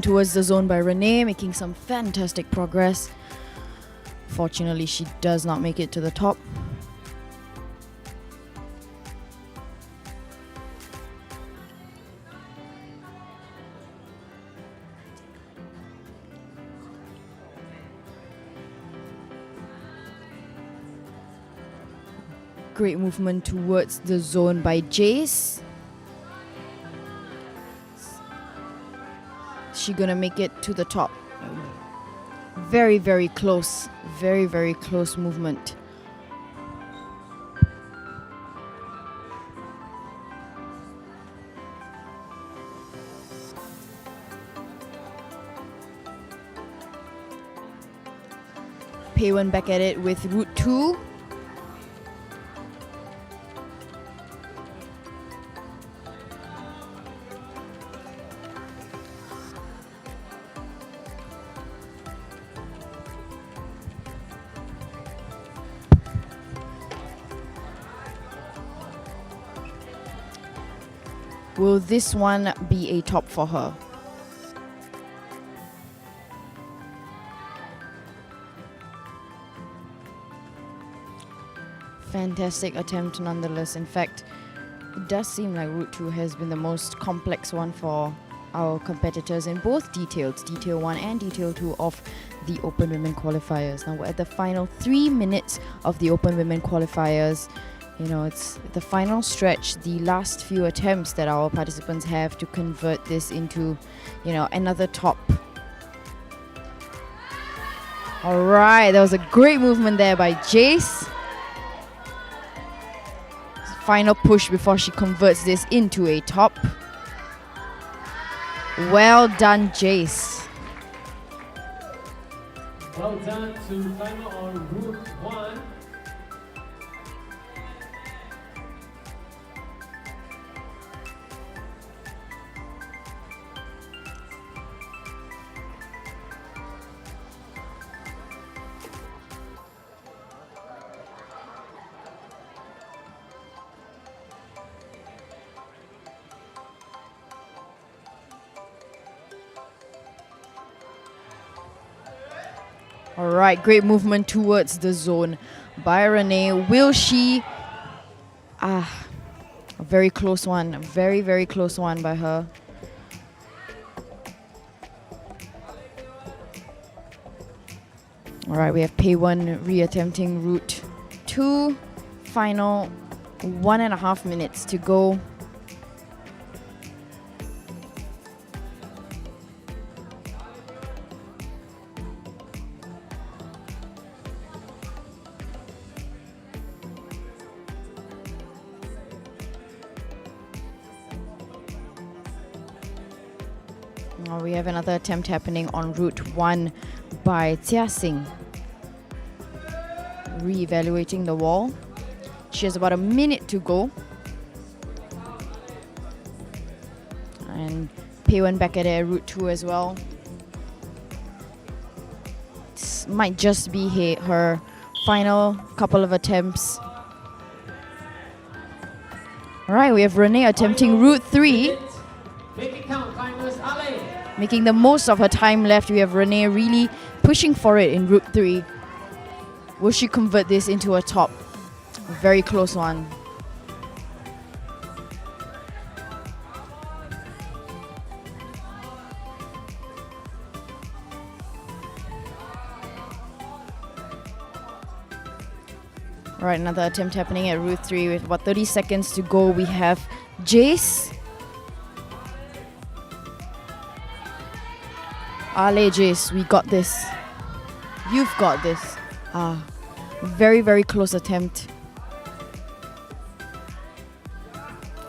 Towards the zone by Renee, making some fantastic progress. Fortunately, she does not make it to the top. Great movement towards the zone by Jace. She gonna make it to the top? Very, very close. Very, very close movement. Peiwen back at it with route 2. Will this one be a top for her? Fantastic attempt nonetheless. In fact, it does seem like Route 2 has been the most complex one for our competitors in both details, Detail 1 and Detail 2 of the Open Women Qualifiers. Now we're at the final 3 minutes of the Open Women Qualifiers. You know, it's the final stretch, the last few attempts that our participants have to convert this into, you know, another top. All right, that was a great movement there by Jace. Final push before she converts this into a top. Well done, Jace. Well done to climber on Route 1. All right, great movement towards the zone by Renee. Will she? A very close one. A very, very close one by her. All right, we have Peiwen reattempting route 2. Final 1.5 minutes to go. We have another attempt happening on route 1 by Jia Xing. Re-evaluating the wall. She has about a minute to go. And Peiwen back at her route 2 as well. This might just be her final couple of attempts. All right, we have Renee attempting route 3. Make it count, climbers. Ale. Making the most of her time left. We have Renee really pushing for it in route 3. Will she convert this into a top? A very close one. All right, another attempt happening at route 3 with about 30 seconds to go. We have Jace. Ale, Jace, we got this. You've got this. Very, very close attempt.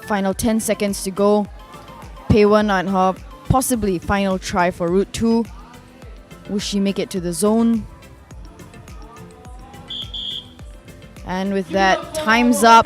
Final 10 seconds to go. Peiwen on her possibly final try for route 2. Will she make it to the zone? And with that, time's up.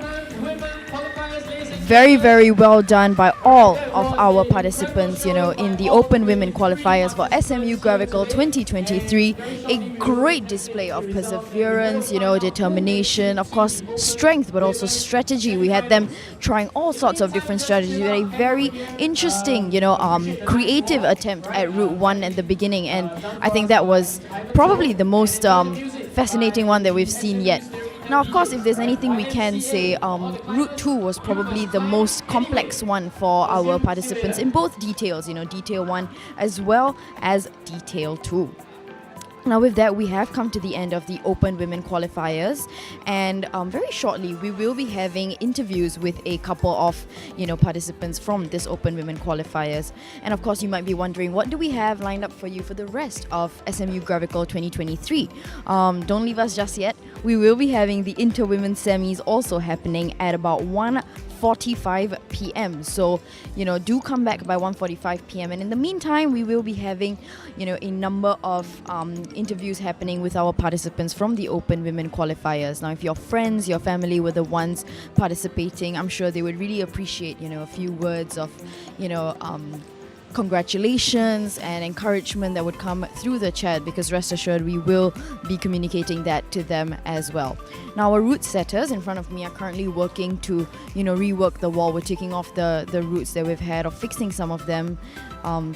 very well done by all of our participants, in the Open Women Qualifiers for SMU Gravical 2023. A great display of perseverance, determination, of course, strength, but also strategy. We had them trying all sorts of different strategies. We had a very interesting, creative attempt at Route 1 at the beginning, and I think that was probably the most fascinating one that we've seen yet. Now, of course, if there's anything we can say, Route 2 was probably the most complex one for our participants in both details, Detail 1 as well as Detail 2. Now, with that, we have come to the end of the Open Women Qualifiers, and very shortly we will be having interviews with a couple of participants from this Open Women Qualifiers. And of course, you might be wondering, what do we have lined up for you for the rest of SMU Gravical 2023? Don't leave us just yet. We will be having the Inter-Women Semis also happening at about 1:45 p.m. So, do come back by 1:45 p.m. And in the meantime, we will be having, a number of interviews happening with our participants from the Open Women Qualifiers. Now, if your friends, your family were the ones participating, I'm sure they would really appreciate, a few words of, congratulations and encouragement that would come through the chat, because rest assured we will be communicating that to them as well. Now, our route setters in front of me are currently working to rework the wall. We're taking off the roots that we've had, or fixing some of them,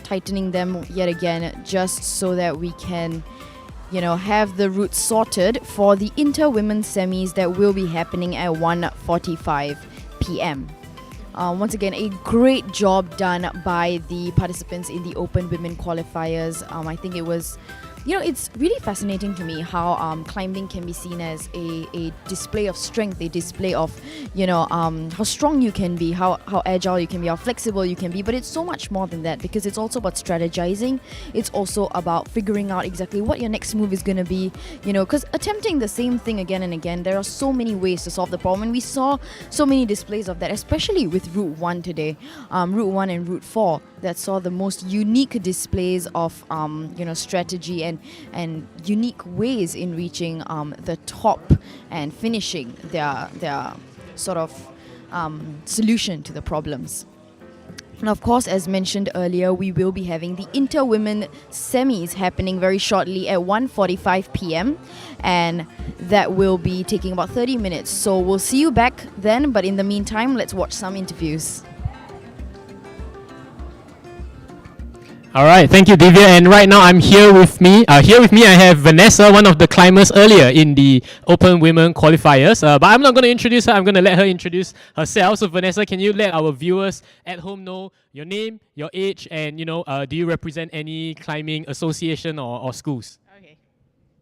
tightening them yet again, just so that we can have the roots sorted for the Inter-Women Semis that will be happening at 1:45 p.m. Once again, a great job done by the participants in the Open Women Qualifiers. I think it was, it's really fascinating to me how climbing can be seen as a display of strength, a display of, how strong you can be, how agile you can be, how flexible you can be. But it's so much more than that, because it's also about strategizing. It's also about figuring out exactly what your next move is going to be, because attempting the same thing again and again, there are so many ways to solve the problem. And we saw so many displays of that, especially with Route 1 today, Route 1 and Route 4, that saw the most unique displays of, strategy and unique ways in reaching the top and finishing their sort of solution to the problems. And of course, as mentioned earlier, we will be having the Inter-Women Semis happening very shortly at 1:45 p.m. and that will be taking about 30 minutes. So we'll see you back then, but in the meantime, let's watch some interviews. All right, thank you, Divya. And right now, I'm here with me. I have Vanessa, one of the climbers earlier in the Open Women Qualifiers. But I'm not going to introduce her. I'm going to let her introduce herself. So, Vanessa, can you let our viewers at home know your name, your age, and do you represent any climbing association or schools? Okay.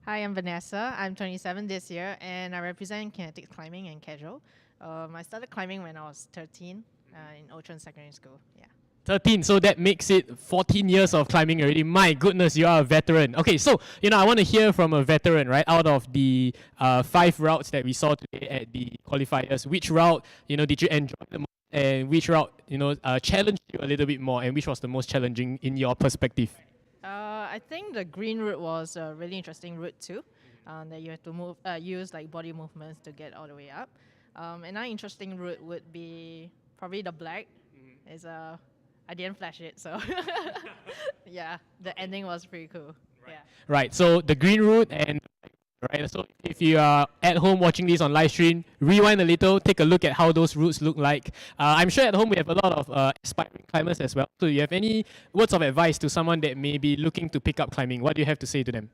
Hi, I'm Vanessa. I'm 27 this year, and I represent kinetic climbing and casual. I started climbing when I was 13 in Outram Secondary School. Yeah. 13, so that makes it 14 years of climbing already. My goodness, you are a veteran. Okay, so, I want to hear from a veteran, right? Out of the 5 routes that we saw today at the qualifiers, which route, did you enjoy the most? And which route, challenged you a little bit more? And which was the most challenging in your perspective? I think the green route was a really interesting route too. That you have to use like body movements to get all the way up. Another interesting route would be probably the black. It's I didn't flash it, so yeah, the ending was pretty cool. Right. Yeah. Right. So the green route and right. So if you are at home watching this on live stream, rewind a little, take a look at how those routes look like. I'm sure at home we have a lot of aspiring climbers as well. So you have any words of advice to someone that may be looking to pick up climbing? What do you have to say to them?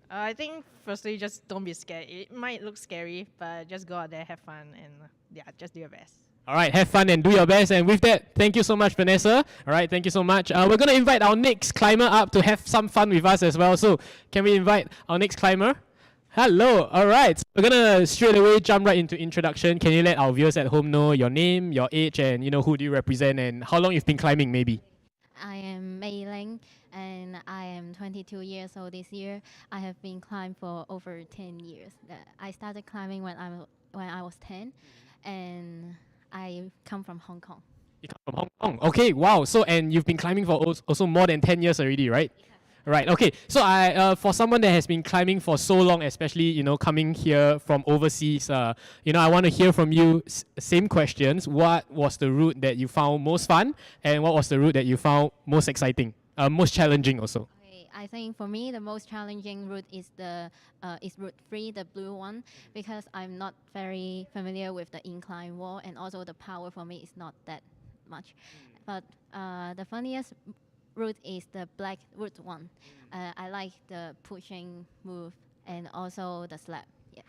I think firstly, just don't be scared. It might look scary, but just go out there, have fun, and just do your best. All right, have fun and do your best. And with that, thank you so much, Vanessa. All right, thank you so much. We're going to invite our next climber up to have some fun with us as well. So can we invite our next climber? Hello. All right. So we're going to straight away jump right into introduction. Can you let our viewers at home know your name, your age, and who do you represent and how long you've been climbing maybe? I am Mei Ling and I am 22 years old this year. I have been climbing for over 10 years. I started climbing when I was 10 and I come from Hong Kong. You come from Hong Kong. Okay, wow. So, and you've been climbing for also more than 10 years already, right? Right. Okay. So for someone that has been climbing for so long, especially coming here from overseas, I want to hear from you. Same questions. What was the route that you found most fun, and what was the route that you found most exciting, most challenging also? Okay, I think for me the most challenging route is route 3, the blue one, because I'm not very familiar with the incline wall, and also the power for me is not that much. But the funniest route is the black route one. I like the pushing move and also the slap. Yeah.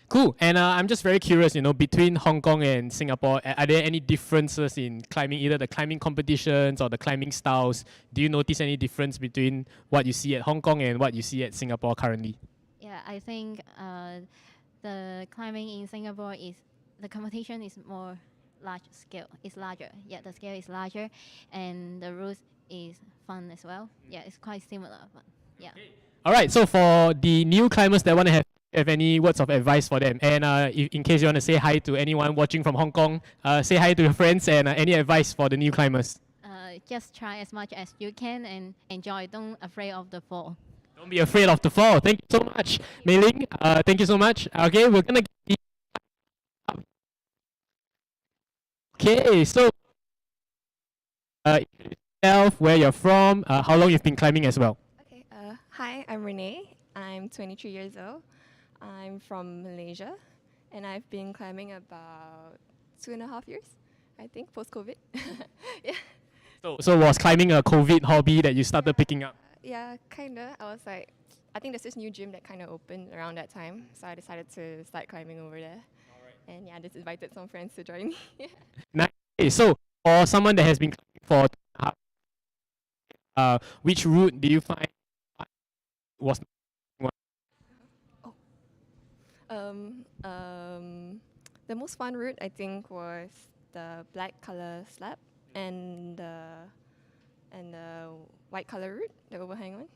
Cool. And I'm just very curious, between Hong Kong and Singapore, are there any differences in climbing, either the climbing competitions or the climbing styles? Do you notice any difference between what you see at Hong Kong and what you see at Singapore currently? Yeah, I think the climbing in Singapore the competition is more large scale. It's larger. Yeah, the scale is larger, and the route is fun as well. Yeah, it's quite similar, but yeah. All right. So for the new climbers that want to have any words of advice for them, and in case you want to say hi to anyone watching from Hong Kong, say hi to your friends, and any advice for the new climbers? Just try as much as you can and enjoy. Don't afraid of the fall. Don't be afraid of the fall. Thank you so much, Mei Ling. Thank you so much. Okay, we're gonna. Okay, so yourself, where you're from, how long you've been climbing as well. Okay. Hi, I'm Renee. I'm 23 years old. I'm from Malaysia, and I've been climbing about 2.5 years, I think, post-COVID. Yeah. So was climbing a COVID hobby that you started picking up? Yeah, kinda. I was like, I think there's this new gym that kind of opened around that time, so I decided to start climbing over there. And yeah, I just invited some friends to join me. Yeah. Nice. So for someone that has been climbing for which route do you find was the most fun route I think was the black color slab and the white color route, the overhang one.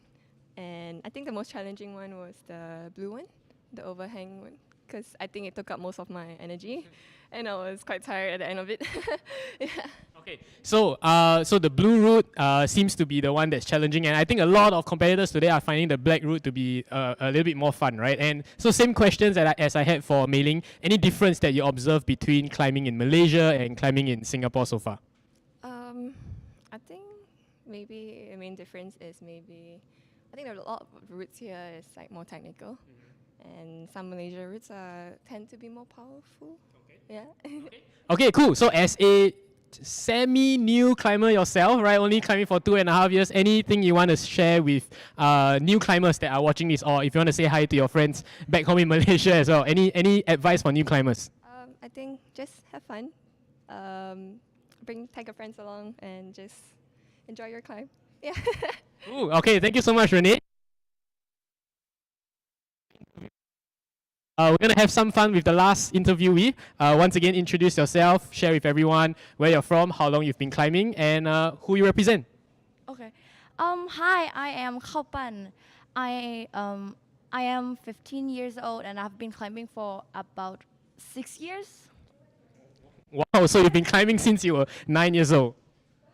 And I think the most challenging one was the blue one, the overhang one, because I think it took up most of my energy, and I was quite tired at the end of it. Yeah. Okay, so the blue route seems to be the one that's challenging, and I think a lot of competitors today are finding the black route to be a little bit more fun, right? And so same questions as I had for Mei Ling. Any difference that you observe between climbing in Malaysia and climbing in Singapore so far? I think maybe the main difference is I think there are a lot of routes here is like more technical, and some Malaysia routes tend to be more powerful. Okay. Yeah. Okay, cool. So as a semi-new climber yourself, right? Only climbing for 2.5 years. Anything you want to share with new climbers that are watching this, or if you want to say hi to your friends back home in Malaysia as well? Any advice for new climbers? I think just have fun. Take your friends along and just enjoy your climb. Yeah. Ooh, okay, thank you so much, Renee. We're going to have some fun with the last interviewee. Once again, introduce yourself, share with everyone where you're from, how long you've been climbing, and who you represent. Okay. Hi, I am Khao Pan. I am 15 years old and I've been climbing for about 6 years. Wow, so you've been climbing since you were 9 years old.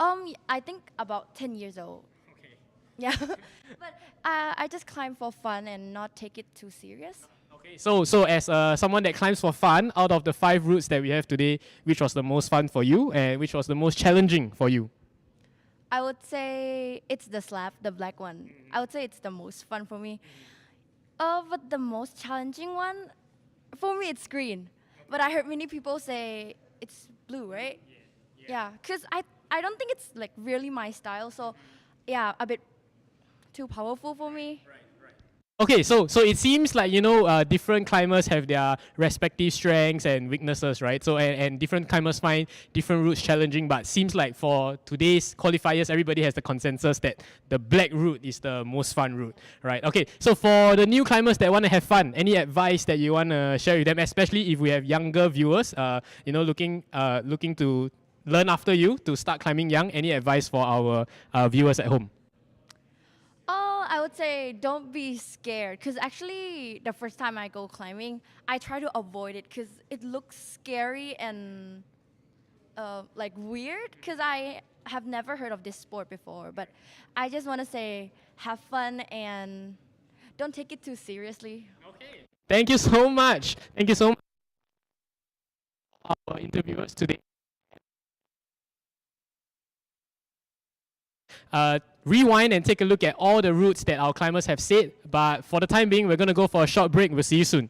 I think about 10 years old. Okay. Yeah. But I just climb for fun and not take it too serious. Okay, so as someone that climbs for fun, out of the 5 routes that we have today, which was the most fun for you and which was the most challenging for you? I would say it's the slab, the black one. I would say it's the most fun for me. But the most challenging one, for me it's green. But I heard many people say it's blue, right? Yeah, because I don't think it's like really my style. So yeah, a bit too powerful for me. Okay, so it seems like, different climbers have their respective strengths and weaknesses, right? So and different climbers find different routes challenging, but seems like for today's qualifiers, everybody has the consensus that the black route is the most fun route, right? Okay, so for the new climbers that want to have fun, any advice that you want to share with them, especially if we have younger viewers, looking to learn after you to start climbing young? Any advice for our viewers at home? I would say don't be scared, because actually the first time I go climbing, I try to avoid it because it looks scary and like weird, because I have never heard of this sport before, but I just want to say have fun and don't take it too seriously. Thank you so much. Thank you so much, our interviewers today. Rewind and take a look at all the routes that our climbers have said. But for the time being, we're going to go for a short break. We'll see you soon.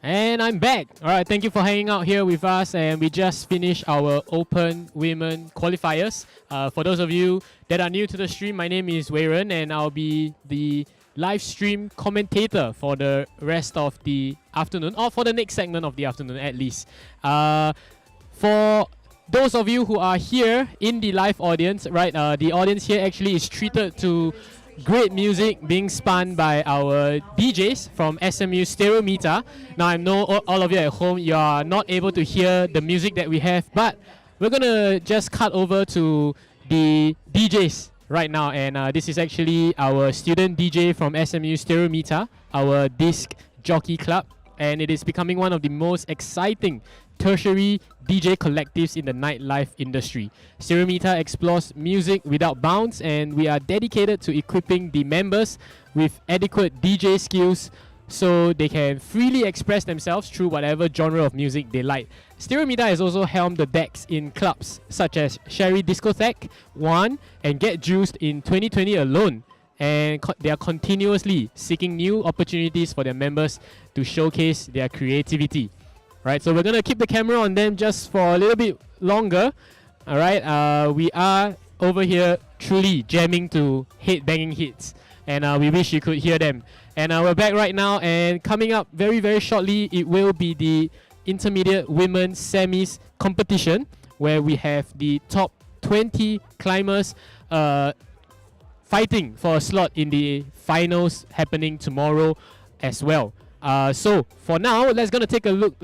And I'm back. All right, thank you for hanging out here with us. And we just finished our Open Women qualifiers. For those of you that are new to the stream, my name is Weiren, and I'll be the live stream commentator for the rest of the afternoon, or for the next segment of the afternoon at least. For those of you who are here in the live audience, right, the audience here actually is treated to great music being spun by our DJs from SMU Stereometer. Now I know all of you at home, you are not able to hear the music that we have, but we're gonna just cut over to the DJs right now, and this is actually our student DJ from SMU Stereometer, our disc jockey club, and it is becoming one of the most exciting tertiary DJ collectives in the nightlife industry. Stereometer explores music without bounds, and we are dedicated to equipping the members with adequate DJ skills so they can freely express themselves through whatever genre of music they like. Stereometer has also helmed the decks in clubs such as Sherry Discotheque, One, and Get Juiced in 2020 alone. And they are continuously seeking new opportunities for their members to showcase their creativity. Right, so we're gonna keep the camera on them just for a little bit longer. All right, we are over here truly jamming to head-banging hits, and we wish you could hear them. And we're back right now, and coming up very, very shortly, it will be the Intermediate Women's Semis competition, where we have the top 20 climbers fighting for a slot in the finals happening tomorrow as well. So for now, let us take a look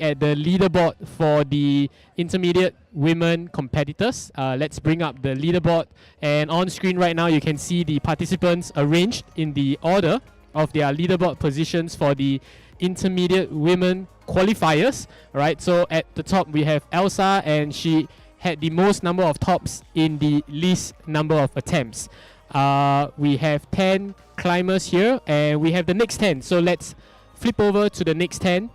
at the leaderboard for the intermediate women competitors. Let's bring up the leaderboard, and on screen right now you can see the participants arranged in the order of their leaderboard positions for the intermediate women qualifiers. Right, so at the top we have Elsa, and she had the most number of tops in the least number of attempts. We have 10 climbers here, and we have the next 10. So let's flip over to the next 10.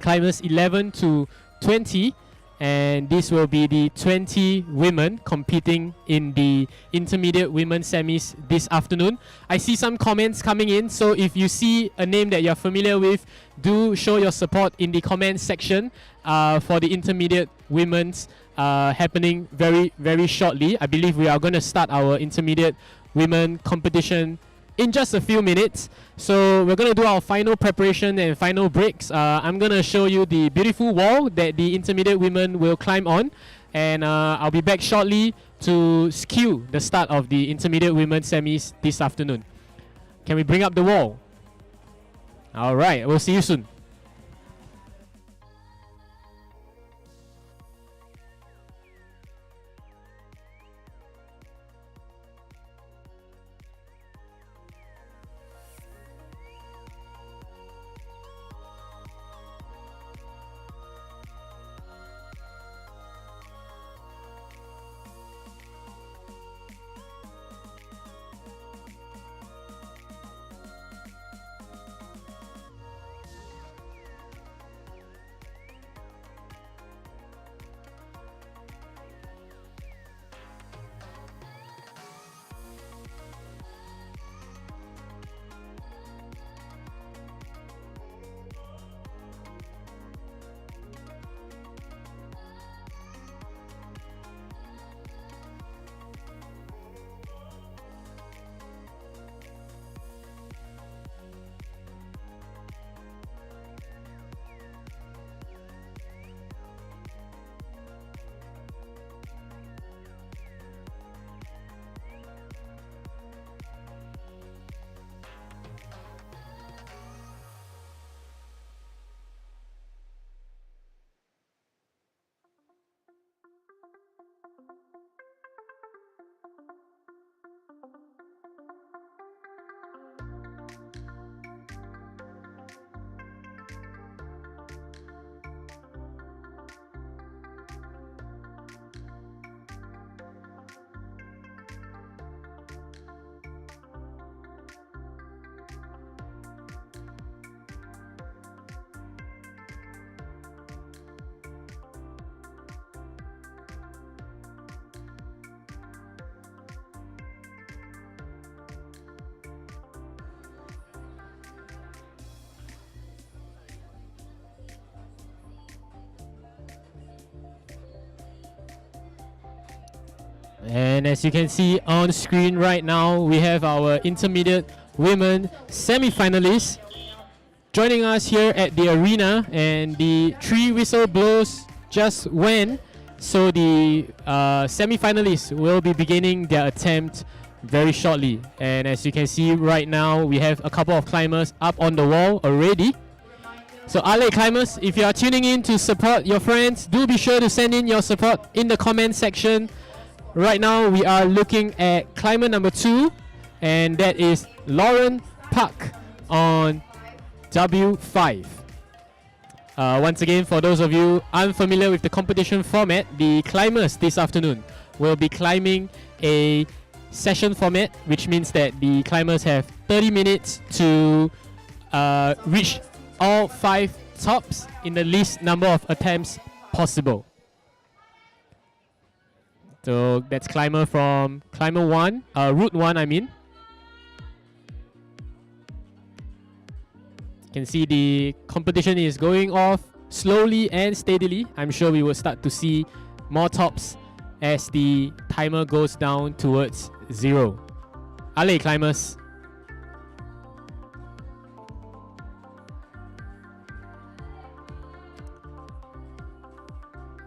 Climbers 11 to 20, and this will be the 20 women competing in the intermediate women semis this afternoon. I see some comments coming in, so if you see a name that you're familiar with, do show your support in the comments section for the intermediate women's happening very, very shortly. I believe we are going to start our intermediate women competition in just a few minutes. So we're going to do our final preparation and final breaks. I'm going to show you the beautiful wall that the intermediate women will climb on, and I'll be back shortly to cue the start of the intermediate women semis this afternoon. Can we bring up the wall? All right, we'll see you soon. And as you can see on screen right now, we have our intermediate women semi-finalists joining us here at the arena, and the 3 whistle blows just went, so the semi-finalists will be beginning their attempt very shortly. And as you can see right now, we have a couple of climbers up on the wall already. So Ale climbers, if you are tuning in to support your friends, do be sure to send in your support in the comment section. Right now we are looking at climber number 2, and that is Lauren Park on W5. Once again, for those of you unfamiliar with the competition format, the climbers this afternoon will be climbing a session format, which means that the climbers have 30 minutes to reach all 5 tops in the least number of attempts possible. So that's climber 1, route 1 I mean. You can see the competition is going off slowly and steadily. I'm sure we will start to see more tops as the timer goes down towards 0. Ale climbers.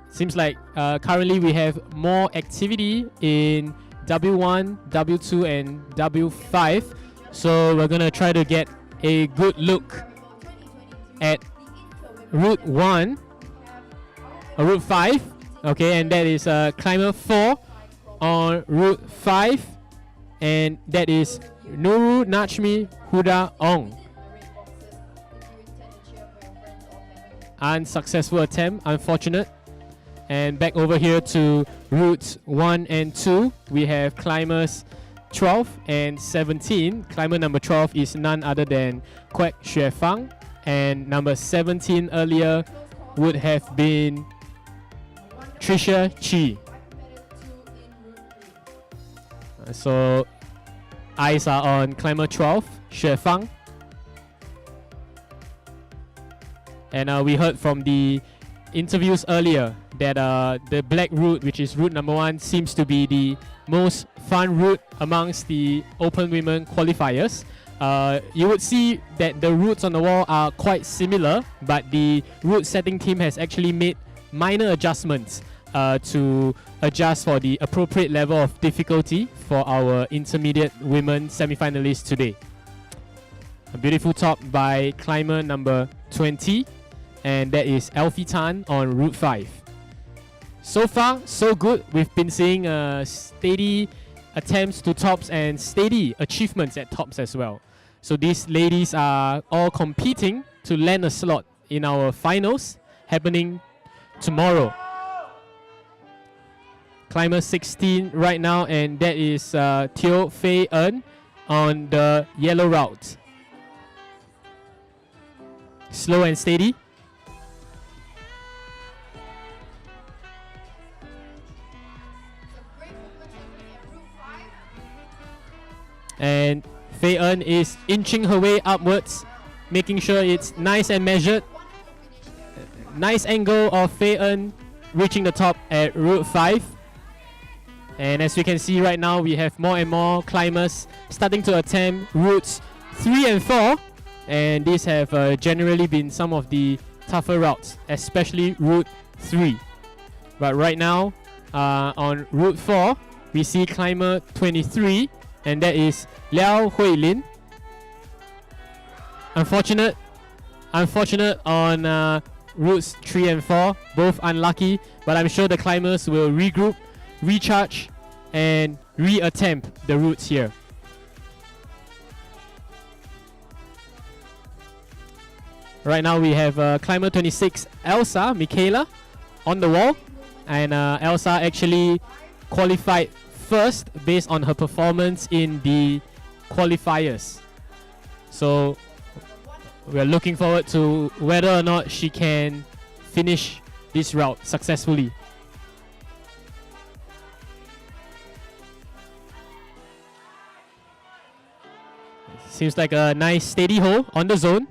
Seems like currently we have more activity in W1, W2 and W5. So we're gonna try to get a good look at route 1, route 5. Okay, and that is climber 4 on route 5. And that is Nuru Nachmi Huda Ong. Unsuccessful attempt, unfortunate. And back over here to routes 1 and 2, we have climbers 12 and 17. Climber number 12 is none other than Kwek Xue Fang, and number 17 earlier would have been Trisha Chi. So eyes are on climber 12, Xue Fang. And we heard from the interviews earlier that the black route, which is route number 1, seems to be the most fun route amongst the open women qualifiers. You would see that the routes on the wall are quite similar, but the route setting team has actually made minor adjustments to adjust for the appropriate level of difficulty for our intermediate women semi-finalists today. A beautiful top by climber number 20, and that is Alfie Tan on route 5. So far, so good. We've been seeing steady attempts to tops and steady achievements at tops as well. So these ladies are all competing to land a slot in our finals happening tomorrow. Climber 16 right now, and that is Teo Fei En on the yellow route. Slow and steady. And Fei En is inching her way upwards, making sure it's nice and measured. Nice angle of Fei En reaching the top at route 5. And as we can see right now, we have more and more climbers starting to attempt routes 3 and 4. And these have generally been some of the tougher routes, especially route 3. But right now, on route 4, we see climber 23. And that is Liao Huilin. Unfortunate on routes 3 and 4, both unlucky, but I'm sure the climbers will regroup, recharge, and re-attempt the routes here. Right now we have climber 26, Elsa Michaela, on the wall, and Elsa actually qualified first based on her performance in the qualifiers. So we're looking forward to whether or not she can finish this route successfully. Seems like a nice steady hold on the zone,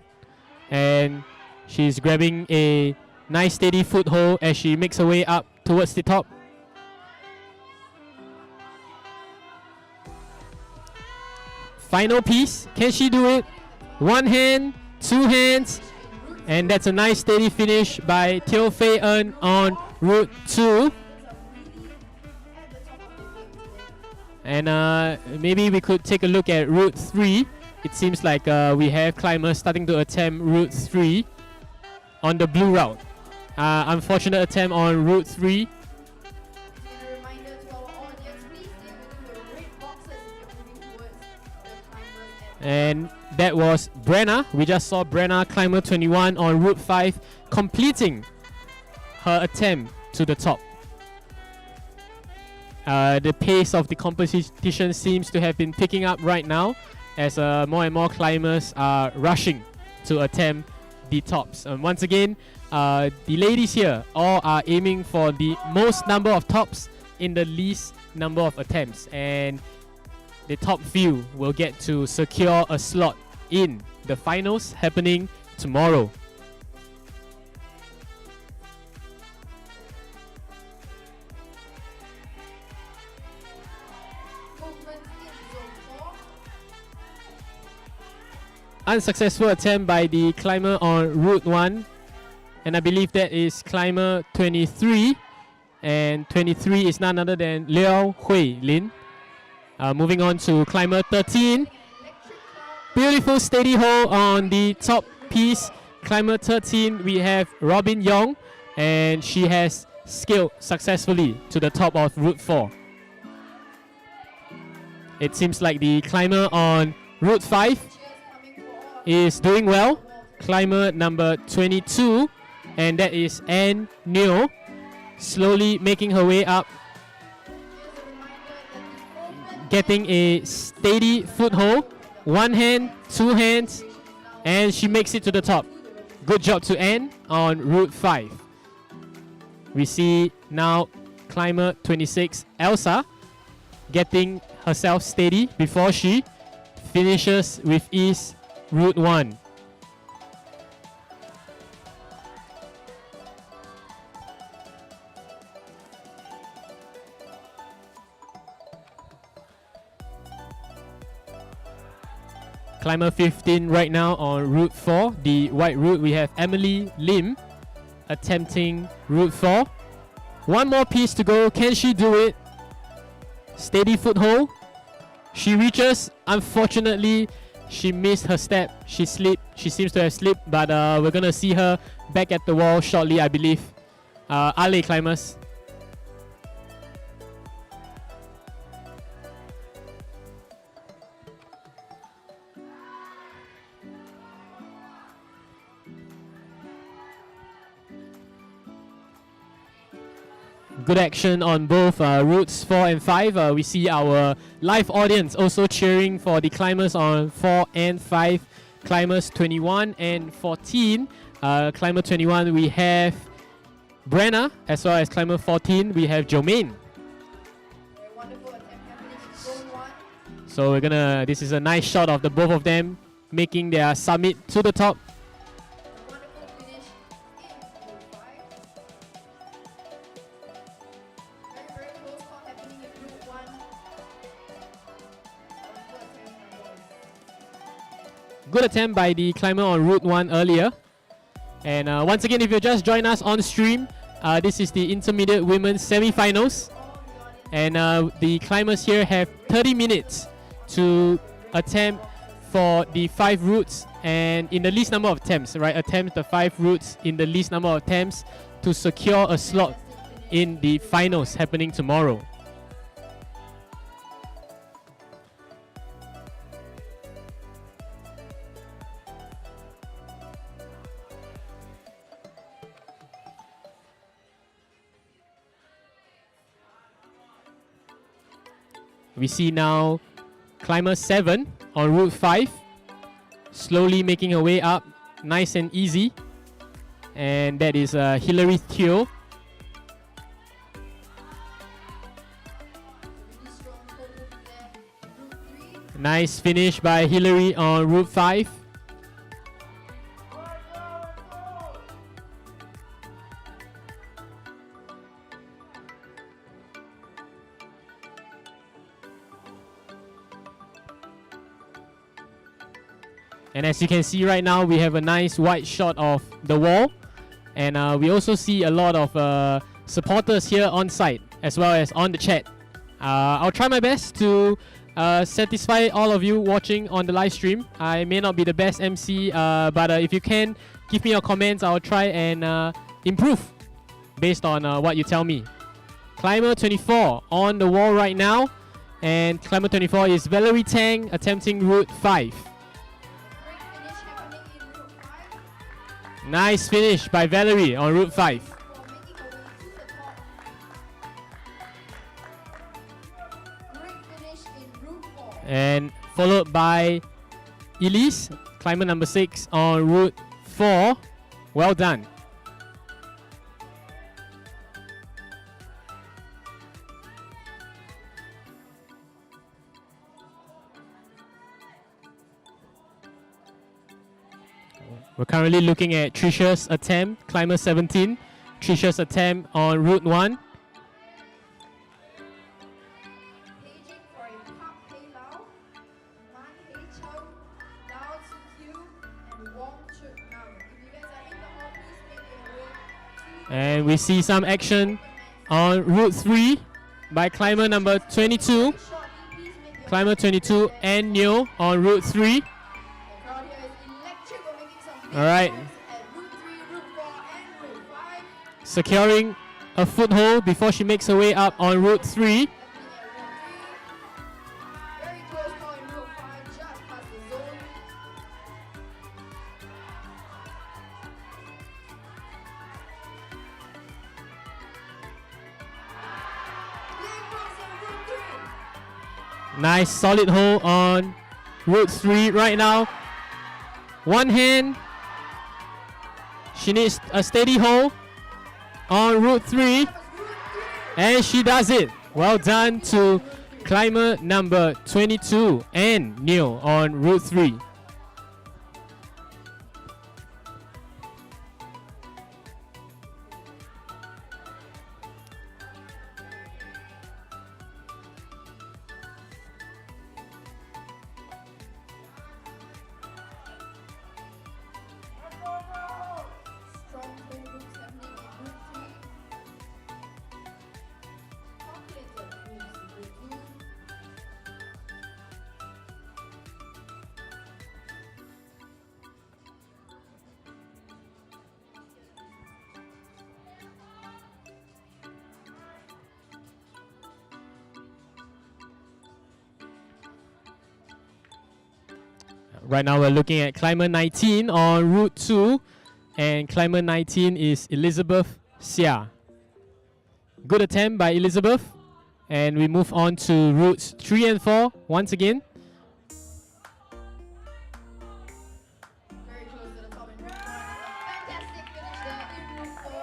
and she's grabbing a nice steady foothold as she makes her way up towards the top. Final piece. Can she do it? One hand, two hands, and that's a nice steady finish by Teo Fei En on route 2. And maybe we could take a look at route 3. It seems like we have climbers starting to attempt route 3 on the blue route. Unfortunate attempt on route 3. And that was Brenna. We just saw Brenna, climber 21 on route 5, completing her attempt to the top. The pace of the competition seems to have been picking up right now as more and more climbers are rushing to attempt the tops. And once again, the ladies here all are aiming for the most number of tops in the least number of attempts. And the top few will get to secure a slot in the finals happening tomorrow. Unsuccessful attempt by the climber on route 1, and I believe that is climber 23, and 23 is none other than Liao Hui Lin. Moving on to climber 13. Beautiful steady hold on the top piece. Climber 13, we have Robin Yong, and she has scaled successfully to the top of route 4. It seems like the climber on route 5 is doing well. Climber number 22, and that is Ann Neo, slowly making her way up, getting a steady foothold. One hand, two hands, and she makes it to the top. Good job to Ann on route 5. We see now climber 26, Elsa, getting herself steady before she finishes with ease route 1. Climber 15 right now on route 4, the white route. We have Emily Lim attempting route 4. One more piece to go. Can she do it? Steady foothold. She reaches. Unfortunately, she missed her step. She slipped. She seems to have slipped, but we're gonna see her back at the wall shortly, I believe. Ale climbers. Good action on both routes 4 and 5. We see our live audience also cheering for the climbers on 4 and 5. Climbers 21 and 14. Climber 21, we have Brenna, as well as climber 14, we have Jomaine. So we're gonna, this is a nice shot of the both of them making their summit to the top. Good attempt by the climber on route 1 earlier. And once again, if you just join us on stream, this is the intermediate women's semifinals. And the climbers here have 30 minutes to attempt for the 5 routes, and in the least number of attempts, right? Attempt the 5 routes in the least number of attempts to secure a slot in the finals happening tomorrow. We see now climber 7 on route 5, slowly making her way up, nice and easy. And that is Hilary Theo. Nice finish by Hilary on route 5. And as you can see right now, we have a nice wide shot of the wall. And we also see a lot of supporters here on site, as well as on the chat. I'll try my best to satisfy all of you watching on the live stream. I may not be the best MC, but if you can give me your comments, I'll try and improve based on what you tell me. Climber 24 on the wall right now, and climber 24 is Valerie Tang attempting route 5. Nice finish by Valerie on route 5. And followed by Elise, climber number 6 on route 4. Well done. We're currently looking at Trisha's attempt, climber 17. Trisha's attempt on route 1. And we see some action on route 3 by climber number 22. Climber 22 and Neo on route 3. Alright. Securing a foothold before she makes her way up on route 3. Nice solid hold on route 3 right now. One hand. She needs a steady hold on route 3. And she does it. Well done to climber number 22 and Neil on route 3. Right now we're looking at climber 19 on route 2, and climber 19 is Elizabeth Xia. Good attempt by Elizabeth, and we move on to routes 3 and 4 once again.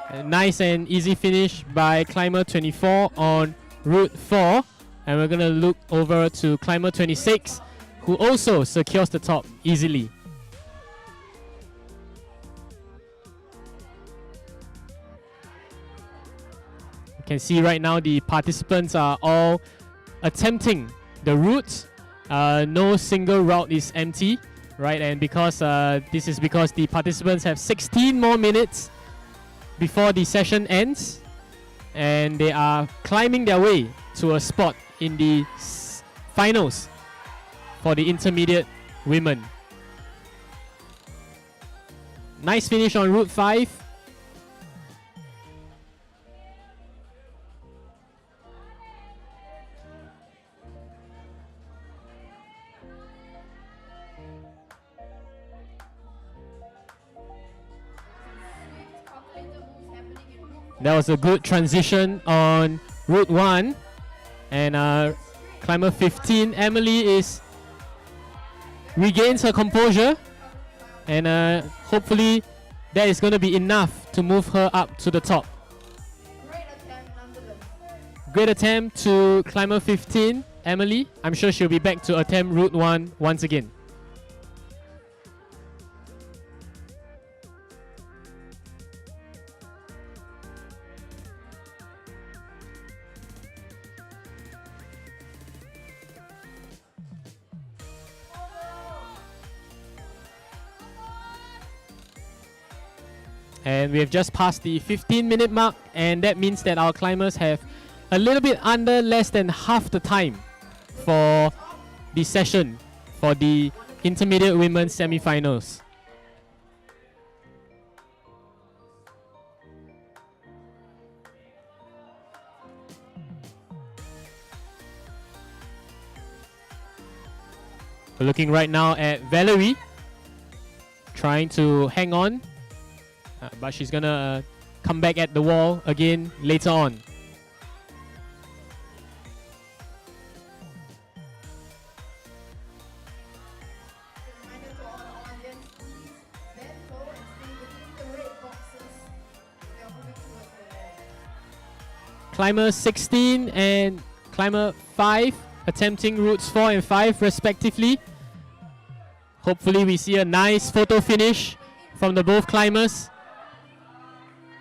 A nice and easy finish by climber 24 on route 4, and we're gonna look over to climber 26, who also secures the top easily. You can see right now the participants are all attempting the route. No single route is empty, right? And because this is because the participants have 16 more minutes before the session ends, and they are climbing their way to a spot in the finals for the intermediate women. Nice finish on route 5. That was a good transition on route 1, and climber 15 Emily regains her composure, and hopefully that is going to be enough to move her up to the top. Great attempt to climber 15 Emily. I'm sure she'll be back to attempt route 1 once again. And we have just passed the 15-minute mark, and that means that our climbers have a little bit under less than half the time for the session for the intermediate women's semifinals. We're looking right now at Valerie trying to hang on, but she's gonna come back at the wall again later on. Climber 16 and climber 5 attempting routes 4 and 5 respectively. Hopefully we see a nice photo finish from the both climbers.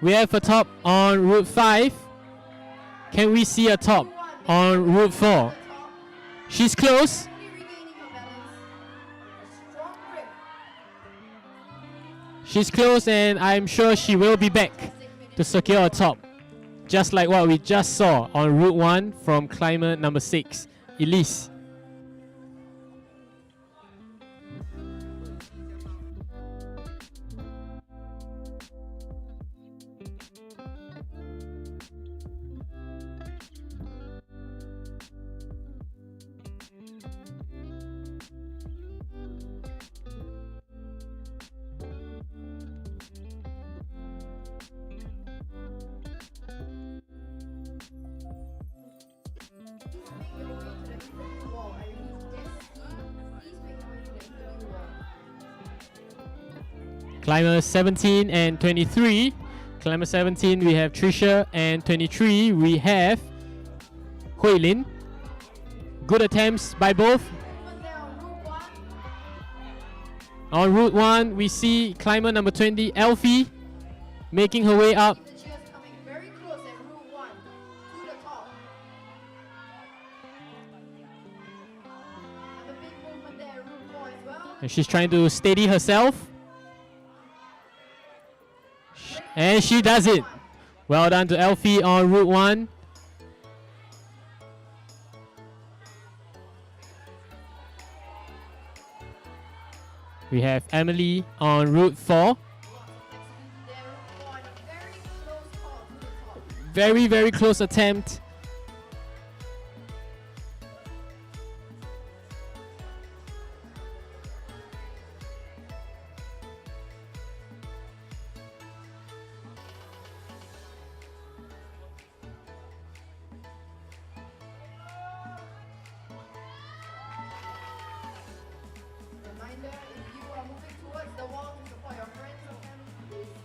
We have a top on route 5. Can we see a top on route 4? She's close. She's close, and I'm sure she will be back to secure a top. Just like what we just saw on route 1 from climber number 6, Elise. Climber 17 and 23. Climber 17 we have Trisha, and 23 we have Hui Lin. Good attempts by both. On route 1 we see climber number 20 Elfie making her way up. And she's trying to steady herself. And she does it. Well done to Elfie on route 1. We have Emily on route 4. Very, very close attempt.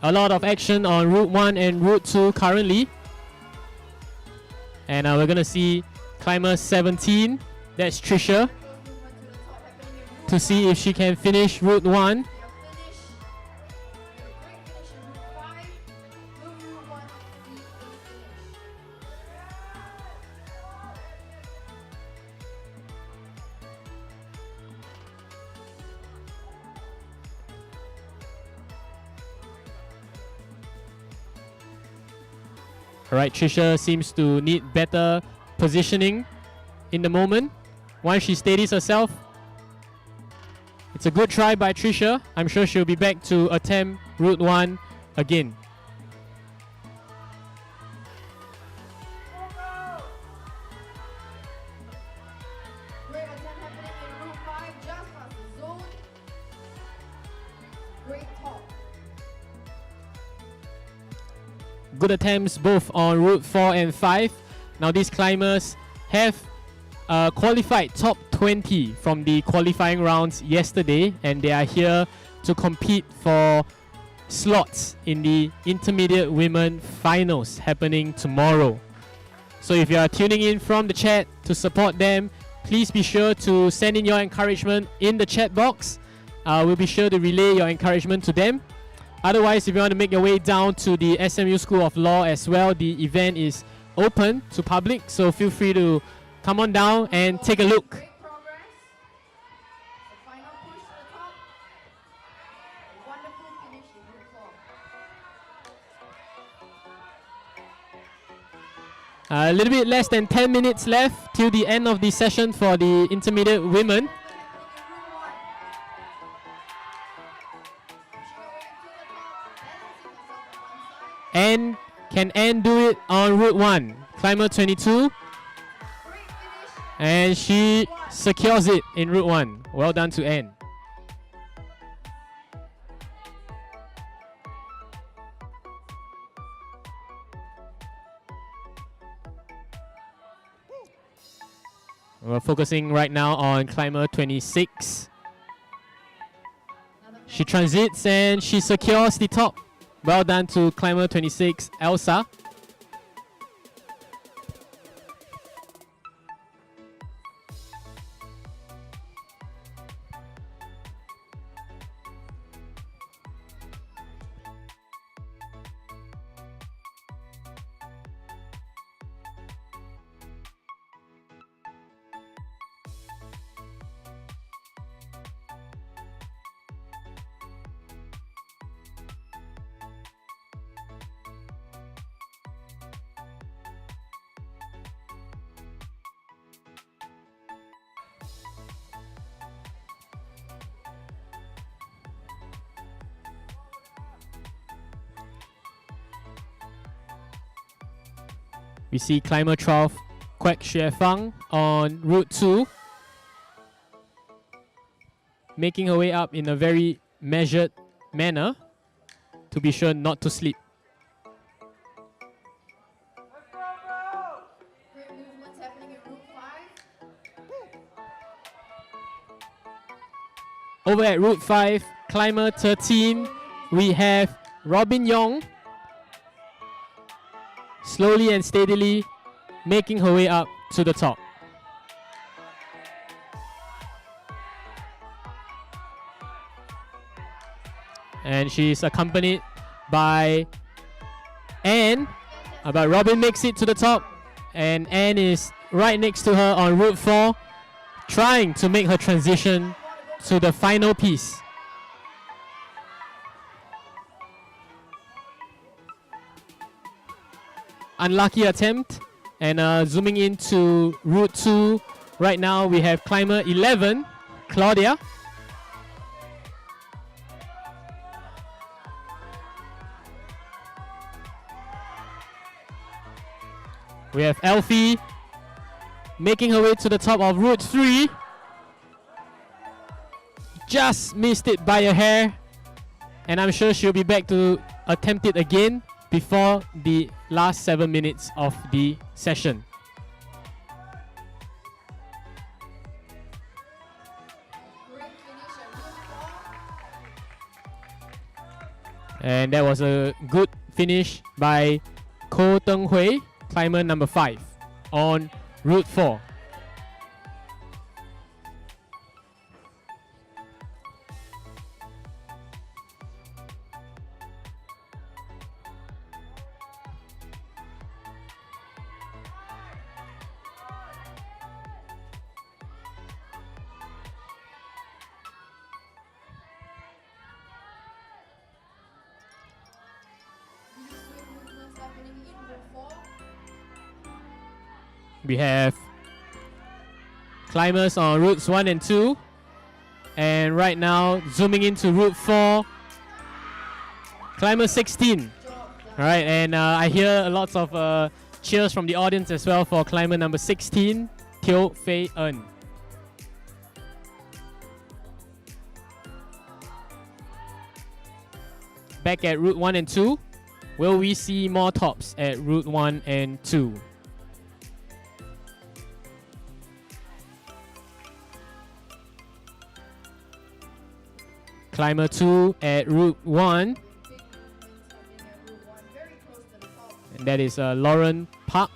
A lot of action on route 1 and route 2 currently. And we're going to see climber 17, that's Trisha, to see if she can finish route 1. Alright, Trisha seems to need better positioning in the moment. Once she steadies herself, it's a good try by Trisha. I'm sure she'll be back to attempt route 1 again. Good attempts both on route 4 and 5. Now these climbers have qualified top 20 from the qualifying rounds yesterday, and they are here to compete for slots in the intermediate women finals happening tomorrow. So if you are tuning in from the chat to support them, please be sure to send in your encouragement in the chat box. We'll be sure to relay your encouragement to them. Otherwise, if you want to make your way down to the SMU School of Law as well, the event is open to public, so feel free to come on down and take a look. A little bit less than 10 minutes left till the end of the session for the intermediate women. And can Anne do it on route 1? Climber 22. And she secures it in route 1. Well done to Anne. We're focusing right now on climber 26. She transits and she secures the top. Well done to climber 26, Elsa. We see climber 12, Kwek Xue Fang on route 2, making her way up in a very measured manner to be sure not to slip. Great movements happening in route 5. Over at route 5, climber 13, we have Robin Yong, slowly and steadily making her way up to the top. And she's accompanied by Anne, but Robin makes it to the top, and Anne is right next to her on route 4, trying to make her transition to the final piece. Unlucky attempt, and zooming into route 2 right now we have climber 11, Claudia. We have Elfie making her way to the top of route 3. Just missed it by a hair, and I'm sure she'll be back to attempt it again before the last 7 minutes of the session. And that was a good finish by Ko Teng Hui, climber number 5 on route 4. We have climbers on routes 1 and 2, and right now zooming into route 4, climber 16. All right, and I hear lots of cheers from the audience as well for climber number 16, Teo Fei En. Back at route 1 and 2, will we see more tops at route 1 and 2? Climber 2 at route 1. And that is Lauren Park.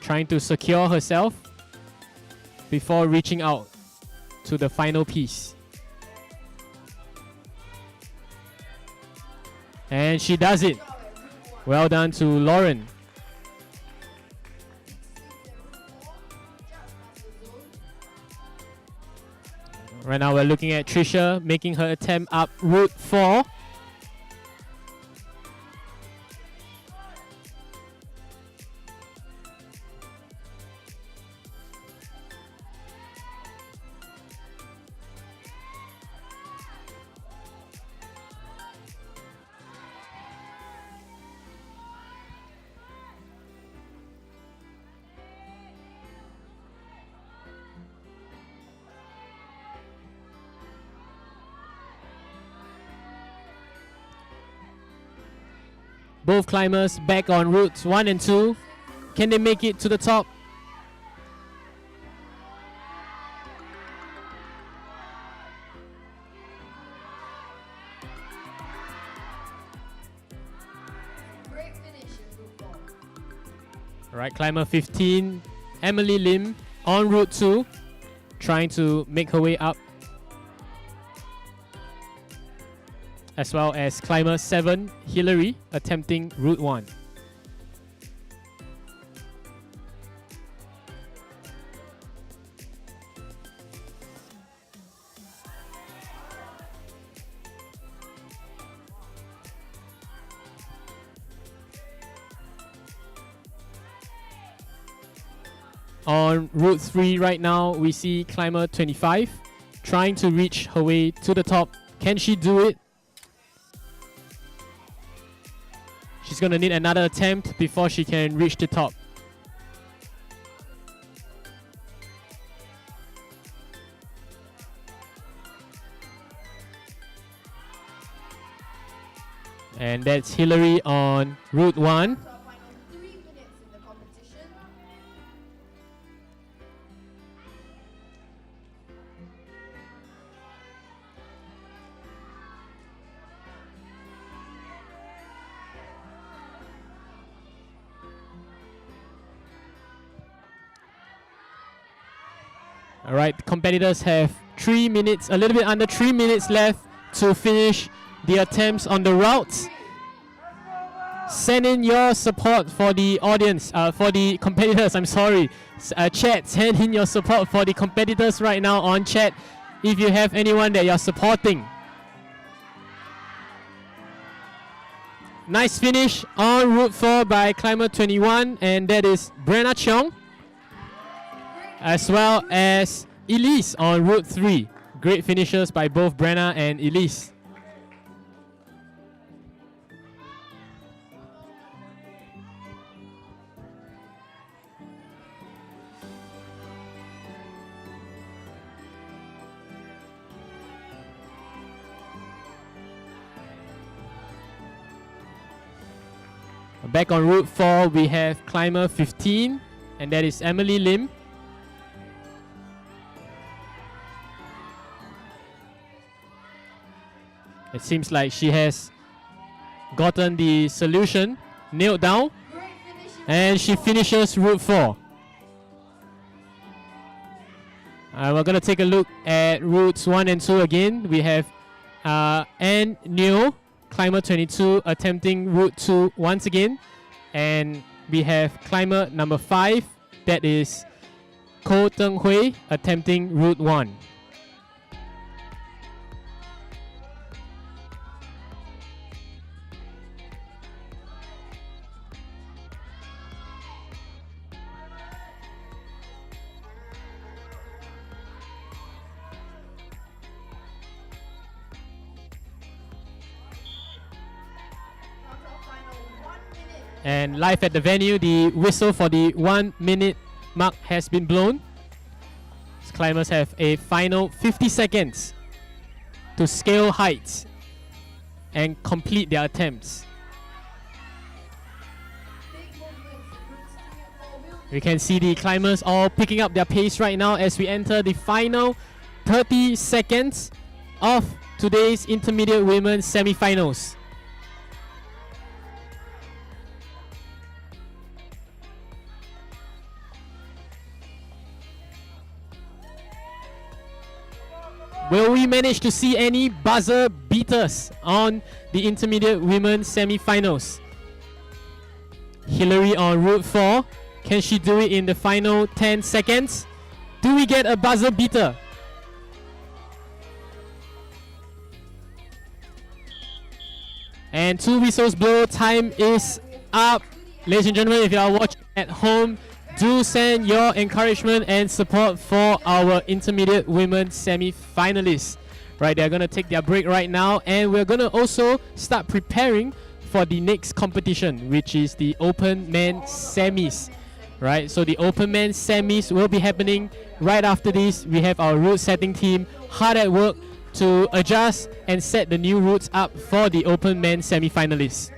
Trying to secure herself before reaching out to the final piece. And she does it. Well done to Lauren. Right now we're looking at Trisha making her attempt up route 4. Both climbers back on routes 1 and 2. Can they make it to the top? Great finish in Route 4. Alright, climber 15, Emily Lim on route 2, trying to make her way up. As well as climber 7, Hillary, attempting route 1. On route 3 right now, we see climber 25 trying to reach her way to the top. Can she do it? She's gonna need another attempt before she can reach the top. And that's Hillary on route 1. Alright, competitors have 3 minutes, a little bit under 3 minutes left to finish the attempts on the routes. Send in your support for the audience, for the competitors, I'm sorry. Chat, send in your support for the competitors right now on chat if you have anyone that you're supporting. Nice finish on route 4 by climber 21, and that is Brenna Cheong, as well as Elise on route 3. Great finishes by both Brenna and Elise. Back on route 4, we have climber 15, and that is Emily Lim. It seems like she has gotten the solution nailed down, and she finishes route 4. We're going to take a look at routes 1 and 2 again. We have Anne Neo, climber 22, attempting route 2 once again. And we have climber number 5, that is Ko Teng Hui, attempting route 1. And live at the venue, the whistle for the 1 minute mark has been blown. Climbers have a final 50 seconds to scale heights and complete their attempts. We can see the climbers all picking up their pace right now as we enter the final 30 seconds of today's intermediate women's semifinals. Will we manage to see any buzzer beaters on the intermediate women's semi-finals? Hillary on route 4. Can she do it in the final 10 seconds? Do we get a buzzer beater? And 2 whistles blow. Time is up. Ladies and gentlemen, if you are watching at home, do send your encouragement and support for our intermediate women semi-finalists. Right, they're going to take their break right now, and we're going to also start preparing for the next competition, which is the Open Men Semis. Right, so the Open Men Semis will be happening right after this. We have our route setting team hard at work to adjust and set the new routes up for the Open Men semi-finalists.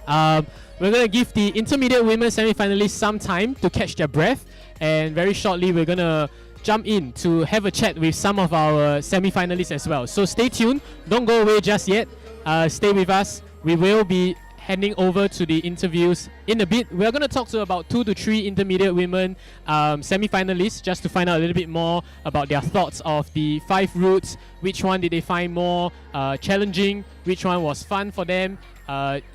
We're going to give the intermediate women semi-finalists some time to catch their breath, and very shortly we're going to jump in to have a chat with some of our semi-finalists as well. So stay tuned, don't go away just yet, stay with us. We will be handing over to the interviews in a bit. We're going to talk to about 2 to 3 intermediate women semi-finalists just to find out a little bit more about their thoughts of the 5 routes, which one did they find more challenging, which one was fun for them.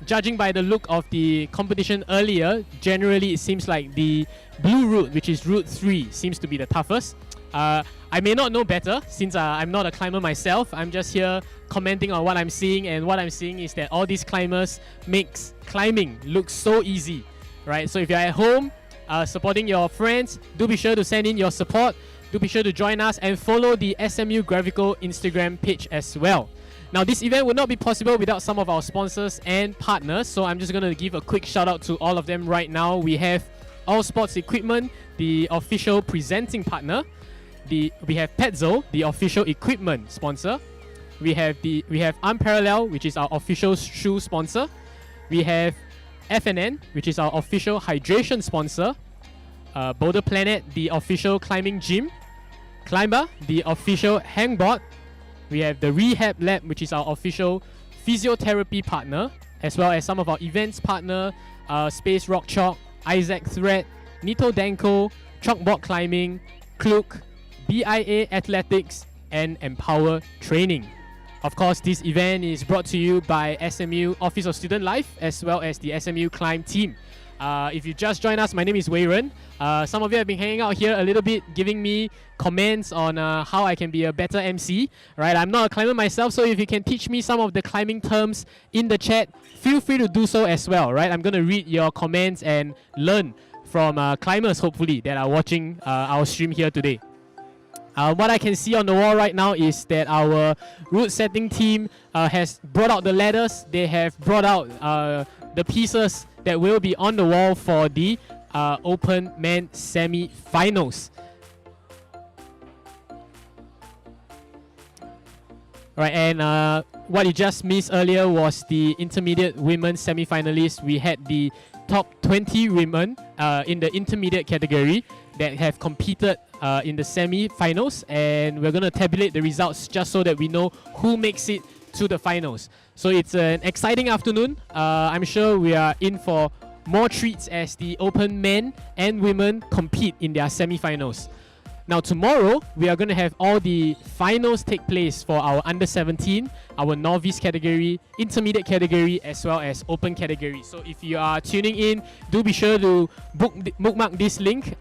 Judging by the look of the competition earlier, generally it seems like the blue route, which is route 3, seems to be the toughest. I may not know better since I'm not a climber myself. I'm just here commenting on what I'm seeing, and what I'm seeing is that all these climbers makes climbing look so easy, right? So if you're at home supporting your friends, do be sure to send in your support. Do be sure to join us and follow the SMU Gravical Instagram page as well. Now, this event would not be possible without some of our sponsors and partners, so I'm just going to give a quick shout out to all of them right now. We have All Sports Equipment, the official presenting partner. We have Petzo, the official equipment sponsor. We have Unparalleled, which is our official shoe sponsor. We have FNN, which is our official hydration sponsor. Boulder Planet, the official climbing gym. Climber, the official hangboard. We have the Rehab Lab, which is our official physiotherapy partner, as well as some of our events partner, Space Rock Chalk, Isaac Thread, Nito Danko, Chalkboard Climbing, Klook, BIA Athletics, and Empower Training. Of course, this event is brought to you by SMU Office of Student Life, as well as the SMU Climb Team. If you just joined us, my name is Weiren. Some of you have been hanging out here a little bit, giving me comments on how I can be a better MC. Right? I'm not a climber myself, so if you can teach me some of the climbing terms in the chat, feel free to do so as well. Right? I'm going to read your comments and learn from climbers, hopefully, that are watching our stream here today. What I can see on the wall right now is that our route setting team has brought out the ladders. They have brought out the pieces that will be on the wall for the Open Men semi-finals. Right, and what you just missed earlier was the intermediate women semi-finalists. We had the top 20 women in the intermediate category that have competed in the semi-finals, and we're going to tabulate the results just so that we know who makes it to the finals. So it's an exciting afternoon. I'm sure we are in for more treats as the Open men and women compete in their semi-finals. Now tomorrow, we are going to have all the finals take place for our under 17, our novice category, intermediate category, as well as open category. So if you are tuning in, do be sure to bookmark this link.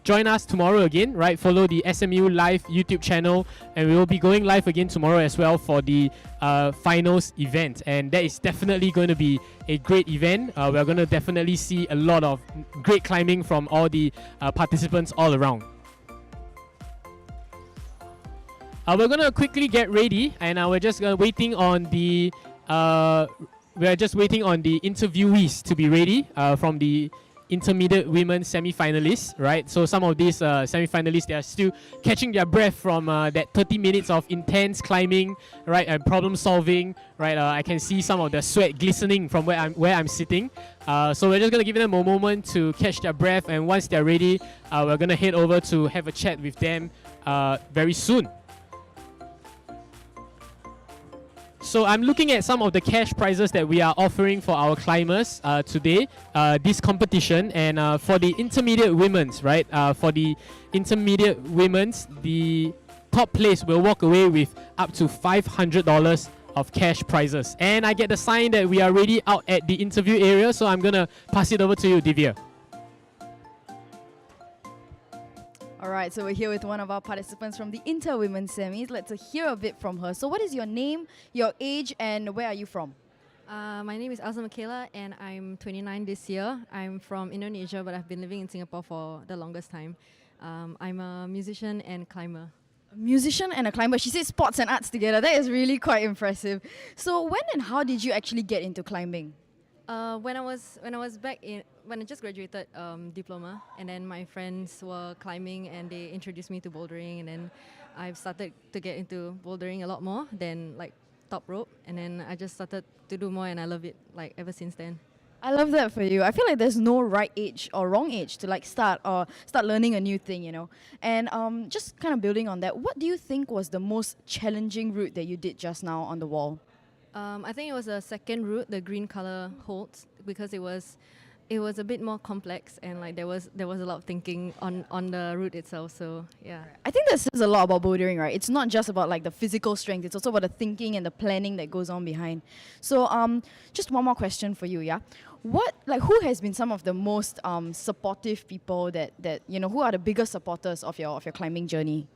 Join us tomorrow again, right? Follow the SMU Live YouTube channel, and we will be going live again tomorrow as well for the finals event. And that is definitely going to be a great event. We're going to definitely see a lot of great climbing from all the participants all around. We're gonna quickly get ready, and we're just waiting on the interviewees to be ready from the intermediate women semi-finalists, right? So some of these semi-finalists, they are still catching their breath from that 30 minutes of intense climbing, right, and problem solving, right? I can see some of the sweat glistening from where I'm sitting. So we're just gonna give them a moment to catch their breath, and once they're ready, we're gonna head over to have a chat with them very soon. So I'm looking at some of the cash prizes that we are offering for our climbers today, this competition, and for the intermediate women's, right? For the intermediate women's, the top place will walk away with up to $500 of cash prizes. And I get the sign that we are ready out at the interview area, so I'm gonna pass it over to you, Divya. All right, so we're here with one of our participants from the Inter-Women Semis. Let's hear a bit from her. So what is your name, your age, and where are you from? My name is Elsa Michaela, and I'm 29 this year. I'm from Indonesia, but I've been living in Singapore for the longest time. I'm a musician and climber. A musician and a climber. She said sports and arts together. That is really quite impressive. So when and how did you actually get into climbing? When I just graduated diploma, and then my friends were climbing and they introduced me to bouldering, and then I've started to get into bouldering a lot more. Then like top rope, and then I just started to do more, and I love it like ever since then. I love that for you. I feel like there's no right age or wrong age to like start learning a new thing, you know. And just kind of building on that, what do you think was the most challenging route that you did just now on the wall? I think it was the second route, the green color holds, because it was a bit more complex, and like there was a lot of thinking on the route itself. So yeah, I think this is a lot about bouldering, right? It's not just about like the physical strength; it's also about the thinking and the planning that goes on behind. So just one more question for you, yeah. Who has been some of the most supportive people that you know? Who are the biggest supporters of your climbing journey?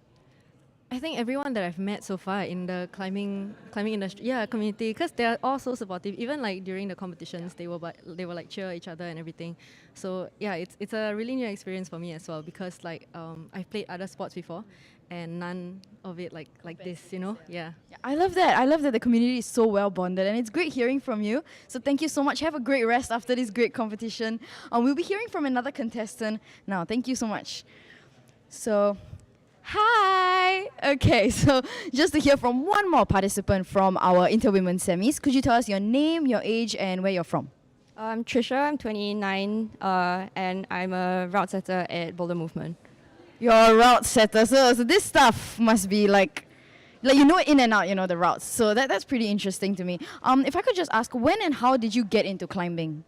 I think everyone that I've met so far in the climbing industry, community, because they are all so supportive. Even like during the competitions, they will like cheer each other and everything. So yeah, it's a really new experience for me as well, because like I've played other sports before, and none of it like this, you know. Yeah. I love that. I love that the community is so well bonded, and it's great hearing from you. So thank you so much. Have a great rest after this great competition. We'll be hearing from another contestant now. Thank you so much. So. Hi! Okay, so just to hear from one more participant from our Inter-Women semis, could you tell us your name, your age, and where you're from? I'm Trisha, I'm 29, and I'm a route setter at Boulder Movement. You're a route setter, so this stuff must be like you know in and out, you know, the routes. So that's pretty interesting to me. If I could just ask, when and how did you get into climbing?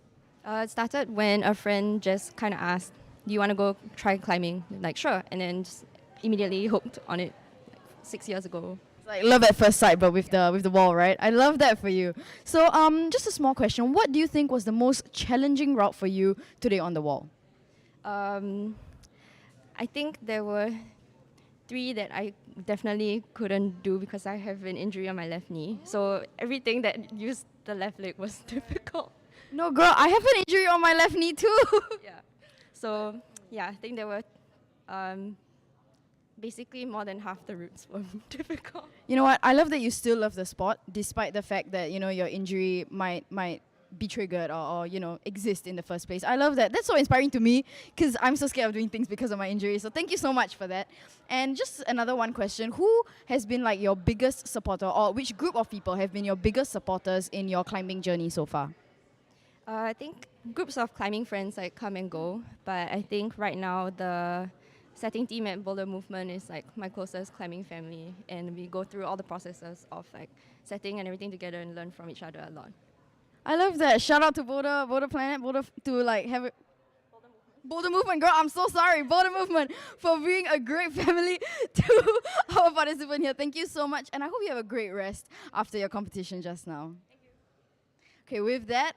It started when a friend just kind of asked, do you want to go try climbing? Like, sure, and then just immediately hooked on it like 6 years ago. It's like love at first sight, but with the wall, right? I love that for you. So just a small question. What do you think was the most challenging route for you today on the wall? I think there were 3 that I definitely couldn't do because I have an injury on my left knee. So everything that used the left leg was difficult. No, girl, I have an injury on my left knee too. Yeah. So yeah, I think there were basically more than half the routes were difficult. You know what? I love that you still love the sport, despite the fact that, you know, your injury might be triggered or you know, exist in the first place. I love that. That's so inspiring to me, because I'm so scared of doing things because of my injury. So thank you so much for that. And just another one question. Who has been like your biggest supporter, or which group of people have been your biggest supporters in your climbing journey so far? I think groups of climbing friends like come and go, but I think right now the setting team at Boulder Movement is like my closest climbing family, and we go through all the processes of like setting and everything together and learn from each other a lot. I love that. Shout out to Boulder Planet, to like have it. Boulder Movement, girl, I'm so sorry. Boulder Movement for being a great family to our participant here. Thank you so much, and I hope you have a great rest after your competition just now. Okay, with that,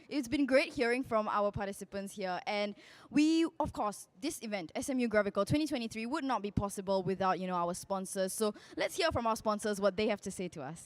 it's been great hearing from our participants here. And we, of course, this event, SMU Gravical 2023, would not be possible without, you know, our sponsors. So let's hear from our sponsors what they have to say to us.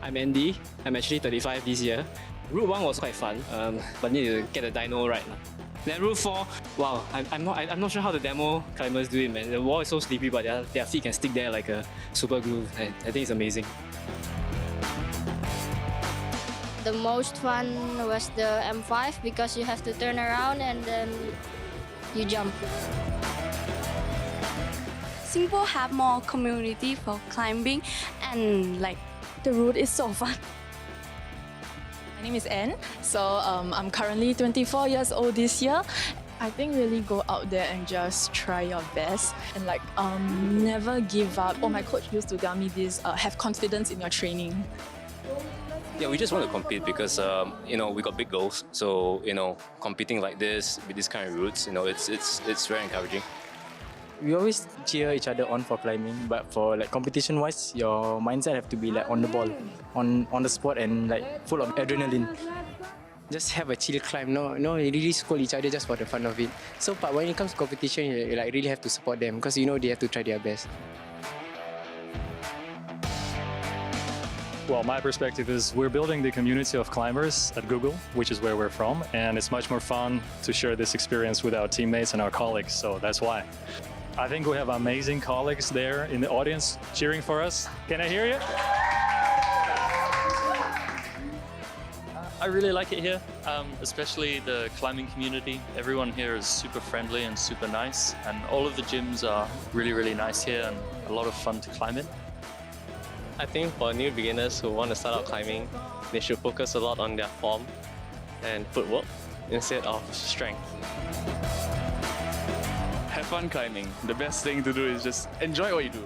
I'm Andy. I'm actually 35 this year. Route 1 was quite fun, but need to get the dyno right. Then Route 4, wow, I'm not sure how the demo climbers do it, man. The wall is so slippery, but their feet can stick there like a super glue. I think it's amazing. The most fun was the M5 because you have to turn around and then you jump. Singapore have more community for climbing, and like the route is so fun. My name is Anne. So I'm currently 24 years old this year. I think really go out there and just try your best and never give up. Oh, my coach used to tell me this, have confidence in your training. Yeah, we just want to compete because we got big goals. So competing like this with these kind of routes, it's very encouraging. We always cheer each other on for climbing, but for competition-wise, your mindset have to be on the ball, on the spot, and full of adrenaline. Just have a chill climb. No, you really scold each other just for the fun of it. So, but when it comes to competition, you really have to support them because they have to try their best. Well, my perspective is we're building the community of climbers at Google, which is where we're from, and it's much more fun to share this experience with our teammates and our colleagues, so that's why. I think we have amazing colleagues there in the audience cheering for us. Can I hear you? I really like it here, especially the climbing community. Everyone here is super friendly and super nice, and all of the gyms are really, really nice here and a lot of fun to climb in. I think for new beginners who want to start out climbing, they should focus a lot on their form and footwork instead of strength. Have fun climbing. The best thing to do is just enjoy what you do.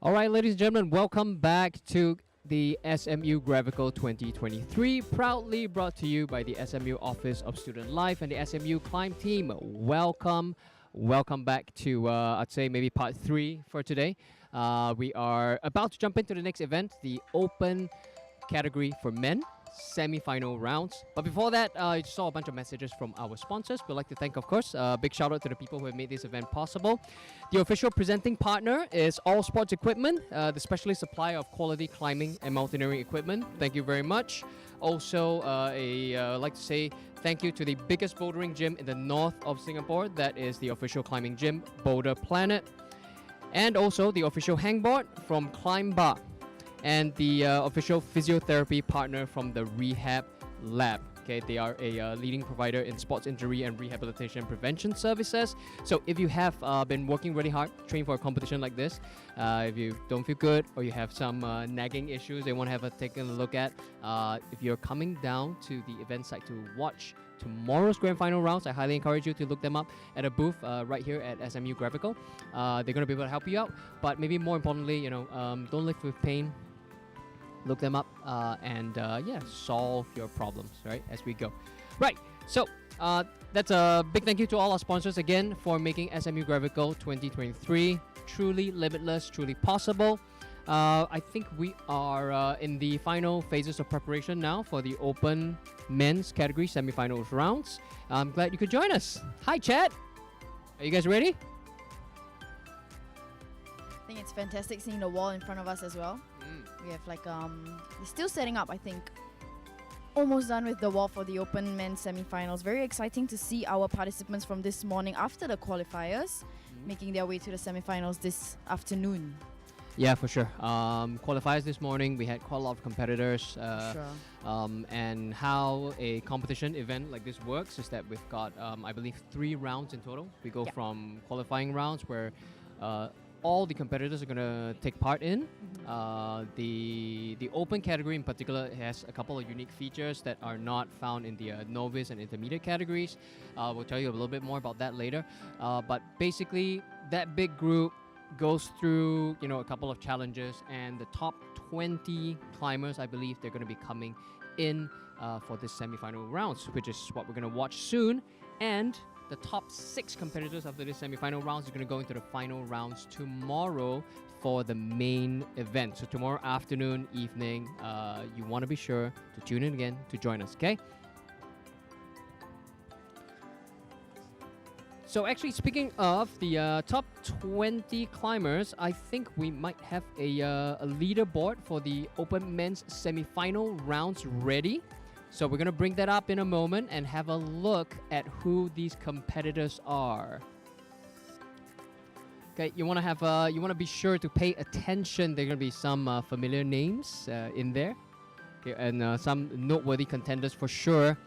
All right, ladies and gentlemen, welcome back to the SMU Gravical 2023, proudly brought to you by the SMU Office of Student Life and the SMU Climb Team. Welcome back to, I'd say maybe part 3 for today. We are about to jump into the next event, the open category for men, semi-final rounds. But before that, I saw a bunch of messages from our sponsors. We'd like to thank, of course, big shout out to the people who have made this event possible. The official presenting partner is All Sports Equipment, the specialist supplier of quality climbing and mountaineering equipment. Thank you very much. Also, I'd like to say thank you to the biggest bouldering gym in the north of Singapore. That is the official climbing gym, Boulder Planet. And also the official hangboard from Climb Bar. And the official physiotherapy partner from the Rehab Lab. Okay, they are a leading provider in sports injury and rehabilitation prevention services. So if you have been working really hard, training for a competition like this, if you don't feel good or you have some nagging issues they want to have take a look at, if you're coming down to the event site to watch tomorrow's grand final rounds, I highly encourage you to look them up at a booth right here at SMU Gravical. They're going to be able to help you out, but maybe more importantly, don't live with pain. Look them up and solve your problems, right, as we go. Right, so that's a big thank you to all our sponsors again for making SMU Gravical 2023 truly limitless, truly possible. I think we are in the final phases of preparation now for the open men's category semifinals rounds. I'm glad you could join us. Hi, chat. Are you guys ready? I think it's fantastic seeing the wall in front of us as well. We have like they're still setting up, I think. Almost done with the wall for the open men's semi-finals. Very exciting to see our participants from this morning after the qualifiers making their way to the semi-finals this afternoon. Yeah, for sure. Qualifiers this morning, we had quite a lot of competitors. And how a competition event like this works is that we've got, I believe, 3 rounds in total. We go from qualifying rounds where all the competitors are going to take part in. The open category in particular has a couple of unique features that are not found in the novice and intermediate categories. We'll tell you a little bit more about that later. But basically, that big group goes through a couple of challenges, and the top 20 climbers, I believe, they're going to be coming in for this semi-final rounds, which is what we're going to watch soon. And the top 6 competitors after this semi-final rounds are going to go into the final rounds tomorrow for the main event. So tomorrow afternoon, evening, you want to be sure to tune in again to join us, okay? So actually, speaking of the top 20 climbers, I think we might have a leaderboard for the open men's semi-final rounds ready. So we're going to bring that up in a moment and have a look at who these competitors are. Okay, you want to be sure to pay attention. There are going to be some familiar names in there. Okay, and some noteworthy contenders for sure.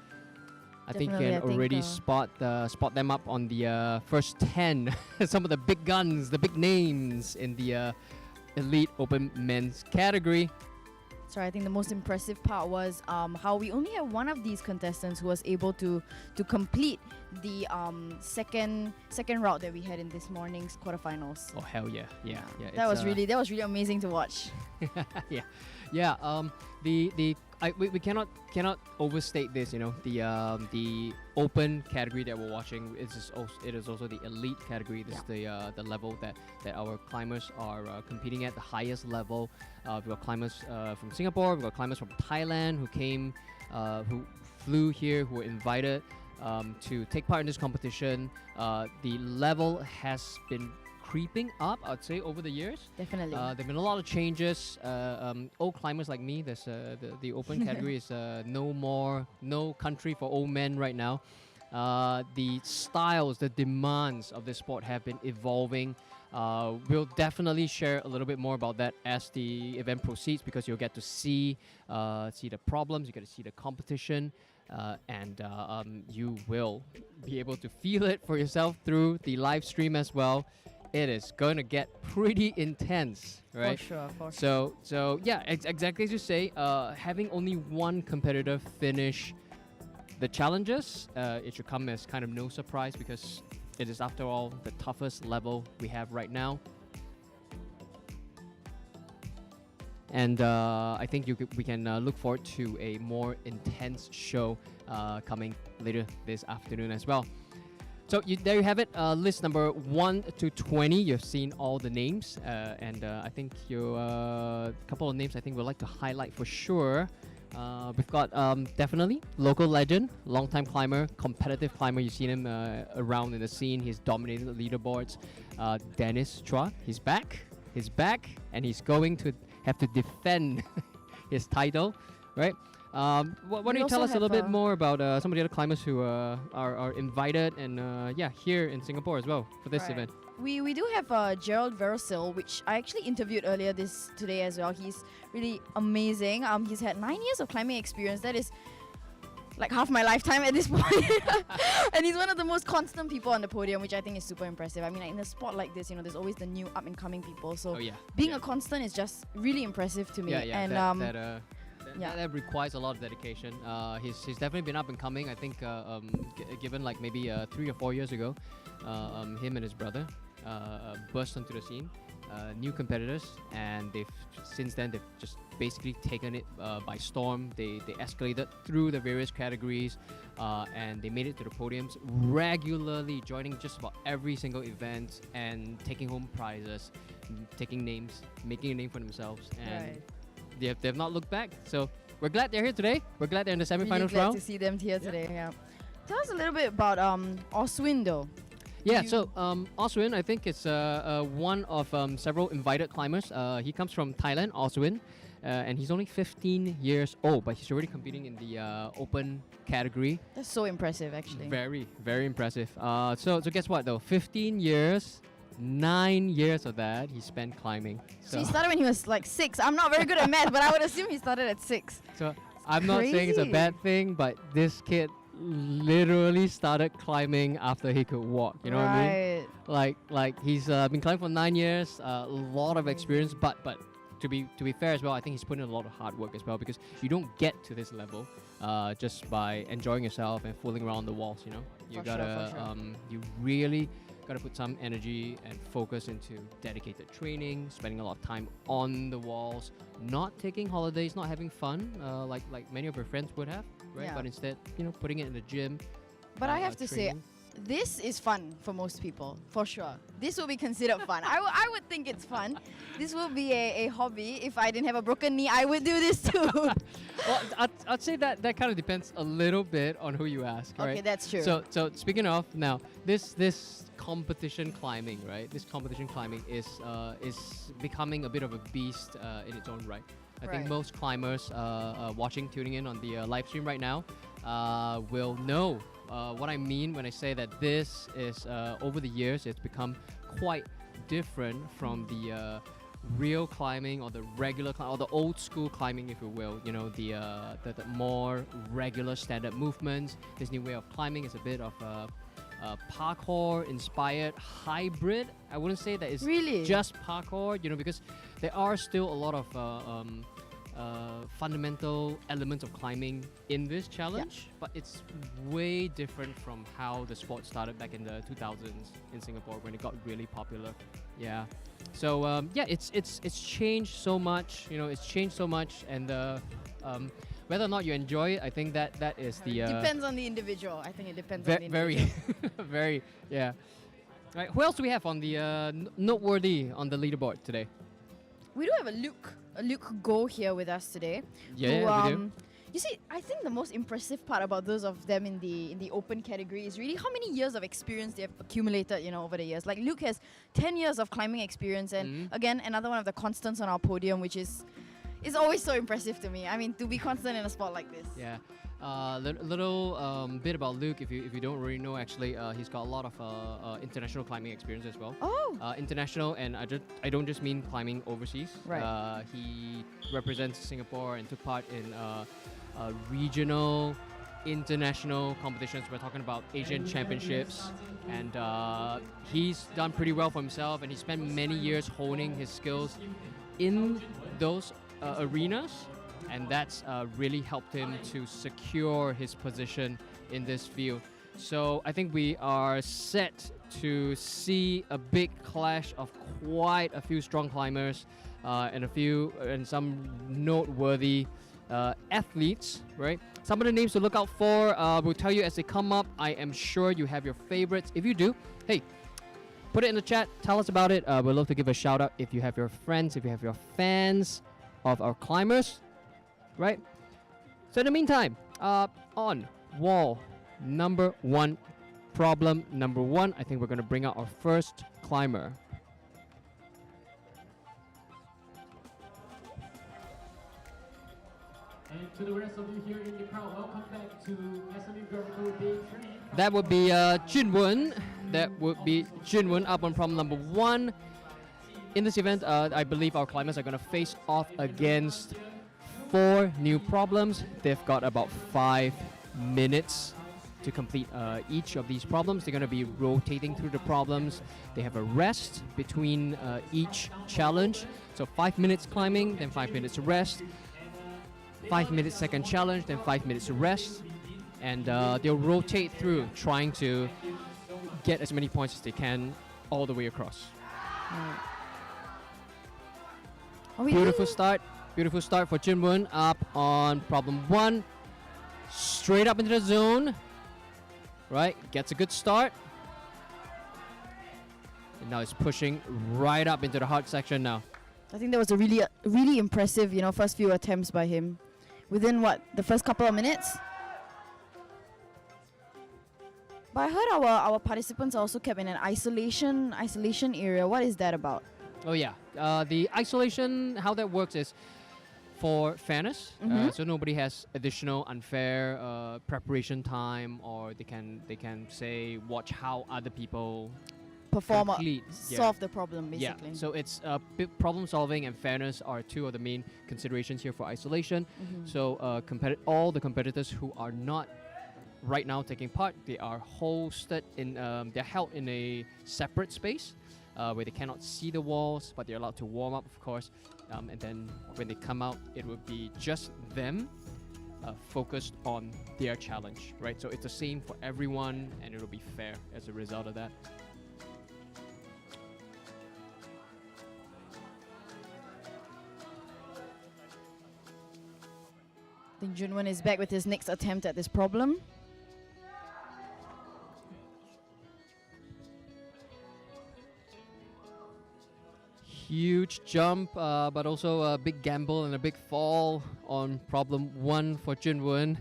I think you can already spot them up on the first 10. Some of the big guns, the big names in the elite open men's category. So I think the most impressive part was how we only had one of these contestants who was able to complete the second route that we had in this morning's quarterfinals. Oh hell yeah, yeah. That was really amazing to watch. yeah. We cannot overstate this. The open category that we're watching it is also the elite category. This is the level that our climbers are competing at, the highest level. We've got climbers from Singapore, we've got climbers from Thailand who flew here, who were invited to take part in this competition. The level has been creeping up, I'd say, over the years. Definitely. There've been a lot of changes. Old climbers like me, there's the open category is no country for old men right now. The styles, the demands of this sport have been evolving. We'll definitely share a little bit more about that as the event proceeds, because you'll get to see the problems, you get to see the competition, and you will be able to feel it for yourself through the live stream as well. It is going to get pretty intense, right? For sure. So yeah, exactly as you say, having only one competitor finish the challenges, it should come as kind of no surprise, because it is, after all, the toughest level we have right now. and I think we can look forward to a more intense show coming later this afternoon as well. So there you have it, list number 1 to 20. You've seen all the names, and I think a couple of names I think we'd like to highlight for sure. We've got definitely local legend, long-time climber, competitive climber. You've seen him around in the scene. He's dominated the leaderboards. Dennis Chua, he's back, and he's going to have to defend his title, right? Why don't you tell us a little bit more about some of the other climbers who are invited and here in Singapore as well for this event? We do have Gerald Verosil, which I actually interviewed earlier today as well. He's really amazing. He's had 9 years of climbing experience. That is like half my lifetime at this point. And he's one of the most constant people on the podium, which I think is super impressive. I mean, like in a sport like this, there's always the new up and coming people. So being a constant is just really impressive to me. That requires a lot of dedication. He's definitely been up and coming. I think given like maybe 3 or 4 years ago, him and his brother burst onto the scene, new competitors, and since then they've just basically taken it by storm. They escalated through the various categories, and they made it to the podiums regularly, joining just about every single event and taking home prizes, taking names, making a name for themselves, and they've not looked back. So we're glad they're here today. We're glad they're in the semifinals really glad round. to see them here today. Yeah. Tell us a little bit about Oswin though. Yeah, so Oswin, I think is one of several invited climbers. He comes from Thailand, Oswin, and he's only 15 years old, but he's already competing in the open category. That's so impressive, actually. Very, very impressive. So guess what though? 15 years. 9 years of that he spent climbing. So he started when he was like 6. I'm not very good at math, but I would assume he started at 6. So I'm not saying it's a bad thing, but this kid literally started climbing after he could walk. You know what I mean? Like he's been climbing for 9 years, a lot of experience, but to be fair as well, I think he's put in a lot of hard work as well, because you don't get to this level just by enjoying yourself and fooling around the walls. You you really got to put some energy and focus into dedicated training, spending a lot of time on the walls, not taking holidays, not having fun like many of your friends would have, right? Yeah. But instead, putting it in the gym. But I have to say, this is fun for most people, for sure. This will be considered fun. I would think it's fun. This will be a hobby. If I didn't have a broken knee, I would do this too. Well, I'd say that kind of depends a little bit on who you ask, right? Okay, that's true. So speaking of now, this competition climbing, right? This competition climbing is becoming a bit of a beast in its own right. I think most climbers tuning in on the live stream right now will know what I mean when I say that this is over the years it's become quite different from the real climbing or the regular or the old school climbing, if you will. The more regular standard movements. This new way of climbing is a bit of parkour inspired hybrid. I wouldn't say that it's just parkour, because there are still a lot of fundamental elements of climbing in this challenge, but it's way different from how the sport started back in the 2000s in Singapore when it got really popular. Yeah. So it's changed so much. It's changed so much, and whether or not you enjoy it, I think that is the depends on the individual. I think it depends on the individual. Very yeah. Right. Who else do we have on the noteworthy on the leaderboard today? We do have a Luke Go here with us today. Yeah, we do. You see, I think the most impressive part about those of them in the open category is really how many years of experience they have accumulated, over the years. Like Luke has 10 years of climbing experience, and again, another one of the constants on our podium, which is always so impressive to me. I mean, to be constant in a sport like this. Yeah. Little bit about Luke, if you don't really know, actually, he's got a lot of international climbing experience as well. Oh. International, and I don't just mean climbing overseas. Right. He represents Singapore and took part in regional, international competitions. We're talking about Asian championships, and he's done pretty well for himself, and he spent many years honing his skills in those arenas. And that's really helped him to secure his position in this field. So I think we are set to see a big clash of quite a few strong climbers and some noteworthy athletes, right? Some of the names to look out for, we'll tell you as they come up. I am sure you have your favorites. If you do, hey, put it in the chat. Tell us about it. We'd love to give a shout out if you have your friends, if you have your fans of our climbers, right? So in the meantime, on wall number 1, problem number 1, I think we're going to bring out our first climber. And to the rest of you here in the crowd, welcome back to SMU Gravical Day 3. That would be Junwon. That would be Junwon up on problem number 1. In this event, I believe our climbers are going to face off against 4 new problems. They've got about 5 minutes to complete each of these problems. They're going to be rotating through the problems. They have a rest between each challenge. So 5 minutes climbing, then 5 minutes rest. 5 minutes second challenge, then 5 minutes rest. And they'll rotate through, trying to get as many points as they can all the way across. Beautiful start. Beautiful start for Junwon up on problem 1. Straight up into the zone. Right, gets a good start. And now it's pushing right up into the hard section now. I think that was a really impressive, first few attempts by him. Within the first couple of minutes? But I heard our participants also kept in an isolation area. What is that about? Oh yeah, the isolation, how that works is for fairness, so nobody has additional unfair preparation time, or they can say watch how other people perform or complete, solve the problem, basically. Yeah, so it's problem solving and fairness are 2 of the main considerations here for isolation. So all the competitors who are not right now taking part, they are hosted in they're held in a separate space where they cannot see the walls, but they're allowed to warm up, of course. And then when they come out, it will be just them focused on their challenge, right? So it's the same for everyone, and it'll be fair as a result of that. I think Junwon is back with his next attempt at this problem. Huge jump, but also a big gamble and a big fall on problem 1 for Junwon.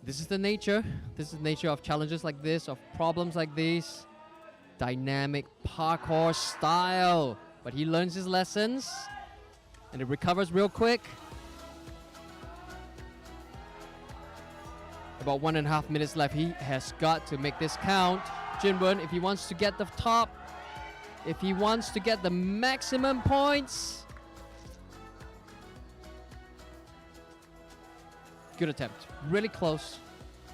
This is the nature. This is the nature of challenges like this, of problems like these. Dynamic parkour style. But he learns his lessons and it recovers real quick. About 1.5 minutes left. He has got to make this count. Junwon, if he wants to get the top, if he wants to get the maximum points. Good attempt. Really close.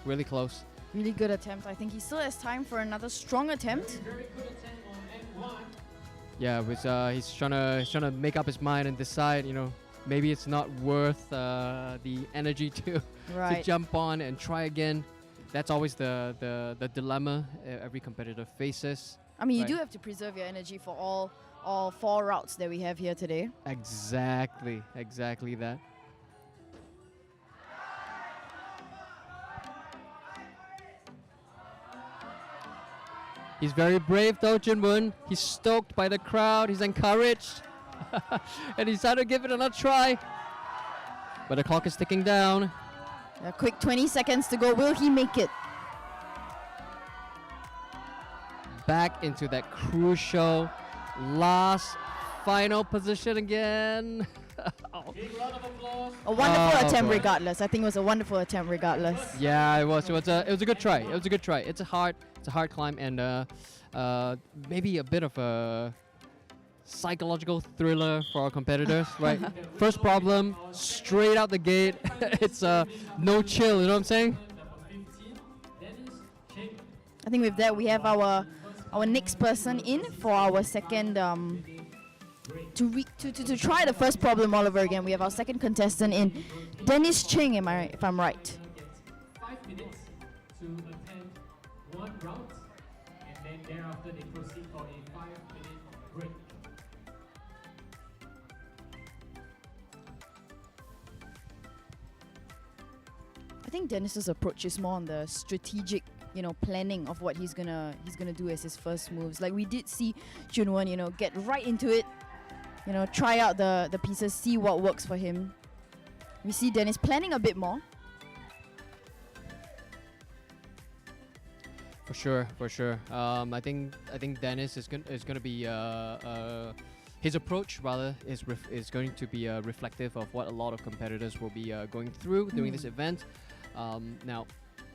Really close. Really good attempt. I think he still has time for another strong attempt. Very good attempt on N1. Yeah, he's trying to make up his mind and decide, maybe it's not worth the energy to jump on and try again. That's always the dilemma every competitor faces. I mean, you do have to preserve your energy for all 4 routes that we have here today. Exactly that. He's very brave though, Junwon. He's stoked by the crowd. He's encouraged. And he's decided to give it another try. But the clock is ticking down. A quick 20 seconds to go. Will he make it? Back into that crucial last final position again. A wonderful attempt regardless. I think it was a wonderful attempt regardless. Yeah, it was. It was a good try. It was a good try. It's a hard climb, and maybe a bit of a psychological thriller for our competitors, right? First problem, straight out the gate. It's no chill, you know what I'm saying? I think with that we have our next person in for our second to try the first problem all over again. We have our second contestant in, Dennis Cheng, if I'm right. 5 minutes to attempt route, and then thereafter they proceed for a 5-minute break. I think Dennis's approach is more on the strategic, planning of what he's gonna do as his first moves. Like we did see Junwon, get right into it, try out the pieces, see what works for him. We see Dennis planning a bit more. For sure. I think Dennis is gonna be his approach rather is going to be reflective of what a lot of competitors will be going through during this event. Now,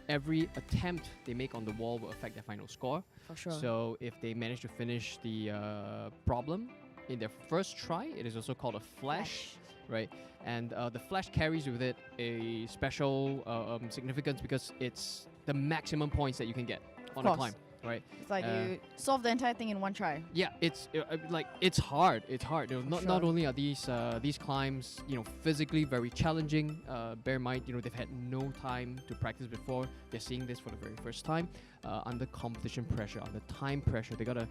every attempt they make on the wall will affect their final score. For sure. So if they manage to finish the problem in their first try, it is also called a flash, right? And the flash carries with it a special significance because it's the maximum points that you can get on a climb, right? It's like you solve the entire thing in one try. Yeah, it's hard. It's hard. Not only are these climbs physically very challenging. Bear in mind they've had no time to practice before. They're seeing this for the very first time under competition pressure, under time pressure. They gotta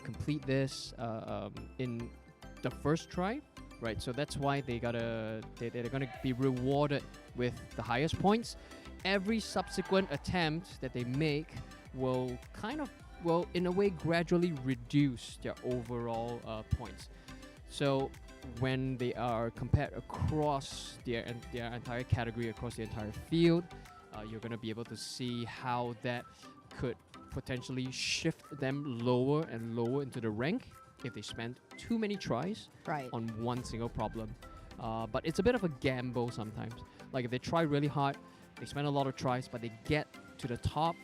complete this in the first try, right? So that's why they're gonna be rewarded with the highest points. Every subsequent attempt that they make will in a way gradually reduce their overall points. So when they are compared across their entire category, across the entire field, you're going to be able to see how that could potentially shift them lower and lower into the rank if they spend too many tries on one single problem. But it's a bit of a gamble sometimes. Like if they try really hard, they spend a lot of tries, but they get to the top,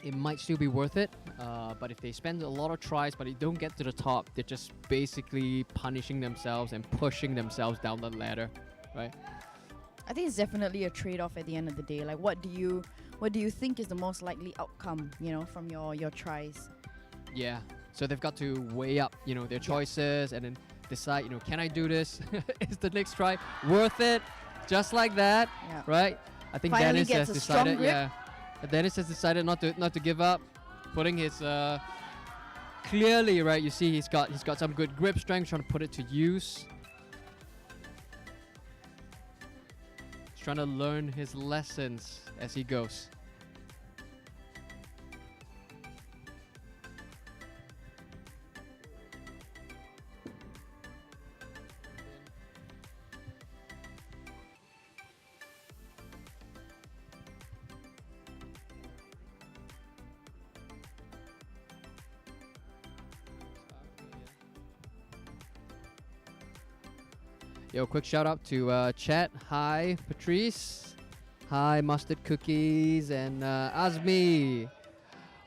it might still be worth it. But if they spend a lot of tries but they don't get to the top, they're just basically punishing themselves and pushing themselves down the ladder, right? I think it's definitely a trade-off at the end of the day. Like what do you think is the most likely outcome, from your tries? Yeah. So they've got to weigh up, their choices and then decide, can I do this? Is the next try worth it? Just like that, right? I think Finally Dennis has gets a strong decided, grip. Dennis has decided not to give up, putting his clearly, right? You see, he's got some good grip strength, trying to put it to use. He's trying to learn his lessons as he goes. Yo, quick shout out to chat. Hi, Patrice. Hi, Mustard Cookies and Azmi.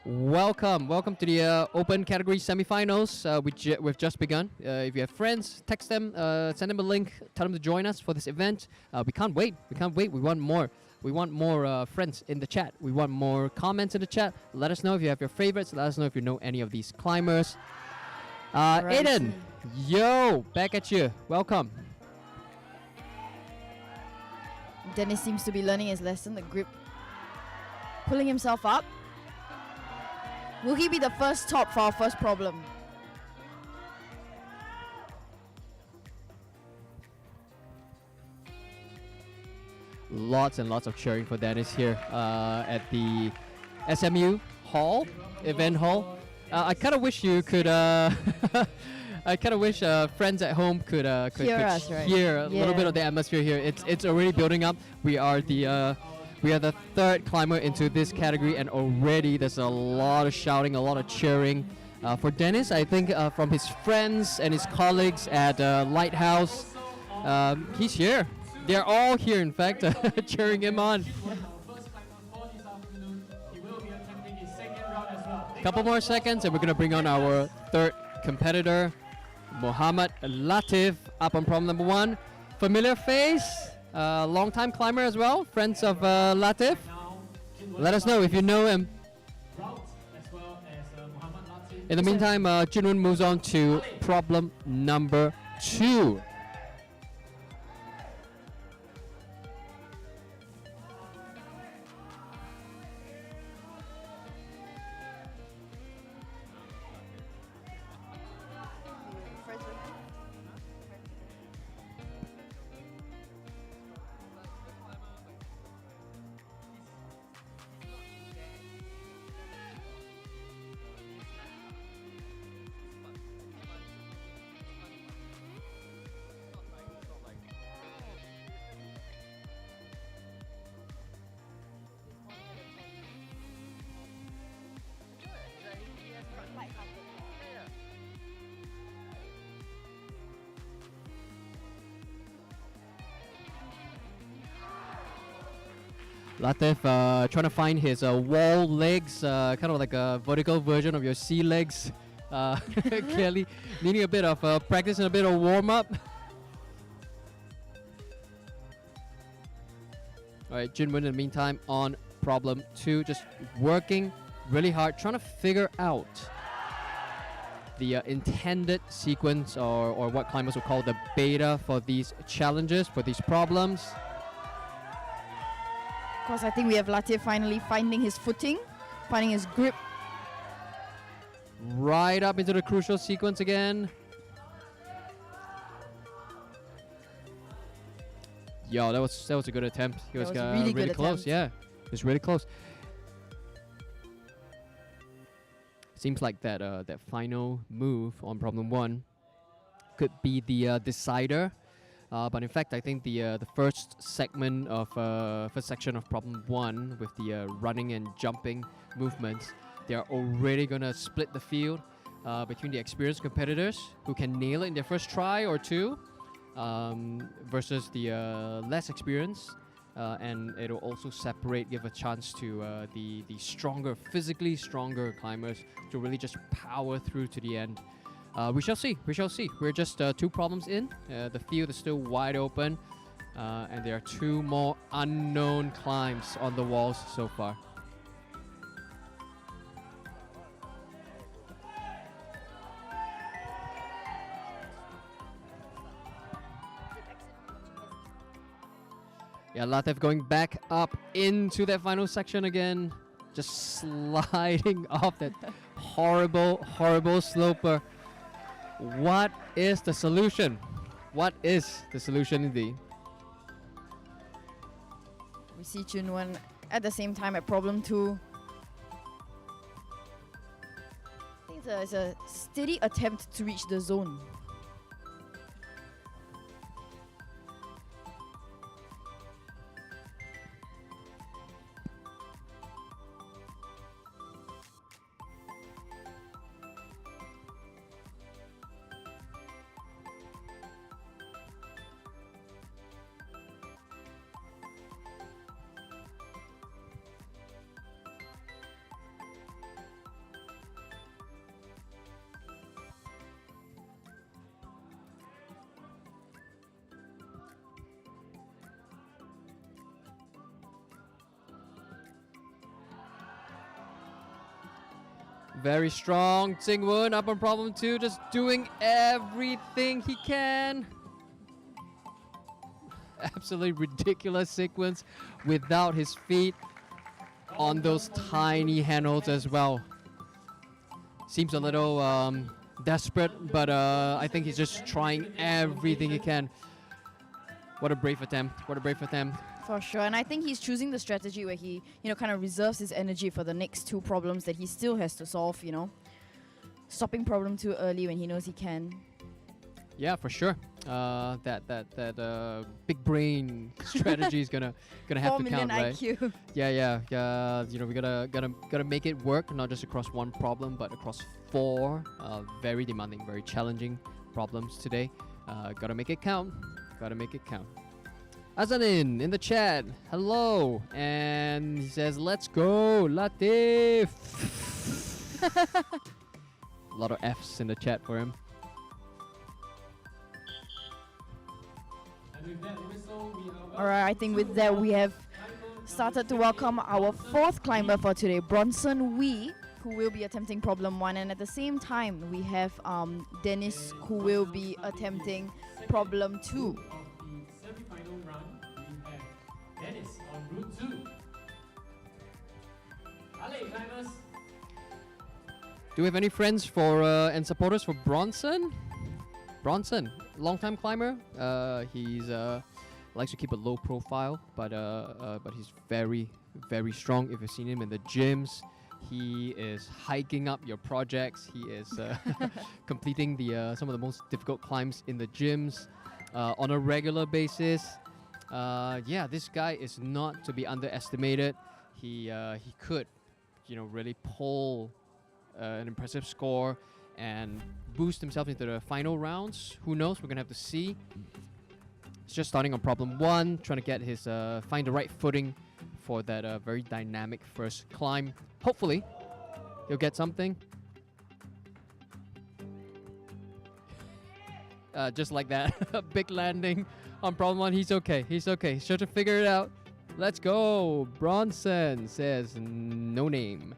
Welcome to the open category semifinals. We've just begun. If you have friends, text them, send them a link, tell them to join us for this event. We can't wait. We want more. We want more friends in the chat. We want more comments in the chat. Let us know if you have your favorites. Let us know if you know any of these climbers. Aiden, yo, back at you. Welcome. Dennis seems to be learning his lesson, the grip. Pulling himself up. Will he be the first top for our first problem? Lots and lots of cheering for Dennis here at the SMU hall, event hall. I kind of wish you could I kind of wish friends at home could hear us, right? hear a little bit of the atmosphere here. It's already building up. We are the third climber into this category, and already there's a lot of shouting, a lot of cheering for Dennis. I think from his friends and his colleagues at Lighthouse, he's here. They're all here, in fact, cheering him on. Couple more seconds, and we're gonna bring on our third competitor. Muhammad Latif up on problem number 1. Familiar face, long-time climber as well, friends of Latif. Let us know if you know him. In the meantime, Junwon moves on to problem number 2. Latif trying to find his wall legs, kind of like a vertical version of your sea legs. Clearly needing a bit of practice and a bit of warm-up. Alright, Jinwon in the meantime on problem 2, just working really hard, trying to figure out the intended sequence or what climbers would call the beta for these challenges, for these problems. Of course, I think we have Latif finally finding his footing, finding his grip. Right up into the crucial sequence again. Yo, that was a good attempt. He was really really good close. attempt. Yeah, it was really close. Seems like that that final move on problem 1 could be the decider. But in fact, I think the first segment of first section of problem 1 with the running and jumping movements, they are already gonna split the field between the experienced competitors who can nail it in their first try or two, versus the less experienced, and it'll also separate, give a chance to the stronger, physically stronger climbers to really just power through to the end. We shall see. We shall see. We're just 2 problems in. The field is still wide open, and there are 2 more unknown climbs on the walls so far. Yeah, Latif going back up into that final section again, just sliding off that horrible, horrible sloper. What is the solution? What is the solution indeed? We see Junwon at the same time at problem 2. I think it's a steady attempt to reach the zone. Very strong. Jingwon up on problem 2, just doing everything he can. Absolutely ridiculous sequence without his feet on those tiny handholds as well. Seems a little desperate, but I think he's just trying everything he can. What a brave attempt. What a brave attempt. For sure, and I think he's choosing the strategy where he, kind of reserves his energy for the next 2 problems that he still has to solve, Stopping problem 2 early when he knows he can. Yeah, for sure. That big brain strategy is gonna have 4 to million count, right? IQ. Yeah. We gotta make it work, not just across 1 problem, but across 4 very demanding, very challenging problems today. Gotta make it count. Gotta make it count. Azanin in the chat, hello, and he says, "Let's go, Latif." A lot of Fs in the chat for him. Alright, I think with that we have started to welcome our 4th climber for today, Bronson Wee, who will be attempting problem 1, and at the same time we have Dennis, who will be attempting problem 2. Dennis on route 2. Allez, climbers. Do we have any friends for and supporters for Bronson? Bronson, long-time climber. He's likes to keep a low profile, but he's very, very strong. If you've seen him in the gyms, he is hiking up your projects. He is completing some of the most difficult climbs in the gyms on a regular basis. Yeah, this guy is not to be underestimated. He could, really pull an impressive score and boost himself into the final rounds. Who knows? We're gonna have to see. He's just starting on problem 1, trying to get his find the right footing for that very dynamic first climb. Hopefully, he'll get something. Just like that, a big landing on problem one. He's okay. He's okay. He's sure to figure it out. Let's go. Bronson says no name.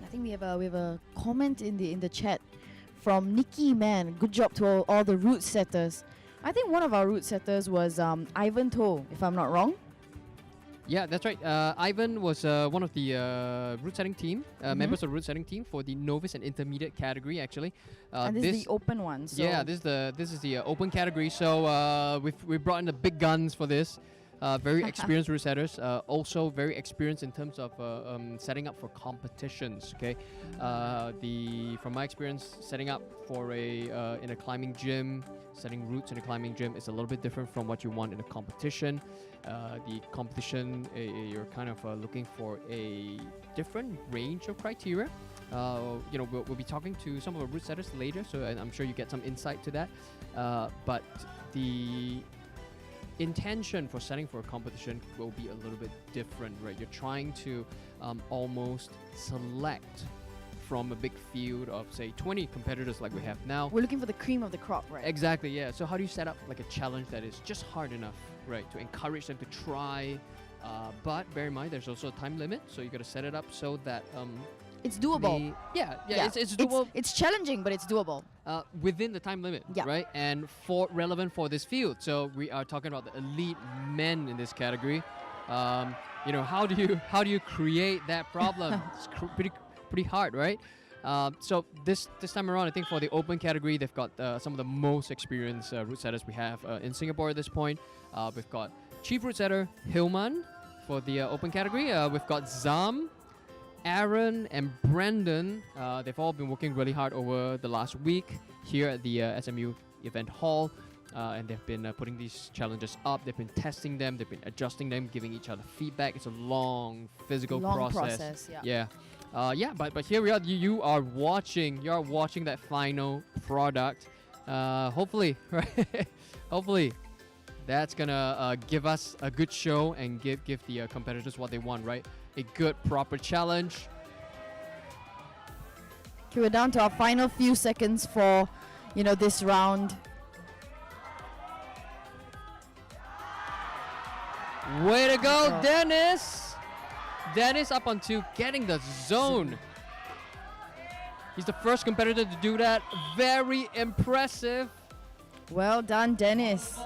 I think we have a comment in the chat from Nikki Man. Good job to all the route setters. I think one of our route setters was Ivan To, if I'm not wrong. Yeah, that's right. Ivan was one of the route setting team, members of the route setting team for the novice and intermediate category, actually. And this is the open one. So yeah, this is the open category. So we brought in the big guns for this. Very experienced route setters. Also very experienced in terms of setting up for competitions. Okay, from my experience, setting up for in a climbing gym, setting routes in a climbing gym is a little bit different from what you want in a competition. The competition, you're kind of looking for a different range of criteria. We'll be talking to some of our route setters later, so I'm sure you get some insight to that. But the intention for setting for a competition will be a little bit different, right? You're trying to almost select from a big field of, say, 20 competitors like we have now. We're looking for the cream of the crop, right? Exactly, yeah. So how do you set up like a challenge that is just hard enough, right, to encourage them to try? But bear in mind, there's also a time limit, so you got to set it up so that it's doable. Yeah, it's doable. It's challenging, but it's doable. Within the time limit, right? And relevant for this field. So we are talking about the elite men in this category. How do you create that problem? It's pretty hard, right? So this time around, I think for the open category, they've got some of the most experienced route setters we have in Singapore at this point. We've got Chief Route Setter Hilman for the open category. We've got Zam, Aaron, and Brendan. They've all been working really hard over the last week here at the SMU event hall. And they've been putting these challenges up. They've been testing them. They've been adjusting them, giving each other feedback. It's a long physical process. Yeah. But here we are. You are watching that final product. Hopefully, right? Hopefully, that's gonna give us a good show and give the competitors what they want, right? A good, proper challenge. Okay, we're down to our final few seconds for, this round. Way to go, Dennis! Dennis up onto getting the zone. He's the first competitor to do that. Very impressive. Well done, Dennis.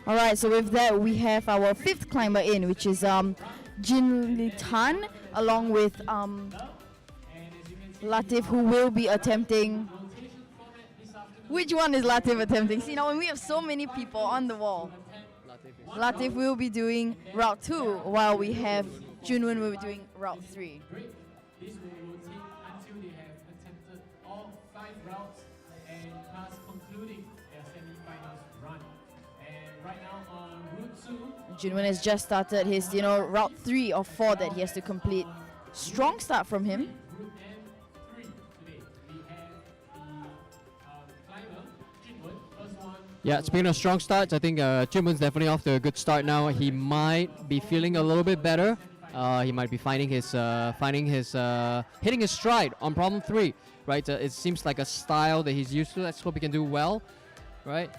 All right, so with that, we have our fifth climber in, which is Jin Li Tan, along with Latif, who will be attempting. Which one is Latif attempting? See, now when we have so many people on the wall, Latif will be doing Route 2, while we have Junwen will be doing Route 3. This will rotate until they have attempted all 5 routes and thus concluding their semi-finals run. And right now on Route 2, Junwen has just started his, Route 3 of 4 that he has to complete. Strong start from him. Yeah, speaking of strong starts, I think Junwen's definitely off to a good start now. He might be feeling a little bit better He might be finding his hitting his stride on problem 3, right? It seems like a style that he's used to. Let's hope he can do well, right?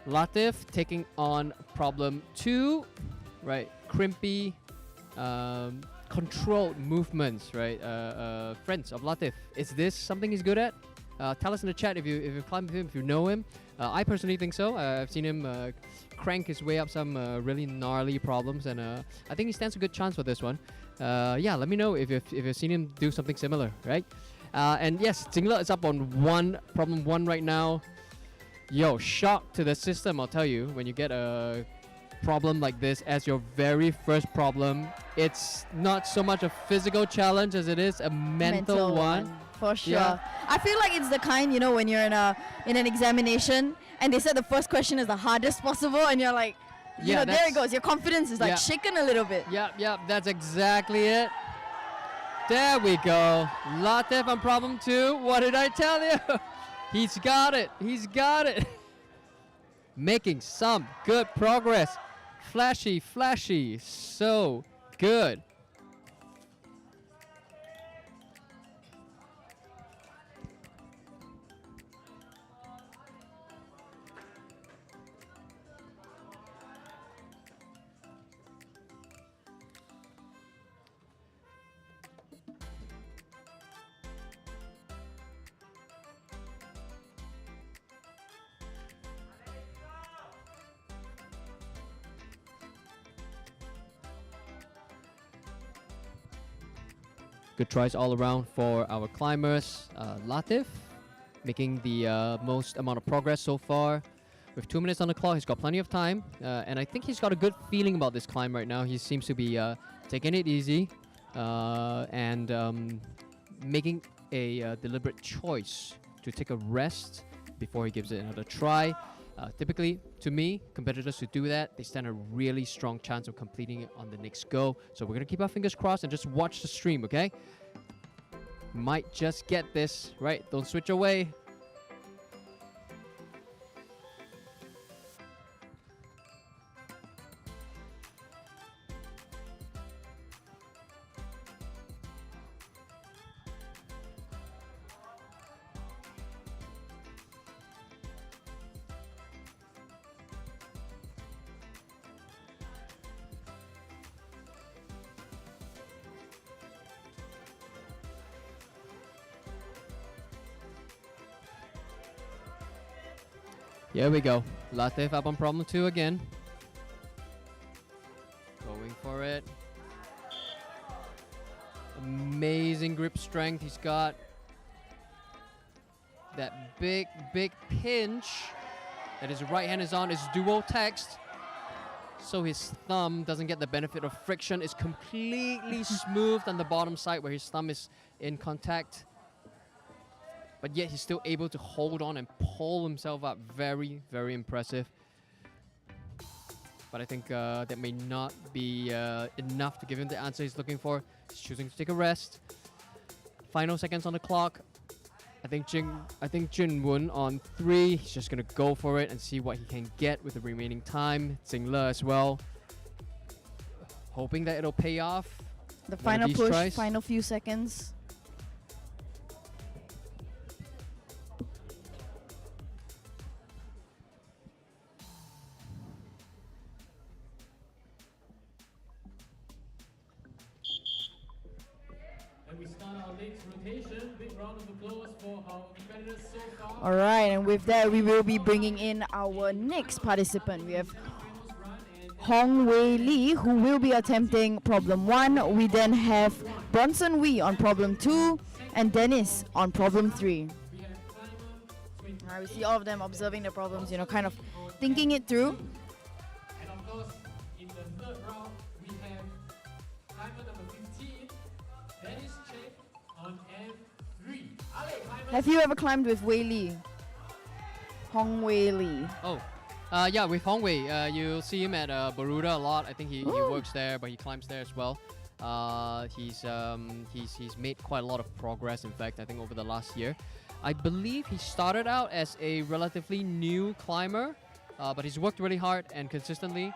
Latif taking on problem 2, right? Crimpy, controlled movements, right? Friends of Latif, is this something he's good at? Tell us in the chat if you've climbed with him, if you know him. I personally think so. I've seen him crank his way up some really gnarly problems, and I think he stands a good chance for this one. Yeah, let me know if you've seen him do something similar, right? And yes, Jingla is up on problem 1 right now. Yo, shock to the system, I'll tell you, when you get a problem like this as your very first problem. It's not so much a physical challenge as it is a mental one. For sure. Yeah. I feel like it's the kind, when you're in an examination and they said the first question is the hardest possible and you're like, there it goes. Your confidence is like shaken a little bit. Yep, that's exactly it. There we go. Latif on problem 2. What did I tell you? He's got it. Making some good progress. Flashy. So good. Good tries all around for our climbers. Latif making the most amount of progress so far. With 2 minutes on the clock, he's got plenty of time. And I think he's got a good feeling about this climb right now. He seems to be taking it easy and making a deliberate choice to take a rest before he gives it another try. Typically, to me, competitors who do that, they stand a really strong chance of completing it on the next go. So we're going to keep our fingers crossed and just watch the stream, okay? Might just get this, right? Don't switch away. Here we go. Latif up on problem 2 again. Going for it. Amazing grip strength he's got. That big pinch that his right hand is on is dual text. So his thumb doesn't get the benefit of friction. It's completely smooth on the bottom side where his thumb is in contact. But yet he's still able to hold on and pull himself up. Very, very impressive. But I think that may not be enough to give him the answer he's looking for. He's choosing to take a rest. Final seconds on the clock. I think Junwoon on 3. He's just gonna go for it and see what he can get with the remaining time. Jingla as well. Hoping that it'll pay off. The final push, tries. final few seconds. All right, and with that, we will be bringing in our next participant. We have Hong Wei Lee, who will be attempting problem 1. We then have Bronson Wee on problem 2, and Dennis on problem 3. All right, we see all of them observing the problems, kind of thinking it through. And of course, in the third round, we have climber number 15, Dennis Chen on N3. Have you ever climbed with Wei Lee? Hong Wei Lee. Oh, yeah, with Hong Wei, you'll see him at Baruda a lot. I think he works there, but he climbs there as well. He's made quite a lot of progress. In fact, I think over the last year, I believe he started out as a relatively new climber, but he's worked really hard and consistently,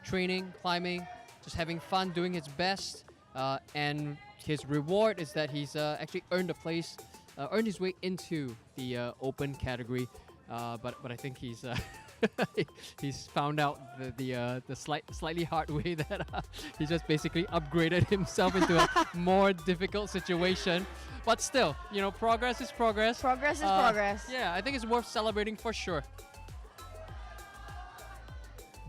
training, climbing, just having fun, doing his best. and his reward is that he's actually earned a place, earned his way into the open category. But I think he's he's found out the slightly hard way that he just basically upgraded himself into a more difficult situation. But still, you know, progress is progress. Progress is progress. Yeah, I think it's worth celebrating for sure.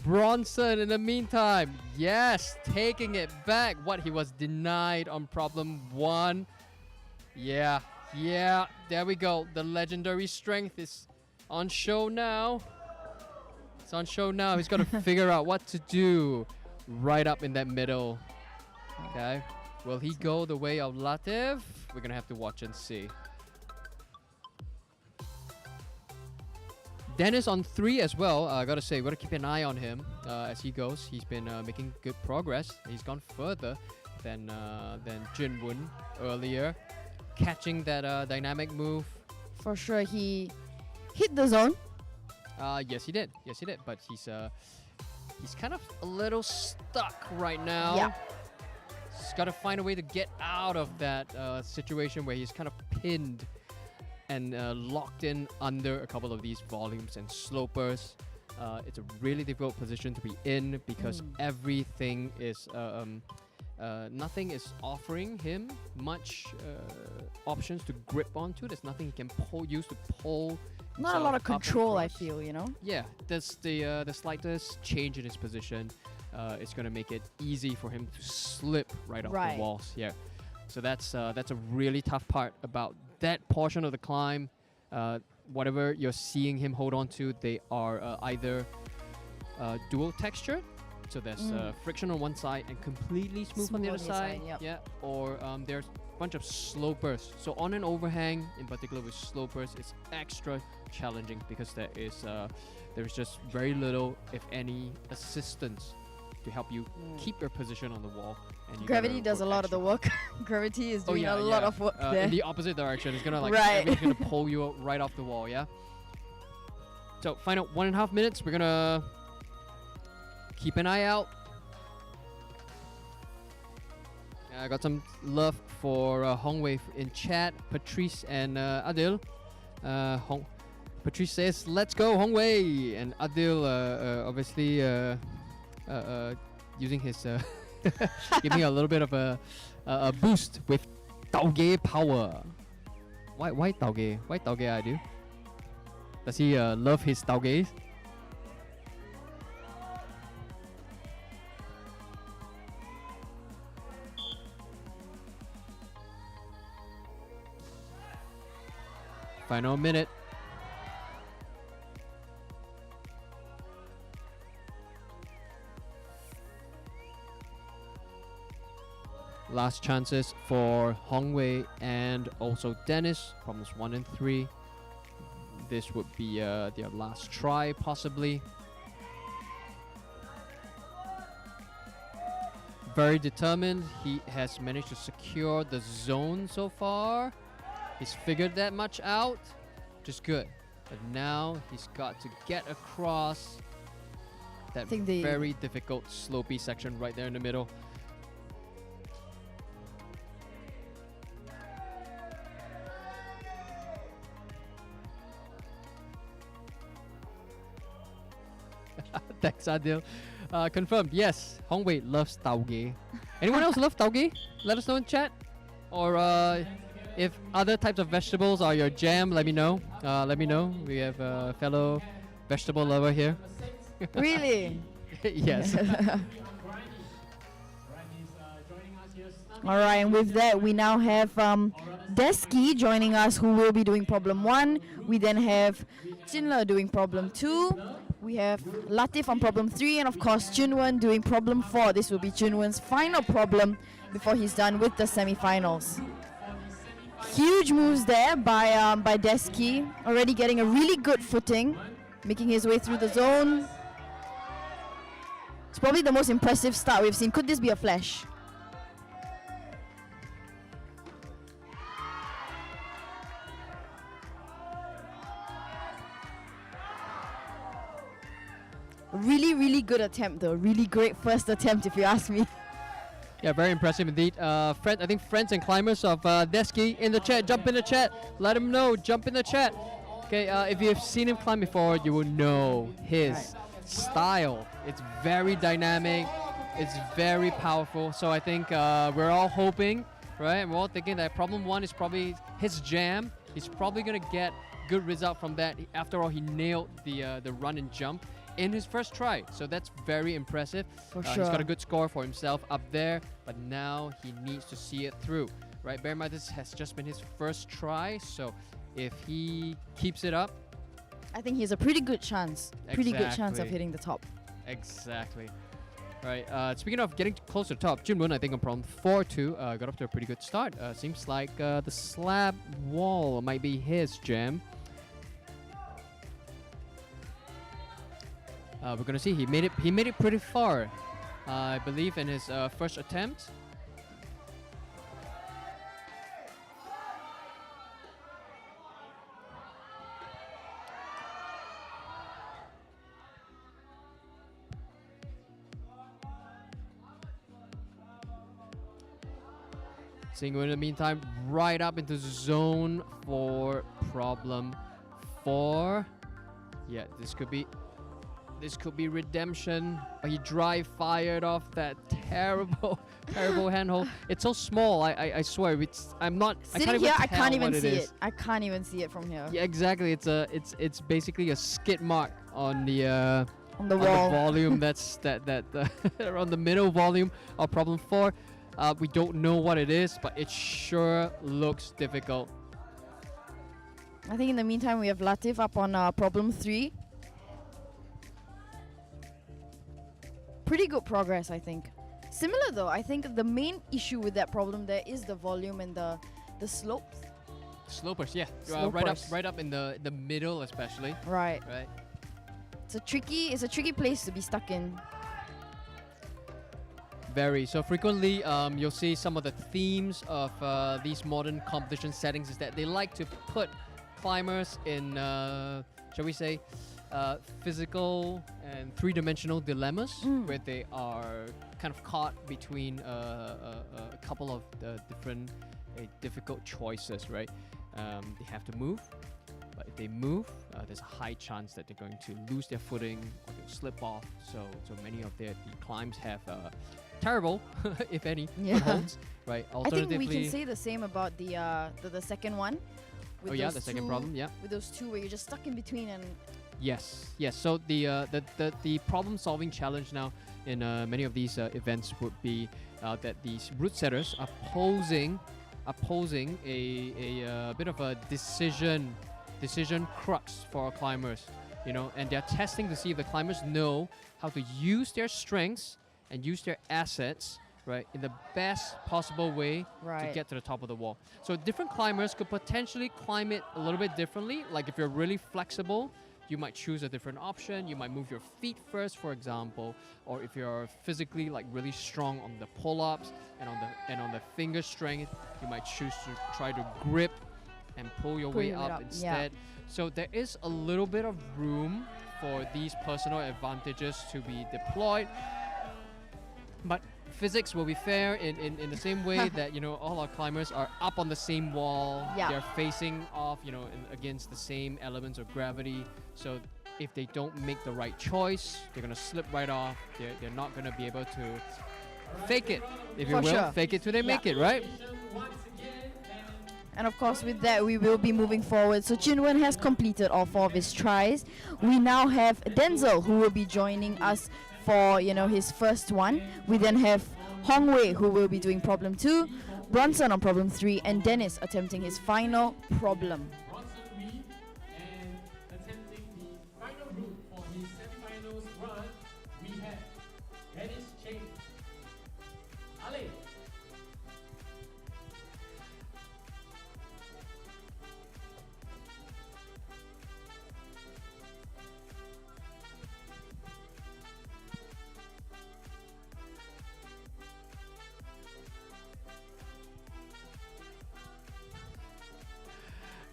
Bronson, in the meantime, yes, taking it back. What he was denied on problem 1. Yeah, there we go. The legendary strength is on show now. It's on show now. He's got to figure out what to do right up in that middle. Okay. Will he go the way of Latif? We're going to have to watch and see. Dennis on 3 as well. I got to say, got to keep an eye on him as he goes. He's been making good progress. He's gone further than Jinwon earlier. Catching that dynamic move. For sure, he hit the zone. Yes, he did. But he's kind of a little stuck right now. Yeah. He's got to find a way to get out of that situation where he's kind of pinned and locked in under a couple of these volumes and slopers. It's a really difficult position to be in because everything is nothing is offering him much options to grip onto. There's nothing he can use to pull. Not a lot of control, I feel, you know? Yeah, there's the slightest change in his position. It's going to make it easy for him to slip right off the walls. Yeah, so that's a really tough part about that portion of the climb. Whatever you're seeing him hold on to, they are either dual texture. So there's friction on one side and completely smooth on the other side. Yep. Yeah, or there's a bunch of slopers. So on an overhang, in particular with slopers, it's extra challenging because there's just very little, if any, assistance to help you keep your position on the wall. And Gravity does a lot of the work. Gravity is doing a lot of work there. In the opposite direction, it's gonna everything's gonna pull you right off the wall. Yeah. So final 1.5 minutes. We're gonna keep an eye out. I got some love for Hongwei in chat. Patrice and Adil. Patrice says, "Let's go, Hongwei," and Adil obviously using his giving a little bit of a boost with Taoge power. Why Taoge? Why Taoge, Adil? Does he love his Taoges? Final minute. Last chances for Hongwei and also Dennis. Problems 1 and 3. This would be their last try, possibly. Very determined. He has managed to secure the zone so far. He's figured that much out, which is good. But now he's got to get across that very difficult slopey section right there in the middle. Thanks, Adil. Confirmed. Yes, Hongwei loves Taoge. Anyone else love Taoge? Let us know in chat. Or if other types of vegetables are your jam, let me know. Let me know. We have a fellow vegetable lover here. Really? Yes. All right, and with that, we now have Deski joining us, who will be doing problem 1. We then have Jinle doing problem 2. We have Latif on problem 3, and of course Junwon doing problem 4. This will be Junwon's final problem before he's done with the semifinals. Huge moves there by Deski, already getting a really good footing, making his way through the zone. It's probably the most impressive start we've seen. Could this be a flash? Really, really good attempt though. Really great first attempt if you ask me. Yeah, very impressive indeed. I think friends and climbers of Deski in the chat, jump in the chat. Let him know, jump in the chat. Okay, if you've seen him climb before, you will know his style. It's very dynamic. It's very powerful. So I think we're all hoping, right? And we're all thinking that problem 1 is probably his jam. He's probably gonna get good result from that. After all, he nailed the run and jump in his first try. So that's very impressive. For He's sure. got a good score for himself up there, but now he needs to see it through, right? Bear in mind, this has just been his first try, so if he keeps it up, I think he has a pretty good chance. Pretty good chance of Exactly. hitting the top. exactly. Right, speaking of getting close to the top, Junwon, I think on problem 4 too, got up to a pretty good start. Seems like the slab wall might be his jam. We're gonna see. He made it pretty far, I believe, in his first attempt. Singo in the meantime, right up into zone for problem 4. Yeah, this could be redemption. He dry fired off that terrible handhold. It's so small. I swear. I can't Sitting even here, tell I can't even what see it it. is. I can't even see it from here. Yeah, exactly. It's basically a skid mark on the wall. volume. That's around the middle volume of problem 4. We don't know what it is, but it sure looks difficult. I think in the meantime, we have Latif up on problem 3. Pretty good progress, I think. Similar though, I think the main issue with that problem there is the volume and the slopes. Slopers, yeah. Slopers. Right up in the middle especially. Right. Right. It's a tricky place to be stuck in. Very. So frequently, you'll see some of the themes of these modern competition settings is that they like to put climbers in, shall we say, physical and three-dimensional dilemmas where they are kind of caught between a couple of different difficult choices, right? They have to move, but if they move, there's a high chance that they're going to lose their footing or they'll slip off. So many of the climbs have terrible, if any, footholds, right? I think we can say the same about the second one. With the those second two- problem, yeah. With those two where you're just stuck in between and Yes. So the problem-solving challenge now in many of these events would be that these route setters are posing a bit of a decision crux for our climbers, and they're testing to see if the climbers know how to use their strengths and use their assets, right, in the best possible way to Right. get to the top of the wall. So different climbers could potentially climb it a little bit differently. Like if you're really flexible, you might choose a different option. You might move your feet first, for example, or if you're physically like really strong on the pull-ups and on the finger strength, you might choose to try to grip and pull your way up instead. So there is a little bit of room for these personal advantages to be deployed. But physics will be fair in the same way that all our climbers are up on the same wall. Yeah. They're facing off against the same elements of gravity. So if they don't make the right choice, they're gonna slip right off. They're not gonna be able to fake it, if you For will. sure. Fake it till they make it, right? And of course, with that, we will be moving forward. So Chinwen has completed all 4 of his tries. We now have Denzel, who will be joining us for his first one. We then have Hong Wei, who will be doing problem 2, Bronson on problem 3, and Dennis attempting his final problem. And attempting the final route for his semifinals run, we have Dennis Cheng. Ale.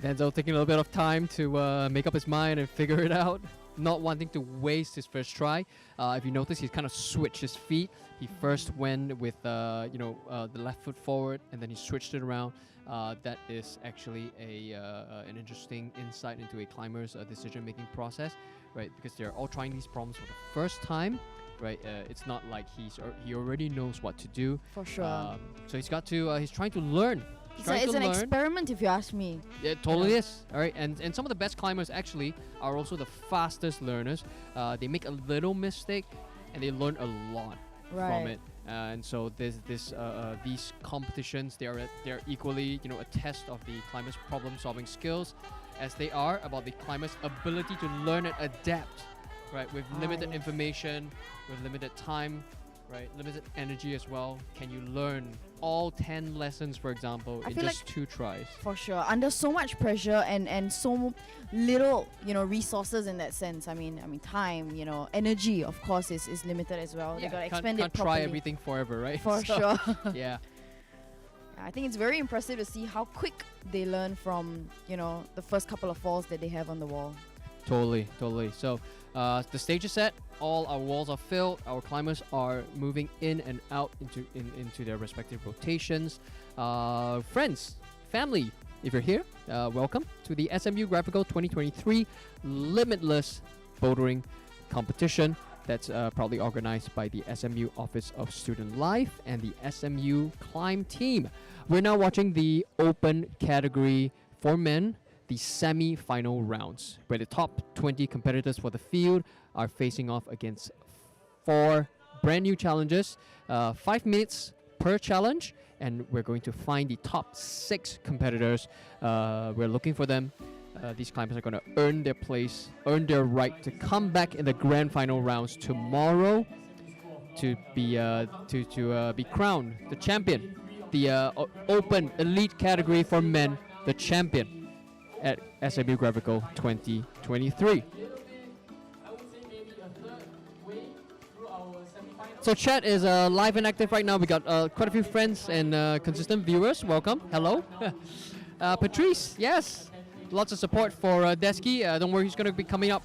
Denzel taking a little bit of time to make up his mind and figure it out. not wanting to waste his first try. If you notice, he's kind of switched his feet. He first went with the left foot forward, and then he switched it around. That is actually an interesting insight into a climber's decision-making process, right? Because they're all trying these problems for the first time, right? It's not like he already knows what to do. For sure. So he's trying to learn. It's an experiment, if you ask me. Yeah, it totally is. All right, and some of the best climbers actually are also the fastest learners. They make a little mistake, and they learn a lot from it. And so these competitions, they're equally a test of the climbers' problem-solving skills, as they are about the climbers' ability to learn and adapt, right? With limited information, with limited time, right? Limited energy as well. Can you learn all 10 lessons, for example, in just 2 tries? For sure. Under so much pressure and so little, resources in that sense. I mean, time, energy, of course, is limited as well. They got to expend it can't properly. try everything forever, right? For sure. Yeah. I think it's very impressive to see how quick they learn from, the first couple of falls that they have on the wall. Totally. So the stage is set. All our walls are filled. Our climbers are moving in and out into their respective rotations. Friends, family, if you're here, welcome to the SMU Gravical 2023 Limitless Bouldering Competition. That's proudly organized by the SMU Office of Student Life and the SMU Climb Team. We're now watching the open category for men, the semi-final rounds, where the top 20 competitors for the field are facing off against 4 brand new challenges, 5 minutes per challenge, and we're going to find the top 6 competitors. We're looking for them. These climbers are going to earn their place, earn their right to come back in the grand final rounds tomorrow to be crowned the champion, the open elite category for men, the champion at SMU Gravical 2023. So chat is live and active right now. We got quite a few friends and consistent viewers. Welcome. Hello. Patrice, yes. Lots of support for Desky. Don't worry, he's going to be coming up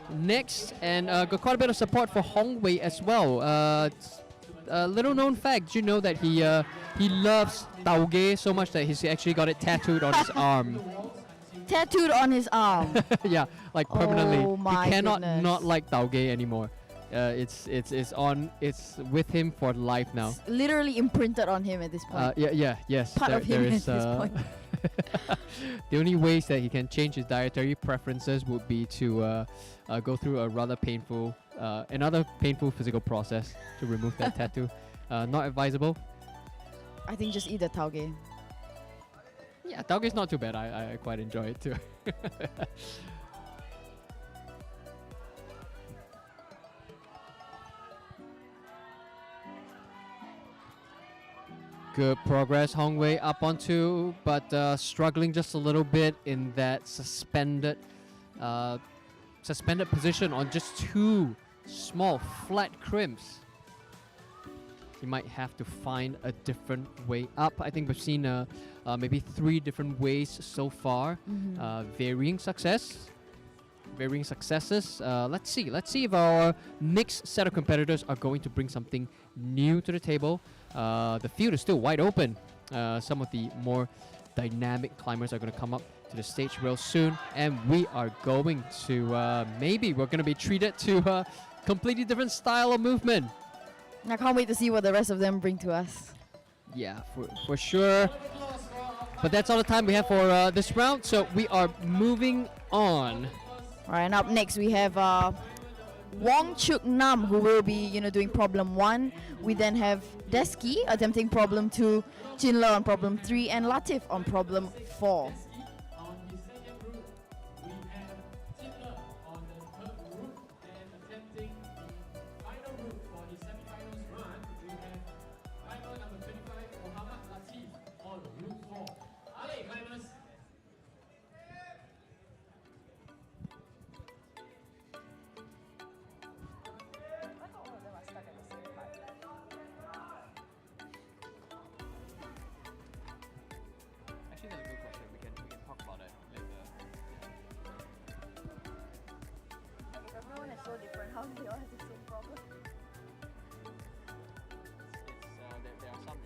next. And got quite a bit of support for Hong Wei as well. A little known fact, did you know that he loves Taoge so much that he's actually got it tattooed on his arm? Tattooed on his arm. Yeah, like permanently. Oh my he cannot goodness. not like Taoge anymore. It's with him for life now. It's literally imprinted on him at this point. Yes. Part of him at this point. The only ways that he can change his dietary preferences would be to go through a rather painful, another painful physical process to remove that tattoo. Not advisable. I think just eat the tauge. Yeah, tauge is not too bad. I quite enjoy it too. Good progress, Hong Wei up onto, but struggling just a little bit in that suspended position on just 2 small flat crimps. He might have to find a different way up. I think we've seen maybe 3 different ways so far, varying successes. Let's see if our next set of competitors are going to bring something new to the table. The field is still wide open. Some of the more dynamic climbers are going to come up to the stage real soon, and we are going to maybe we're going to be treated to a completely different style of movement. I can't wait to see what the rest of them bring to us. Yeah, for sure. But that's all the time we have for this round, so we are moving on. All right, and up next we have Wong Chuk Nam, who will be doing problem 1. We then have Desky attempting problem 2, Chinla on problem 3, and Latif on problem 4. around, they all have the same problem. There are some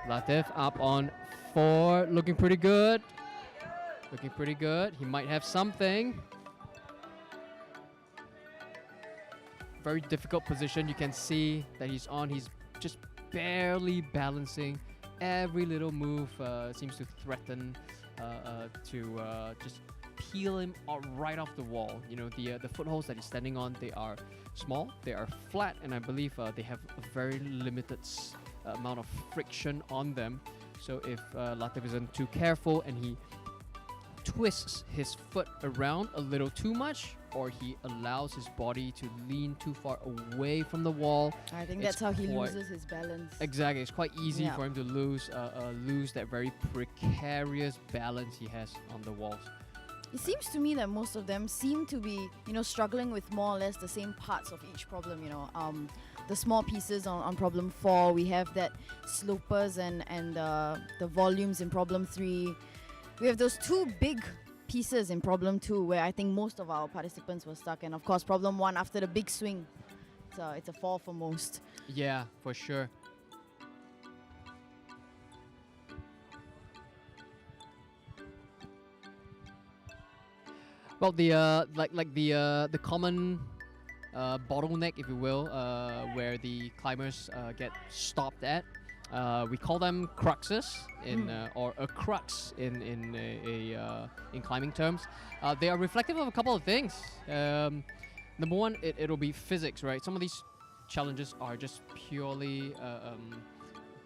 Latif up on 4, looking pretty good. Looking pretty good. He might have something. Very difficult position. You can see that he's on. He's just barely balancing. Every little move seems to threaten to just peel him right off the wall. You know, the footholds that he's standing on, they are small, they are flat, and I believe they have a very limited amount of friction on them. So if Latif isn't too careful and he twists his foot around a little too much, or he allows his body to lean too far away from the wall, I think that's how he loses his balance. Exactly, it's quite easy for him to lose that very precarious balance he has on the walls. It seems to me that most of them seem to be, struggling with more or less the same parts of each problem. The small pieces on problem 4, we have that slopers and the volumes in problem 3. We have those 2 big pieces in problem 2 where I think most of our participants were stuck, and of course problem 1 after the big swing. So it's a fall for most. Yeah, for sure. Well, the common bottleneck, if you will, where the climbers get stopped at. We call them cruxes or a crux in climbing terms. They are reflective of a couple of things. Number one, it'll be physics, right? Some of these challenges are just purely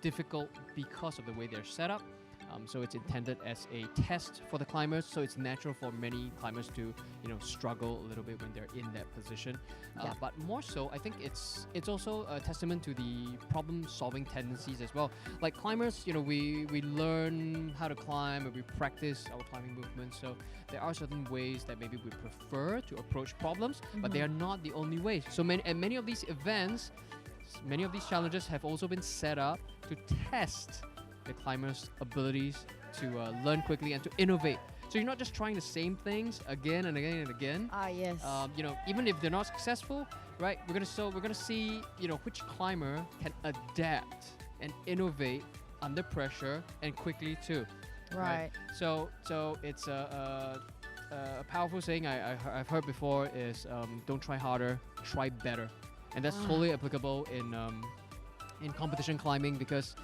difficult because of the way they're set up. So it's intended as a test for the climbers. So it's natural for many climbers to, struggle a little bit when they're in that position. But more so, I think it's also a testament to the problem-solving tendencies as well. Like climbers, we learn how to climb and we practice our climbing movements. So there are certain ways that maybe we prefer to approach problems, but they are not the only ways. So many of these events, many of these challenges have also been set up to test the climbers' abilities to learn quickly and to innovate. So you're not just trying the same things again and again and again. Yes. Even if they're not successful, right? We're gonna see, which climber can adapt and innovate under pressure and quickly too. Right. So it's a powerful saying I've heard before is don't try harder, try better, and that's totally applicable in competition climbing because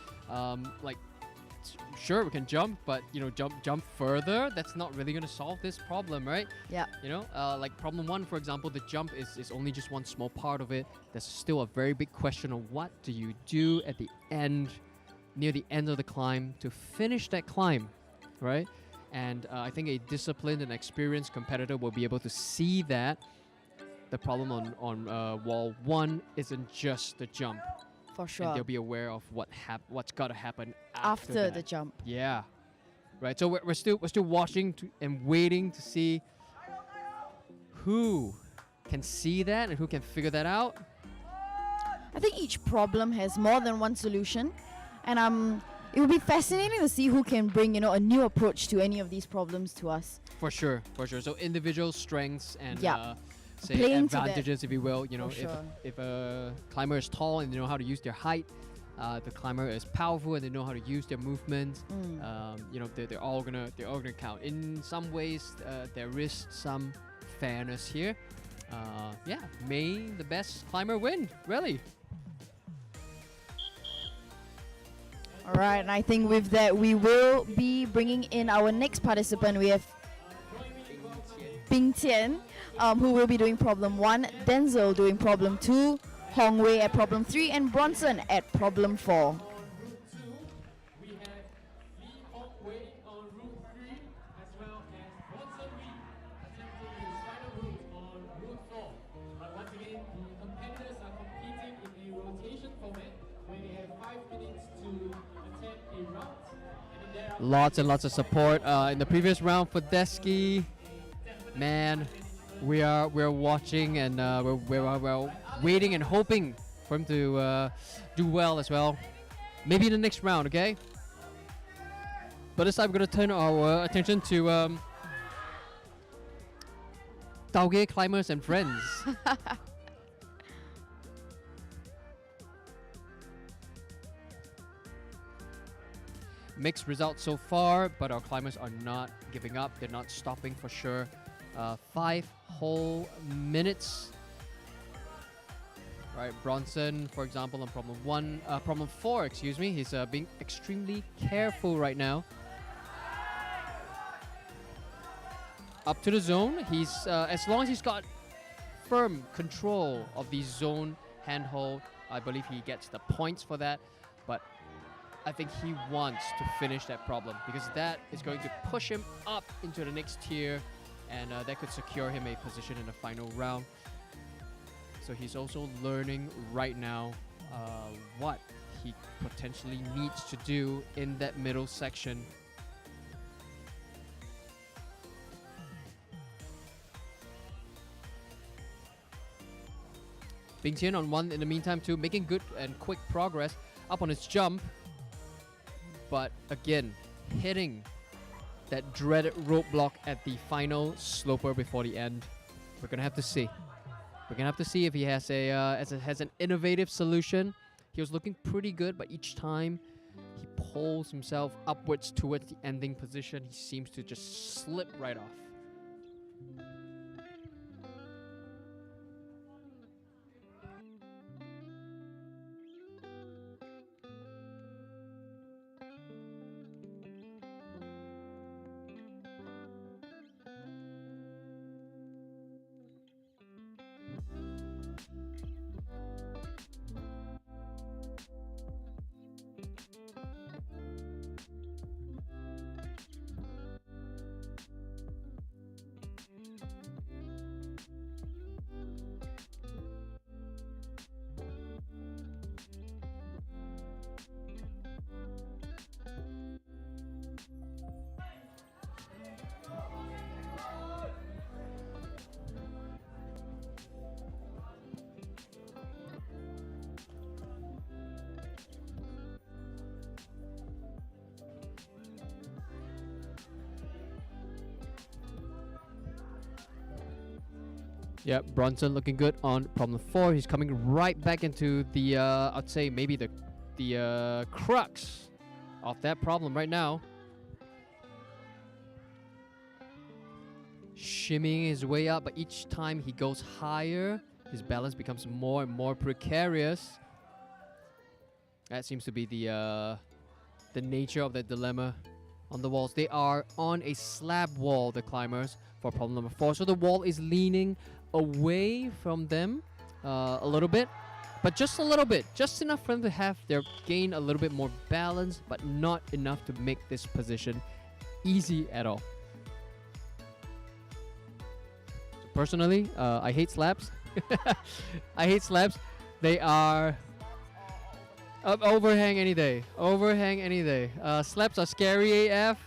sure we can jump, but jump further, that's not really going to solve this problem, right? Yeah. Like problem 1, for example, the jump is only just one small part of it. There's still a very big question of what do you do at the end, near the end of the climb to finish that climb, right? And I think a disciplined and experienced competitor will be able to see that the problem on wall 1 isn't just the jump. For sure. And they'll be aware of what's got to happen after the jump. Yeah, right. So we're still watching and waiting to see who can see that and who can figure that out. I think each problem has more than one solution, and it would be fascinating to see who can bring a new approach to any of these problems to us. For sure. So individual strengths and say Playing advantages, if you will. sure. If a climber is tall and they know how to use their height, the climber is powerful and they know how to use their movement. They're all gonna count. In some ways, there is some fairness here. May the best climber win, really. All right, and I think with that, we will be bringing in our next participant. We have Bing Tian, who will be doing problem 1, Denzel doing problem 2, Hong Wei at problem 3, and Bronson at problem 4. Lots and lots of support in the previous round for Desky. Man, we're watching and we're waiting and hoping for him to do well as well. Maybe in the next round, okay? But this time we're gonna turn our attention to Tauge climbers and friends. Mixed results so far, but our climbers are not giving up. They're not stopping for sure. 5 whole minutes. Right, Bronson, for example, on problem 4, excuse me. He's being extremely careful right now. Up to the zone. He's as long as he's got firm control of the zone handhold, I believe he gets the points for that. But I think he wants to finish that problem because that is going to push him up into the next tier, and that could secure him a position in the final round. So he's also learning right now what he potentially needs to do in that middle section. Bing Tian on 1 in the meantime too, making good and quick progress up on his jump. But again, hitting that dreaded roadblock at the final sloper before the end. We're gonna have to see. We're gonna have to see if he has has an innovative solution. He was looking pretty good, but each time he pulls himself upwards towards the ending position, he seems to just slip right off. Yeah, Bronson looking good on problem 4. He's coming right back into the, I'd say maybe the crux of that problem right now. Shimmying his way up, but each time he goes higher, his balance becomes more and more precarious. That seems to be the nature of that dilemma on the walls. They are on a slab wall, the climbers, for problem number 4. So the wall is leaning away from them a little bit, but just a little bit, just enough for them to have their gain a little bit more balance, but not enough to make this position easy at all. So personally, I hate slabs. I hate slabs. They are overhang any day. Overhang any day. Slabs are scary AF.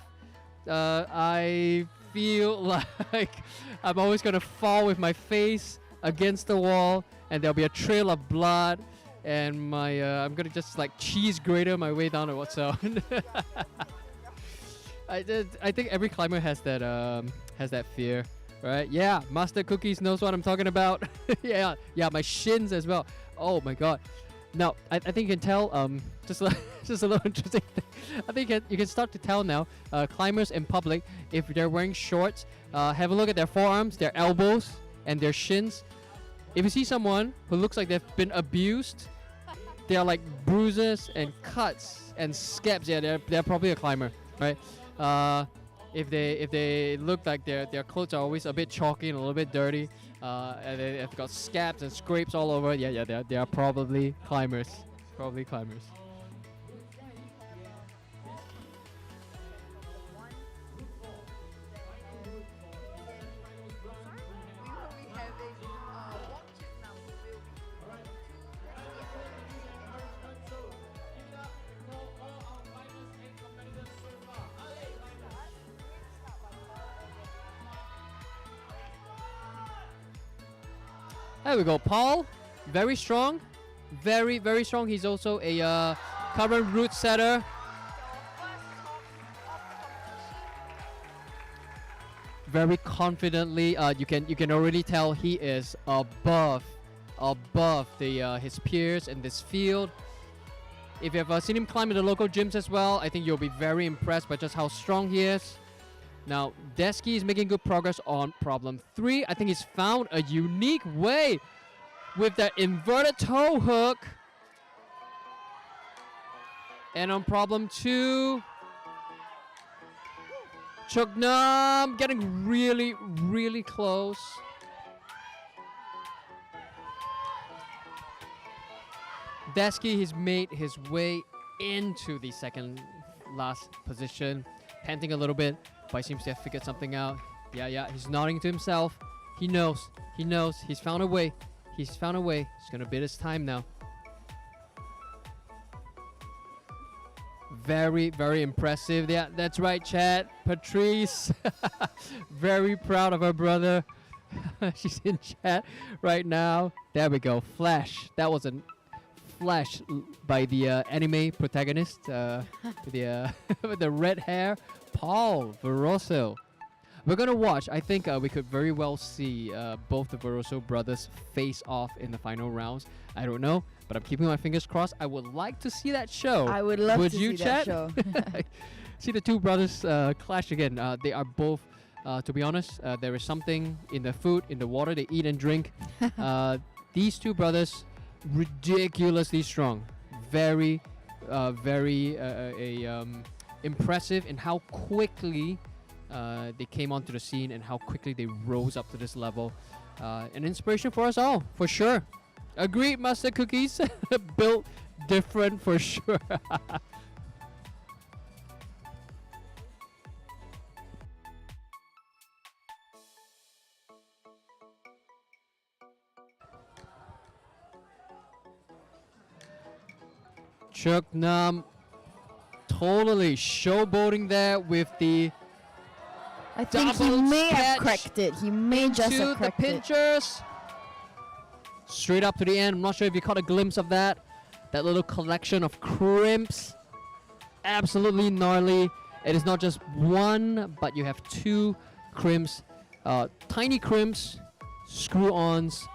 I feel like I'm always gonna fall with my face against the wall, and there'll be a trail of blood, and my I'm gonna just like cheese grater my way down the wall. So I think every climber has that fear, right? Yeah, Master Cookies knows what I'm talking about. yeah, my shins as well. Oh my god. Now, I think you can tell, just a little interesting thing. I think you can start to tell now, climbers in public, if they're wearing shorts, have a look at their forearms, their elbows, and their shins. If you see someone who looks like they've been abused, they are like bruises and cuts and scabs. Yeah, they're probably a climber, right? If they look like their clothes are always a bit chalky and a little bit dirty, and they've got scabs and scrapes all over, yeah, they are probably climbers. Probably climbers. There we go, Paul. Very strong. Very, very strong. He's also a current route setter. very confidently. You can already tell he is above the his peers in this field. If you've seen him climb in the local gyms as well, I think you'll be very impressed by just how strong he is. Now, Desky is making good progress on problem 3. I think he's found a unique way with that inverted toe hook. And on problem 2, Chuknam getting really, really close. Desky has made his way into the second last position, panting a little bit, but he seems to have figured something out. Yeah, he's nodding to himself. He knows, he's found a way. He's gonna bid his time now. Very, very impressive. Yeah, that's right, Chad. Patrice, very proud of her brother. She's in chat right now. There we go. Flash. That was a flash by the anime protagonist with the red hair, Paul Veroso. We're gonna watch. I think we could very well see both the Veroso brothers face off in the final rounds. I don't know, but I'm keeping my fingers crossed. I would like to see that show. I would love to see Chat? that show. See the two brothers clash again. They are both, to be honest, there is something in the food, in the water they eat and drink. These two brothers, ridiculously strong. Very impressive in how quickly they came onto the scene and how quickly they rose up to this level. An inspiration for us all, for sure. Agreed, Master Cookies. Built different for sure. Chuknam totally showboating there with the I think he may have cracked it. He may just have cracked the pinchers. Straight up to the end. I'm not sure if you caught a glimpse of that. That little collection of crimps. Absolutely gnarly. It is not just one, but you have 2 crimps. Tiny crimps, screw-ons.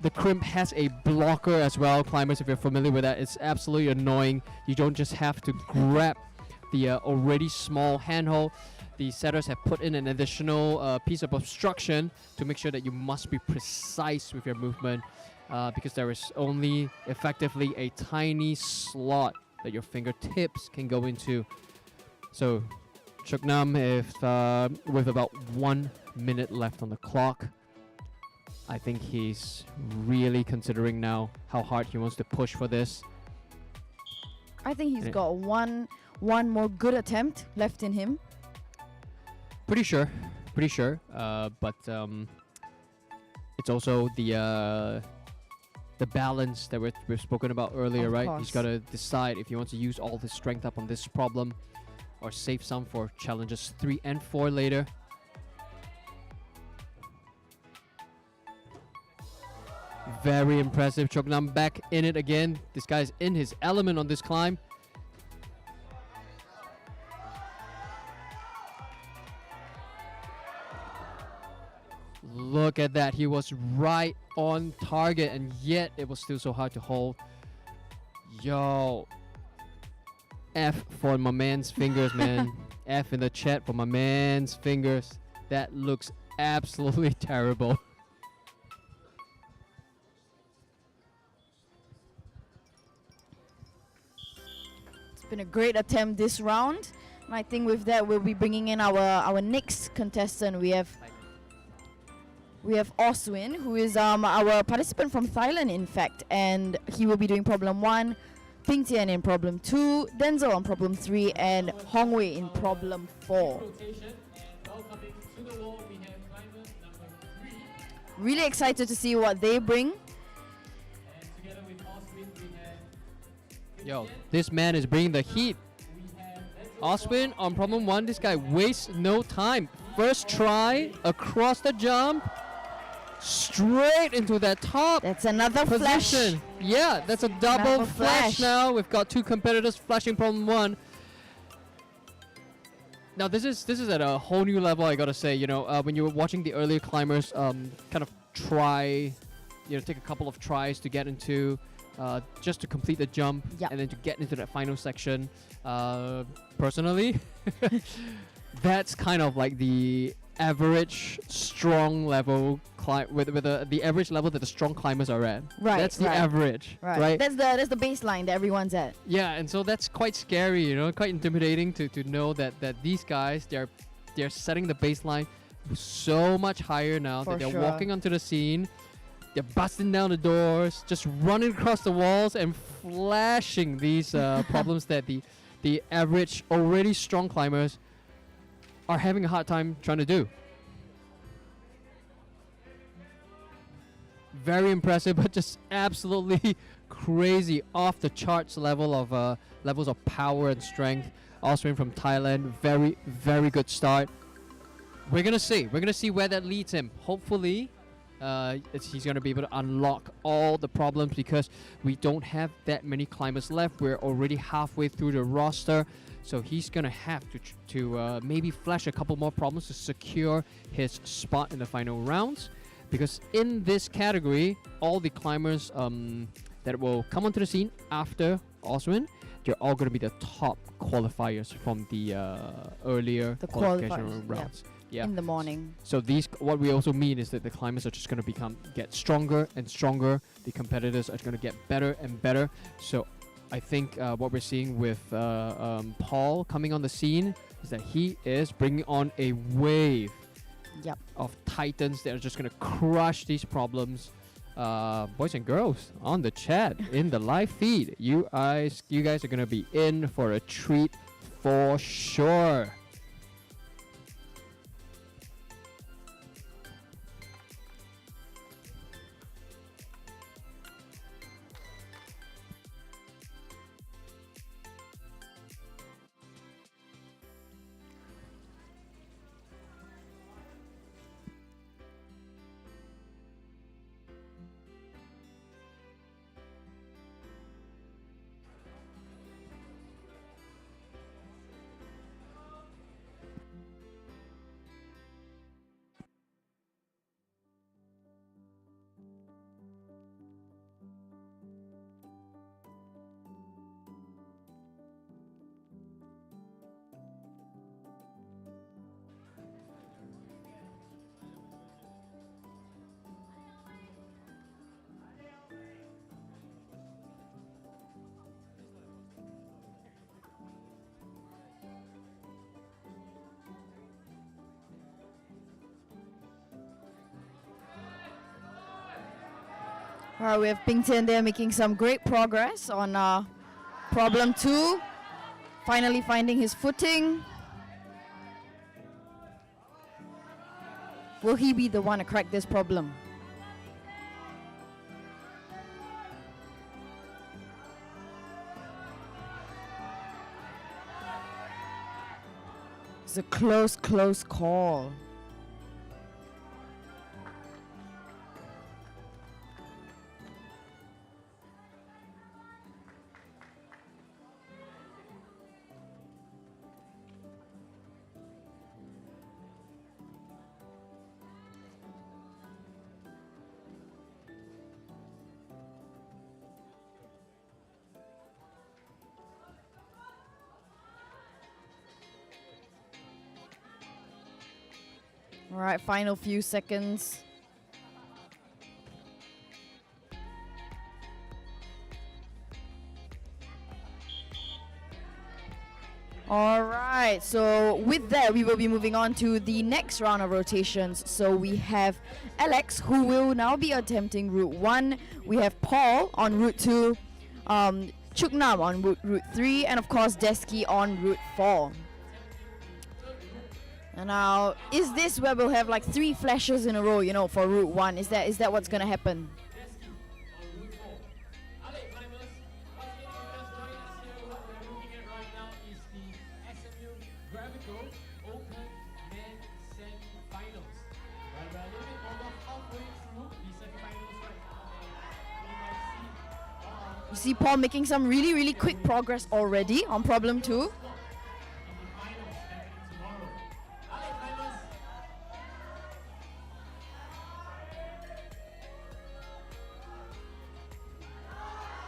The crimp has a blocker as well, climbers, if you're familiar with that. It's absolutely annoying. You don't just have to grab the already small handhold. The setters have put in an additional piece of obstruction to make sure that you must be precise with your movement because there is only effectively a tiny slot that your fingertips can go into. So Chuknam, with about 1 minute left on the clock, I think he's really considering now how hard he wants to push for this. I think he's got one more good attempt left in him. Pretty sure. But it's also the balance that we've spoken about earlier, Of right? course. He's got to decide if he wants to use all his strength up on this problem or save some for challenges 3 and 4 later. Very impressive. Chuknam back in it again. This guy's in his element on this climb. Look at that. He was right on target, and yet it was still so hard to hold. Yo. F for my man's fingers, man. F in the chat for my man's fingers. That looks absolutely terrible. It's been a great attempt this round. And I think with that, we'll be bringing in our next contestant. We have Oswin, who is our participant from Thailand, in fact, and he will be doing problem 1, Ping Tian in problem 2, Denzel on problem 3, and Hong Wei in problem 4. Really excited to see what they bring. Yo, this man is bringing the heat. Oswin on problem 1. This guy wastes no time. First try, across the jump, straight into that top. That's another position. flash. Yeah, that's a double Another flash flash. now. We've got 2 competitors flashing problem 1. Now this is at a whole new level. I gotta say, when you were watching the earlier climbers, kind of try, take a couple of tries to get into, just to complete the jump, and then to get into that final section. Personally, that's kind of like the average strong level with the average level that the strong climbers are at. Right. That's the average. Right. That's the baseline that everyone's at. Yeah, and so that's quite scary, quite intimidating to know that these guys they're setting the baseline so much higher now that they're walking onto the scene. They're busting down the doors, just running across the walls and flashing these problems that the average already strong climbers are having a hard time trying to do. Very impressive, but just absolutely crazy, off the charts level of levels of power and strength. Oswin from Thailand, very, very good start. We're gonna see where that leads him. Hopefully, he's gonna be able to unlock all the problems because we don't have that many climbers left. We're already halfway through the roster. So he's gonna have to maybe flash a couple more problems to secure his spot in the final rounds, because in this category, all the climbers that will come onto the scene after Oswin, they're all gonna be the top qualifiers from the earlier qualification rounds. Yeah. In the morning. So what we also mean is that the climbers are just gonna get stronger and stronger. The competitors are gonna get better and better. So I think what we're seeing with Paul coming on the scene is that he is bringing on a wave of titans that are just going to crush these problems. Boys and girls on the chat, in the live feed, you guys are going to be in for a treat for sure. All right, we have Ping Tian there making some great progress on problem 2. Finally finding his footing. Will he be the one to crack this problem? It's a close call. All right, final few seconds. All right, so with that, we will be moving on to the next round of rotations. So we have Alex, who will now be attempting route 1. We have Paul on route 2, Chuknam on route 3, and of course, Deski on route 4. And now, is this where we'll have like 3 flashes in a row, for route 1? Is that what's gonna happen? SMU Gravical Open Men Semi-finals. Right, we're a little bit over halfway through the semi-finals right now, and You see Paul making some really quick progress already on problem 2. the finals happening tomorrow.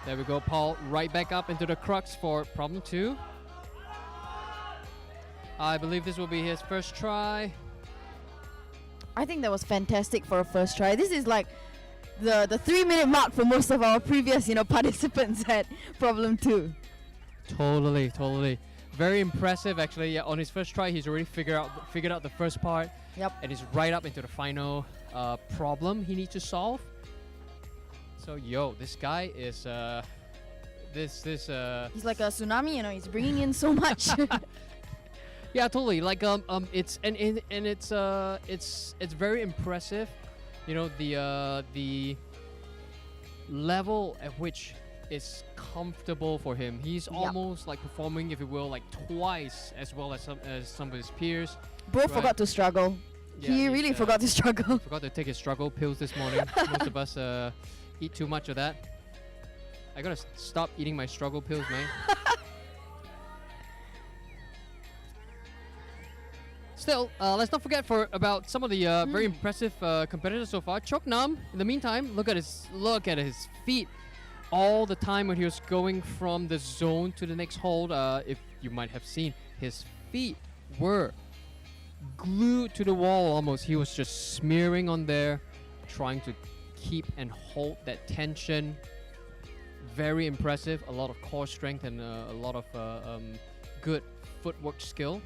There we go, Paul. Right back up into the crux for problem 2. I believe this will be his first try. I think that was fantastic for a first try. This is like the 3-minute mark for most of our previous, participants at problem 2. Totally. Very impressive, actually. Yeah, on his first try, he's already figured out the first part. Yep. And he's right up into the final problem he needs to solve. So, this guy is He's like a tsunami, he's bringing in so much. Yeah, totally. Like it's very impressive. The level at which it's comfortable for him. He's almost like performing, if you will, like twice as well as some of his peers. Bro forgot to struggle. Yeah, he really forgot to struggle. He forgot to take his struggle pills this morning. Most of us eat too much of that. I gotta stop eating my struggle pills, man. Still, let's not forget about some of the very impressive competitors so far. Chok Nam, in the meantime, look at his feet. All the time when he was going from the zone to the next hold, if you might have seen, his feet were glued to the wall almost. He was just smearing on there, trying to keep and hold that tension. Very impressive. A lot of core strength and a lot of good footwork skill.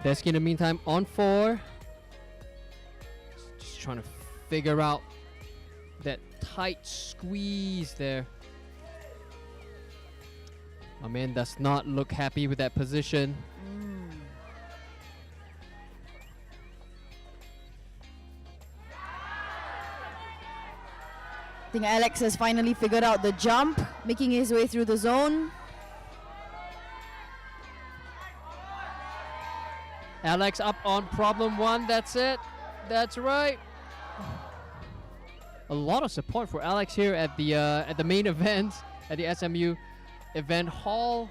Desky in the meantime on 4. Just trying to figure out that tight squeeze there. My man does not look happy with that position. I think Alex has finally figured out the jump, making his way through the zone. Alex up on problem 1. That's it. That's right. A lot of support for Alex here at the main event at the SMU event hall.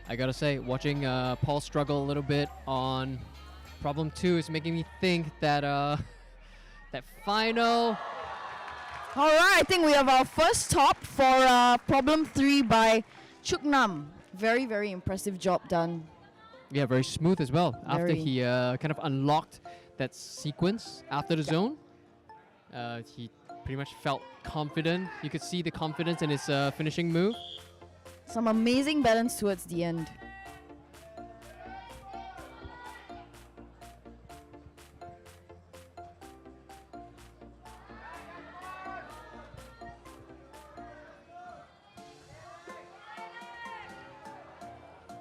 I gotta say, watching Paul struggle a little bit on problem 2 is making me think that that final. All right, I think we have our first top for problem 3 by Chuk Nam. Very, very impressive job done. Yeah, very smooth as well. After Very. he kind of unlocked that sequence after the zone, he pretty much felt confident. You could see the confidence in his finishing move. Some amazing balance towards the end.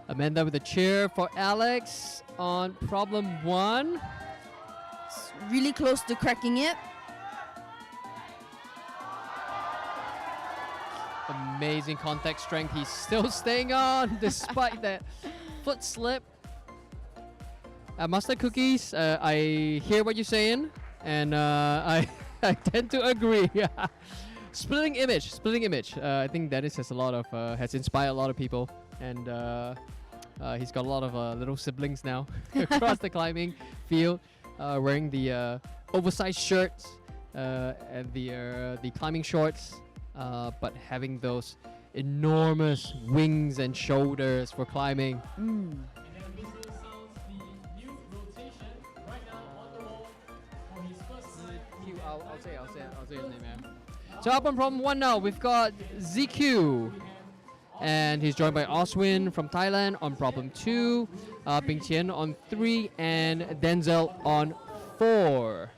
Amanda with a cheer for Alex on problem 1. It's really close to cracking it. Amazing contact strength. He's still staying on despite that foot slip. Mustard Cookies, I hear what you're saying, and I tend to agree. Splitting image. I think Dennis has has inspired a lot of people, and he's got a lot of little siblings now across the climbing field, wearing the oversized shirts and the climbing shorts, but having those enormous wings and shoulders for climbing. I'll say his name, man. So up on problem 1 now, we've got ZQ. And he's joined by Oswin from Thailand on problem 2, Bing Qian on 3, and Denzel on 4.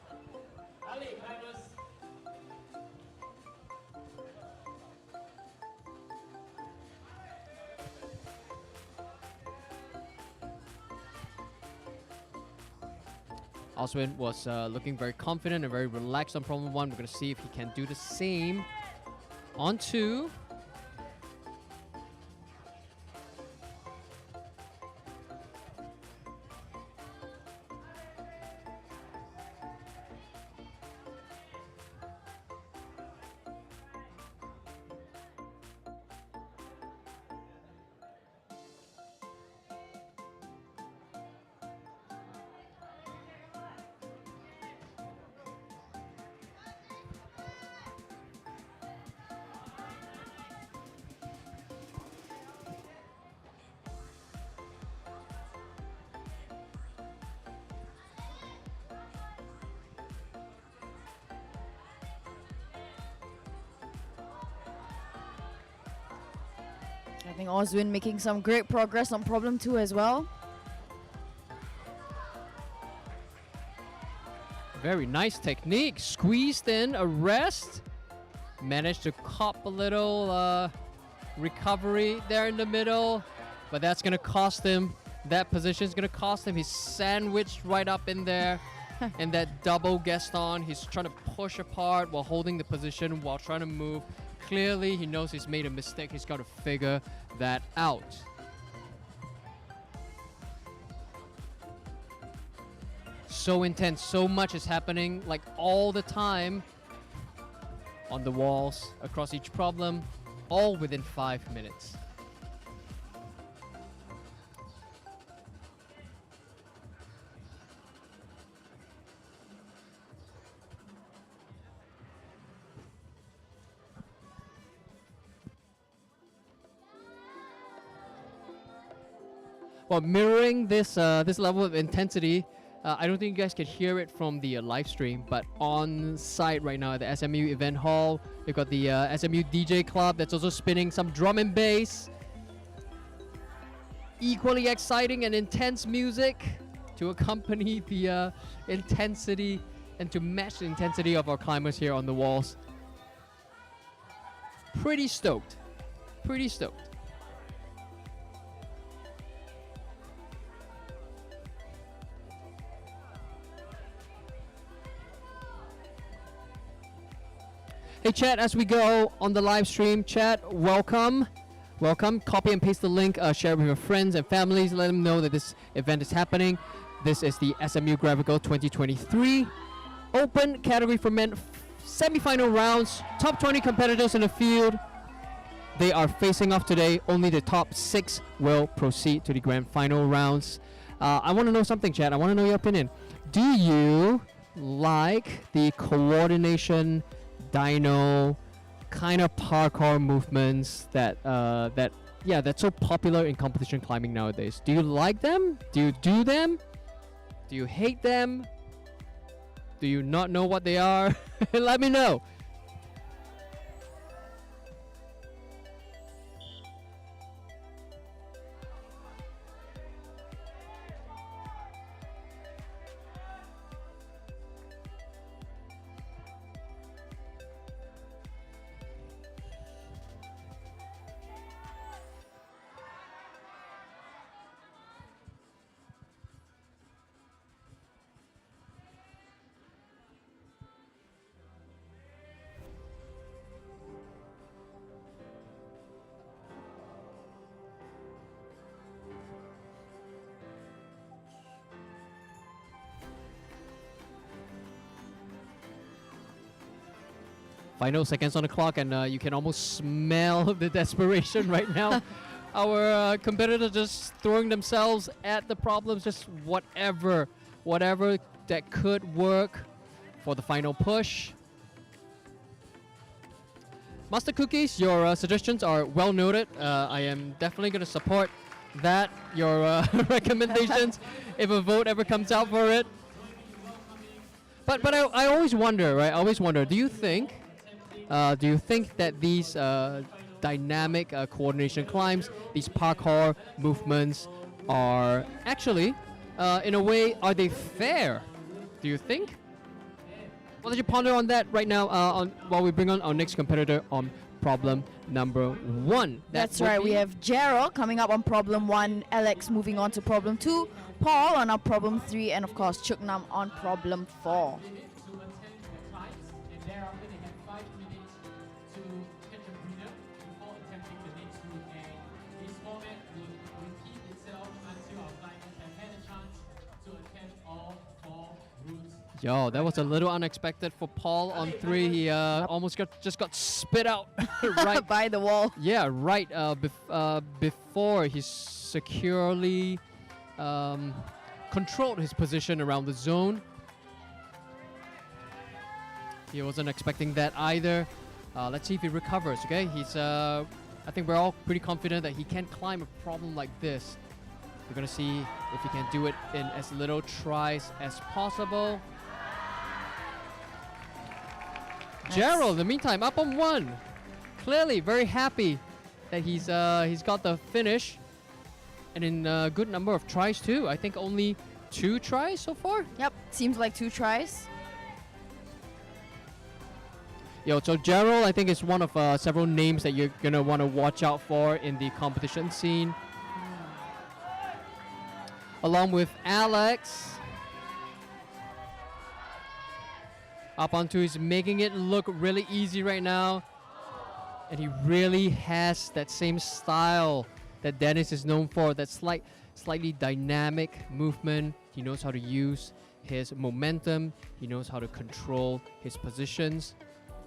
Oswin was looking very confident and very relaxed on problem 1. We're going to see if he can do the same on 2. think Oswin making some great progress on problem 2 as well. Very nice technique. Squeezed in a rest. Managed to cop a little recovery there in the middle. But that's going to cost him. That position is going to cost him. He's sandwiched right up in there. And that double Gaston, he's trying to push apart while holding the position while trying to move. Clearly, he knows he's made a mistake. He's got to figure that out. So intense. So much is happening, like all the time. On the walls, across each problem, all within 5 minutes. Well, mirroring this this level of intensity, I don't think you guys can hear it from the live stream, but on site right now at the SMU event hall, we've got the SMU DJ club that's also spinning some drum and bass. Equally exciting and intense music to accompany the intensity and to match the intensity of our climbers here on the walls. Pretty stoked. Pretty stoked. Hey chat, as we go on the live stream, chat, welcome. Welcome. Copy and paste the link, share it with your friends and families, let them know that this event is happening. This is the SMU Gravical 2023 open category for men semi-final rounds. Top 20 competitors in the field. They are facing off today. Only the top 6 will proceed to the grand final rounds. I want to know something, chat. I want to know your opinion. Do you like the coordination dyno kind of parkour movements that's so popular in competition climbing nowadays? Do you like them? Do you do them? Do you hate them? Do you not know what they are? Let me know. Final seconds on the clock, and you can almost smell the desperation right now. Our competitors just throwing themselves at the problems, just whatever that could work for the final push. Master Cookies, your suggestions are well noted. I am definitely going to support that, your recommendations, if a vote ever comes out for it. But I always wonder, right? I always wonder, do you think that these dynamic coordination climbs, these parkour movements are actually, in a way, are they fair? Do you think? Well, let you ponder on that right now while we bring on our next competitor on problem number 1. That's right. We have Gerald coming up on problem 1, Alex moving on to problem 2, Paul on our problem 3, and of course Chuknam on problem 4. Yo, that was a little unexpected for Paul on 3. He almost just got spit out right by the wall. Yeah, right before he securely controlled his position around the zone. He wasn't expecting that either. Let's see if he recovers. Okay, he's. I think we're all pretty confident that he can climb a problem like this. We're gonna see if he can do it in as little tries as possible. Gerald, in the meantime, up on 1. Clearly very happy that he's got the finish, and in a good number of tries too. I think only 2 tries so far. Yep, seems like 2 tries. Yo, so Gerald, I think is one of several names that you're gonna want to watch out for in the competition scene. Along with Alex. Up onto, he's making it look really easy right now. And he really has that same style that Dennis is known for, that slightly dynamic movement. He knows how to use his momentum. He knows how to control his positions.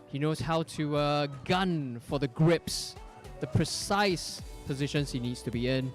He knows how to gun for the grips, the precise positions he needs to be in.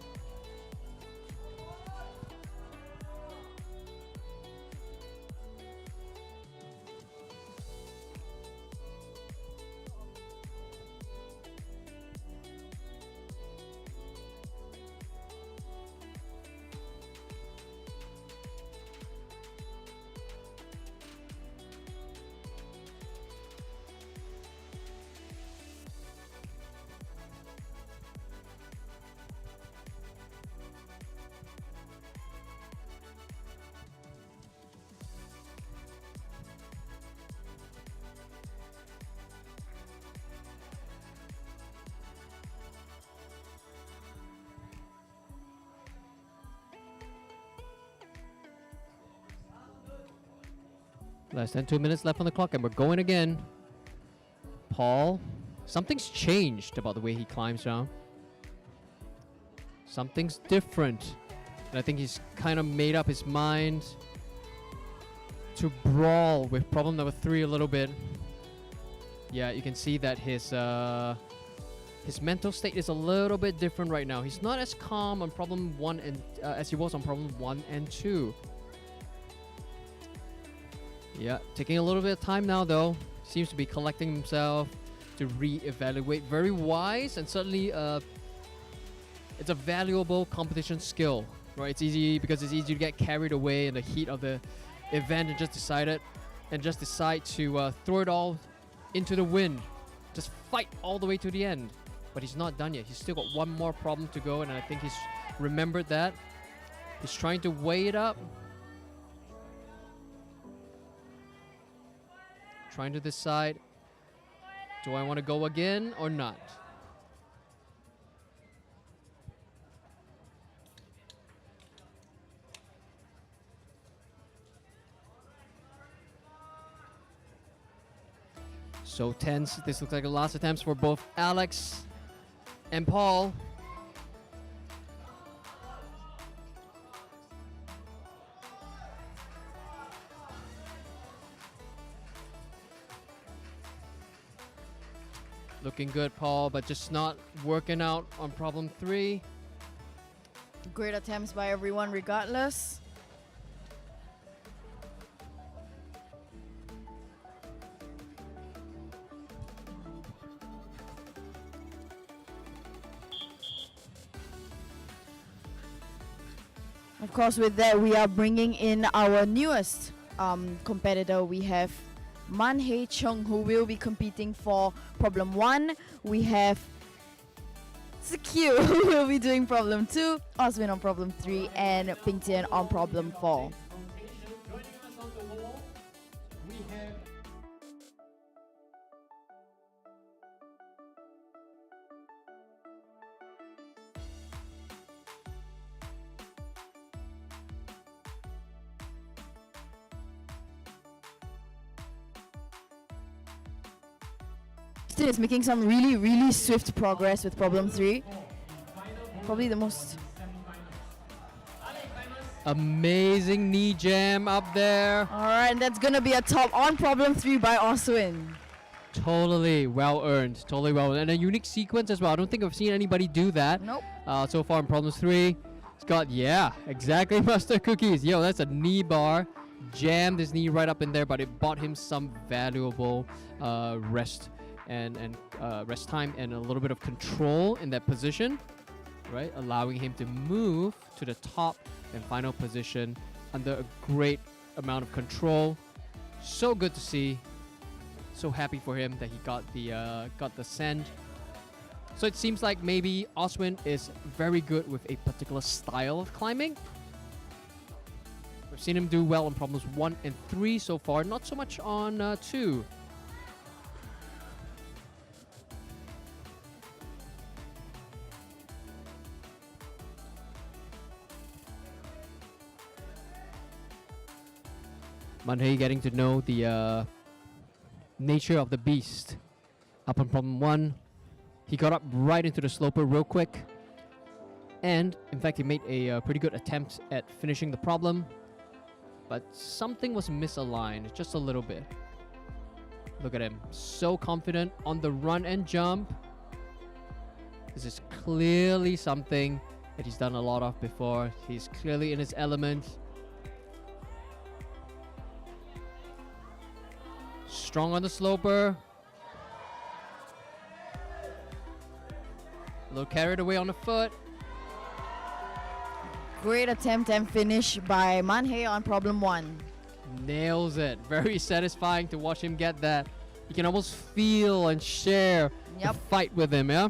Less than 2 minutes left on the clock, and we're going again. Paul, something's changed about the way he climbs now. Something's different. And I think he's kind of made up his mind to brawl with problem number 3 a little bit. Yeah, you can see that his mental state is a little bit different right now. He's not as calm on problem 1 and as he was on problem 1 and 2. Yeah, taking a little bit of time now though. Seems to be collecting himself to re-evaluate. Very wise, and certainly it's a valuable competition skill, right? It's easy because it's easy to get carried away in the heat of the event and just decide to throw it all into the wind. Just fight all the way to the end. But he's not done yet. He's still got one more problem to go, and I think he's remembered that. He's trying to weigh it up. Trying to decide, do I want to go again or not? So tense. This looks like the last attempts for both Alex and Paul. Looking good, Paul, but just not working out on problem 3. Great attempts by everyone regardless. Of course, with that, we are bringing in our newest competitor. We have Man Hei Chung, who will be competing for problem 1. We have Ziqiu, who will be doing problem 2, Oswin on problem 3, and Ping Tian on problem 4. Is making some really swift progress with problem 3. Probably the most amazing knee jam up there. Alright, and that's gonna be a top on problem 3 by Oswin. Totally well earned. Totally well earned. And a unique sequence as well. I don't think I've seen anybody do that. Nope. So far in problem 3. It's got, yeah, exactly, Mustard Cookies. Yo, that's a knee bar. Jammed his knee right up in there, but it bought him some valuable rest and rest time and a little bit of control in that position, right? Allowing him to move to the top and final position under a great amount of control. So good to see. So happy for him that he got the send So it seems like maybe Oswin is very good with a particular style of climbing. We've seen him do well on problems 1 and 3 so far, not so much on 2. Manhei getting to know the nature of the beast. Up on problem 1, he got up right into the sloper real quick. And, in fact, he made a pretty good attempt at finishing the problem. But something was misaligned, just a little bit. Look at him, so confident on the run and jump. This is clearly something that he's done a lot of before. He's clearly in his element. Strong on the sloper. A little carried away on the foot. Great attempt and finish by Manhei on problem 1. Nails it. Very satisfying to watch him get that. You can almost feel and share the fight with him, yeah?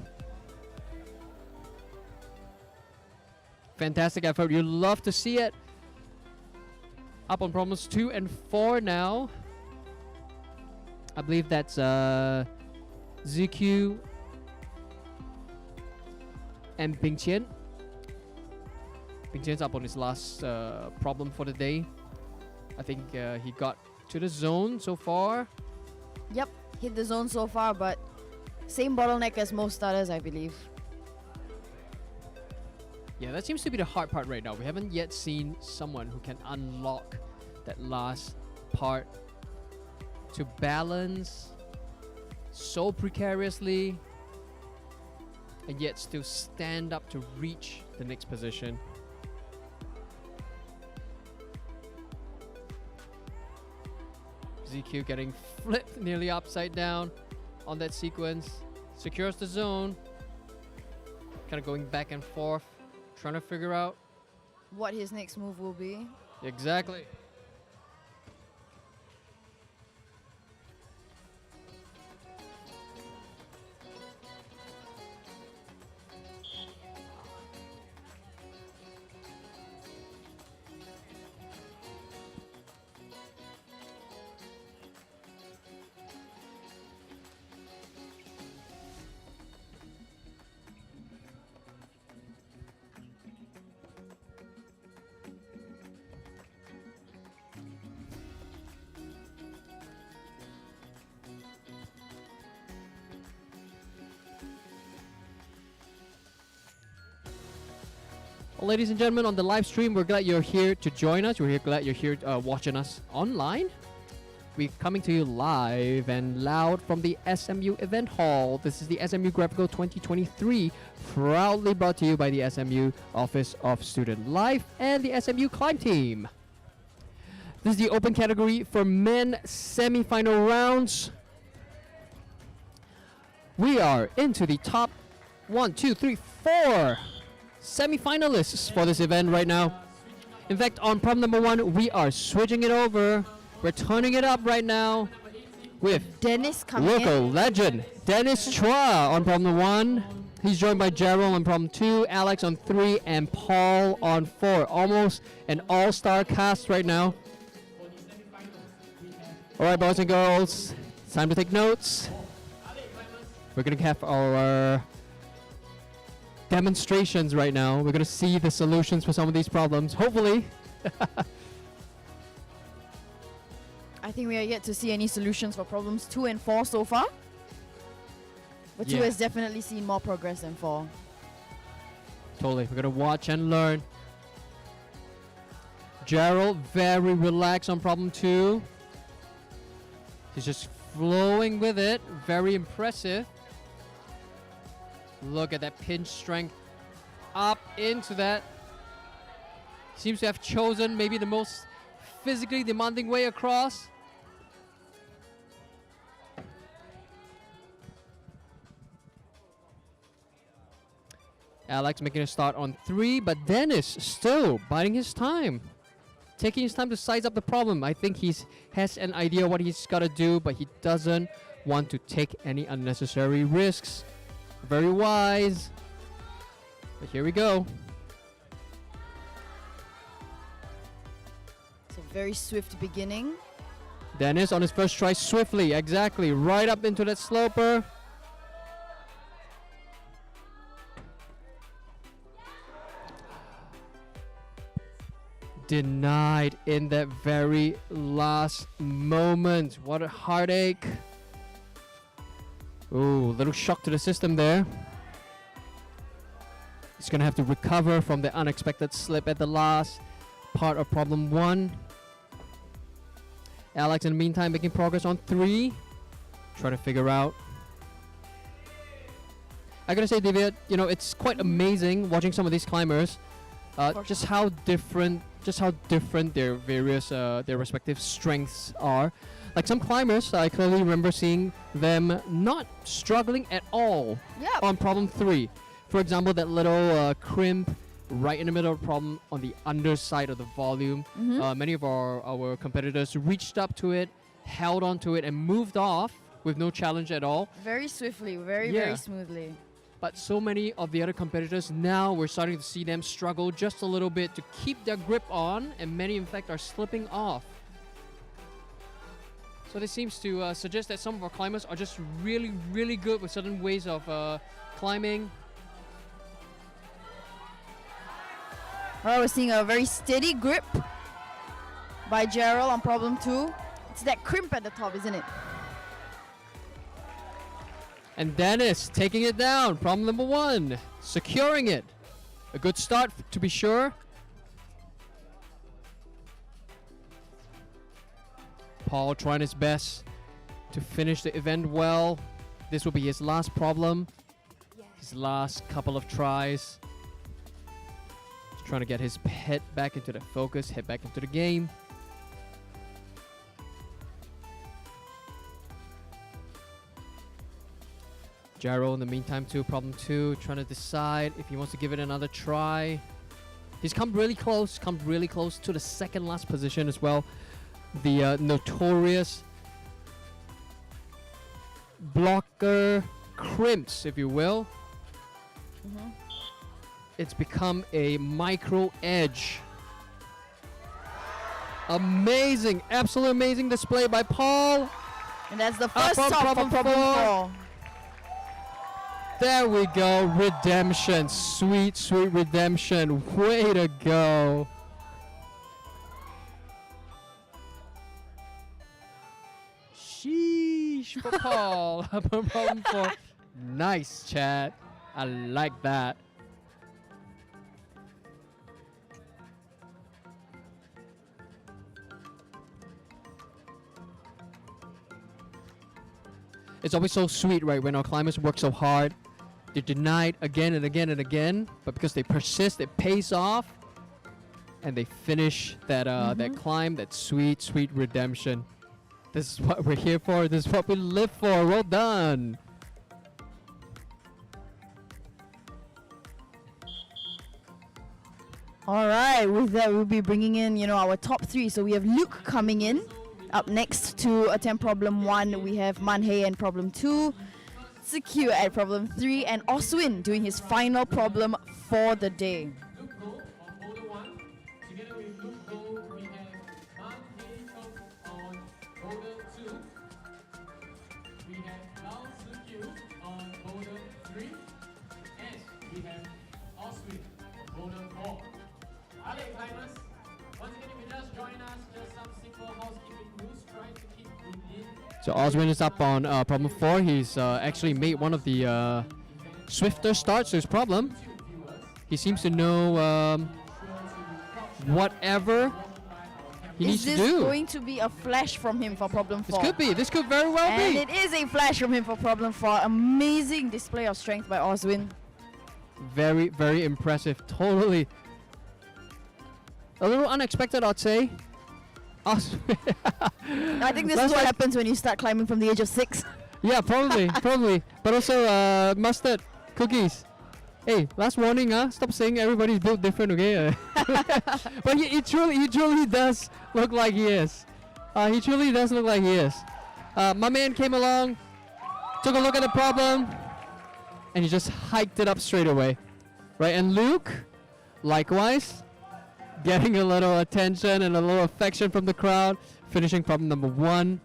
Fantastic effort. You love to see it. Up on problems 2 and 4 now. I believe that's ZQ and Ping Qian. Ping Qian's up on his last problem for the day. I think he got to the zone so far. Yep, hit the zone so far, but same bottleneck as most starters, I believe. Yeah, that seems to be the hard part right now. We haven't yet seen someone who can unlock that last part to balance so precariously and yet still stand up to reach the next position. ZQ getting flipped nearly upside down on that sequence. Secures the zone. Kind of going back and forth, trying to figure out what his next move will be. Exactly. Well, ladies and gentlemen, on the live stream, we're glad you're here to join us. Glad you're here watching us online. We're coming to you live and loud from the SMU Event Hall. This is the SMU Gravical 2023, proudly brought to you by the SMU Office of Student Life and the SMU Climb Team. This is the open category for men semi-final rounds. We are into the top 1, 2, 3, 4 semi-finalists for this event right now. In fact, on problem number 1, we are switching it over. We're turning it up right now with Dennis coming local in. legend Dennis Chua on problem 1. He's joined by Gerald on problem 2, Alex on 3, and Paul on 4. Almost an all-star cast right now. All right, boys and girls, it's time to take notes. We're going to have our demonstrations right now. We're going to see the solutions for some of these problems, hopefully. I think we are yet to see any solutions for problems 2 and 4 so far. But 2 has definitely seen more progress than 4. Totally. We're going to watch and learn. Gerald, very relaxed on problem 2. He's just flowing with it. Very impressive. Look at that pinch strength up into that. Seems to have chosen maybe the most physically demanding way across. Alex making a start on 3, but Dennis still biding his time. Taking his time to size up the problem. I think he has an idea what he's got to do, but he doesn't want to take any unnecessary risks. Very wise. But here we go. It's a very swift beginning. Dennis on his first try swiftly, exactly, right up into that sloper. Denied in that very last moment. What a heartache. Ooh, little shock to the system there. He's gonna have to recover from the unexpected slip at the last part of problem 1. Alex, in the meantime, making progress on 3. Trying to figure out. I gotta say, David, you know, it's quite amazing watching some of these climbers. Just how different their various their respective strengths are. Like some climbers, I clearly remember seeing them not struggling at all on problem 3. For example, that little crimp right in the middle of the problem on the underside of the volume. Many of our competitors reached up to it, held on to it, and moved off with no challenge at all. Very swiftly, very smoothly. But so many of the other competitors, now we're starting to see them struggle just a little bit to keep their grip on, and many in fact are slipping off. So this seems to suggest that some of our climbers are just really, really good with certain ways of climbing. We're seeing a very steady grip by Gerald on problem 2. It's that crimp at the top, isn't it? And Dennis taking it down. Problem number 1. Securing it. A good start to be sure. Paul trying his best to finish the event well. This will be his last problem. His last couple of tries. He's trying to get his head back into the focus, head back into the game. Gyro in the meantime too, problem 2, trying to decide if he wants to give it another try. He's come really close to the second last position as well. The notorious blocker crimps, if you will. It's become a micro edge. Amazing, absolutely amazing display by Paul. And that's the first top for problem 4. There we go, redemption, sweet, sweet redemption. Way to go. Sheesh for Paul. Problem 4. Nice, chat. I like that. It's always so sweet, right, when our climbers work so hard. They're denied again and again and again, but because they persist, it pays off, and they finish that that climb, that sweet, sweet redemption. This is what we're here for. This is what we live for. Well done. All right, with that, we'll be bringing in, you know, our top 3. So we have Luke coming in up next to attempt problem 1. We have Manhei and problem 2. Secure at problem 3, and Oswin doing his final problem for the day. So Oswin is up on problem 4. He's actually made one of the swifter starts to his problem. He seems to know whatever he needs to do. Is this going to be a flash from him for problem 4? This could be. This could very well and be. And it is a flash from him for problem 4. Amazing display of strength by Oswin. Very, very impressive. Totally. A little unexpected, I'd say. I think this is what happens when you start climbing from the age of 6. Yeah, probably, probably. But also, mustard cookies. Hey, last warning, stop saying everybody's built different, okay? But he truly does look like he is. He truly does look like he is. My man came along, took a look at the problem, and he just hiked it up straight away. Right, and Luke, likewise, getting a little attention and a little affection from the crowd, finishing problem number 1.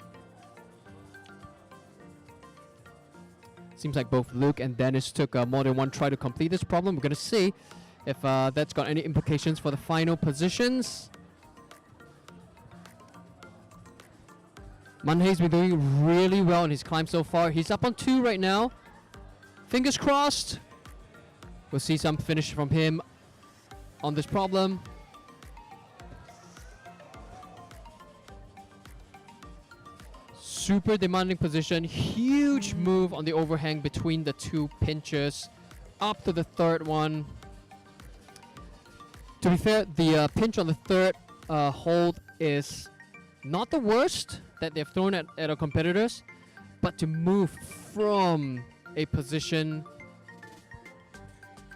Seems like both Luke and Dennis took more than one try to complete this problem. We're going to see if that's got any implications for the final positions. Manhei's been doing really well in his climb so far. He's up on 2 right now. Fingers crossed. We'll see some finish from him on this problem. Super demanding position. Huge move on the overhang between the 2 pinches. Up to the 3rd one. To be fair, the pinch on the 3rd hold is not the worst that they've thrown at our competitors, but to move from a position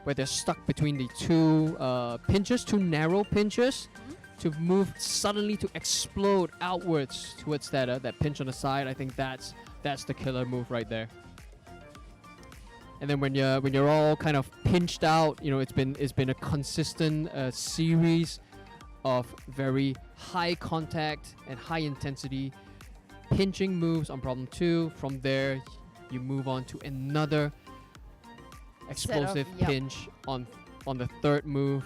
where they're stuck between the 2 pinches, 2 narrow pinches, to move suddenly to explode outwards towards that pinch on the side, I think that's the killer move right there. And then when you're all kind of pinched out, you know, it's been a consistent series of very high contact and high intensity pinching moves on problem 2. From there, you move on to another explosive pinch on the 3rd move.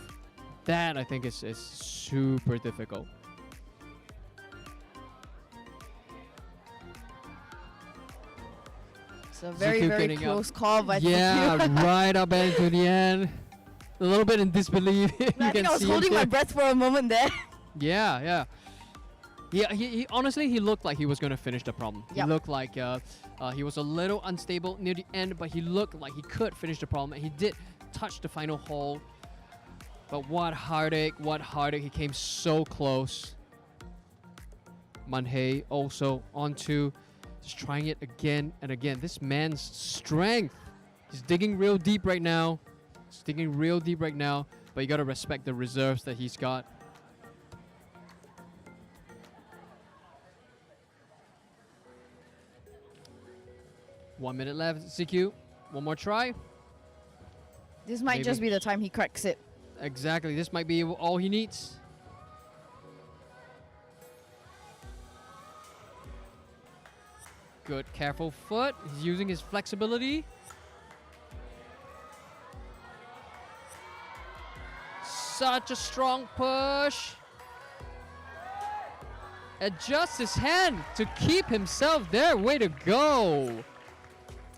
That I think is super difficult. It's a very close call by yeah, right up into the end. A little bit in disbelief. I think I was holding my breath for a moment there. Yeah. He honestly, he looked like he was going to finish the problem. He looked like he was a little unstable near the end, but he looked like he could finish the problem, and he did touch the final hole. But what heartache. He came so close. Manhei also onto, just trying it again and again. This man's strength. He's digging real deep right now. But you got to respect the reserves that he's got. One minute left, CQ. One more try. This might just be the time he cracks it. Exactly, this might be all he needs. Good, careful foot. He's using his flexibility. Such a strong push. Adjusts his hand to keep himself there. Way to go.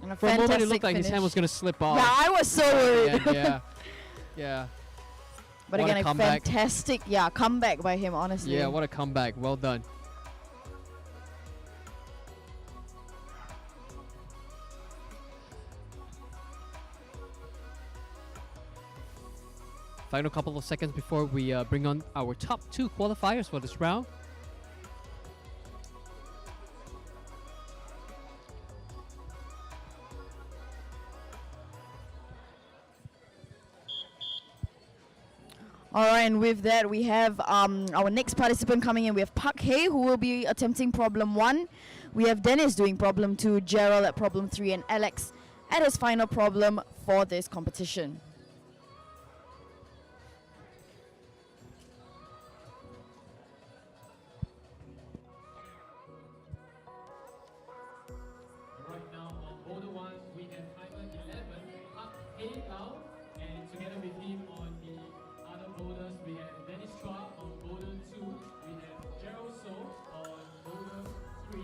And For a moment, it looked like his hand was going to slip off. Yeah, I was so worried. Yeah. But What a again, a comeback. fantastic, comeback by him, honestly. Yeah, what a comeback. Well done. Final couple of seconds before we bring on our top 2 qualifiers for this round. All right, and with that, we have our next participant coming in. We have Park Hae, who will be attempting problem 1. We have Dennis doing problem 2, Gerald at problem 3, and Alex at his final problem for this competition. Right now on boulder 1, we have timer 11, Park Hae Lau, and together with him on the other boulders, we have Dennis Chua on boulder 2, we have Gerald So on boulder 3.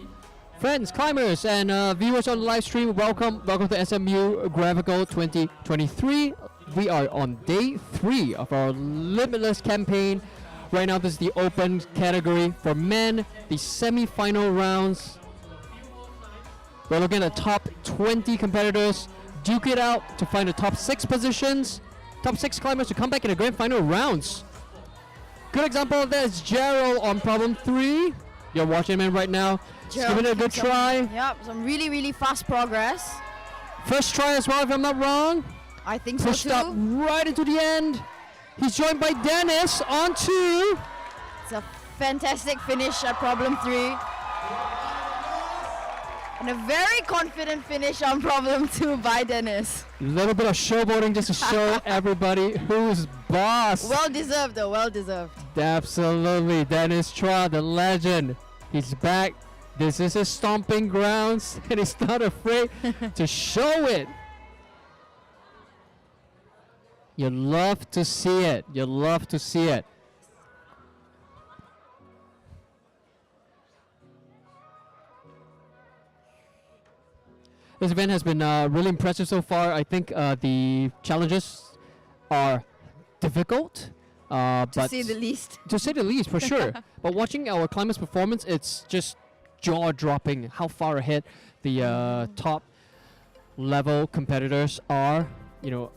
Friends, climbers, and viewers on the live stream, welcome to SMU Gravical 2023. We are on day 3 of our Limitless campaign. Right now, this is the open category for men, the semi-final rounds. We're looking at the top 20 competitors, duke it out to find the top 6 positions, top 6 climbers to come back in the grand final rounds. Good example of that is Gerald on problem 3. You're watching him right now. Just giving it a good try. Yep, some really fast progress. First try as well, if I'm not wrong. I think Pushed so too. up right into the end. He's joined by Dennis on 2. It's a fantastic finish at problem 3. And a very confident finish on problem 2 by Dennis. A little bit of showboating just to show everybody who's boss. Well deserved though, well deserved. Absolutely. Dennis Chua, the legend. He's back. This is his stomping grounds and he's not afraid to show it. You love to see it. You love to see it. This event has been really impressive so far. I think the challenges are difficult. To say the least. To say the least, for sure. But watching our climbers' performance, it's just jaw-dropping how far ahead the top level competitors are. You know,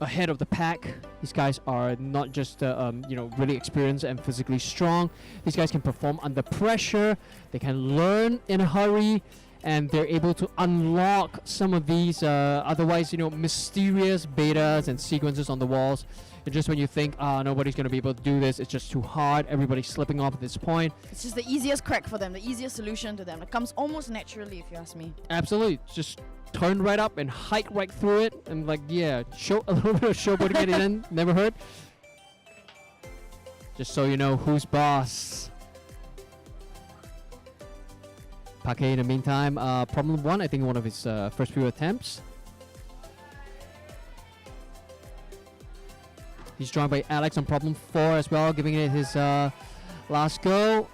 ahead of the pack. These guys are not just you know, really experienced and physically strong. These guys can perform under pressure. They can learn in a hurry. And they're able to unlock some of these otherwise, you know, mysterious betas and sequences on the walls. And just when you think, nobody's going to be able to do this, it's just too hard, everybody's slipping off at this point. It's just the easiest crack for them, the easiest solution to them. It comes almost naturally, if you ask me. Absolutely. Just turn right up and hike right through it. And like, yeah, show a little bit of showboating at the end. Never hurt. Just so you know who's boss. Paquet, in the meantime, problem 1, I think one of his first few attempts. He's joined by Alex on problem 4 as well, giving it his last go.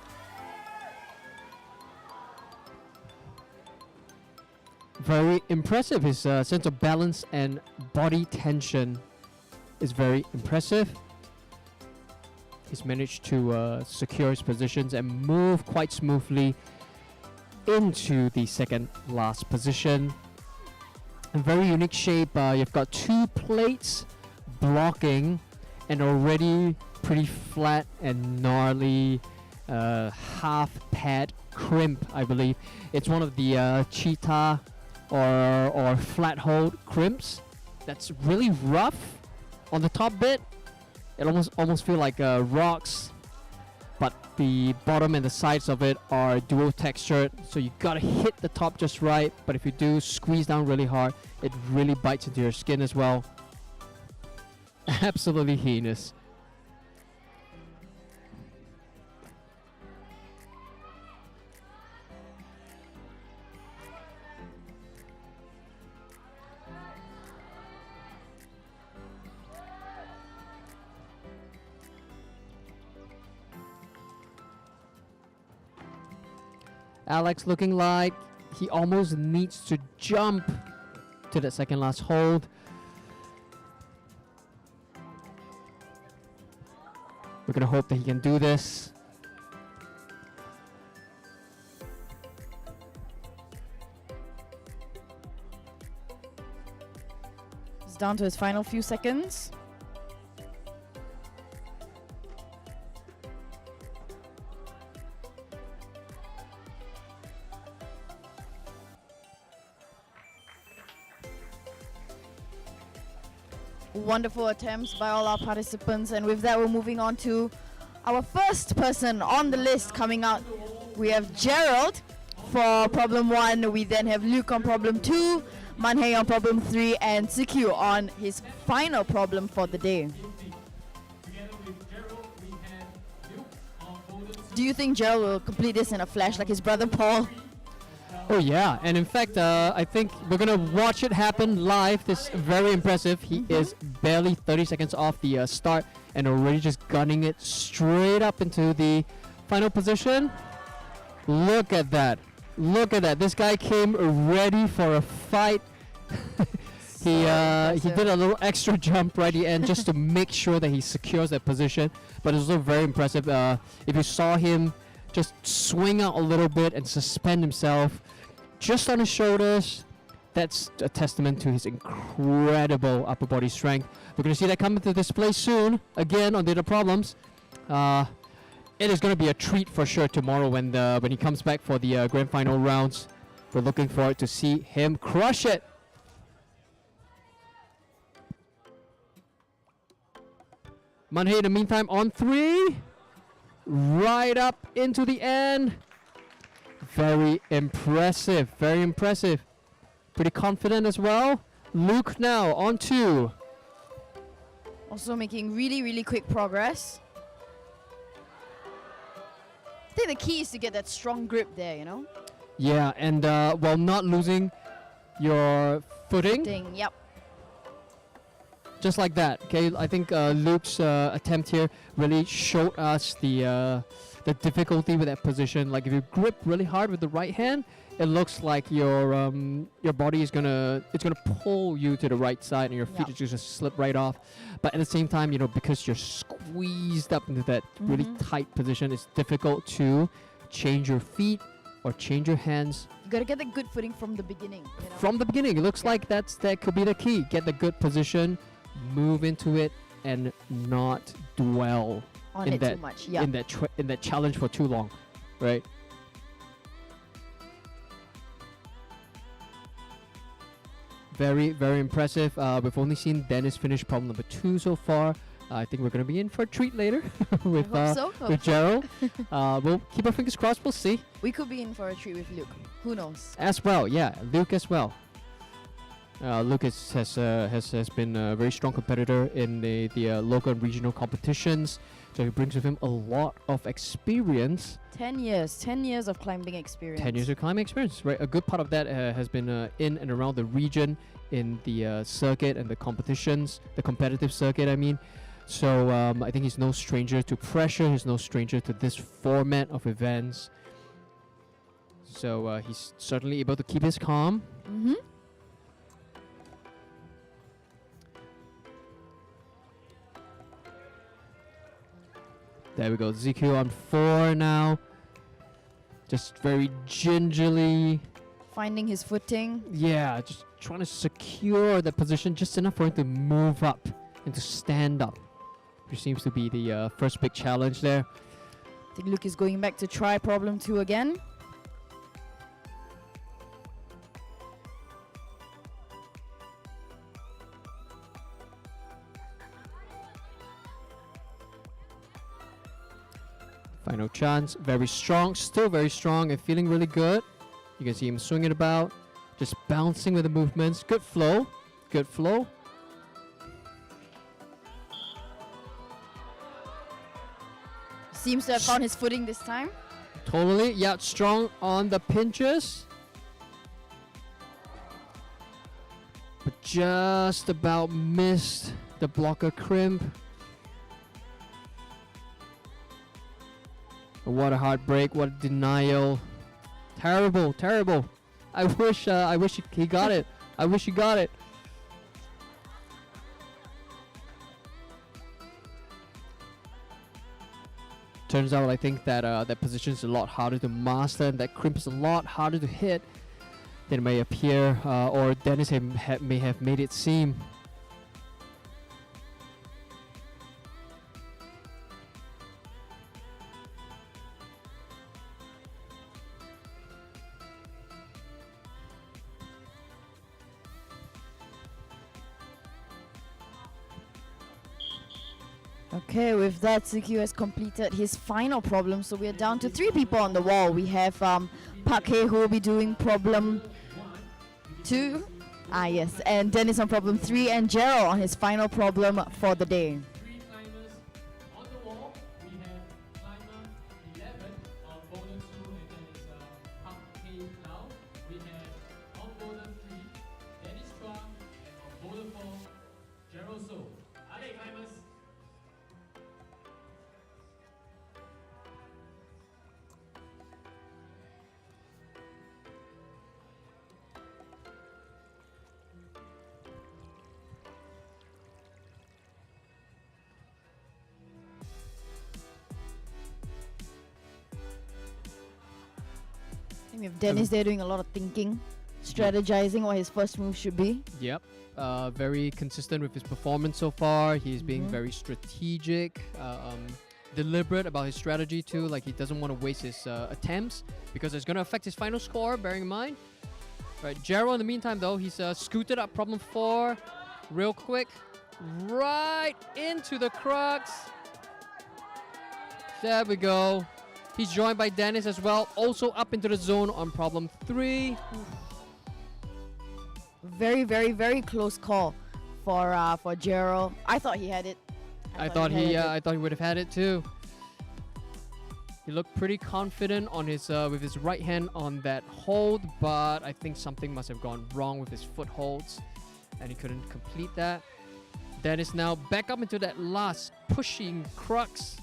Very impressive. His sense of balance and body tension is very impressive. He's managed to secure his positions and move quite smoothly into the second last position. A very unique shape. You've got 2 plates blocking an already pretty flat and gnarly half pad crimp, I believe. It's one of the cheetah or flat hold crimps that's really rough on the top bit. It almost feel like rocks, but the bottom and the sides of it are dual textured, so you gotta hit the top just right. But if you do squeeze down really hard, it really bites into your skin as well. Absolutely heinous. Alex looking like he almost needs to jump to that second last hold. We're gonna hope that he can do this. It's down to his final few seconds. Wonderful attempts by all our participants, and with that we're moving on to our first person on the list coming out. We have Gerald for problem 1, we then have Luke on problem 2, Manhei on problem 3, and Sikyu on his final problem for the day. Do you think Gerald will complete this in a flash like his brother Paul? Oh yeah, and in fact, I think we're gonna watch it happen live. This is very impressive. He is barely 30 seconds off the start and already just gunning it straight up into the final position. Look at that. Look at that. This guy came ready for a fight. He did a little extra jump right at the end just to make sure that he secures that position. But it's also very impressive. If you saw him just swing out a little bit and suspend himself just on his shoulders, that's a testament to his incredible upper body strength. We're going to see that come into display soon, again on Data Problems. It is going to be a treat for sure tomorrow when he comes back for the grand final rounds. We're looking forward to see him crush it. Manhei, in the meantime, on 3. Right up into the end. Very impressive. Very impressive. Pretty confident as well. Luke now on 2. Also making really, really quick progress. I think the key is to get that strong grip there, you know? Yeah, and while not losing your footing. Yep. Just like that. Okay, I think Luke's attempt here really showed us the difficulty with that position. Like if you grip really hard with the right hand, it looks like your body is gonna pull you to the right side, and your feet are just gonna slip right off. But at the same time, you know, because you're squeezed up into that really tight position, it's difficult to change your feet or change your hands. You gotta get the good footing from the beginning. You know? From the beginning, it looks like that could be the key. Get the good position, move into it, and not dwell On in it that too much. Yeah. in that challenge for too long, right? Very, very impressive. We've only seen Dennis finish problem number 2 so far. I think we're going to be in for a treat later with with Gerald. We'll keep our fingers crossed. We'll see. We could be in for a treat with Luke. Who knows? As well, yeah, Luke as well. Luke has been a very strong competitor in the local and regional competitions. So he brings with him a lot of experience. 10 years of climbing experience. 10 years of climbing experience, right? A good part of that has been in and around the region, in the circuit and the competitions, the competitive circuit, I mean. So I think he's no stranger to pressure. He's no stranger to this format of events. So he's certainly able to keep his calm. Mm-hmm. There we go. ZQ on 4 now. Just very gingerly. Finding his footing. Yeah, just trying to secure the position just enough for him to move up and to stand up. Which seems to be the first big challenge there. I think Luke is going back to try problem 2 again. Final chance. Very strong. Still very strong and feeling really good. You can see him swinging about. Just bouncing with the movements. Good flow. Good flow. Seems to have found his footing this time. Totally. Yeah, strong on the pinches. But just about missed the blocker crimp. What a heartbreak, what a denial. Terrible, terrible. I wish he got it. I wish he got it. Turns out I think that that position is a lot harder to master, and that crimp is a lot harder to hit than it may appear, or Dennis may have made it seem. Okay, with that, Suki has completed his final problem. So we are down to 3 people on the wall. We have Park Hae, who will be doing problem 2. Yes. And Dennis on problem 3, and Gerald on his final problem for the day. On the wall, we have climber 11 on boulder 2, and then it's Park Hae now. We have on boulder 3, Dennis Chua, and on boulder 4, Gerald So. Allez, climbers! We have Dennis there doing a lot of thinking, strategizing what his first move should be. Yep. Very consistent with his performance so far. He's being very strategic, deliberate about his strategy too. Like he doesn't want to waste his attempts because it's going to affect his final score, bearing in mind. Right, Gerald in the meantime though, he's scooted up problem 4 real quick. Right into the crux. There we go. He's joined by Dennis as well, also up into the zone on problem 3. Very, very, very close call for Gerald. I thought he had it. I thought he would have had it too. He looked pretty confident on his with his right hand on that hold, but I think something must have gone wrong with his footholds, and he couldn't complete that. Dennis now back up into that last pushing crux.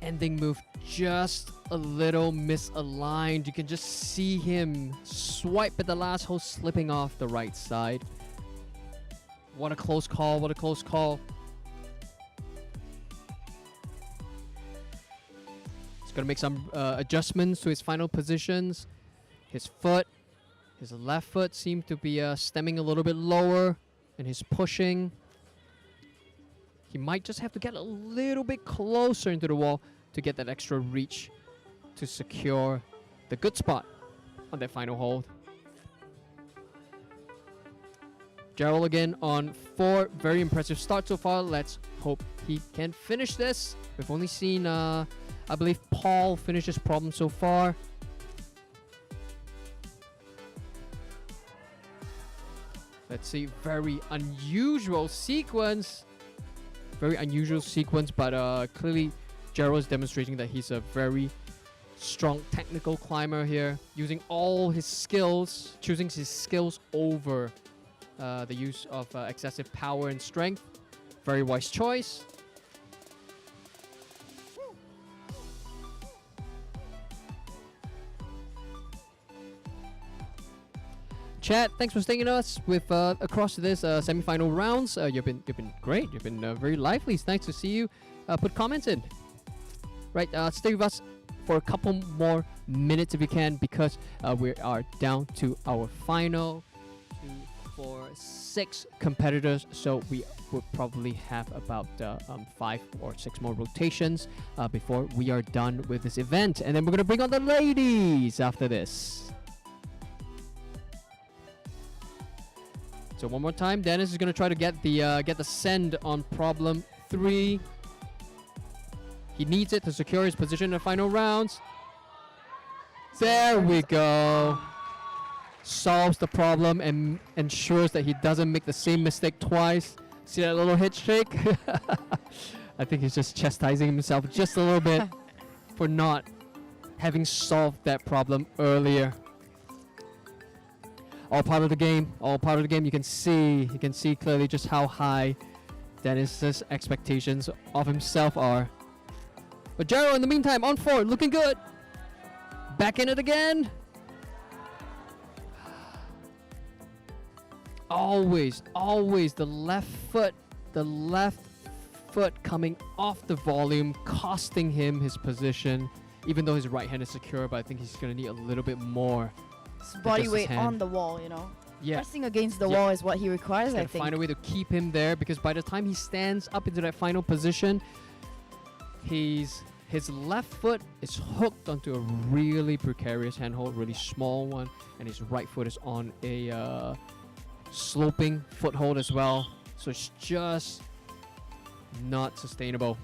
Ending move just a little misaligned. You can just see him swipe at the last hole, slipping off the right side. What a close call, what a close call. He's gonna make some adjustments to his final positions. His left foot seemed to be stemming a little bit lower, and his pushing. He might just have to get a little bit closer into the wall to get that extra reach to secure the good spot on that final hold. Gerald again on 4. Very impressive start so far. Let's hope he can finish this. We've only seen, I believe, Paul finish his problem so far. Let's see. Very unusual sequence. Very unusual sequence, but clearly Gerald is demonstrating that he's a very strong technical climber here, using all his skills, choosing his skills over the use of excessive power and strength. Very wise choice. Chat, thanks for staying with us with across this semi-final rounds. You've been great. You've been very lively. It's nice to see you put comments in. Right, stay with us for a couple more minutes if you can, because we are down to our final 2, 4, 6 competitors. So we will probably have about 5 or 6 more rotations before we are done with this event, and then we're gonna bring on the ladies after this. So one more time, Dennis is gonna try to get the send on problem 3. He needs it to secure his position in the final rounds. There we go. Solves the problem and ensures that he doesn't make the same mistake twice. See that little head shake? I think he's just chastising himself just a little bit for not having solved that problem earlier. All part of the game. All part of the game. You can see clearly just how high Dennis's expectations of himself are. But Gerald, in the meantime, on 4, looking good. Back in it again. Always the left foot coming off the volume, costing him his position, even though his right hand is secure, but I think he's going to need a little bit more. His body weight on the wall, you know. Yeah. Pressing against the wall is what he requires, I think. Find a way to keep him there, because by the time he stands up into that final position, his left foot is hooked onto a really precarious handhold, really small one, and his right foot is on a sloping foothold as well. So it's just not sustainable.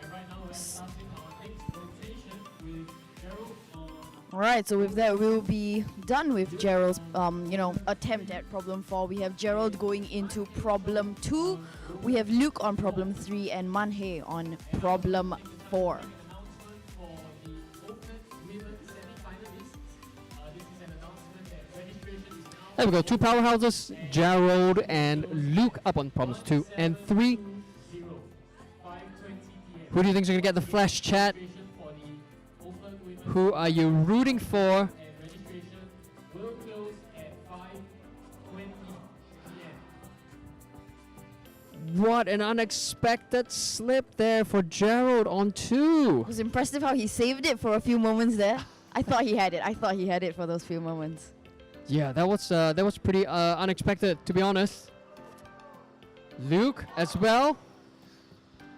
And right now we're starting our next rotation with Gerald on. Alright, so with that we'll be done with Gerald's attempt at problem 4. We have Gerald going into problem 2. We have Luke on problem 3 and Manhei on problem 4. There we go, 2 powerhouses, Gerald and Luke up on problems 2 and 3. Who do you think is going to get the flash, chat? Who are you rooting for? What an unexpected slip there for Gerald on 2. It was impressive how he saved it for a few moments there. I thought he had it for those few moments. Yeah, that was pretty unexpected, to be honest. Luke as well.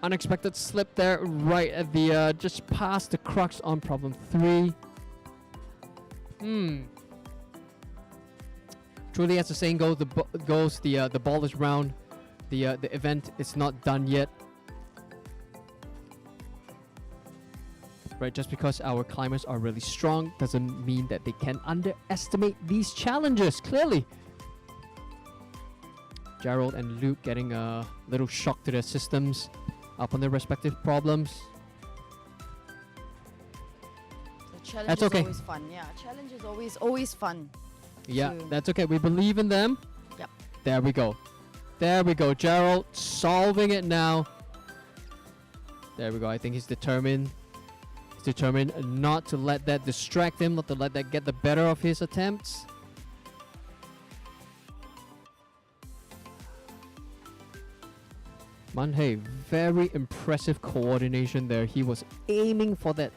Unexpected slip there, right at the just past the crux on problem 3. Truly, as the saying goes, the ball is round. The event is not done yet. right? Just because our climbers are really strong doesn't mean that they can underestimate these challenges, clearly. Gerald and Luke getting a little shock to their systems up on their respective problems. The challenge That's is okay. always fun. Yeah, challenge is always fun. Yeah, to- that's okay. We believe in them. Yep. There we go. There we go. Gerald solving it now. There we go. I think he's determined. He's determined not to let that distract him, not to let that get the better of his attempts. Manhei, very impressive coordination there. He was aiming for that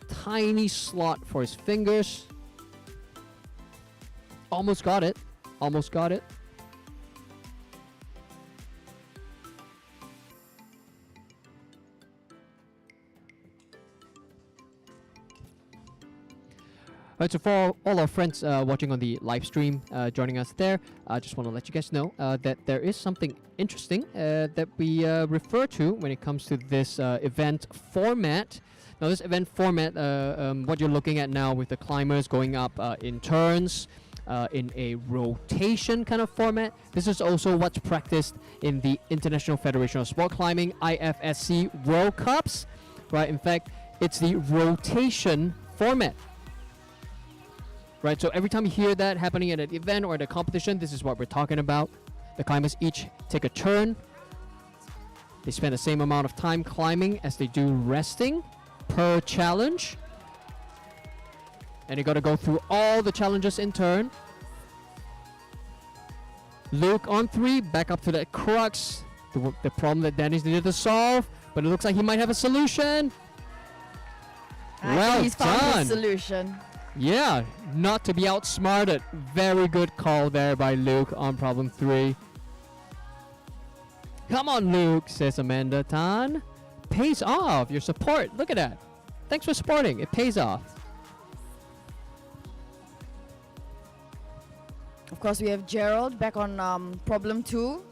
tiny slot for his fingers. Almost got it. Almost got it. Alright, so for all our friends watching on the live stream, joining us there, I just want to let you guys know that there is something interesting that we refer to when it comes to this event format. Now, this event format, what you're looking at now with the climbers going up in turns, in a rotation kind of format, this is also what's practiced in the International Federation of Sport Climbing, IFSC World Cups, right? In fact, it's the rotation format. Right, so every time you hear that happening at an event or at a competition, this is what we're talking about. The climbers each take a turn. They spend the same amount of time climbing as they do resting per challenge. And you got to go through all the challenges in turn. Luke on 3, back up to that crux. The problem that Dennis needed to solve, but it looks like he might have a solution. Well He's found done. his solution. Yeah, not to be outsmarted. Very good call there by Luke on problem 3. Come on, Luke, says Amanda Tan. Pays off, your support. Look at that. Thanks for supporting. It pays off. Of course, we have Gerald back on problem 2.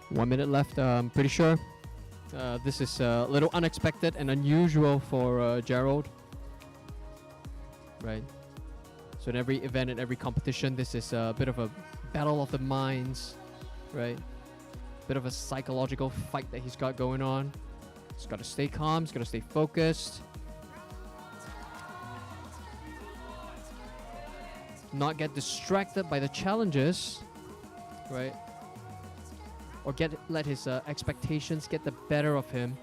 One minute left, I'm pretty sure. This is a little unexpected and unusual for Gerald. Right. So in every event and every competition, this is a bit of a battle of the minds, right? Bit of a psychological fight that he's got going on. He's got to stay calm, he's got to stay focused. Not get distracted by the challenges, right? Or let his expectations get the better of him.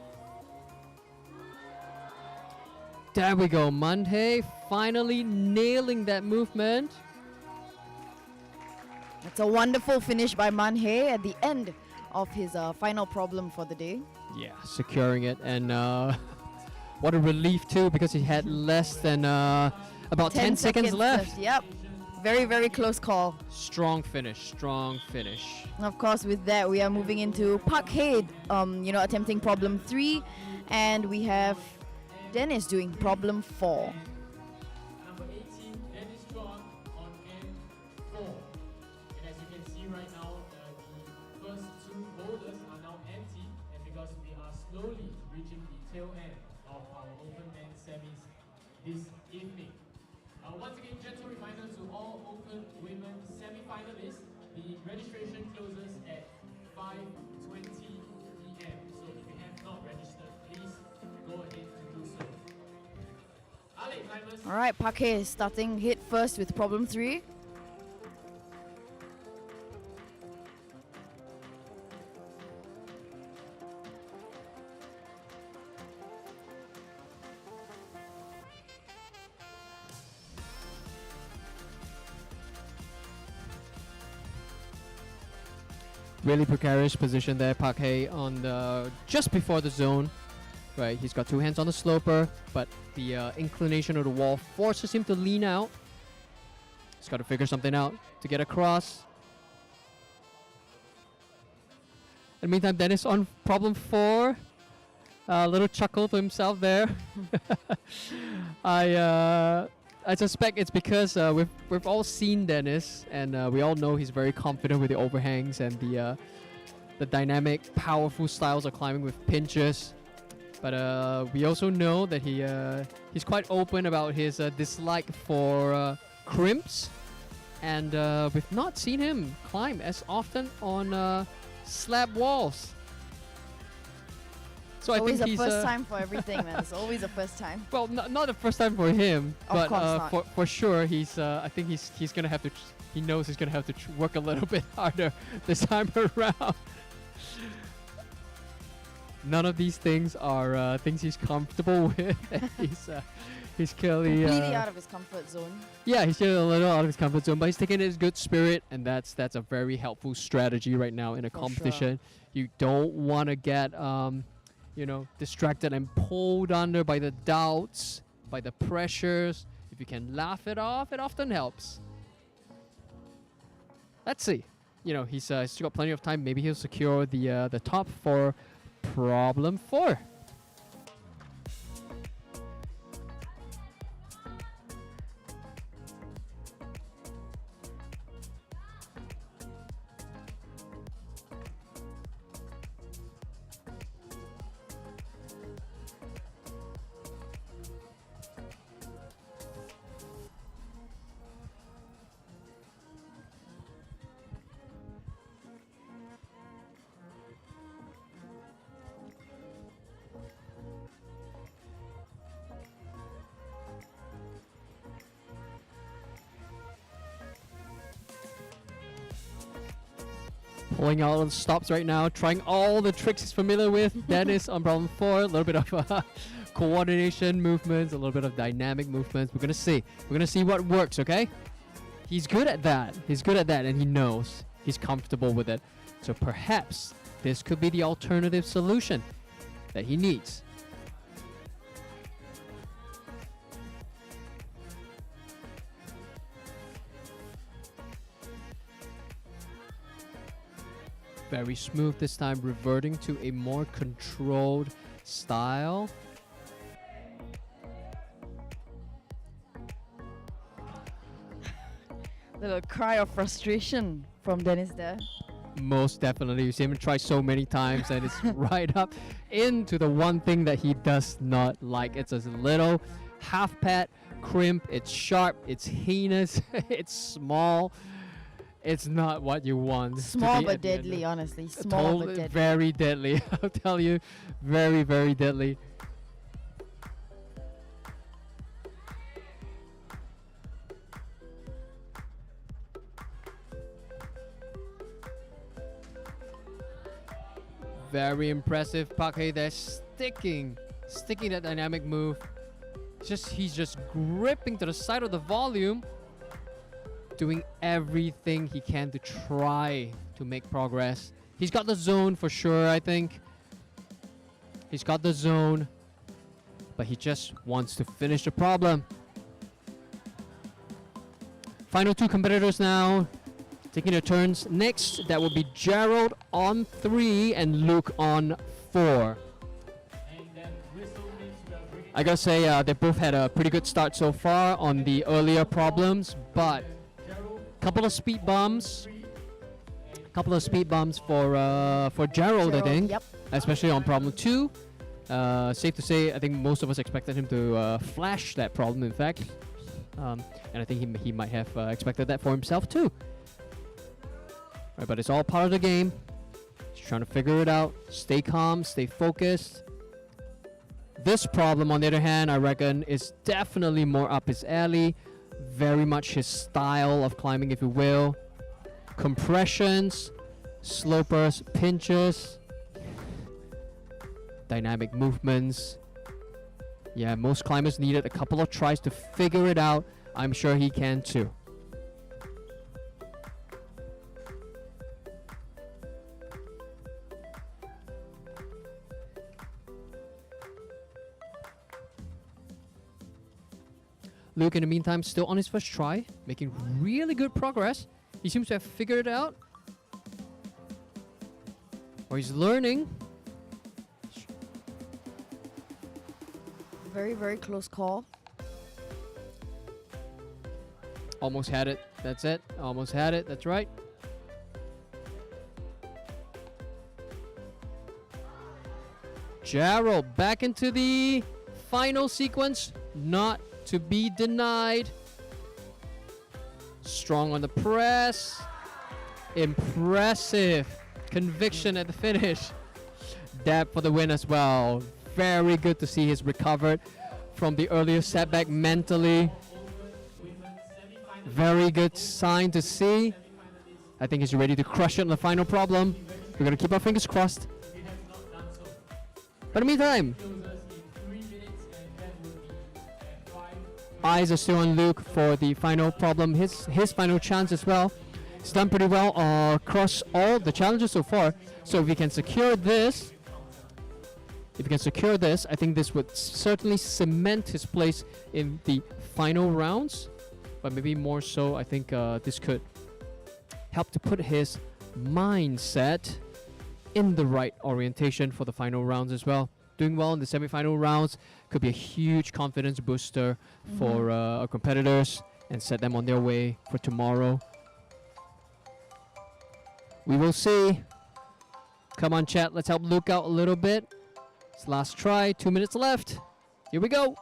There we go, Monday finally nailing that movement. It's a wonderful finish by Manhei at the end of his final problem for the day. Yeah, securing it, and what a relief too, because he had less than about 10 seconds left. Yep, very, very close call. Strong finish, strong finish. And of course, with that, we are moving into Park Hae, attempting problem 3, and we have Dennis doing problem 4. Number 18, Dennis John on N4. And as you can see right now, the first 2 boulders are now empty, and because we are slowly reaching the tail end of our open men semis this evening. Once again, gentle reminder to all open women semi-finalists, the registration closes at 5:20 p.m. So if you have not registered, please go ahead to do so. All right, Park Hae is starting hit first with problem 3. Really precarious position there, Park Hae on the just before the zone. Right, he's got 2 hands on the sloper, but the inclination of the wall forces him to lean out. He's got to figure something out to get across. In the meantime, Dennis on problem 4. A little chuckle to himself there. I suspect it's because we've all seen Dennis, and we all know he's very confident with the overhangs and the dynamic, powerful styles of climbing with pinches. But we also know that he's quite open about his dislike for crimps, and we've not seen him climb as often on slab walls. So I always think a he's first time for everything, man. It's always a first time. well, not the first time for him, Of but course not. for sure he's. I think he's gonna have to. He knows he's gonna have to work a little bit harder this time around. None of these things are things he's comfortable with. He's clearly Completely out of his comfort zone. yeah, he's still a little out of his comfort zone, but he's taking his good spirit, and that's a very helpful strategy right now in a For competition. You don't want to get distracted and pulled under by the doubts, by the pressures. If you can laugh it off, it often helps. Let's see. He's still got plenty of time. Maybe he'll secure the top for problem 4. Pulling out all the stops right now, trying all the tricks he's familiar with. Dennis on problem 4, a little bit of coordination movements, a little bit of dynamic movements. We're gonna see what works, okay? He's good at that. And he knows. He's comfortable with it. So perhaps this could be the alternative solution that he needs. Very smooth this time, reverting to a more controlled style. Little cry of frustration from Dennis there. Most definitely. You see him try so many times, and it's right up into the one thing that he does not like. It's a little half pat crimp. It's sharp. It's heinous. It's small. It's not what you want. Small but deadly, honestly. Small but deadly. Very deadly. I'll tell you, very, very deadly. Very impressive. Park Hae there sticking that dynamic move. He's just gripping to the side of the volume, doing everything he can to try to make progress. He's got the zone for sure, I think. He's got the zone, but he just wants to finish the problem. Final 2 competitors now, taking their turns. Next, that will be Gerald on 3 and Luke on 4. I gotta say, they both had a pretty good start so far on the earlier problems, but couple of speed bumps for Gerald, I think. Yep. Especially on problem 2. Safe to say, I think most of us expected him to flash that problem, in fact. And I think he might have expected that for himself too. Right, but it's all part of the game. Just trying to figure it out. Stay calm, stay focused. This problem, on the other hand, I reckon is definitely more up his alley. Very much his style of climbing, if you will. Compressions, slopers, pinches, dynamic movements. Yeah, most climbers needed a couple of tries to figure it out. I'm sure he can too. Luke, in the meantime, still on his first try, making really good progress. He seems to have figured it out. Or he's learning. Very, very close call. Almost had it. That's it. Almost had it. That's right. Gerald back into the final sequence. Not to be denied. Strong on the press. Impressive conviction at the finish. Dab for the win as well. Very good to see he's recovered from the earlier setback mentally. Very good sign to see. I think he's ready to crush it on the final problem. We're going to keep our fingers crossed. But in the meantime, eyes are still on Luke for the final problem, his final chance as well. He's done pretty well across all the challenges so far. So if he can secure this, I think this would certainly cement his place in the final rounds. But maybe more so, I think this could help to put his mindset in the right orientation for the final rounds as well. Doing well in the semi-final rounds could be a huge confidence booster for our competitors and set them on their way for tomorrow. We will see. Come on, chat. Let's help Luke out a little bit. It's last try. 2 minutes left. Here we go.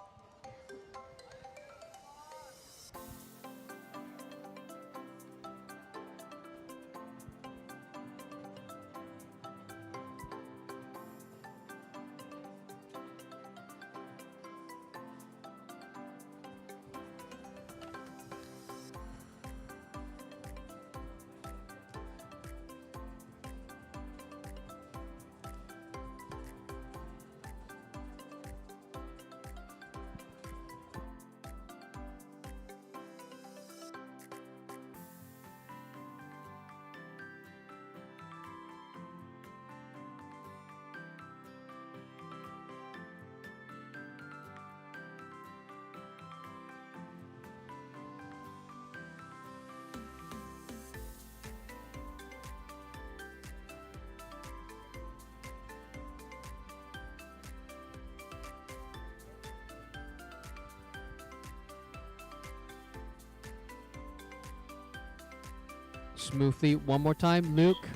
Smoothly one more time, Luke,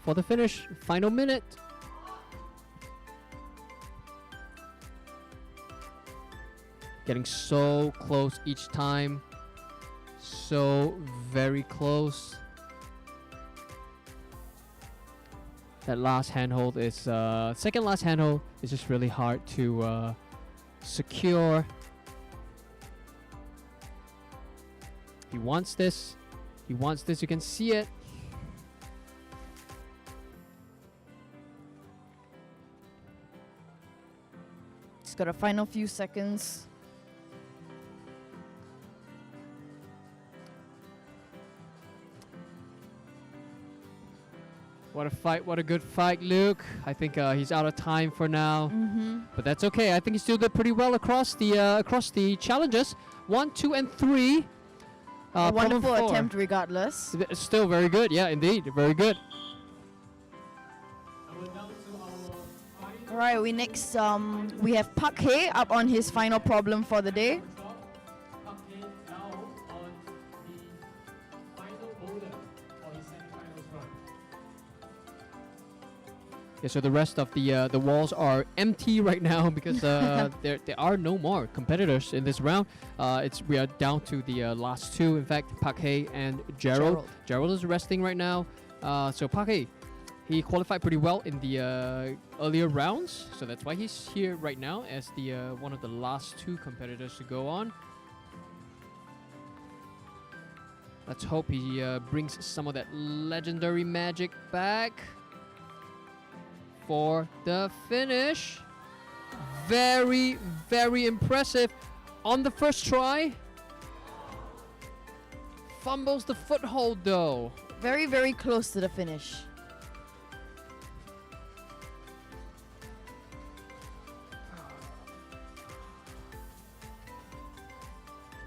for the finish. Final minute. Getting so close each time. So very close. That last handhold is second last handhold is just really hard to secure. He wants this. He wants this, you can see it. He's got a final few seconds. What a fight, what a good fight, Luke. I think he's out of time for now. But that's okay. I think he still did pretty well across the challenges. 1, 2, and 3. A wonderful attempt regardless. Still very good, yeah, indeed. Very good. Alright, we next we have Park Hae up on his final problem for the day. Yeah, so the rest of the walls are empty right now because there are no more competitors in this round. We are down to the last two. In fact, Park Hae and Gerald. Gerald is resting right now. So Park Hae, he qualified pretty well in the earlier rounds, so that's why he's here right now as the one of the last two competitors to go on. Let's hope he brings some of that legendary magic back for the finish. Very, very impressive on the first try. Fumbles the foothold though. Very, very close to the finish.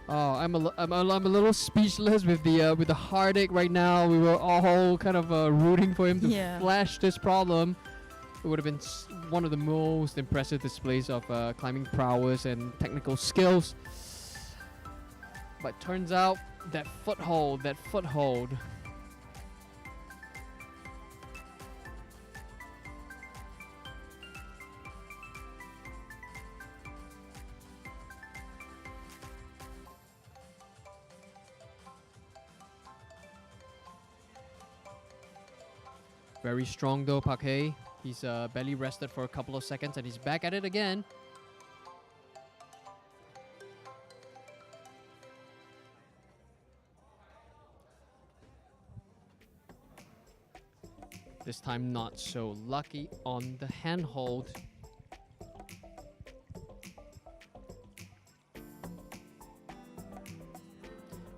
Oh, I'm a little speechless with the heartache right now. We were all kind of rooting for him to flash this problem. would have been one of the most impressive displays of climbing prowess and technical skills. But turns out that foothold. Very strong though, Park Hae. He's barely rested for a couple of seconds and he's back at it again. This time not so lucky on the handhold.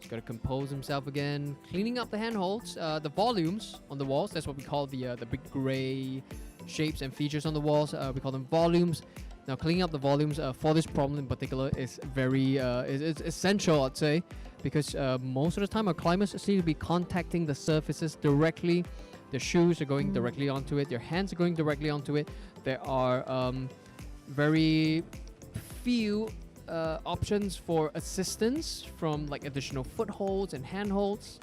Got to compose himself again, cleaning up the handholds, the volumes on the walls. That's what we call the big gray shapes and features on the walls. We call them volumes. Now, cleaning up the volumes for this problem in particular is very is essential, I'd say, because most of the time our climbers seem to be contacting the surfaces directly. The shoes are going directly onto it. Your hands are going directly onto it. There are very few options for assistance from like additional footholds and handholds.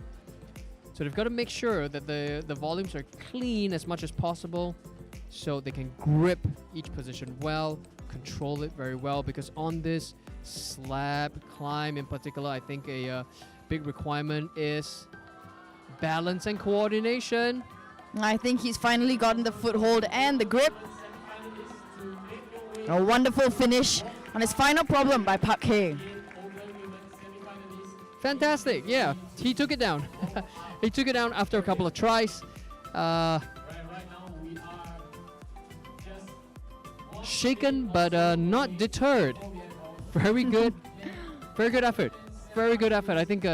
So they've got to make sure that the volumes are clean as much as possible so they can grip each position well, control it very well, because on this slab climb in particular, I think a big requirement is balance and coordination. I think he's finally gotten the foothold and the grip. A wonderful finish on his final problem by Park Hae. Fantastic, yeah. He took it down. He took it down after a couple of tries. Shaken but not deterred. Very good. Very good effort. Very good effort. I think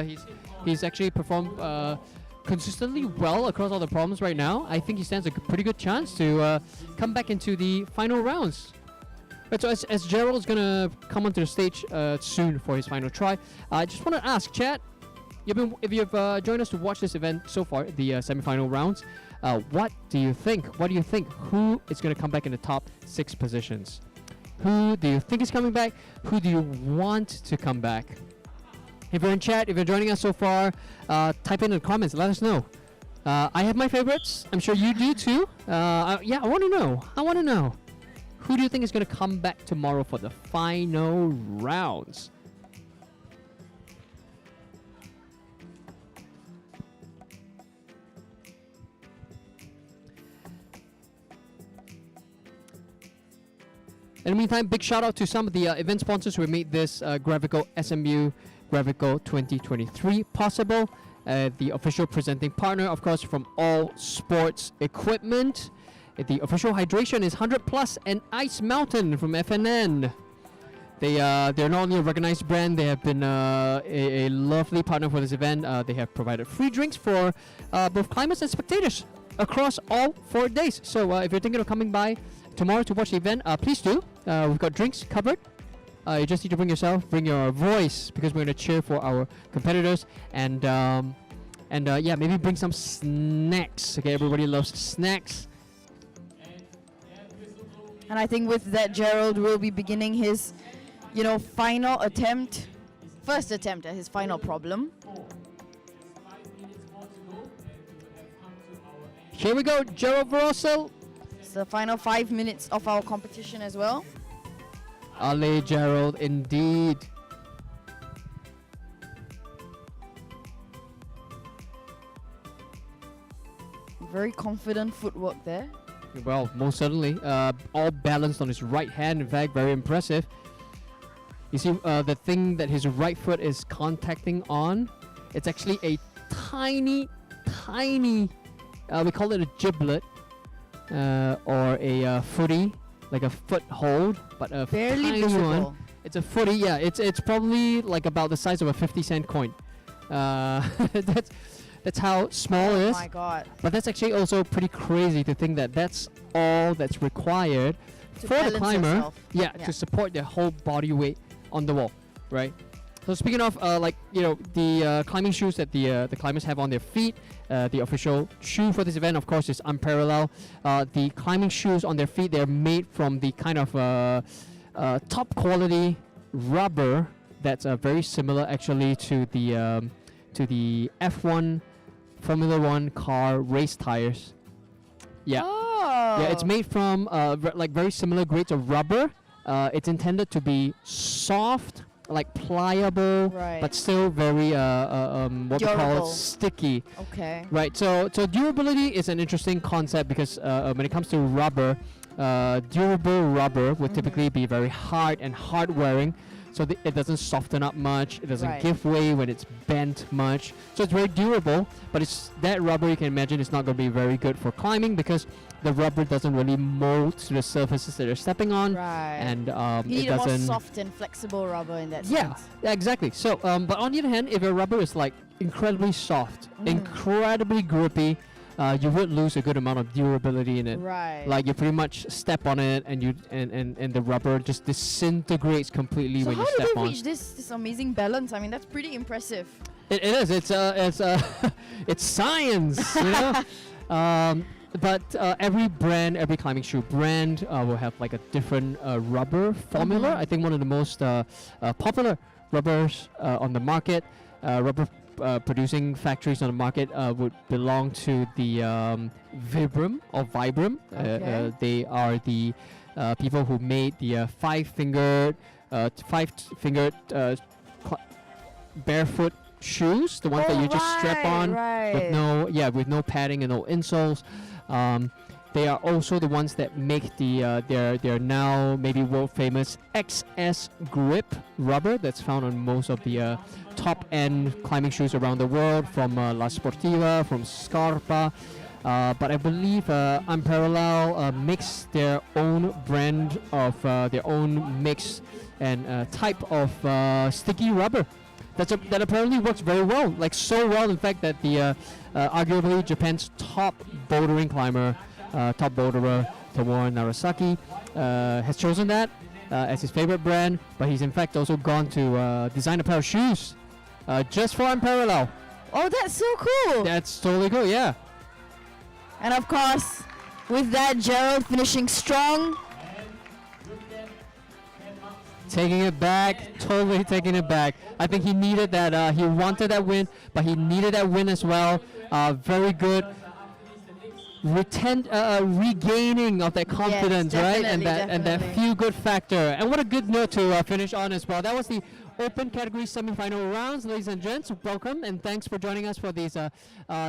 he's actually performed consistently well across all the problems right now. I think he stands a pretty good chance to come back into the final rounds. Right, so as Gerald's gonna come onto the stage soon for his final try, I just want to ask, chat, if you've joined us to watch this event so far, the semi-final rounds, what do you think? What do you think? Who is gonna come back in the top 6 positions? Who do you think is coming back? Who do you want to come back? If you're in chat, if you're joining us so far, type in the comments. Let us know. I have my favorites. I'm sure you do too. Yeah, I want to know. I want to know. Who do you think is going to come back tomorrow for the final rounds? In the meantime, big shout out to some of the event sponsors who made this Gravical SMU Gravical 2023 possible. The official presenting partner, of course, from All Sports Equipment. The official hydration is 100 Plus and Ice Mountain from FNN. They're not only a recognized brand, they have been a lovely partner for this event. They have provided free drinks for both climbers and spectators across all 4 days. So if you're thinking of coming by tomorrow to watch the event, please do. We've got drinks covered. You just need to bring your voice, because we're going to cheer for our competitors. And yeah, maybe bring some snacks. Okay, everybody loves snacks. And I think with that, Gerald will be beginning his, final attempt, first attempt at his final problem. Here we go, Gerald Verossel. It's the final 5 minutes of our competition as well. Ale Gerald, indeed. Very confident footwork there. Well, most certainly. All balanced on his right hand, in fact, very impressive. You see, the thing that his right foot is contacting on, it's actually a tiny, we call it a giblet, or a footy, like a foothold, but a barely tiny visible one. It's a footy, yeah. It's probably like about the size of a 50-cent coin. That's how small it is. Oh my god. But that's actually also pretty crazy to think that that's all that's required To for the balance climber. yourself. Yeah, Yeah. to support their whole body weight on the wall, right? So speaking of the climbing shoes that the climbers have on their feet, the official shoe for this event, of course, is Unparalleled. The climbing shoes on their feet, they're made from the kind of top quality rubber that's very similar actually to the F1 Formula One car race tires. Yeah. Oh. Yeah, it's made from very similar grades of rubber. It's intended to be soft, like pliable, Right. but still very what we call Durable. it, sticky. Okay. Right. So durability is an interesting concept because when it comes to rubber, durable rubber would typically be very hard and hard wearing. So it doesn't soften up much. It doesn't Right. give way when it's bent much. So it's very durable, but it's that rubber you can imagine is not going to be very good for climbing because the rubber doesn't really mold to the surfaces that you're stepping on. Right. And You it need a more doesn't. soft and flexible rubber in that Yeah, sense. exactly. So, but on the other hand, if your rubber is like incredibly soft, Mm. incredibly grippy, you would lose a good amount of durability in it. Right. Like you pretty much step on it, and and the rubber just disintegrates completely So when how you do step they on. reach this amazing balance? I mean, that's pretty impressive. It is. It's it's science, you know. But every brand, every climbing shoe brand will have like a different rubber formula. Mhm. I think one of the most popular rubbers on the market, rubber producing factories on the market would belong to the Vibram or Vibram. Okay. They are the people who made the five-fingered barefoot shoes, the ones that you just strap on with no padding and no insoles. They are also the ones that make the their now maybe world famous XS grip rubber that's found on most of the top end climbing shoes around the world, from La Sportiva, from Scarpa. But I believe Unparalleled makes their own brand of their own mix and type of sticky rubber that apparently works very well, like so well in fact that the arguably Japan's top bouldering climber, top boulderer Tomoe Narasaki has chosen that as his favorite brand, but he's in fact also gone to design a pair of shoes just for Unparalleled. Oh, that's so cool. That's totally cool, yeah. And of course, with that, Gerald finishing strong. Taking it back, totally taking it back. I think he needed that, he wanted that win, but he needed that win as well. Very good regaining of that confidence, right? And that feel-good factor. And what a good note to finish on as well. That was the open category semi-final rounds, ladies and gents. Welcome and thanks for joining us for these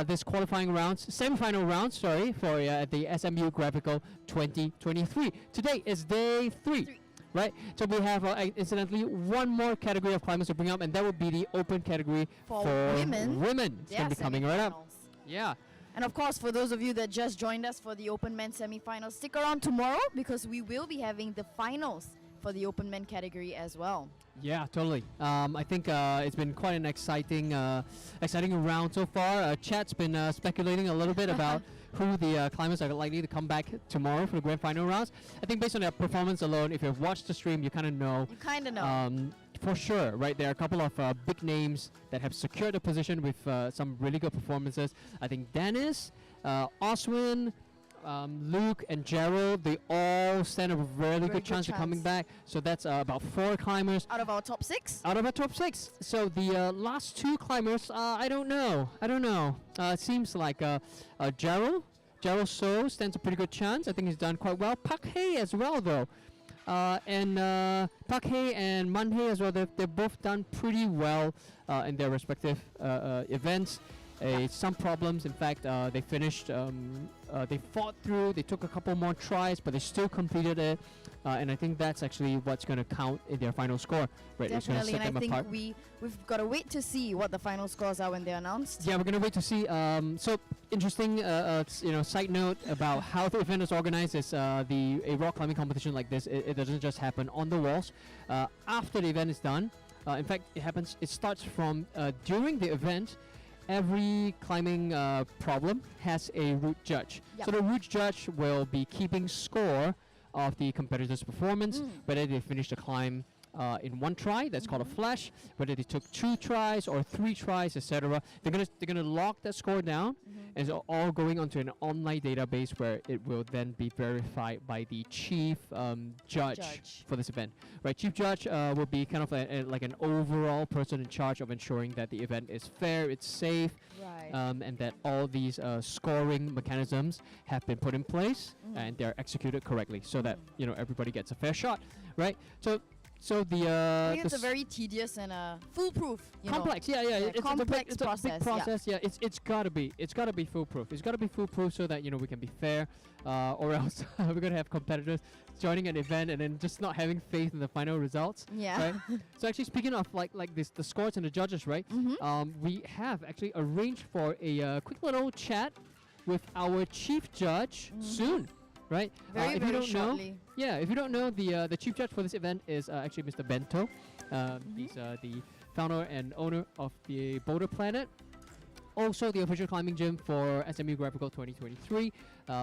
this qualifying rounds, semi-final rounds. Sorry, for the SMU Gravical 2023. Today is day 3. Right, so we have incidentally one more category of climbers to bring up, and that would be the open category for women. It's going to be coming right up. Yeah. And of course, for those of you that just joined us for the Open Men semi-finals, stick around tomorrow because we will be having the finals for the Open Men category as well. Yeah, totally. I think it's been quite an exciting round so far. Chat's been speculating a little bit about who the climbers are likely to come back tomorrow for the grand final rounds. I think based on their performance alone, if you've watched the stream, you kind of know. You kind of know. For sure, right? There are a couple of big names that have secured a position with some really good performances. I think Dennis, Oswin, Luke and Gerald, they all stand a really good chance of coming back. So that's about 4 climbers. Out of our top 6? Out of our top 6. So the last 2 climbers, I don't know. It seems like Gerald So stands a pretty good chance. I think he's done quite well. Park Hae as well, though. And Park Hae and Man Hae as well, they've both done pretty well in their respective events. Some problems, in fact, they finished, they fought through, they took a couple more tries, but they still completed it. And I think that's actually what's going to count in their final score. Right, Definitely, it's and I them apart. think we've got to wait to see what the final scores are when they're announced. Yeah, we're going to wait to see. So interesting, side note about how the event is organized is a rock climbing competition like this. It doesn't just happen on the walls. After the event is done, in fact, it starts from during the event. Every climbing problem has a route judge. Yep. So the route judge will be keeping score of the competitor's performance, whether they finish the climb in one try. That's called a flash. Whether they took 2 tries or 3 tries, etc. They're gonna log that score down, and it's all going onto an online database where it will then be verified by the chief judge for this event. Right, chief judge will be kind of like an overall person in charge of ensuring that the event is fair, it's safe, and that all these scoring mechanisms have been put in place and they're executed correctly, so that everybody gets a fair shot, right? So the I think it's a very tedious and foolproof. Complex, It's complex it's a process. big process. Yeah, it's gotta be foolproof. It's gotta be foolproof so that we can be fair, or else we're gonna have competitors joining an event and then just not having faith in the final results. Yeah. Right? So actually, speaking of like the scores and the judges, right? We have actually arranged for a quick little chat with our chief judge soon. Right? Very, if very you don't shortly. know, if you don't know, the chief judge for this event is actually Mr. Bento. He's the founder and owner of the Boulder Planet. Also, the official climbing gym for SMU Gravical 2023.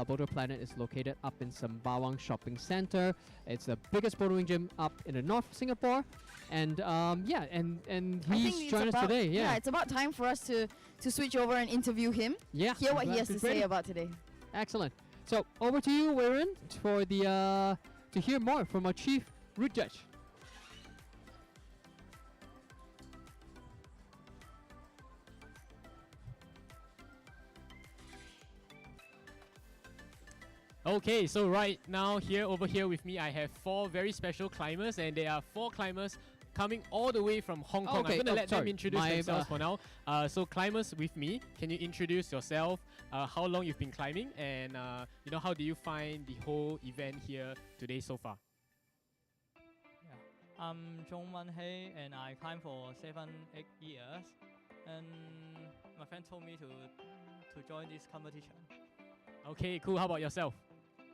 Boulder Planet is located up in Sembawang Shopping Center. It's the biggest bouldering gym up in the north of Singapore. And and he's joined us today. Yeah, it's about time for us to switch over and interview him. Yeah, Hear I'm what he glad has to he's say ready. about today. Excellent. So over to you, Warren, for the to hear more from our chief route judge. Okay, so right now over here with me, I have 4 very special climbers, and there are 4 climbers coming all the way from Hong Kong. Okay, I'm gonna let them sorry. introduce themselves for now. So climbers with me, can you introduce yourself? How long you've been climbing, and how do you find the whole event here today so far? I'm Zhong Wan Hei, and I climb for 7-8 years. And my friend told me to join this competition. Okay, cool. How about yourself?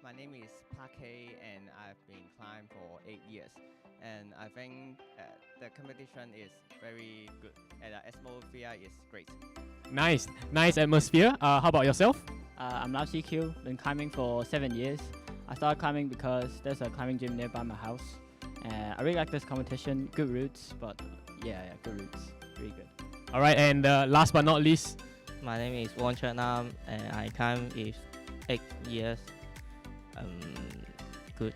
My name is Park Hei, and I've been climbing for 8 years. And I think the competition is very good, and the atmosphere is great. Nice atmosphere. How about yourself? I'm Lao CQ, been climbing for 7 years. I started climbing because there's a climbing gym nearby my house. I really like this competition, good routes, but yeah, good routes, really good. All right, and last but not least, My name is Won Chut Nam, and I climb is 8 years. Good.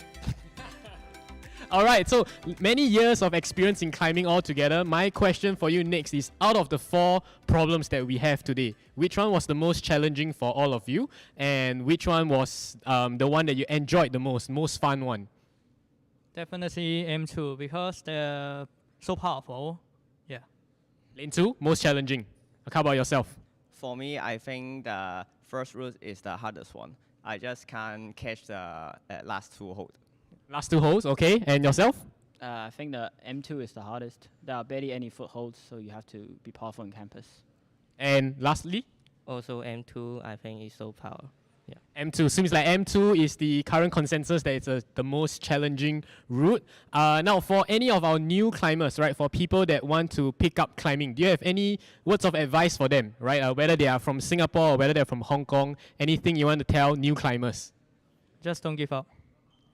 all right, so many years of experience in climbing all together. My question for you next is, out of the 4 problems that we have today, which one was the most challenging for all of you, and which one was the one that you enjoyed the most fun one? Definitely M2 because they're so powerful. Yeah. Lane 2, most challenging. How about yourself? For me, I think the first route is the hardest one. I just can't catch the last 2 holes. Last 2 holes, okay. And yourself? I think the M2 is the hardest. There are barely any footholds, so you have to be powerful in campus. And lastly? Also M2, I think is so powerful. Yeah. M2 seems like M2 is the current consensus that it's the most challenging route. Now, for any of our new climbers, right, for people that want to pick up climbing, do you have any words of advice for them, right? Whether they are from Singapore or whether they're from Hong Kong, anything you want to tell new climbers? Just don't give up.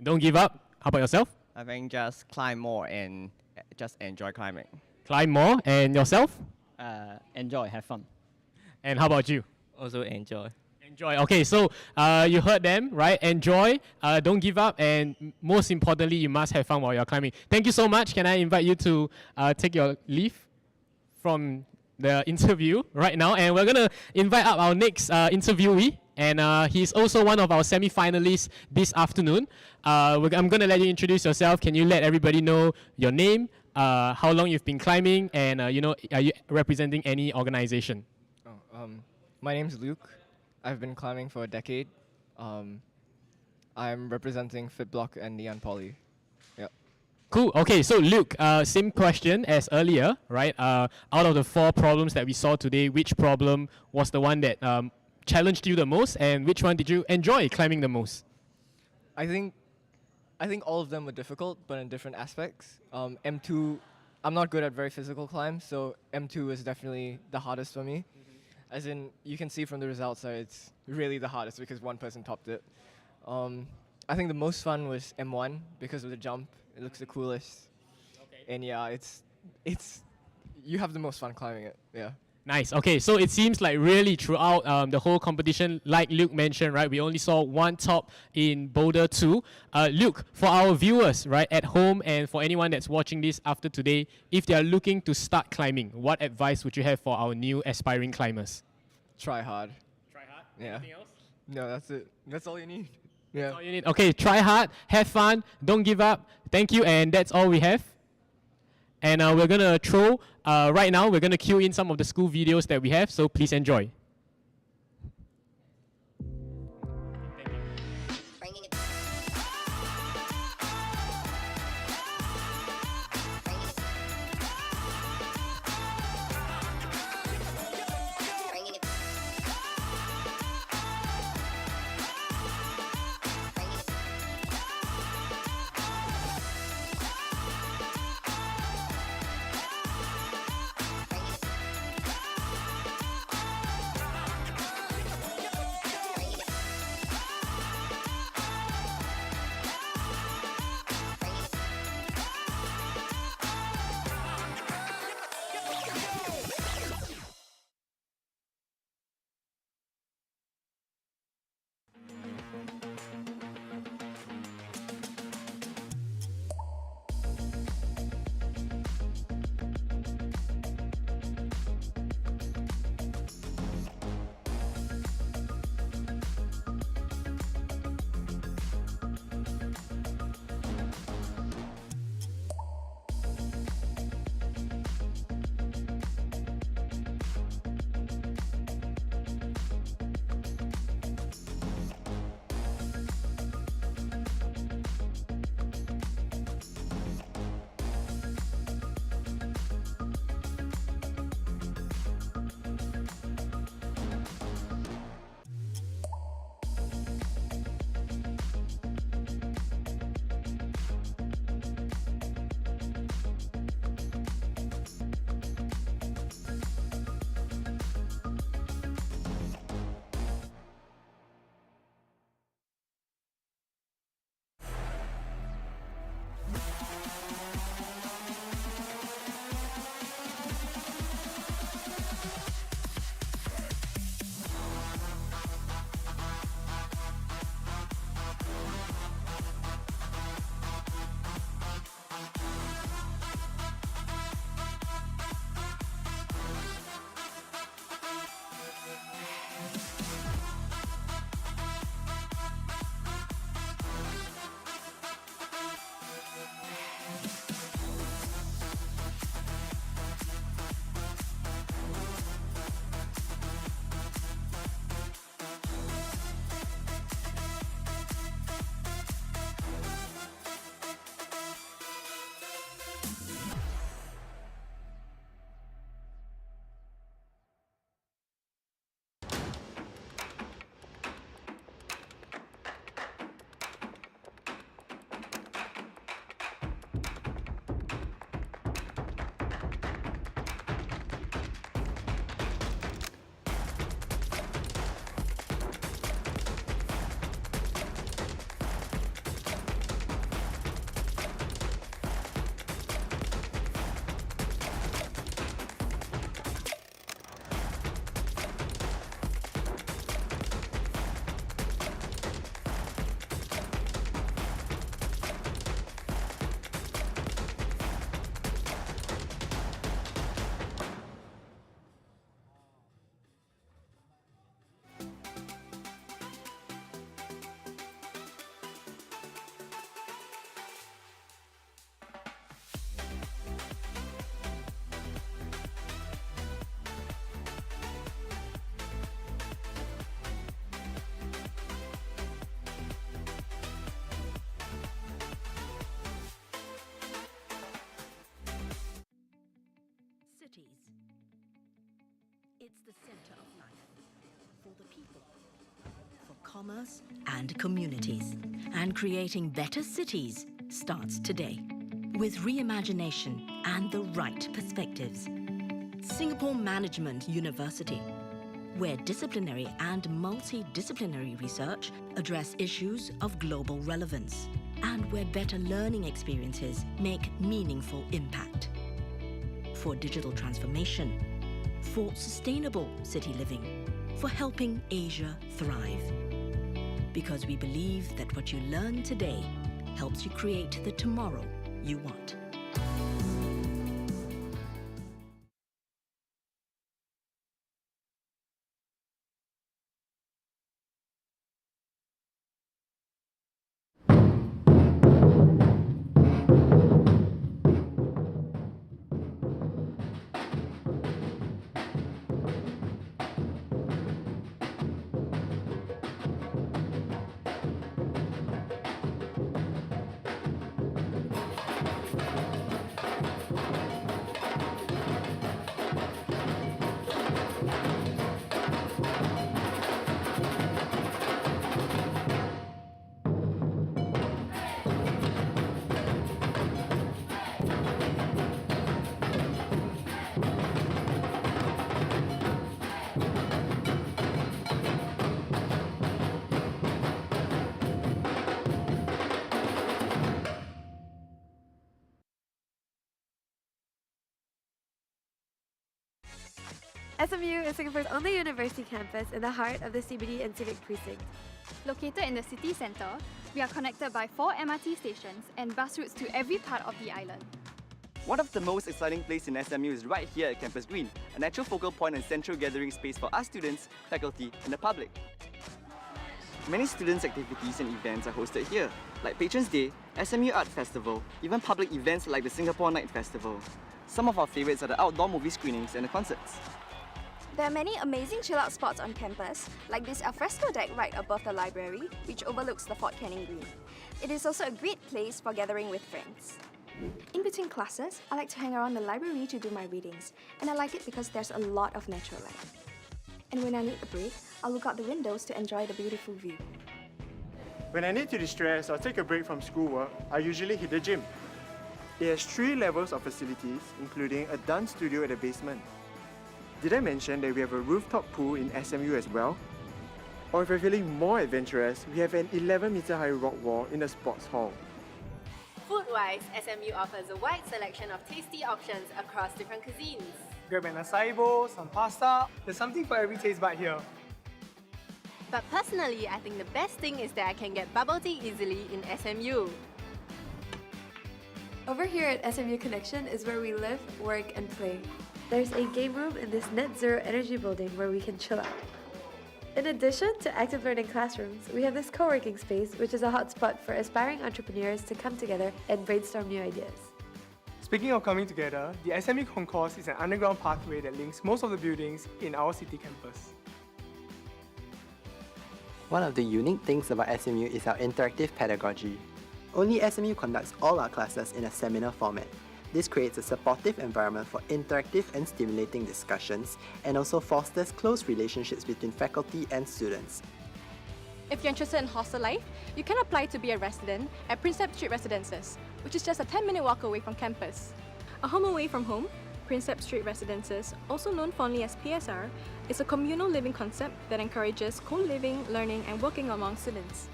Don't give up. How about yourself? I think just climb more and just enjoy climbing. Climb more. And yourself? Enjoy, have fun. And how about you? Also enjoy. Enjoy. Okay, so you heard them, right? Enjoy, don't give up, and most importantly, you must have fun while you're climbing. Thank you so much. Can I invite you to take your leave from the interview right now? And we're going to invite up our next interviewee, and he's also one of our semi-finalists this afternoon. I'm going to let you introduce yourself. Can you let everybody know your name, how long you've been climbing, and are you representing any organization? My name's Luke. I've been climbing for a decade. I'm representing FitBlock and Neon Poly. Yep. Cool. Okay, so Luke, same question as earlier, right? Out of the 4 problems that we saw today, which problem was the one that challenged you the most, and which one did you enjoy climbing the most? I think all of them were difficult, but in different aspects. M2, I'm not good at very physical climbs, so M2 is definitely the hardest for me. As in, you can see from the results that it's really the hardest because one person topped it. I think the most fun was M1 because of the jump. It looks the coolest. Okay. And yeah, it's you have the most fun climbing it. Yeah. Nice. Okay, so it seems like really throughout the whole competition, like Luke mentioned, right, we only saw one top in Boulder 2. Luke, for our viewers, right, at home and for anyone that's watching this after today, if they are looking to start climbing, what advice would you have for our new aspiring climbers? Try hard. Try hard? Yeah. Anything else? No, that's it. That's all you need. Yeah. That's all you need. Okay, try hard, have fun, don't give up. Thank you, and that's all we have. And we're going to throw, right now, we're going to cue in some of the school videos that we have, so please enjoy. It's the center of life for the people, for commerce and communities. And creating better cities starts today with reimagination and the right perspectives. Singapore Management University, where disciplinary and multidisciplinary research address issues of global relevance. and where better learning experiences make meaningful impact. For digital transformation, for sustainable city living, for helping Asia thrive. Because we believe that what you learn today helps you create the tomorrow you want. SMU is Singapore's only university campus in the heart of the CBD and Civic Precinct. Located in the city centre, we are connected by 4 MRT stations and bus routes to every part of the island. One of the most exciting places in SMU is right here at Campus Green, a natural focal point and central gathering space for us students, faculty and the public. Many students' activities and events are hosted here, like Patrons Day, SMU Art Festival, even public events like the Singapore Night Festival. Some of our favourites are the outdoor movie screenings and the concerts. There are many amazing chill-out spots on campus, like this alfresco deck right above the library, which overlooks the Fort Canning Green. It is also a great place for gathering with friends. In between classes, I like to hang around the library to do my readings, and I like it because there's a lot of natural light. And when I need a break, I'll look out the windows to enjoy the beautiful view. When I need to distress or take a break from schoolwork, I usually hit the gym. It has 3 levels of facilities, including a dance studio at the basement. Did I mention that we have a rooftop pool in SMU as well? Or if you're feeling more adventurous, we have an 11-meter high rock wall in the sports hall. Food-wise, SMU offers a wide selection of tasty options across different cuisines. Grab an acai bowl, some pasta, there's something for every taste bud here. But personally, I think the best thing is that I can get bubble tea easily in SMU. Over here at SMU Connection is where we live, work and play. There's a game room in this net zero energy building where we can chill out. In addition to active learning classrooms, we have this co-working space which is a hotspot for aspiring entrepreneurs to come together and brainstorm new ideas. Speaking of coming together, the SMU Concourse is an underground pathway that links most of the buildings in our city campus. One of the unique things about SMU is our interactive pedagogy. Only SMU conducts all our classes in a seminar format. This creates a supportive environment for interactive and stimulating discussions and also fosters close relationships between faculty and students. If you're interested in hostel life, you can apply to be a resident at Prinsep Street Residences, which is just a 10-minute walk away from campus. A home away from home, Prinsep Street Residences, also known fondly as PSR, is a communal living concept that encourages co-living, learning and working among students.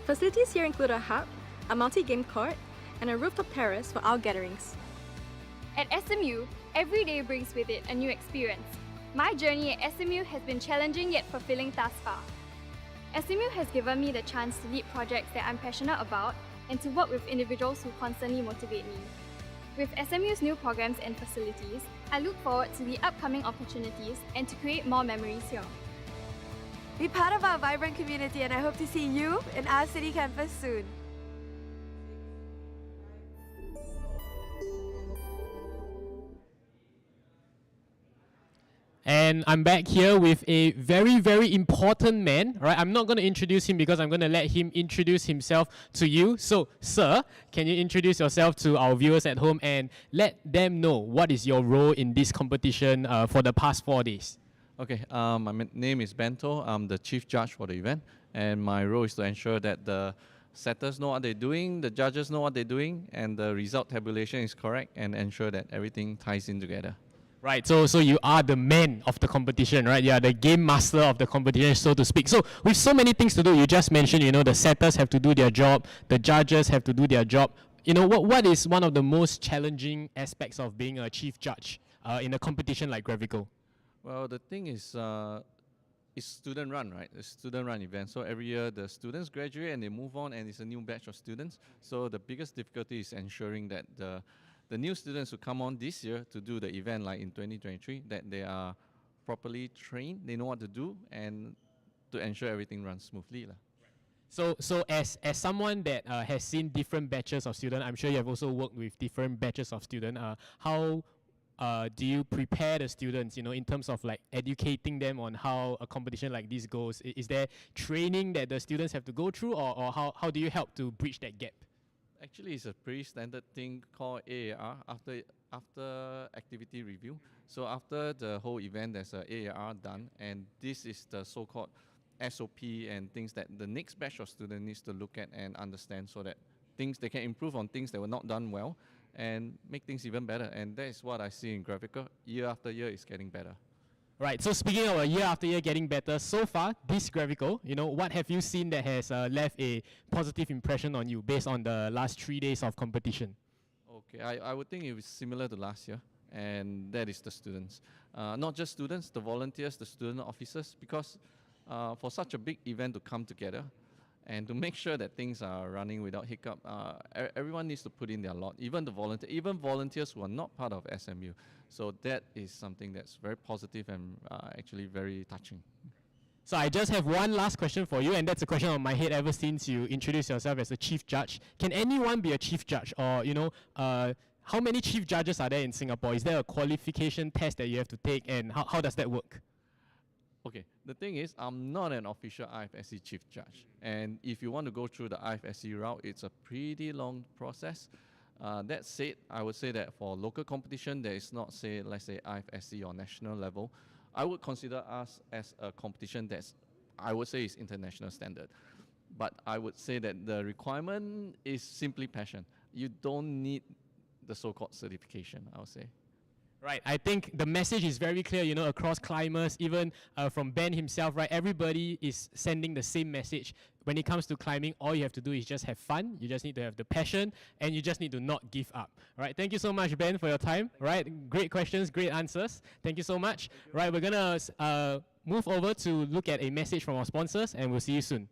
Facilities here include a hub, a multi-game court, and a rooftop terrace for our gatherings. At SMU, every day brings with it a new experience. My journey at SMU has been challenging yet fulfilling thus far. SMU has given me the chance to lead projects that I'm passionate about and to work with individuals who constantly motivate me. With SMU's new programs and facilities, I look forward to the upcoming opportunities and to create more memories here. Be part of our vibrant community and I hope to see you in our city campus soon. And I'm back here with a very, very important man, right? I'm not going to introduce him because I'm going to let him introduce himself to you. So, sir, can you introduce yourself to our viewers at home and let them know what is your role in this competition for the past 4 days? Okay, my name is Bento. I'm the chief judge for the event, and my role is to ensure that the setters know what they're doing, the judges know what they're doing, and the result tabulation is correct, and ensure that everything ties in together. Right, so you are the man of the competition, right? You are the game master of the competition, so to speak. So with so many things to do, you just mentioned, the setters have to do their job, the judges have to do their job. What is one of the most challenging aspects of being a chief judge in a competition like Gravical? Well, the thing is, it's student run, right? It's student run event. So every year the students graduate and they move on, and it's a new batch of students. So the biggest difficulty is ensuring that the new students who come on this year to do the event, like in 2023, that they are properly trained, they know what to do, and to ensure everything runs smoothly. So as someone that has seen different batches of students, I'm sure you have also worked with different batches of students. How do you prepare the students, in terms of like educating them on how a competition like this goes? Is there training that the students have to go through, or how do you help to bridge that gap? Actually, it's a pretty standard thing called AAR, after activity review. So after the whole event, there's a AAR done, and this is the so-called SOP and things that the next batch of students needs to look at and understand, so that they can improve on things that were not done well and make things even better. And that is what I see in Gravical. Year after year, it's getting better. Right, so speaking of a year after year getting better, so far, this Gravical, what have you seen that has left a positive impression on you based on the last 3 days of competition? Okay, I would think it was similar to last year, and that is the students. Not just students, the volunteers, the student officers, because for such a big event to come together and to make sure that things are running without hiccup, everyone needs to put in their lot, even volunteers who are not part of SMU. So that is something that's very positive and actually very touching. So I just have one last question for you, and that's a question on my head ever since you introduced yourself as a chief judge. Can anyone be a chief judge? Or, how many chief judges are there in Singapore? Is there a qualification test that you have to take, and how does that work? Okay, the thing is, I'm not an official IFSC chief judge. And if you want to go through the IFSC route, it's a pretty long process. That said, I would say that for local competition, there is not, let's say IFSC or national level. I would consider us as a competition that's, I would say, is international standard. But I would say that the requirement is simply passion. You don't need the so-called certification, I would say. Right, I think the message is very clear, across climbers, even from Ben himself, right? Everybody is sending the same message. When it comes to climbing, all you have to do is just have fun. You just need to have the passion, and you just need to not give up. Right, thank you so much, Ben, for your time. Right, great questions, great answers. Thank you so much. Right, we're gonna move over to look at a message from our sponsors, and we'll see you soon.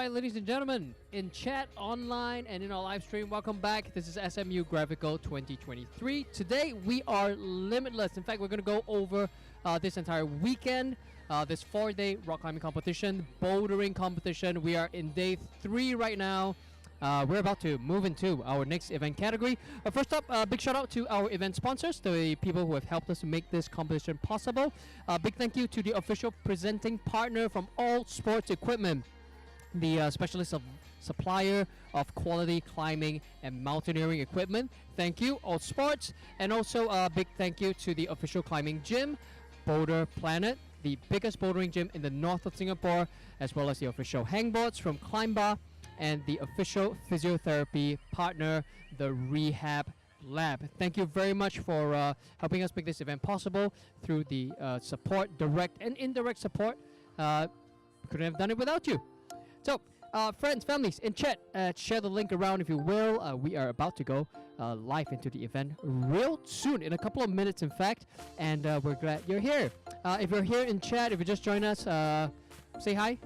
right, ladies and gentlemen, in chat, online, and in our live stream, welcome back. This is SMU Gravical 2023. Today, we are limitless. In fact, we're going to go over this entire weekend, this 4-day rock climbing competition, bouldering competition. We are in day 3 right now. We're about to move into our next event category. But first up, big shout out to our event sponsors, the people who have helped us to make this competition possible. Big thank you to the official presenting partner from All Sports Equipment, the specialist of supplier of quality climbing and mountaineering equipment. Thank you, All Sports. And also a big thank you to the official climbing gym, Boulder Planet, the biggest bouldering gym in the north of Singapore, as well as the official hangboards from Climb Bar, and the official physiotherapy partner, the Rehab Lab. Thank you very much for helping us make this event possible through the support, direct and indirect support. Couldn't have done it without you. So, friends, families, in chat, share the link around if you will. We are about to go live into the event real soon, in a couple of minutes in fact, and we're glad you're here. If you're here in chat, if you just join us, say hi.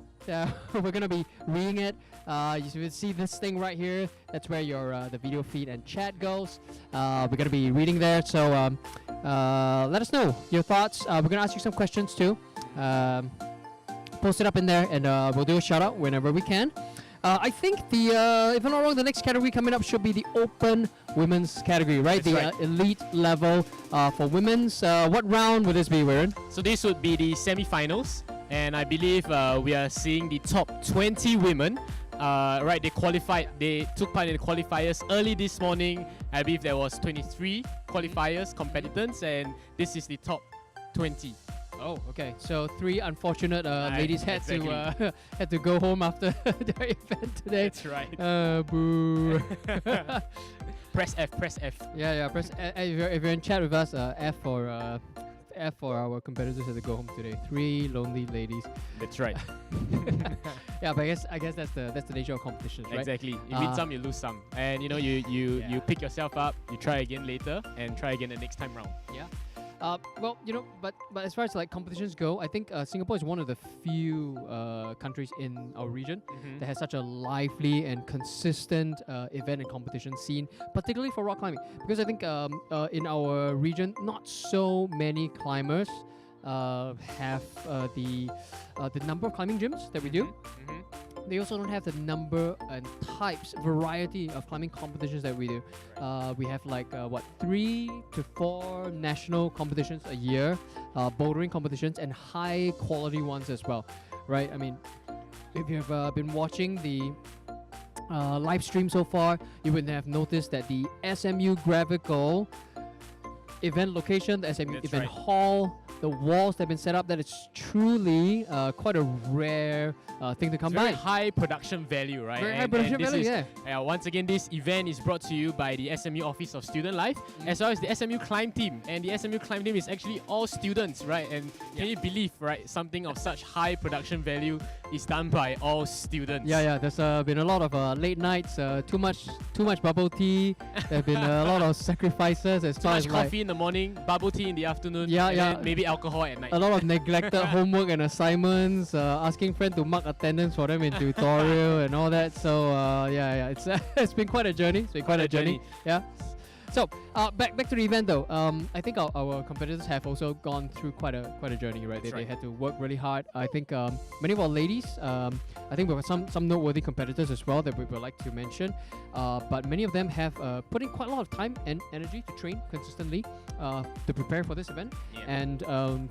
We're gonna be reading it. You see this thing right here. That's where your the video feed and chat goes. We're gonna be reading there. So let us know your thoughts. We're gonna ask you some questions too. Post it up in there, and we'll do a shout out whenever we can. I think if I'm not wrong, the next category coming up should be the open women's category, right? That's the elite level for women's. What round would this be, Warren? So this would be the semifinals, and I believe we are seeing the top 20 women. Right, they took part in the qualifiers early this morning. I believe there was 23 qualifiers, competitors, and this is the top 20. Oh, okay. So 3 unfortunate ladies had exactly. to had to go home after their event today. That's right. Boo. Press F, press F. Yeah. Press. If you're in chat with us, F for our competitors had to go home today. 3 lonely ladies. That's right. Yeah, but I guess that's the nature of competitions, right? Exactly. You win some, you lose some, and you pick yourself up. You try again later, and try again the next time round. Yeah. Well, but as far as like competitions go, I think Singapore is one of the few countries in our region that has such a lively and consistent event and competition scene, particularly for rock climbing. Because I think in our region, not so many climbers have the number of climbing gyms that we do. They also don't have the number and types, variety of climbing competitions that we do. We have like 3 to 4 national competitions a year, bouldering competitions, and high quality ones as well, right? I mean, if you've been watching the live stream so far, you would have noticed that the SMU Gravical event location, the SMU event hall, the walls that have been set up, that it's truly quite a rare thing to come by. Very high production value, right? Very high production value, yeah. Once again, this event is brought to you by the SMU Office of Student Life, as well as the SMU Climb Team. And the SMU Climb Team is actually all students, right? And can you believe, right, something of such high production value is done by all students? Yeah. There's been a lot of late nights, too much bubble tea. There have been a lot of sacrifices as far as Too much coffee in the morning, bubble tea in the afternoon, and then maybe alcohol at night. A lot of neglected homework and assignments, asking friends to mark attendance for them in tutorial and all that. So it's been quite a journey. It's been quite a journey. Yeah. So back to the event though. I think our competitors have also gone through quite a journey, right? They had to work really hard. I think many of our ladies, I think we have some noteworthy competitors as well that we would like to mention. But many of them have put in quite a lot of time and energy to train consistently to prepare for this event, and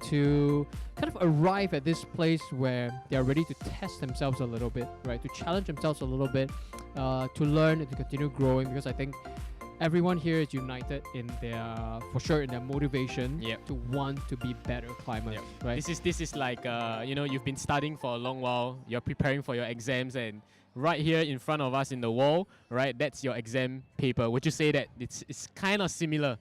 to kind of arrive at this place where they are ready to test themselves a little bit, right? To challenge themselves a little bit, to learn and to continue growing, because I think everyone here is united in their motivation to want to be better climbers, right? This is like you've been studying for a long while. You're preparing for your exams, and right here in front of us in the wall, right? That's your exam paper. Would you say that it's kind of similar?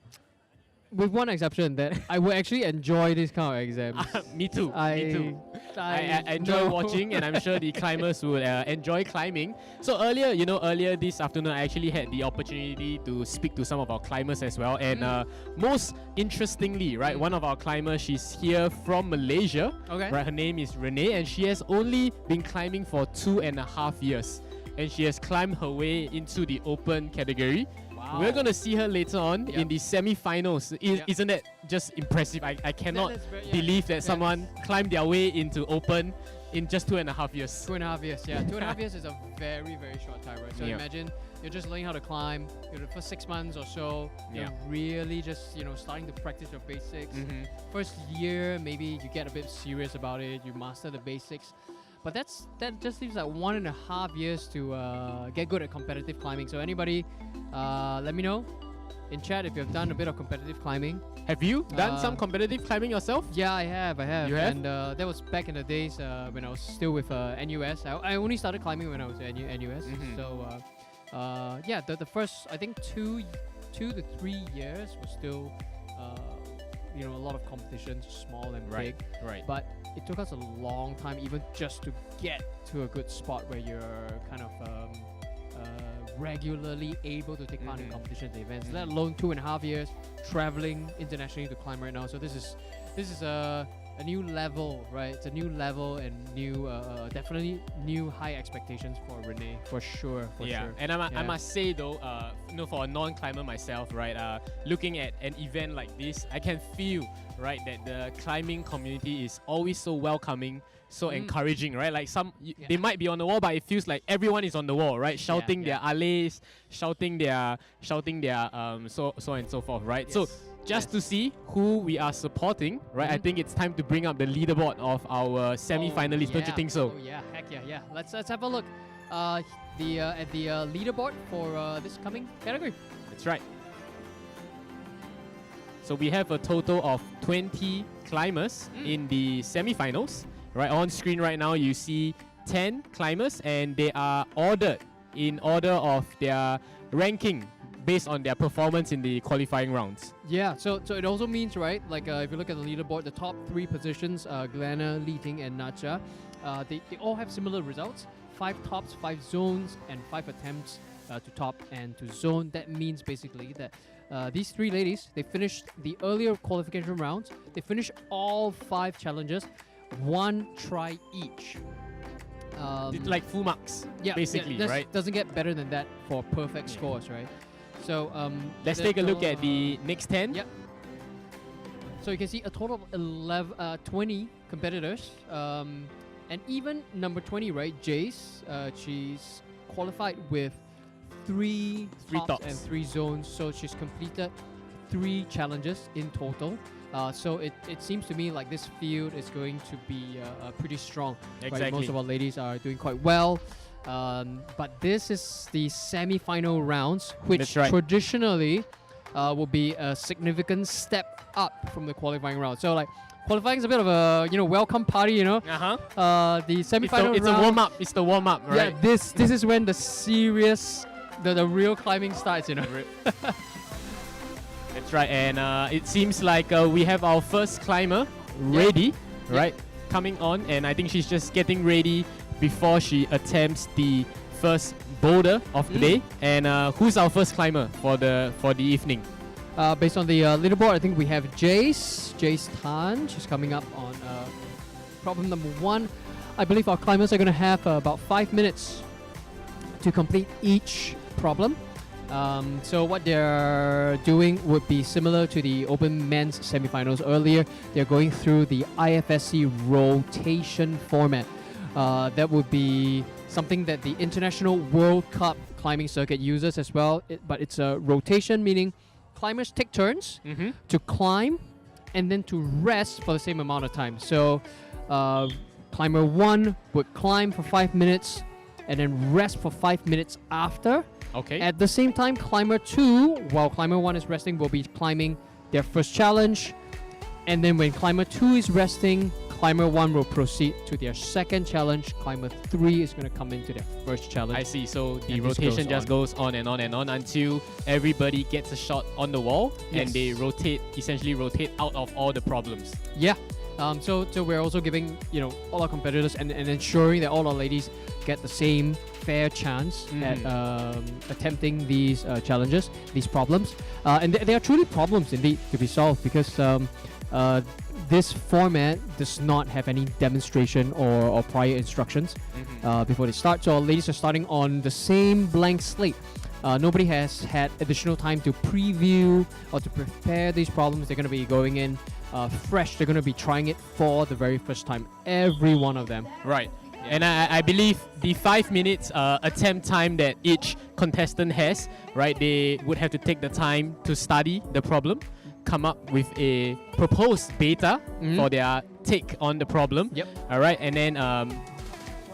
with one exception that I would actually enjoy this kind of exams. Me too. Me too. I enjoy watching, and I'm sure the climbers would enjoy climbing. So earlier this afternoon, I actually had the opportunity to speak to some of our climbers as well. And most interestingly, right, one of our climbers, she's here from Malaysia. Okay. Right, her name is Renee, and she has only been climbing for 2.5 years, and she has climbed her way into the open category. Wow. We're going to see her later on in the semi-finals. Isn't that just impressive? I cannot believe that someone climbed their way into open in just 2.5 years. 2.5 years, yeah. 2.5 years is a very, very short time, right? So Yeah. imagine you're just learning how to climb. For 6 months or so, you're Yeah. really just starting to practice your basics. Mhm. First year, maybe you get a bit serious about it. You master the basics. But that just leaves like 1.5 years to get good at competitive climbing. So anybody, let me know in chat if you've done a bit of competitive climbing. Have you done some competitive climbing yourself? Yeah, I have. You have? And that was back in the days when I was still with NUS. I only started climbing when I was at NUS. Mhm. So yeah, the first I think 2 to 3 years was still a lot of competitions, small and Right, big. right. But it took us a long time even just to get to a good spot where you're kind of regularly able to take part in competitions and events, let alone 2.5 years traveling internationally to climb right now. So this is a new level, right? It's a new level and new, definitely new high expectations for Renee, for sure. And I must say though, for a non-climber myself, right, looking at an event like this, I can feel, right, that the climbing community is always so welcoming, so encouraging, right? Like they might be on the wall, but it feels like everyone is on the wall, right? Shouting their allays, shouting their so and so forth, right? So just to see who we are supporting, right? I think it's time to bring up the leaderboard of our semi-finalists. Don't you think so? Oh yeah, heck yeah. Let's have a look. At the leaderboard for this coming category. That's right. So we have a total of 20 climbers in the semi-finals. Right, on screen right now you see 10 climbers, and they are ordered in order of their ranking based on their performance in the qualifying rounds. Yeah, so it also means, right, like if you look at the leaderboard, the top 3 positions, Glenna, Li Ting, and Nacha, they all have similar results. 5 tops, 5 zones, and 5 attempts to top and to zone. That means basically that these 3 ladies, they finished the earlier qualification rounds. They finished all 5 challenges, 1 try each. Like full marks, basically, right? Doesn't get better than that for perfect scores, right? So let's take a look at the next 10. Yep. So you can see a total of 20 competitors, and even number 20, right, Jace, she's qualified with 3 tops and 3 zones, so she's completed 3 challenges in total. So it seems to me like this field is going to be pretty strong. Exactly. Right? Most of our ladies are doing quite well. But this is the semi-final rounds, which traditionally will be a significant step up from the qualifying round. So like qualifying is a bit of a welcome party, the semi-final it's round, a warm-up. It's the warm-up, right? Yeah, this is when the serious, the real climbing starts, That's right, and it seems like we have our first climber ready, right? Coming on, and I think she's just getting ready before she attempts the first boulder of the day. And who's our first climber for the evening? Based on the leaderboard, I think we have Jace Tan. She's coming up on problem number 1. I believe our climbers are going to have about 5 minutes to complete each problem. So what they're doing would be similar to the Open Men's semifinals earlier. They're going through the IFSC rotation format. That would be something that the International World Cup climbing circuit uses as well. But it's a rotation, meaning climbers take turns to climb and then to rest for the same amount of time. So climber 1 would climb for 5 minutes and then rest for 5 minutes after. Okay. At the same time, climber 2, while climber 1 is resting, will be climbing their first challenge. And then when climber 2 is resting, climber 1 will proceed to their second challenge. Climber 3 is going to come into their first challenge. I see. So the And this rotation goes just on. goes on and on and on until everybody gets a shot on the wall and Yes. they essentially rotate out of all the problems. Yeah. So we're also giving, all our competitors and ensuring that all our ladies get the same fair chance at attempting these challenges, these problems. And they are truly problems indeed to be solved because this format does not have any demonstration or prior instructions before they start. So our ladies are starting on the same blank slate. Nobody has had additional time to preview or to prepare these problems. They're going to be going in fresh. They're going to be trying it for the very first time, every one of them. Right. And I believe the 5 minutes attempt time that each contestant has, right, they would have to take the time to study the problem, come up with a proposed beta for their take on the problem. Yep. All right. And then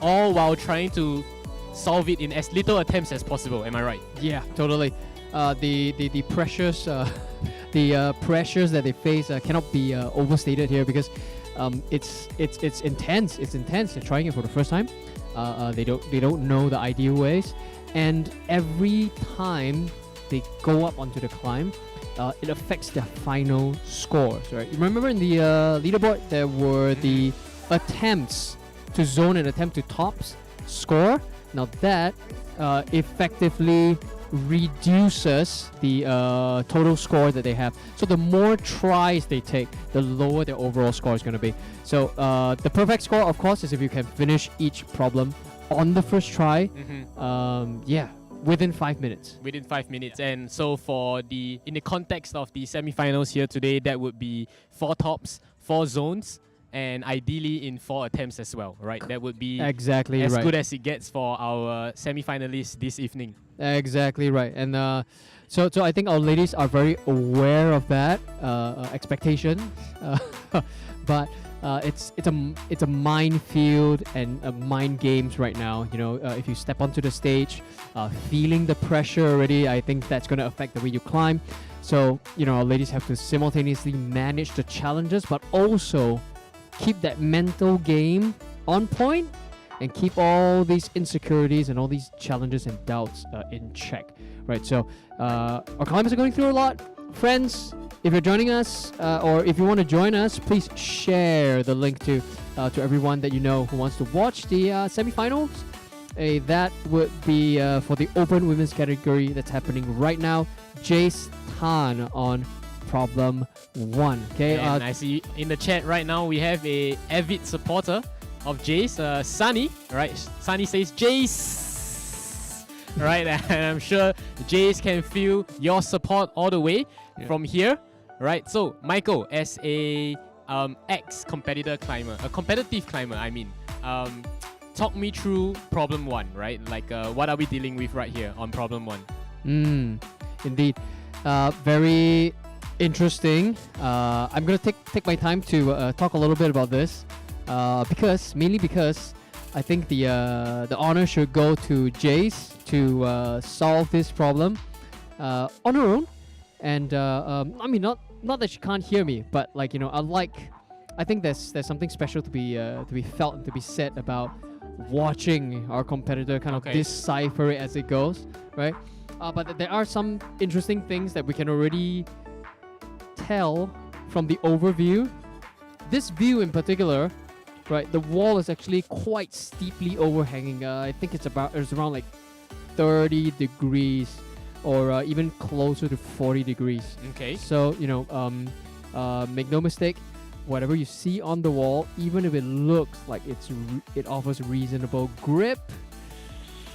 all while trying to solve it in as little attempts as possible. Am I right? Yeah, totally. The pressures, the pressures that they face cannot be overstated here because it's intense. It's intense. They're trying it for the first time. They don't know the ideal ways, and every time they go up onto the climb, it affects their final scores. Right? You remember in the leaderboard there were the attempts to zone and attempt to tops score. Now that effectively reduces the total score that they have. So the more tries they take, the lower their overall score is going to be. So the perfect score, of course, is if you can finish each problem on the first try. Within 5 minutes. Within 5 minutes. And so in the context of the semifinals here today, that would be 4 tops, 4 zones, and ideally in 4 attempts as well, right? That would be exactly as right. good as it gets for our semi-finalists this evening. Exactly right. And so I think our ladies are very aware of that expectation. But it's a minefield and mind games right now. If you step onto the stage, feeling the pressure already, I think that's going to affect the way you climb. So our ladies have to simultaneously manage the challenges, but also keep that mental game on point and keep all these insecurities and all these challenges and doubts in check, right? So our climbers are going through a lot. Friends, if you're joining us or if you want to join us, please share the link to everyone that you know who wants to watch the semifinals. That would be for the open women's category that's happening right now. Jace Tan on problem 1. Okay. And I see in the chat right now we have a avid supporter of Jace, Sunny. Right, Sunny says Jace. Right, and I'm sure Jace can feel your support all the way from here. Right, so Michael, as a ex-competitor climber, a competitive climber, I mean, talk me through problem 1. Right, like what are we dealing with right here on problem 1? Indeed, very interesting. I'm gonna take my time to talk a little bit about this mainly because I think the honor should go to Jace to solve this problem on her own. And I mean, not that she can't hear me, but I think there's something special to be felt and to be said about watching our competitor kind of decipher it as it goes, right? But there are some interesting things that we can already tell from the overview. This view in particular, right, the wall is actually quite steeply overhanging. I think it's around like 30 degrees or even closer to 40 degrees. Okay. So, make no mistake, whatever you see on the wall, even if it looks like it offers reasonable grip,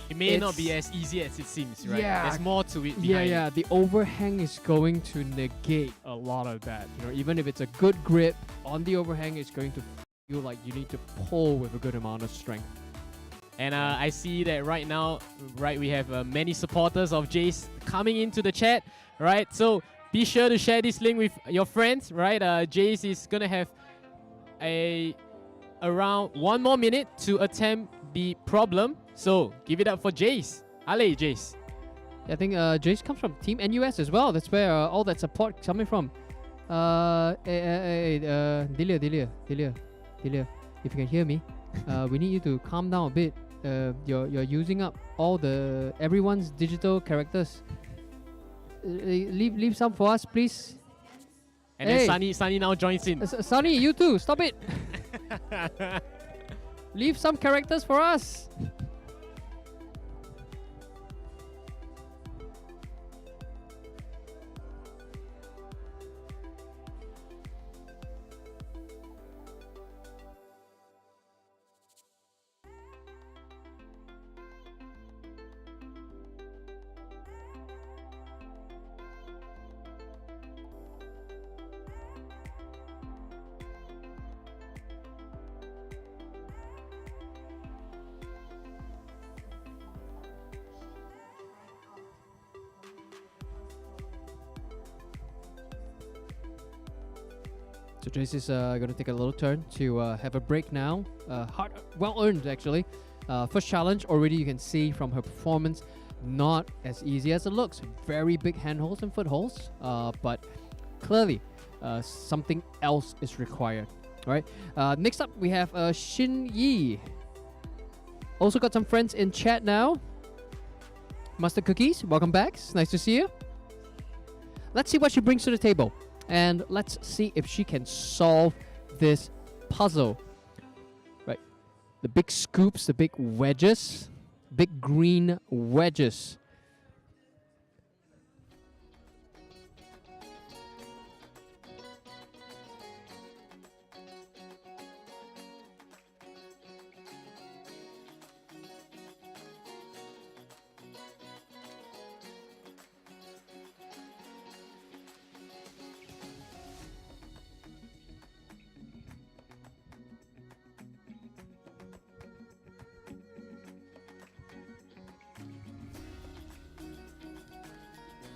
it may not be as easy as it seems, right? Yeah. There's more to it behind. Yeah. The overhang is going to negate a lot of that. Even if it's a good grip on the overhang, it's going to feel like you need to pull with a good amount of strength. And I see that right now, right, we have many supporters of Jace coming into the chat, right? So be sure to share this link with your friends, right? Jace is gonna have around 1 more minute to attempt the problem. So give it up for Jace. Allez, Jace. I think Jace comes from Team NUS as well. That's where all that support coming from. Delia, if you can hear me, we need you to calm down a bit. You're using up all everyone's digital characters. Leave some for us, please. And then Sunny now joins in. Sunny, you too. Stop it. Leave some characters for us. So Jace is going to take a little turn to have a break now. Well earned actually. First challenge already you can see from her performance, not as easy as it looks. Very big handholds and footholds, but clearly something else is required. All right. Next up we have Xin Yi. Also got some friends in chat now. Mustard Cookies, welcome back. It's nice to see you. Let's see what she brings to the table. And let's see if she can solve this puzzle. Right. The big scoops, the big wedges, big green wedges.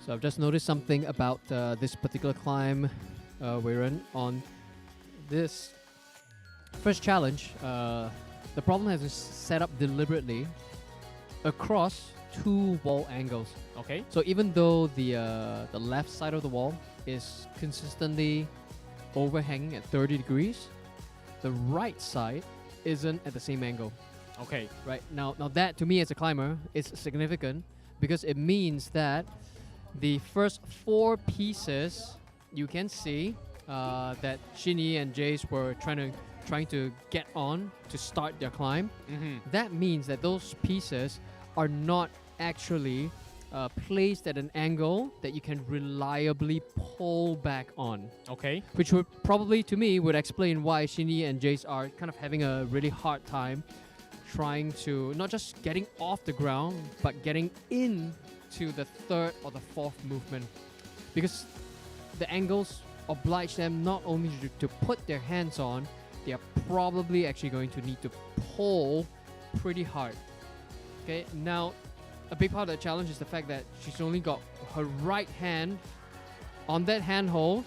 So I've just noticed something about this particular climb we're in on this first challenge. The problem has been set up deliberately across two wall angles. Okay. So even though the left side of the wall is consistently overhanging at 30 degrees, the right side isn't at the same angle. Okay. Right. Now that to me as a climber is significant because it means that the first four pieces you can see that Shinyi and Jace were trying to get on to start their climb. That means that those pieces are not actually placed at an angle that you can reliably pull back on. Okay. Which would probably, to me, would explain why Shinyi and Jace are kind of having a really hard time trying to not just getting off the ground, but getting in to the third or the fourth movement, because the angles oblige them not only to put their hands on, they are probably actually going to need to pull pretty hard. Okay, now a big part of the challenge is the fact that she's only got her right hand on that handhold.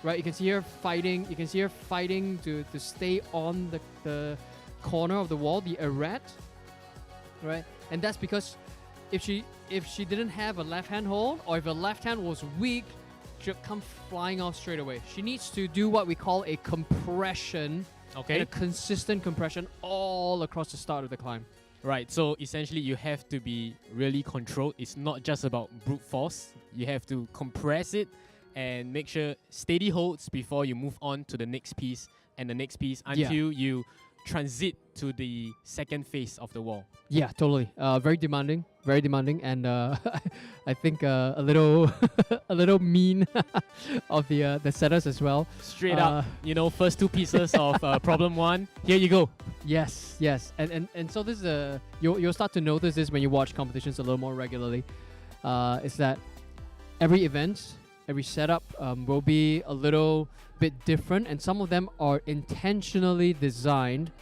Right, you can see her fighting. You can see her fighting to stay on the corner of the wall, the arete. Right, and that's because if she didn't have a left hand hold, or if her left hand was weak, she'll come flying off straight away. She needs to do what we call a compression, and a consistent compression all across the start of the climb. Right, so essentially you have to be really controlled. It's not just about brute force. You have to compress it and make sure steady holds before you move on to the next piece and the next piece until you transit to the second phase of the wall. Yeah, totally. Very demanding, and I think a little a little mean of the setters as well. Straight up, first two pieces of problem one. Here you go. Yes, and so this is you'll start to notice this when you watch competitions a little more regularly. Is that every event, every setup will be a little bit different, and some of them are intentionally designed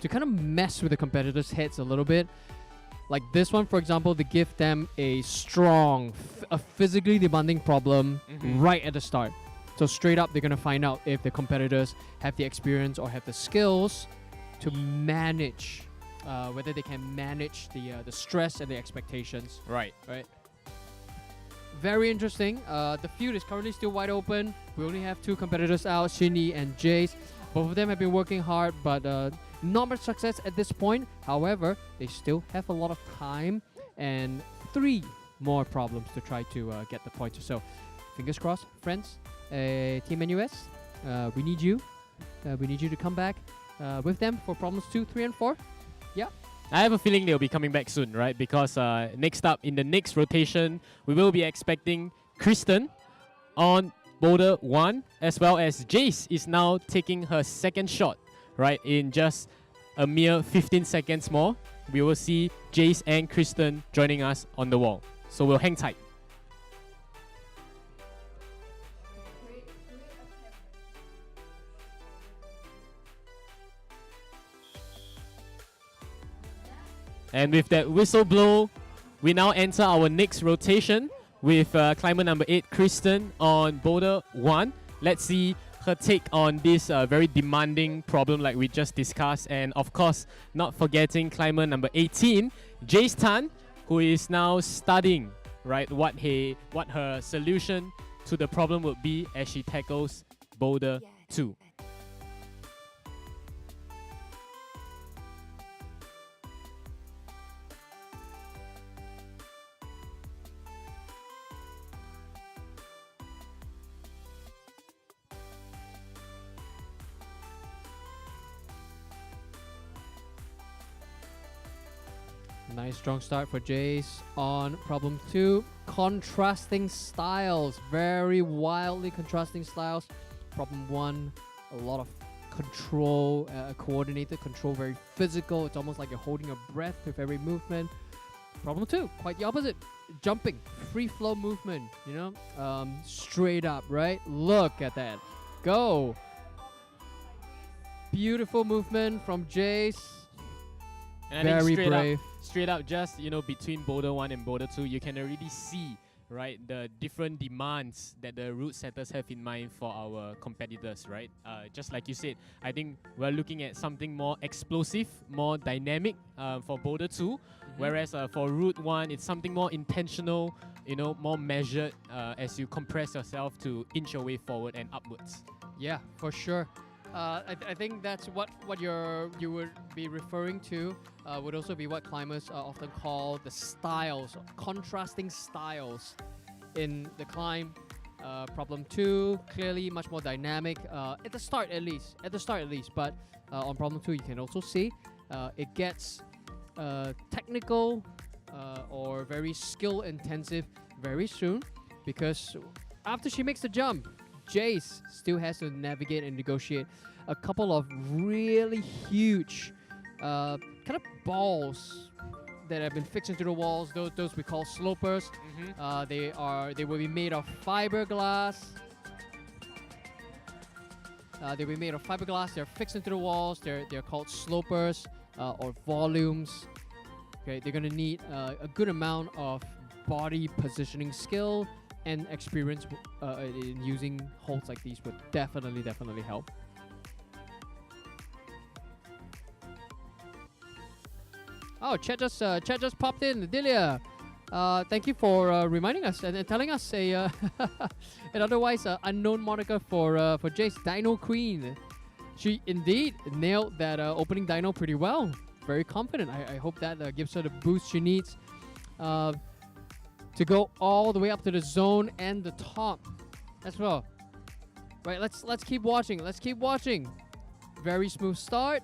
to kind of mess with the competitors' heads a little bit. Like this one, for example, to give them a strong, a physically demanding problem right at the start. So straight up, they're going to find out if the competitors have the experience or have the skills to manage, whether they can manage the stress and the expectations. Right. Very interesting. The field is currently still wide open. We only have two competitors out, Shinny and Jace. Both of them have been working hard, but not much success at this point. However, they still have a lot of time and 3 more problems to try to get the points. So, fingers crossed, friends. Team NUS, we need you. We need you to come back with them for problems 2, 3, and 4. Yeah. I have a feeling they'll be coming back soon, right? Because next up in the next rotation, we will be expecting Kristen on boulder 1, as well as Jace is now taking her second shot, right? In just a mere 15 seconds more, we will see Jace and Kristen joining us on the wall. So we'll hang tight. And with that whistle blow, we now enter our next rotation with climber number 8, Kristen, on boulder 1. Let's see her take on this very demanding problem like we just discussed. And of course, not forgetting climber number 18, Jace Tan, who is now studying, right, what her solution to the problem would be as she tackles boulder 2. Nice strong start for Jace on problem 2. Contrasting styles, very wildly contrasting styles. Problem 1, a lot of control, coordinated control, very physical. It's almost like you're holding your breath with every movement. Problem 2, quite the opposite. Jumping, free flow movement, you know, straight up, right? Look at that. Go. Beautiful movement from Jace. And I very think brave. Straight up, just between boulder 1 and boulder 2, you can already see, right, the different demands that the route setters have in mind for our competitors, right? Just like you said, I think we're looking at something more explosive, more dynamic for boulder 2, whereas for route 1, it's something more intentional, more measured as you compress yourself to inch your way forward and upwards. Yeah, for sure. I think that's what you would be referring to. Would also be what climbers often call the styles, contrasting styles in the climb. Problem 2, clearly much more dynamic at the start at least. But on problem 2, you can also see it gets technical or very skill intensive very soon, because after she makes the jump, Jace still has to navigate and negotiate a couple of really huge kind of balls that have been fixed into the walls. Those we call slopers. They will be made of fiberglass. They'll be made of fiberglass. They're fixed into the walls. They're called slopers or volumes. Okay, they're gonna need a good amount of body positioning skill and experience in using holds like these would definitely help. Oh, chat just popped in, Delia. Thank you for reminding us and telling us an otherwise unknown moniker for Jace, Dino Queen. She indeed nailed that opening dino pretty well. Very confident. I hope that gives her the boost she needs to go all the way up to the zone and the top as well. Right, let's keep watching. Very smooth start.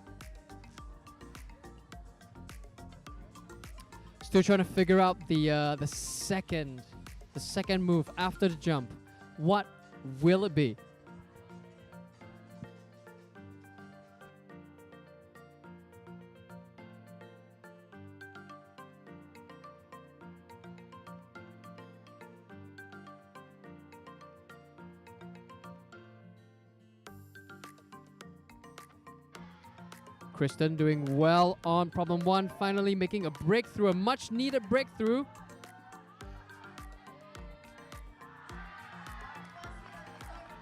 Still trying to figure out the second move after the jump. What will it be? Kristen doing well on problem 1, finally making a breakthrough, a much needed breakthrough.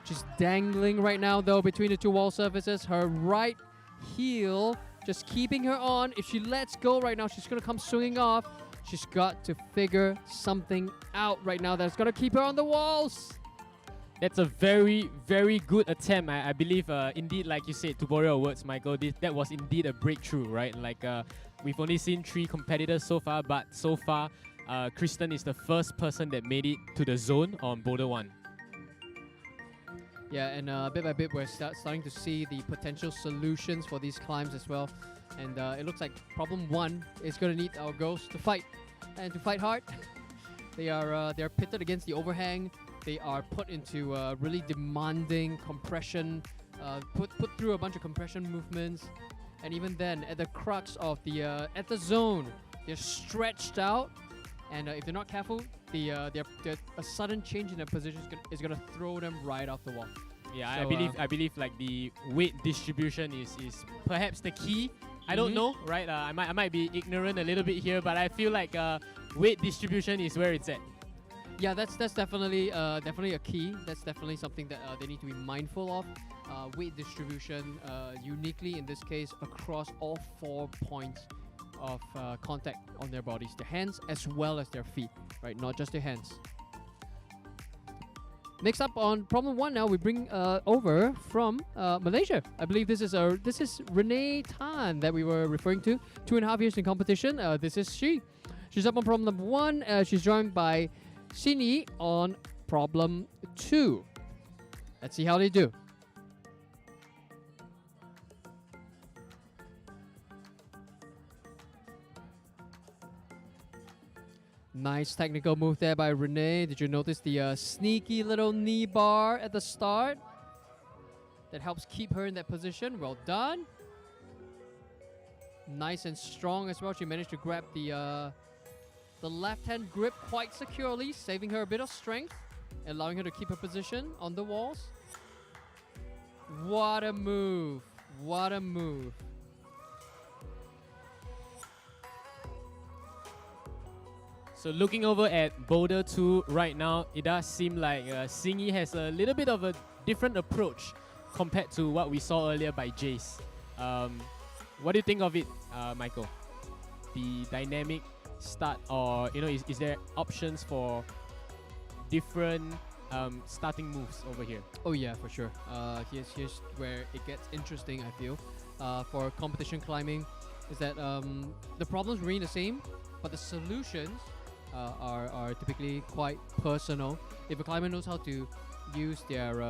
She's dangling right now though between the two wall surfaces. Her right heel just keeping her on. If she lets go right now, she's gonna come swinging off. She's got to figure something out right now that's gonna keep her on the walls. That's a very, very good attempt. I believe, indeed, like you said, to borrow your words, Michael, that was indeed a breakthrough, right? Like, we've only seen 3 competitors so far, but so far, Kristen is the first person that made it to the zone on Boulder 1. Yeah, and bit by bit, we're starting to see the potential solutions for these climbs as well. And it looks like problem 1 is going to need our girls to fight, and to fight hard. They're pitted against the overhang. They are put into really demanding compression, put through a bunch of compression movements. And even then, at the crux of the at the zone, they're stretched out. And if they're not careful, a sudden change in their position is gonna throw them right off the wall. Yeah, So, I believe like the weight distribution is perhaps the key. I don't know, right? I might be ignorant a little bit here, but I feel like weight distribution is where it's at. Yeah, that's definitely a key. That's definitely something that they need to be mindful of. Weight distribution, uniquely in this case, across all 4 points of contact on their bodies, their hands as well as their feet, right? Not just their hands. Next up on problem 1 now, we bring over from Malaysia. I believe this is Renee Tan that we were referring to. 2.5 years in competition. This is she. She's up on problem number 1. She's joined by Sini on problem 2. Let's see how they do. Nice technical move there by Renee. Did you notice the sneaky little knee bar at the start? That helps keep her in that position. Well done. Nice and strong as well. She managed to grab the left-hand grip quite securely, saving her a bit of strength, allowing her to keep her position on the walls. What a move. What a move. So looking over at Boulder 2 right now, it does seem like Singy has a little bit of a different approach compared to what we saw earlier by Jace. What do you think of it, Michael? The dynamic start, or is there options for different starting moves over here? Oh yeah, for sure. Here's where it gets interesting, I feel. For competition climbing, is that the problems remain the same, but the solutions are typically quite personal. If a climber knows how to use their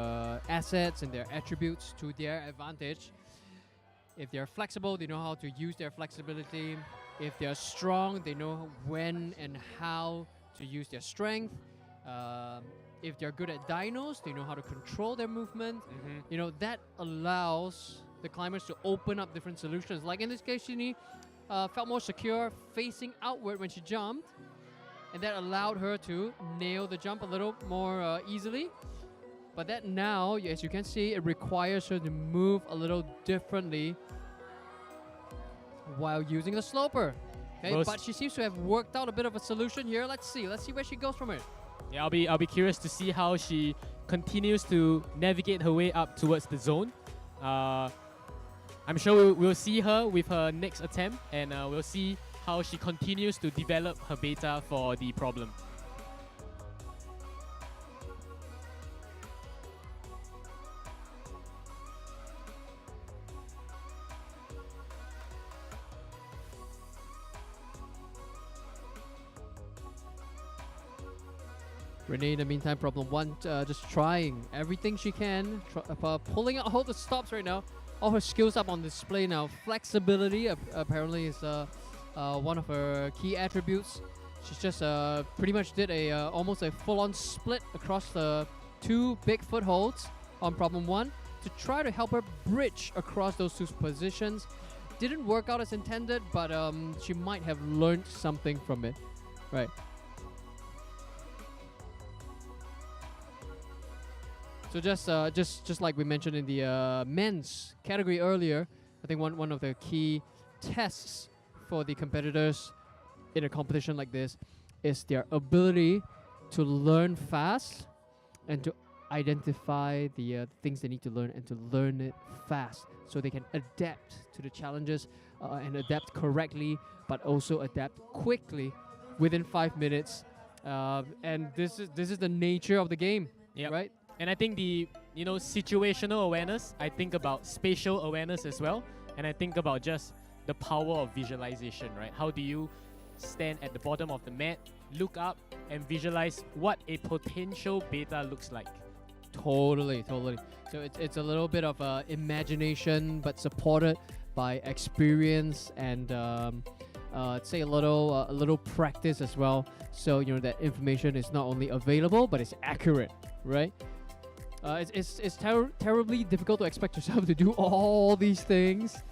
assets and their attributes to their advantage, if they're flexible, they know how to use their flexibility. If they're strong, they know when and how to use their strength. If they're good at dynos, they know how to control their movement. That allows the climbers to open up different solutions. Like in this case, Shini felt more secure facing outward when she jumped, and that allowed her to nail the jump a little more easily. But that now, as you can see, it requires her to move a little differently while using the sloper. Okay, but she seems to have worked out a bit of a solution here. Let's see where she goes from it. Yeah, I'll be curious to see how she continues to navigate her way up towards the zone. I'm sure we'll see her with her next attempt, and we'll see how she continues to develop her beta for the problem. Renee, in the meantime, problem 1, just trying everything she can, pulling out all the stops right now. All her skills up on display now. Flexibility apparently is one of her key attributes. She's just pretty much did almost a full-on split across the 2 big footholds on problem 1 to try to help her bridge across those 2 positions. Didn't work out as intended, but she might have learned something from it, right? So just like we mentioned in the men's category earlier, I think one of the key tests for the competitors in a competition like this is their ability to learn fast and to identify the things they need to learn and to learn it fast so they can adapt to the challenges and adapt correctly, but also adapt quickly within 5 minutes. And this is the nature of the game, right? And I think the situational awareness, I think about spatial awareness as well, and I think about just the power of visualization, right? How do you stand at the bottom of the mat, look up, and visualize what a potential beta looks like? Totally. So it's a little bit of imagination, but supported by experience and say a little practice as well. So that information is not only available, but it's accurate, right? It's terribly difficult to expect yourself to do all these things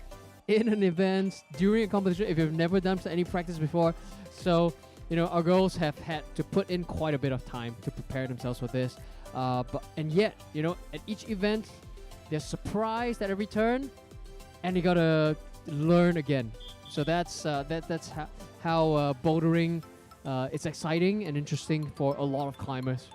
in an event during a competition if you've never done any practice before. So our girls have had to put in quite a bit of time to prepare themselves for this. And yet at each event they're surprised at every turn, and they gotta learn again. So that's how bouldering it's exciting and interesting for a lot of climbers.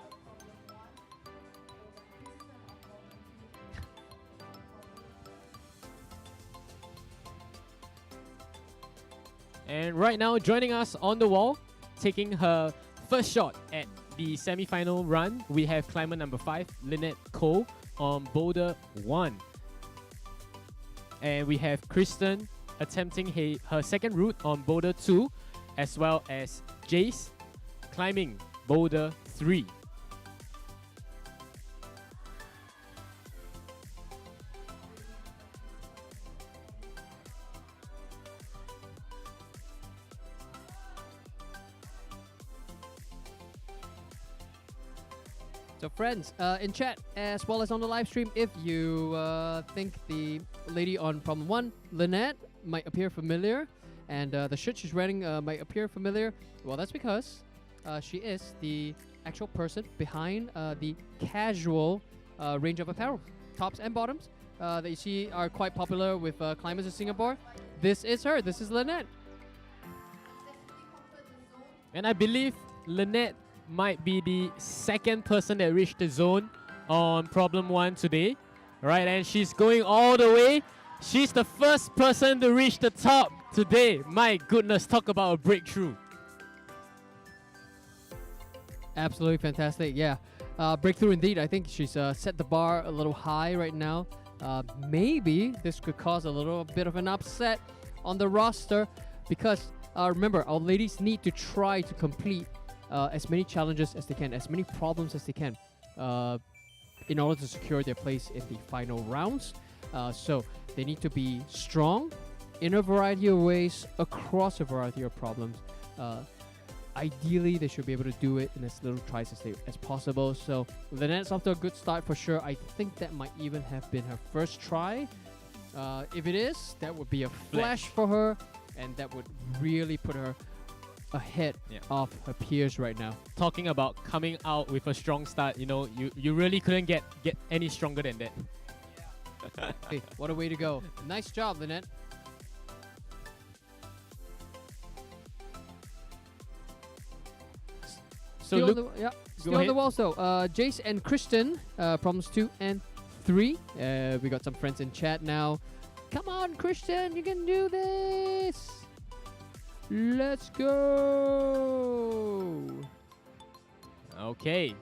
And right now, joining us on the wall, taking her first shot at the semi-final run, we have climber number 5, Lynette Cole, on boulder 1. And we have Kristen attempting her second route on boulder 2, as well as Jace climbing boulder 3. So friends, in chat as well as on the live stream, if you think the lady on problem 1, Lynette, might appear familiar, and the shirt she's wearing might appear familiar, well, that's because she is the actual person behind the casual range of apparel, tops and bottoms, that you see are quite popular with climbers in Singapore. This is her. This is Lynette. And I believe Lynette might be the second person that reached the zone on problem 1 today, right? And she's going all the way. She's the first person to reach the top today. My goodness, talk about a breakthrough. Absolutely fantastic. Yeah, breakthrough indeed. I think she's set the bar a little high right now. Maybe this could cause a little bit of an upset on the roster, because remember, our ladies need to try to complete as many challenges as they can, as many problems as they can, in order to secure their place in the final rounds. So they need to be strong in a variety of ways, across a variety of problems. Ideally, they should be able to do it in as little tries as possible. So Lynette's off to a good start for sure. I think that might even have been her first try. If it is, that would be a flash for her, and that would really put her ahead of her peers right now. Talking about coming out with a strong start, you really couldn't get any stronger than that. Hey, what a way to go. Nice job, Lynette. So Still look, on the, yeah, go still on the ahead. wall. So Jace and Kristen, problems 2 and 3. We got some friends in chat now. Come on, Kristen, you can do this. Let's go. Okay.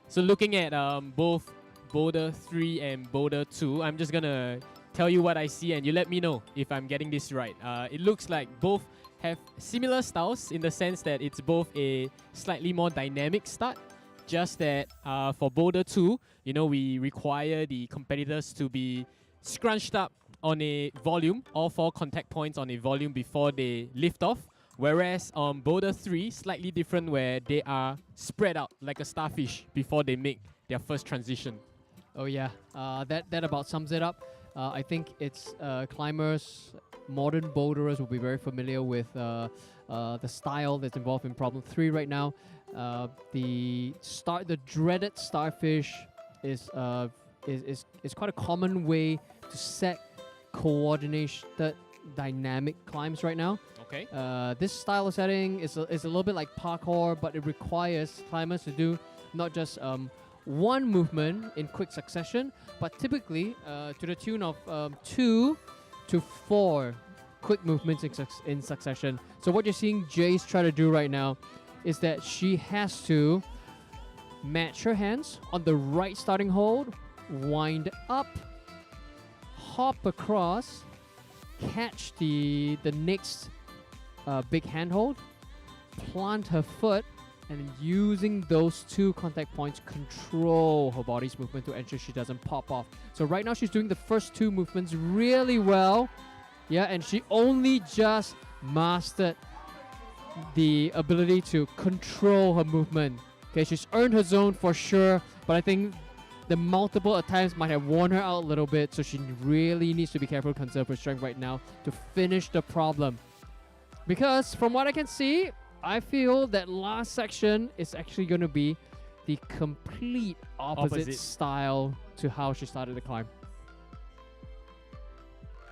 So looking at both boulder 3 and boulder 2, I'm just gonna tell you what I see and you let me know if I'm getting this right. It looks like both have similar styles in the sense that it's both a slightly more dynamic start, just that for boulder 2, we require the competitors to be scrunched up on a volume, all 4 contact points on a volume before they lift off. Whereas on boulder 3, slightly different, where they are spread out like a starfish before they make their first transition. Oh yeah, that about sums it up. I think it's climbers, modern boulderers will be very familiar with the style that's involved in problem 3 right now. The dreaded starfish is quite a common way to set coordinated dynamic climbs right now. Okay. This style of setting is a little bit like parkour, but it requires climbers to do not just one movement in quick succession, but typically to the tune of 2 to 4 quick movements in succession. So what you're seeing Jace try to do right now is that she has to match her hands on the right starting hold, wind up, hop across, catch the next big handhold, plant her foot, and using those two contact points, control her body's movement to ensure she doesn't pop off. So right now she's doing the first two movements really well. Yeah, and she only just mastered the ability to control her movement. Okay, she's earned her zone for sure, but I think the multiple attempts might have worn her out a little bit, so she really needs to be careful to conserve her strength right now to finish the problem. Because from what I can see, I feel that last section is actually going to be the complete opposite style to how she started the climb.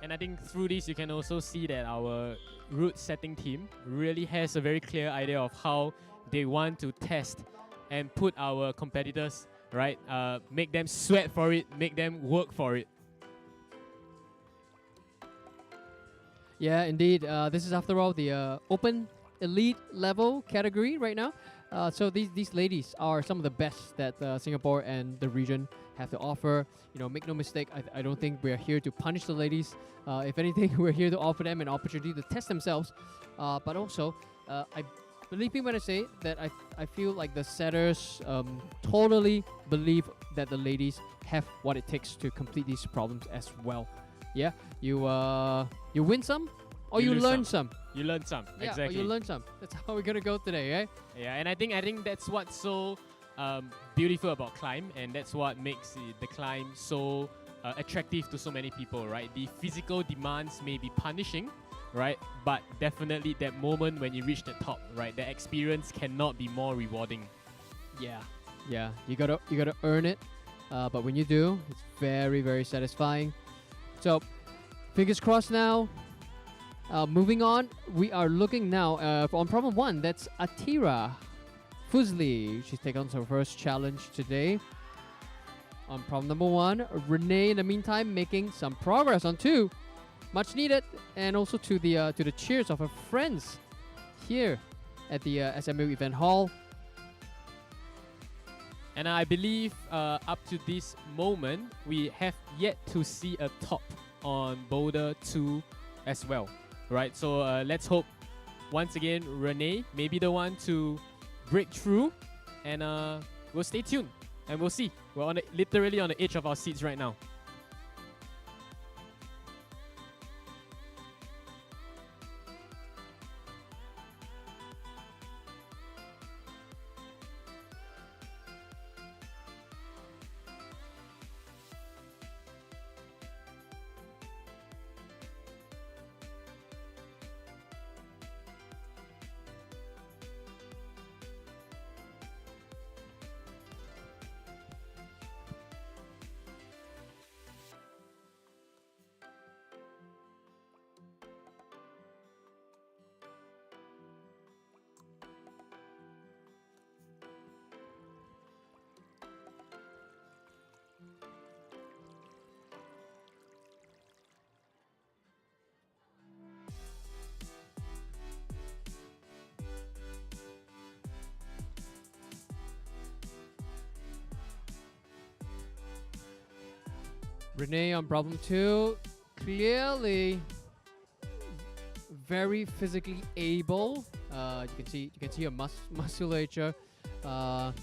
And I think through this, you can also see that our route setting team really has a very clear idea of how they want to test and put our competitors, right? Make them sweat for it, make them work for it. Yeah, indeed. This is, after all, the open elite level category right now. So these ladies are some of the best that Singapore and the region have to offer. You know, make no mistake, I don't think we're here to punish the ladies. If anything, we're here to offer them an opportunity to test themselves. But also, I believe me when I say that I feel like the setters totally believe that the ladies have what it takes to complete these problems as well. Yeah, you win some, or you learn some. You learn some, Yeah, exactly. or you learn some. That's how we're gonna go today, right? Yeah, and I think that's what's so beautiful about climb, and that's what makes the climb so attractive to so many people, right? The physical demands may be punishing, right? But definitely that moment when you reach the top, right? The experience cannot be more rewarding. Yeah, you gotta earn it. But when you do, it's very, very satisfying. So, fingers crossed now. Moving on, we are looking now on problem 1. That's Atira Fuzli. She's taken on her first challenge today. On problem number 1, Renee, in the meantime, making some progress on 2. Much needed, and also to the cheers of her friends here at the SMU event hall. And I believe up to this moment, we have yet to see a top on Boulder 2 as well, right? So let's hope, once again, Renee may be the one to break through, and we'll stay tuned, and we'll see. We're literally on the edge of our seats right now. Renee on problem 2, clearly very physically able. You can see her musculature on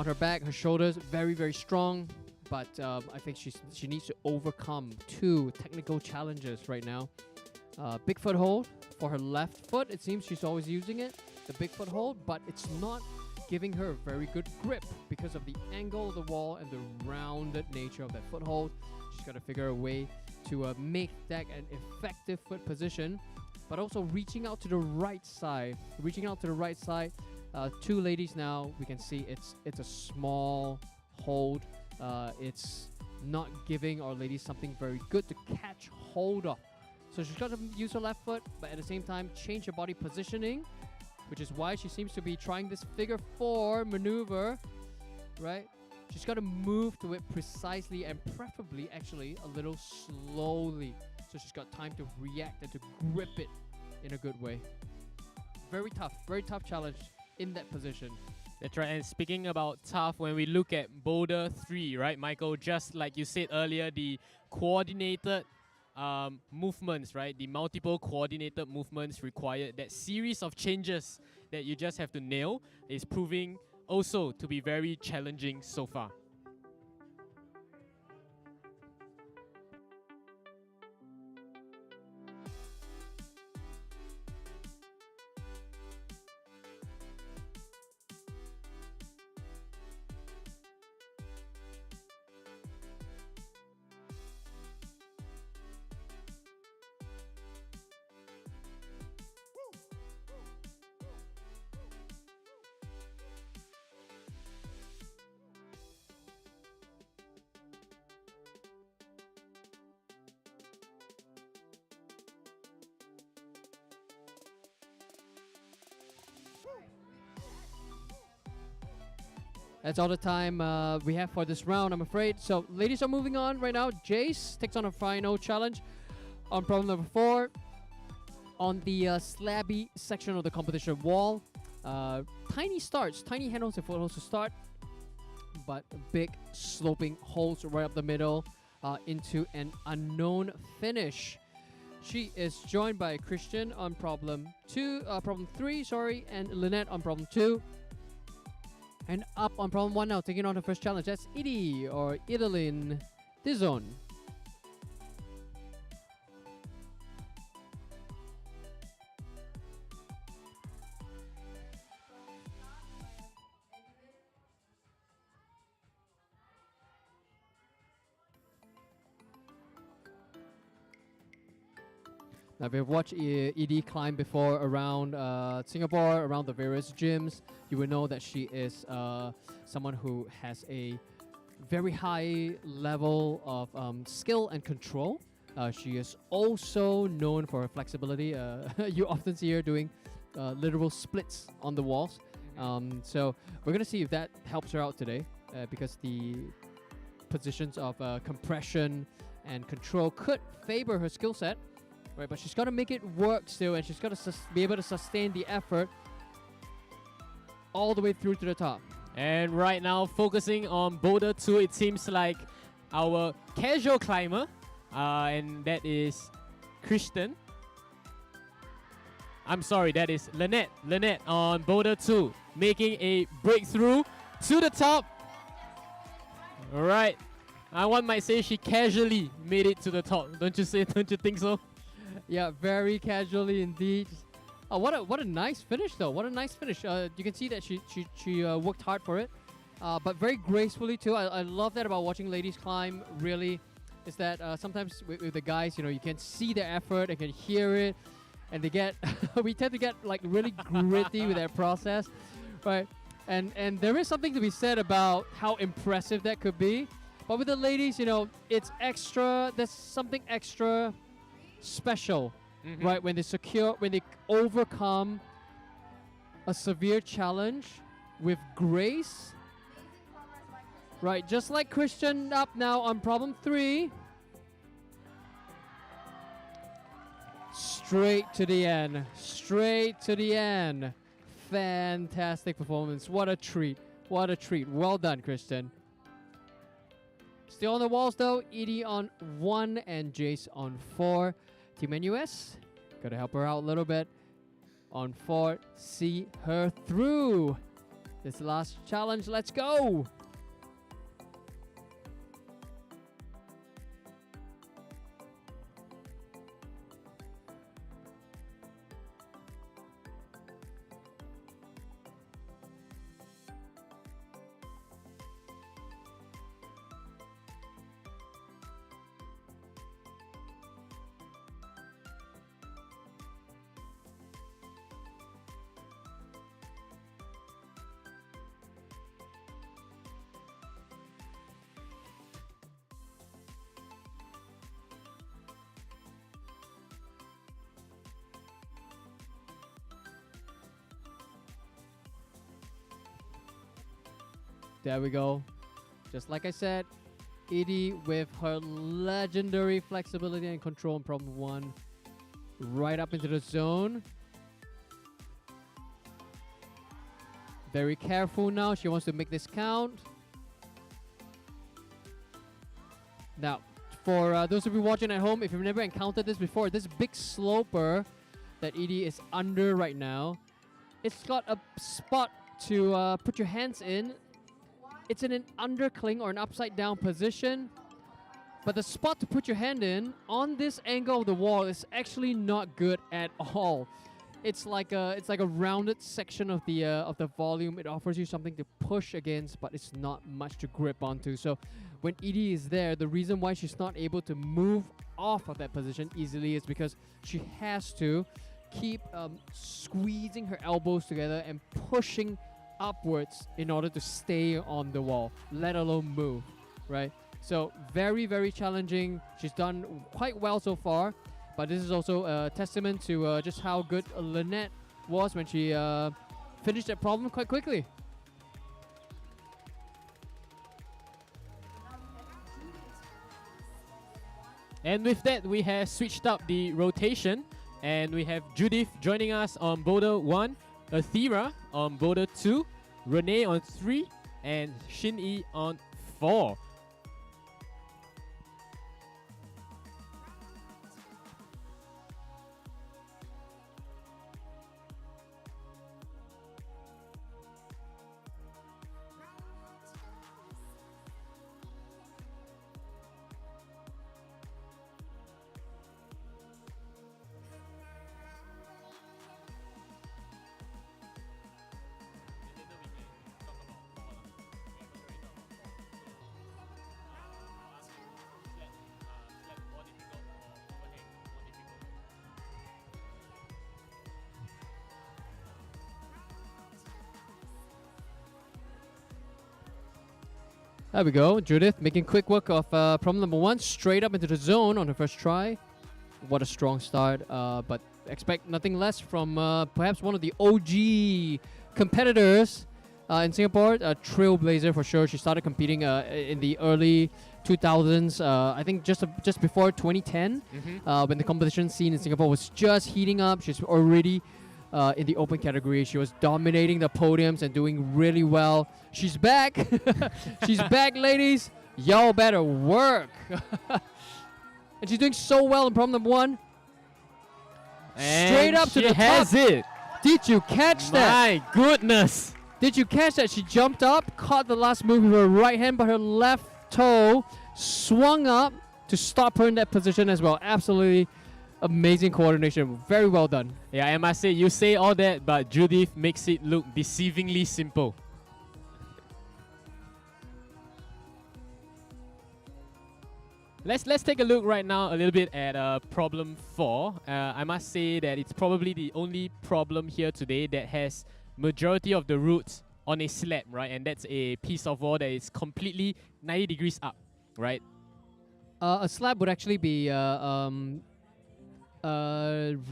her back, her shoulders, very, very strong. But I think she needs to overcome 2 technical challenges right now. Big foothold for her left foot. It seems she's always using it, the big foothold, but it's not giving her a very good grip because of the angle of the wall and the rounded nature of that foothold. She's got to figure a way to make that an effective foot position, but also reaching out to the right side. 2 ladies now, we can see it's a small hold. It's not giving our ladies something very good to catch hold of. So she's got to use her left foot, but at the same time change her body positioning, which is why she seems to be trying this figure 4 maneuver, right? She's got to move to it precisely and preferably actually a little slowly. so she's got time to react and to grip it in a good way. Very tough challenge in that position. That's right. And speaking about tough, when we look at boulder 3, right, Michael, just like you said earlier, the coordinated movements, right, the multiple coordinated movements required, that series of changes that you just have to nail is proving also to be very challenging so far. That's all the time we have for this round, I'm afraid. So ladies are moving on right now. Jace takes on a final challenge on problem number 4 on the slabby section of the competition wall. Tiny starts, tiny handholds and footholds to start, but big sloping holes right up the middle into an unknown finish. She is joined by Christian on problem 3, sorry, and Lynette on problem 2. And up on problem 1 now, taking on her first challenge. That's Edie or Idalin Dizon. Now, if you've watched Edie climb before around Singapore, around the various gyms, you will know that she is someone who has a very high level of skill and control. She is also known for her flexibility. You often see her doing literal splits on the walls. So we're going to see if that helps her out today, because the positions of compression and control could favor her skill set. Right, but she's got to make it work still, and she's got to be able to sustain the effort all the way through to the top. And right now, focusing on boulder 2, it seems like our casual climber, and that is Christian. I'm sorry, that is Lynette. Lynette on boulder 2, making a breakthrough to the top. All right, one might say she casually made it to the top. Don't you think so? Yeah, very casually indeed. Oh, what a nice finish though. What a nice finish. You can see that she worked hard for it, but very gracefully too. I love that about watching ladies climb. Really, is that sometimes with the guys, you can see their effort, and can hear it, and they get we tend to get like really gritty with that process, right? And there is something to be said about how impressive that could be. But with the ladies, it's extra. There's something extra special, right? When they overcome a severe challenge with grace, right? Just like Christian up now on problem 3. Straight to the end. Straight to the end. Fantastic performance. What a treat. What a treat. Well done, Christian. Still on the walls though, Edie on 1 and Jace on 4. Team NUS, gotta help her out a little bit. On 4, see her through. This last challenge, let's go! There we go. Just like I said, Edie with her legendary flexibility and control in problem 1. Right up into the zone. Very careful now. She wants to make this count. Now, for those of you watching at home, if you've never encountered this before, this big sloper that Edie is under right now, it's got a spot to put your hands in. It's in an undercling or an upside down position. But the spot to put your hand in on this angle of the wall is actually not good at all. It's like a rounded section of the volume. It offers you something to push against, but it's not much to grip onto. So when Edie is there, the reason why she's not able to move off of that position easily is because she has to keep squeezing her elbows together and pushing upwards in order to stay on the wall, let alone move, right? So very, very challenging. She's done quite well so far, but this is also a testament to just how good Lynette was when she finished that problem quite quickly. And with that, we have switched up the rotation, and we have Judith joining us on boulder 1, Athira on boulder 2, Renee on 3, and Shin-Yi on 4. There we go. Judith making quick work of problem number 1, straight up into the zone on her first try. What a strong start. But expect nothing less from perhaps one of the OG competitors in Singapore, a trailblazer for sure. She started competing in the early 2000s, I think just before 2010, when the competition scene in Singapore was just heating up. She's already in the open category. She was dominating the podiums and doing really well. She's back. She's back, ladies. Y'all better work. And she's doing so well in problem number 1. And straight up to the has top. It. Did you catch that? My goodness. Did you catch that? She jumped up, caught the last move with her right hand, but her left toe swung up to stop her in that position as well. Absolutely amazing coordination. Very well done. Yeah, I must say, you say all that, but Judith makes it look deceivingly simple. Let's take a look right now a little bit at problem 4. I must say that it's probably the only problem here today that has majority of the roots on a slab, right? And that's a piece of wall that is completely 90 degrees up, right? A slab would actually be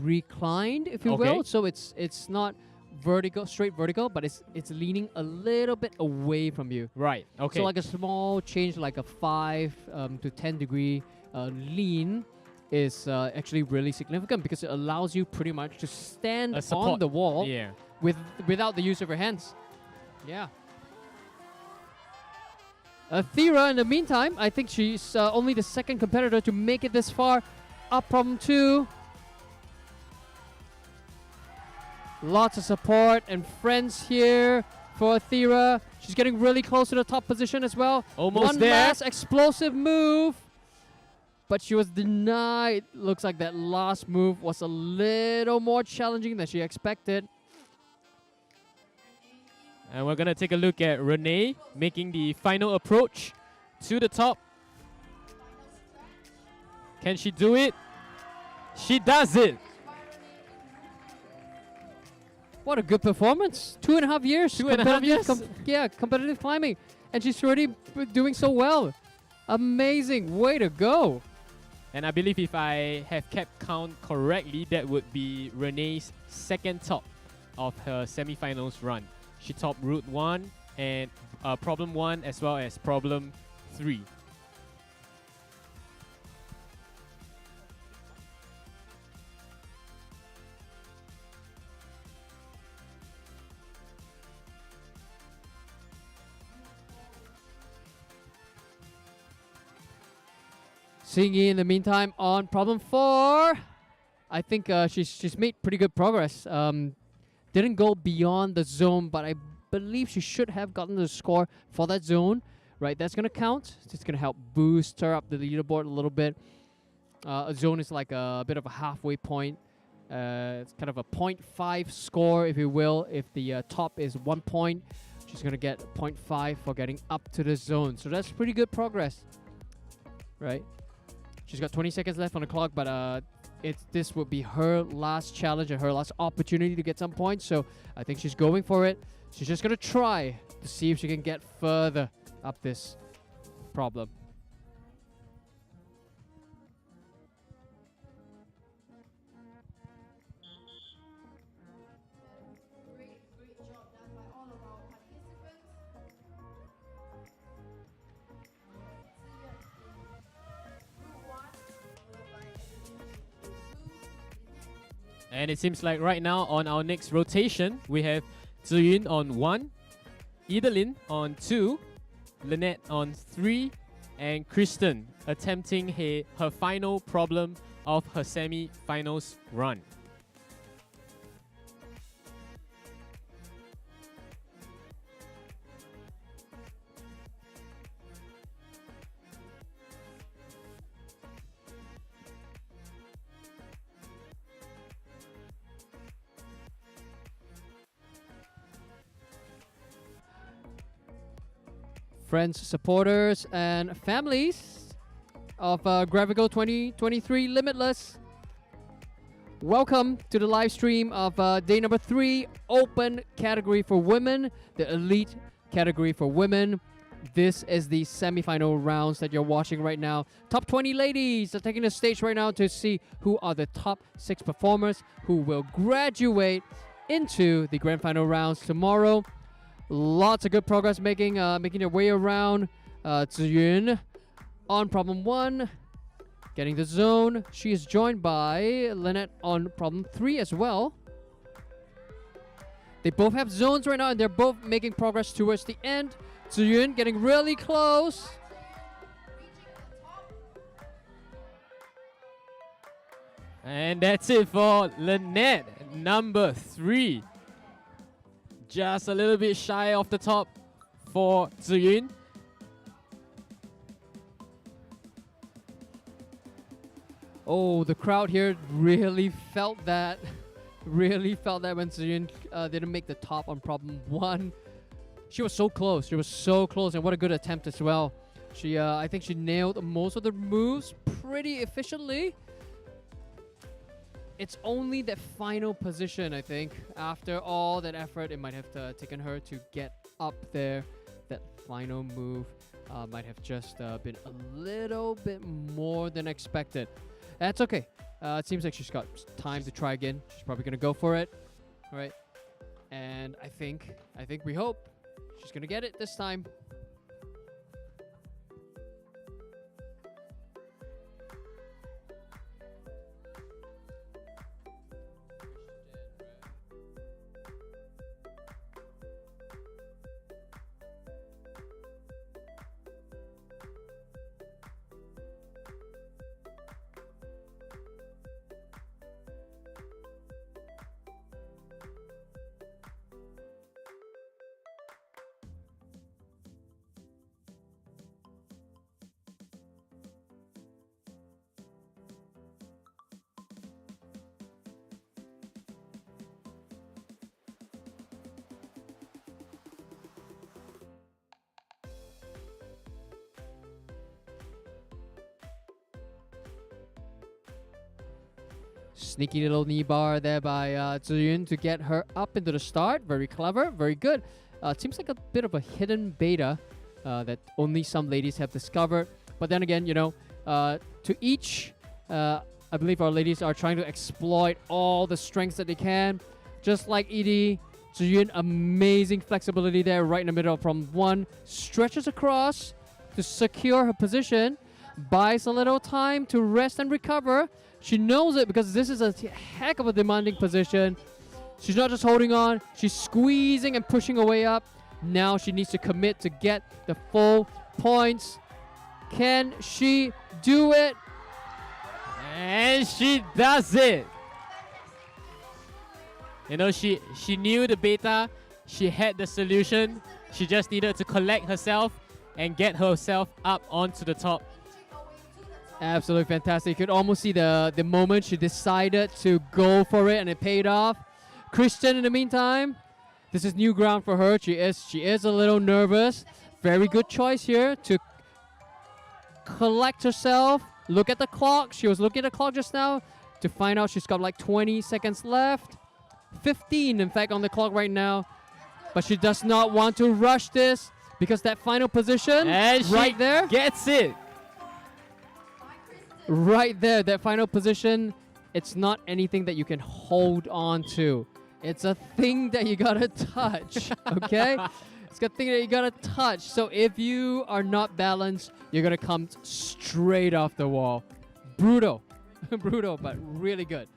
reclined, if you will. So it's not vertical, straight vertical, but it's leaning a little bit away from you. Right. Okay. So like a small change, like a 5 to 10 degree lean is actually really significant because it allows you pretty much to stand on the wall without the use of your hands. Yeah. Athira, in the meantime, I think she's only the second competitor to make it this far. Up problem 2. Lots of support and friends here for Athira. She's getting really close to the top position as well. Almost One there. last explosive move. But she was denied. Looks like that last move was a little more challenging than she expected. And we're going to take a look at Renee making the final approach to the top. Can she do it? She does it. What a good performance. 2.5 years. 2.5 years? Yeah, competitive climbing. And she's already doing so well. Amazing. Way to go. And I believe if I have kept count correctly, that would be Renee's second top of her semifinals run. She topped route 1 and problem 1 as well as problem 3. Singy in the meantime on problem 4. I think she's made pretty good progress. Didn't go beyond the zone, but I believe she should have gotten the score for that zone. Right, that's gonna count. It's gonna help boost her up the leaderboard a little bit. A zone is like a bit of a halfway point. It's kind of a 0.5 score, if you will. If the top is 1 point, she's gonna get 0.5 for getting up to the zone. So that's pretty good progress, right? She's got 20 seconds left on the clock, but this will be her last challenge and her last opportunity to get some points. So I think she's going for it. She's just gonna try to see if she can get further up this problem. And it seems like right now on our next rotation, we have Ziyun on 1, Idalin on 2, Lynette on 3, and Kristen attempting her final problem of her semi-finals run. Friends, supporters, and families of Gravical 2023 Limitless. Welcome to the live stream of day number 3, open category for women, the elite category for women. This is the semi-final rounds that you're watching right now. Top 20 ladies are taking the stage right now to see who are the top 6 performers who will graduate into the grand final rounds tomorrow. Lots of good progress making their way around. Ziyun on problem 1, getting the zone. She is joined by Lynette on problem 3 as well. They both have zones right now, and they're both making progress towards the end. Ziyun getting really close. And that's it for Lynette, number 3. Just a little bit shy of the top for Ziyun. Oh, the crowd here really felt that. Really felt that when Ziyun didn't make the top on problem 1. She was so close. She was so close, and what a good attempt as well. She, I think she nailed most of the moves pretty efficiently. It's only that final position, I think. After all that effort, it might have taken her to get up there. That final move might have just been a little bit more than expected. That's okay. It seems like she's got time to try again. She's probably gonna go for it, all right? And I think we hope she's gonna get it this time. Sneaky little knee bar there by Ziyun to get her up into the start. Very clever, very good. It seems like a bit of a hidden beta that only some ladies have discovered. But then again, you know, to each, I believe our ladies are trying to exploit all the strengths that they can. Just like Edie, Ziyun, amazing flexibility there right in the middle from 1. Stretches across to secure her position. Buys a little time to rest and recover. She knows it because this is a heck of a demanding position. She's not just holding on, she's squeezing and pushing her way up. Now she needs to commit to get the full points. Can she do it? And she does it. You know, she knew the beta, she had the solution, she just needed to collect herself and get herself up onto the top. Absolutely fantastic. You could almost see the moment she decided to go for it, and it paid off. Christian, in the meantime, this is new ground for her. She is a little nervous. Very good choice here to collect herself. Look at the clock. She was looking at the clock just now to find out she's got like 20 seconds left. 15, in fact, on the clock right now. But she does not want to rush this because that final position And right she there. gets it. Right there, that final position, it's not anything that you can hold on to. It's a thing that you gotta touch, okay? It's a thing that you gotta touch. So if you are not balanced, you're gonna come straight off the wall. Brutal. Brutal, but really good.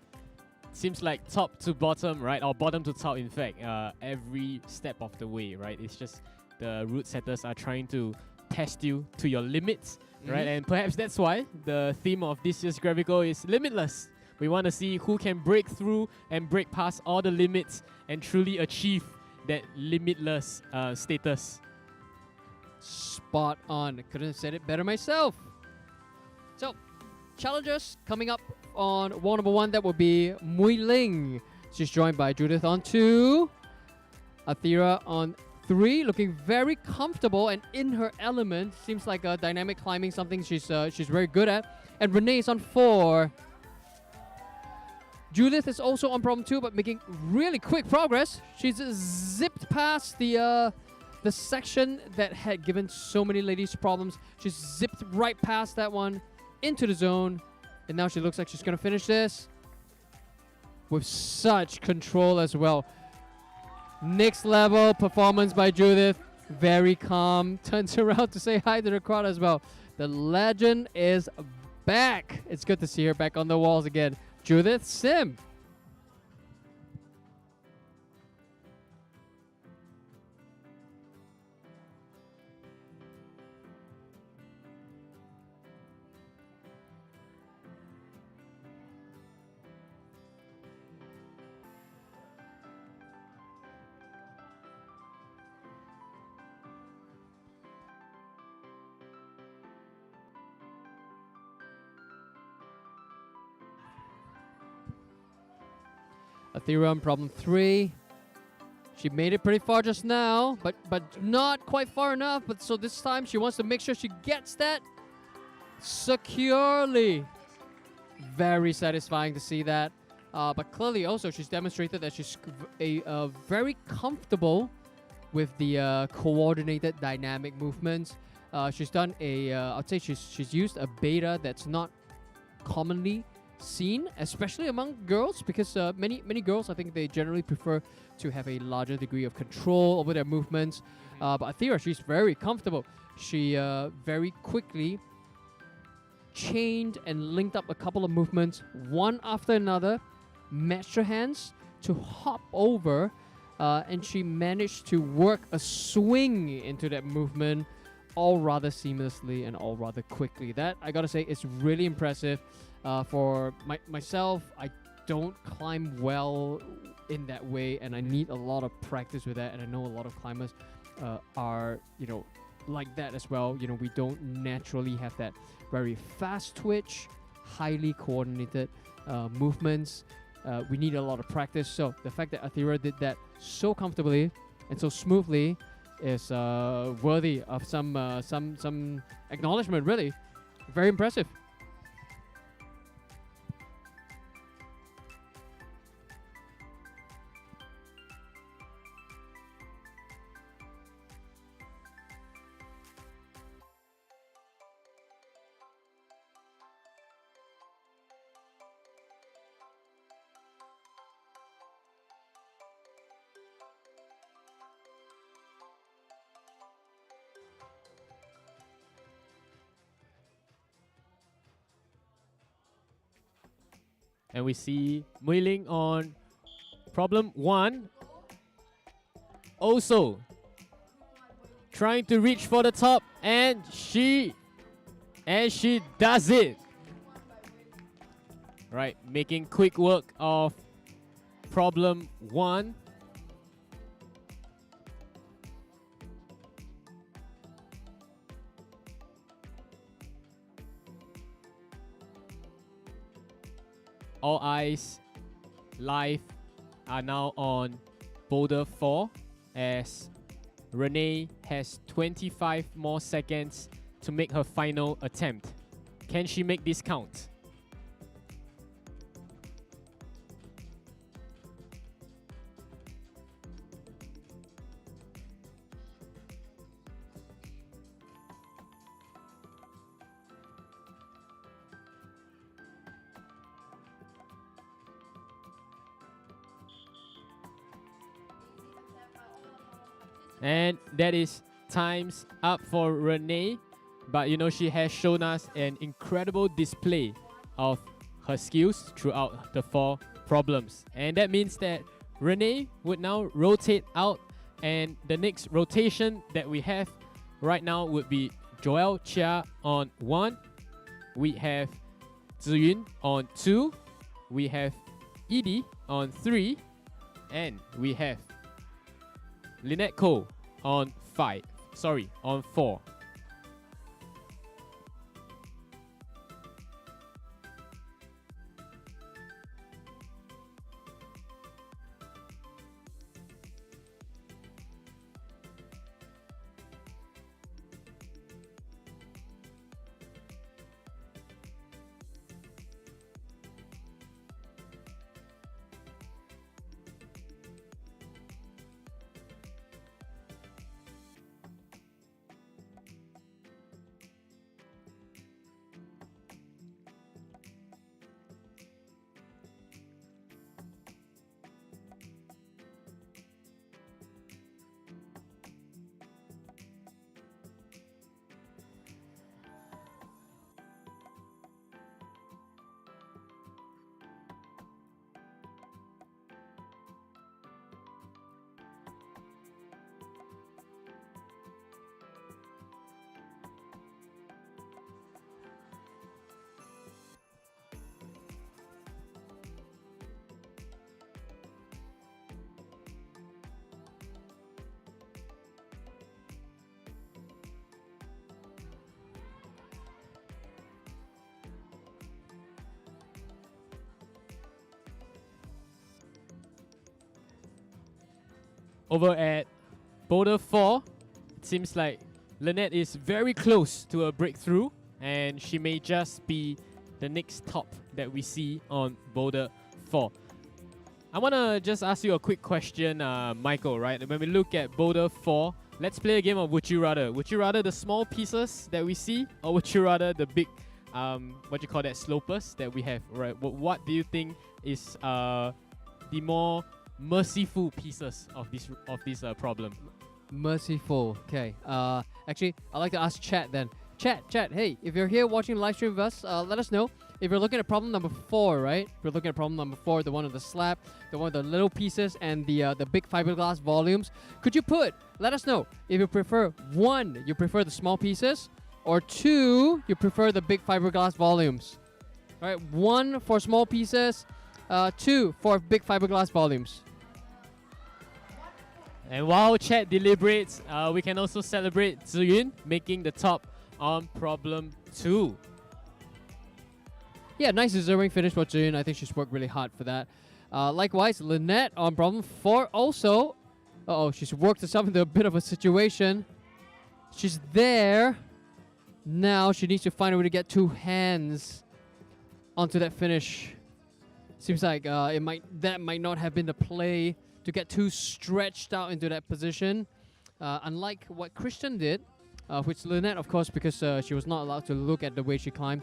Seems like top to bottom, right? Or bottom to top, in fact, every step of the way, right? It's just the route setters are trying to test you to your limits, right? And perhaps that's why the theme of this year's Gravical is limitless. We want to see who can break through and break past all the limits and truly achieve that limitless status. Spot on. Couldn't have said it better myself. So, challengers coming up on wall number 1, that will be Mui Ling. She's joined by Judith on 2, Athira on 3, looking very comfortable and in her element. Seems like dynamic climbing, something she's very good at. And Renee is on 4. Judith is also on problem 2, but making really quick progress. She's zipped past the section that had given so many ladies problems. She's zipped right past that one into the zone, and now she looks like she's gonna finish this with such control as well. Next level performance by Judith. Very calm. Turns around to say hi to the crowd as well. The legend is back. It's good to see her back on the walls again. Judith Sim. Ethereum problem 3. She made it pretty far just now, but not quite far enough. But so this time she wants to make sure she gets that securely. Very satisfying to see that. But clearly also she's demonstrated that she's very comfortable with the coordinated dynamic movements. She's done I'd say she's used a beta that's not commonly seen, especially among girls, because many girls, I think they generally prefer to have a larger degree of control over their movements. But Athira, she's very comfortable. She very quickly chained and linked up a couple of movements, one after another, matched her hands to hop over, and she managed to work a swing into that movement, all rather seamlessly and all rather quickly. That, I gotta say, is really impressive. For myself, I don't climb well in that way, and I need a lot of practice with that, and I know a lot of climbers are, like that as well. We don't naturally have that very fast twitch, highly coordinated movements. We need a lot of practice, so the fact that Athira did that so comfortably and so smoothly is worthy of some acknowledgement, really. Very impressive. And we see Mui Ling on problem 1. Also trying to reach for the top, and she does it. Right, making quick work of problem 1. All eyes live are now on boulder 4 as Renee has 25 more seconds to make her final attempt. Can she make this count? And that is time's up for Renee. But you know, she has shown us an incredible display of her skills throughout the 4 problems. And that means that Renee would now rotate out, and the next rotation that we have right now would be Joel Chia on 1. We have Ziyun on 2. We have Edie on 3. And we have Lynette Cole on 4. Over at boulder 4, it seems like Lynette is very close to a breakthrough, and she may just be the next top that we see on boulder 4. I want to just ask you a quick question, Michael, right? When we look at boulder 4, let's play a game of Would You Rather. Would you rather the small pieces that we see, or would you rather the big, what you call that, slopers that we have, right? What do you think is the more merciful pieces of this problem? Merciful. Okay. Actually, I'd like to ask Chat then. Chat. Hey, if you're here watching the live stream with us, let us know. If you're looking at problem number 4, right? If you're looking at problem number 4, the one on the slab, the one with the little pieces, and the big fiberglass volumes, could you let us know if you prefer 1, you prefer the small pieces, or 2, you prefer the big fiberglass volumes. Right? 1 for small pieces, 2 for big fiberglass volumes. And while Chat deliberates, we can also celebrate Ziyun making the top on problem 2. Yeah, nice deserving finish for Ziyun. I think she's worked really hard for that. Likewise, Lynette on problem 4 also. She's worked herself into a bit of a situation. She's there. Now she needs to find a way to get 2 hands onto that finish. Seems like that might not have been the play to get too stretched out into that position. Unlike what Christian did, which Lynette, of course, because she was not allowed to look at the way she climbed,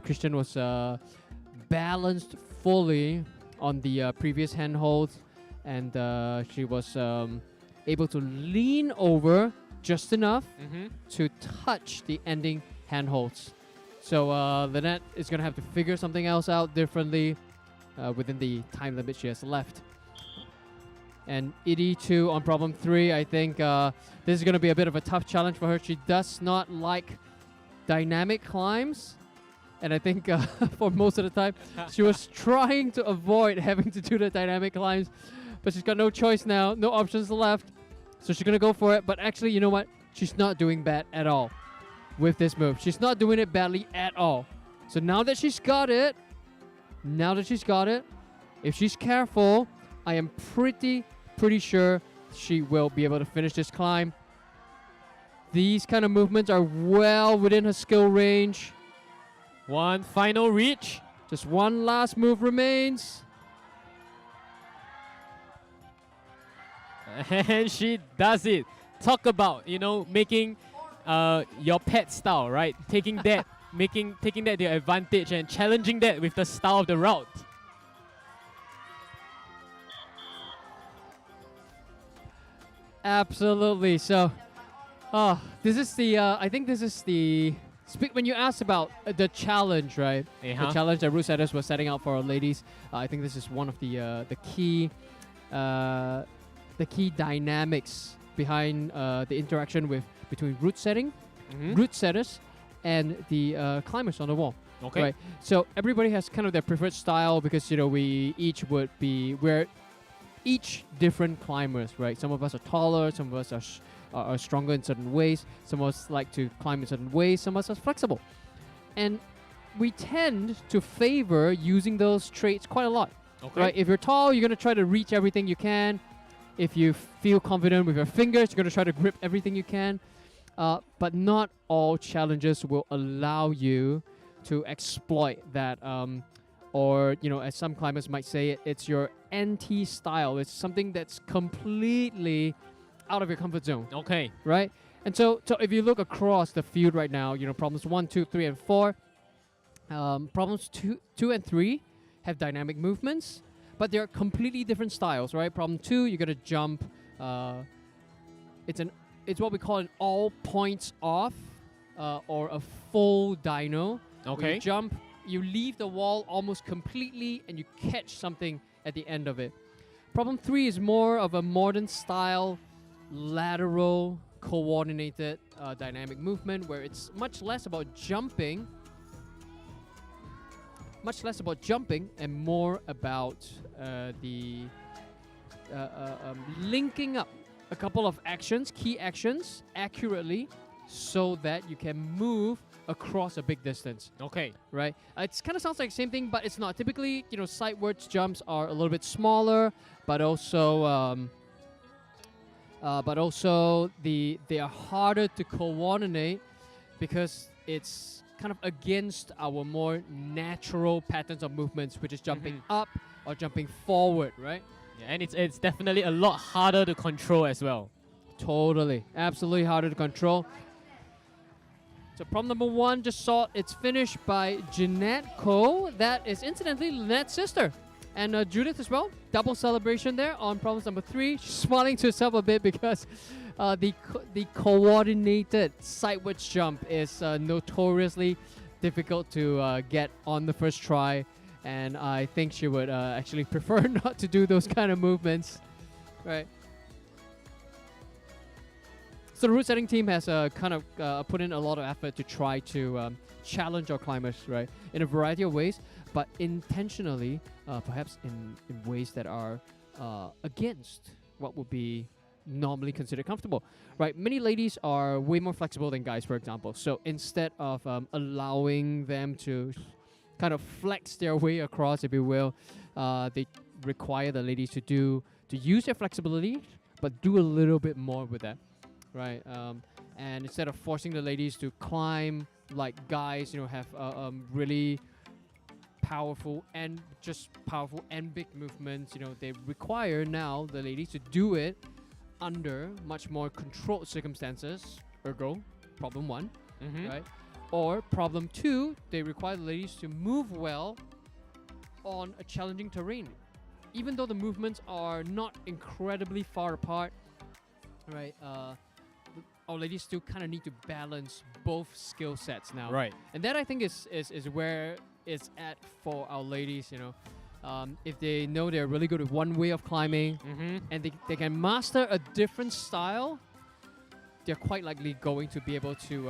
Christian was balanced fully on the previous handholds, and she was able to lean over just enough to touch the ending handholds. So Lynette is going to have to figure something else out differently within the time limit she has left. And Edie too on problem 3. I think this is going to be a bit of a tough challenge for her. She does not like dynamic climbs, And I think for most of the time, she was trying to avoid having to do the dynamic climbs. But she's got no choice now, no options left. So she's going to go for it. But actually, you know what? She's not doing bad at all with this move. She's not doing it badly at all. So now that she's got it, if she's careful, I am pretty sure she will be able to finish this climb. These kind of movements are well within her skill range. One final reach. Just one last move remains. And she does it. Talk about, making your pet style, right? Taking that, taking that to your advantage and challenging that with the style of the route. Absolutely. So, this is the. I think this is the. When you asked about the challenge, right? The challenge that route setters were setting out for our ladies. I think this is one of the key dynamics behind the interaction between route setters, and the climbers on the wall. Okay. Right. So everybody has kind of their preferred style because we're each different climbers, right? Some of us are taller, some of us are stronger in certain ways, some of us like to climb in certain ways, some of us are flexible. And we tend to favor using those traits quite a lot. Okay. Right? If you're tall, you're going to try to reach everything you can. If you feel confident with your fingers, you're going to try to grip everything you can. But not all challenges will allow you to exploit that. Or, as some climbers might say, it's your NT style. It's something that's completely out of your comfort zone. Okay. Right? And so if you look across the field right now, problems 1, 2, 3, and 4. Problems 2 and 3 have dynamic movements, but they're completely different styles, right? Problem 2, you got to jump. It's what we call an all points off, or a full dyno. Okay. You jump, you leave the wall almost completely, and you catch something at the end of it. Problem 3 is more of a modern style, lateral, coordinated dynamic movement, where it's much less about jumping and more about linking up a couple of key actions accurately so that you can move across a big distance. Okay. Right? It kind of sounds like the same thing, but it's not. Typically, sidewards jumps are a little bit smaller, but also they are harder to coordinate because it's kind of against our more natural patterns of movements, which is jumping up or jumping forward, right? Yeah, and it's definitely a lot harder to control as well. Totally. Absolutely harder to control. So problem number 1 just saw its finished by Jeanette Ko. That is incidentally Lynette's sister. And Judith as well. Double celebration there on problems number 3. She's smiling to herself a bit because the coordinated sideways jump is notoriously difficult to get on the first try. And I think she would actually prefer not to do those kind of movements. Right. So the route setting team has kind of put in a lot of effort to try to challenge our climbers, right, in a variety of ways, but intentionally, perhaps in ways that are against what would be normally considered comfortable, right? Many ladies are way more flexible than guys, for example. So instead of allowing them to kind of flex their way across, if you will, they require the ladies to use their flexibility, but do a little bit more with that. Right, and instead of forcing the ladies to climb like guys, have really powerful and big movements, they require now the ladies to do it under much more controlled circumstances. Ergo, problem 1, right? Or problem 2, they require the ladies to move well on a challenging terrain, even though the movements are not incredibly far apart, right? Our ladies still kind of need to balance both skill sets now. Right. And that I think is where it's at for our ladies, if they know they're really good at one way of climbing and they can master a different style, they're quite likely going to be able to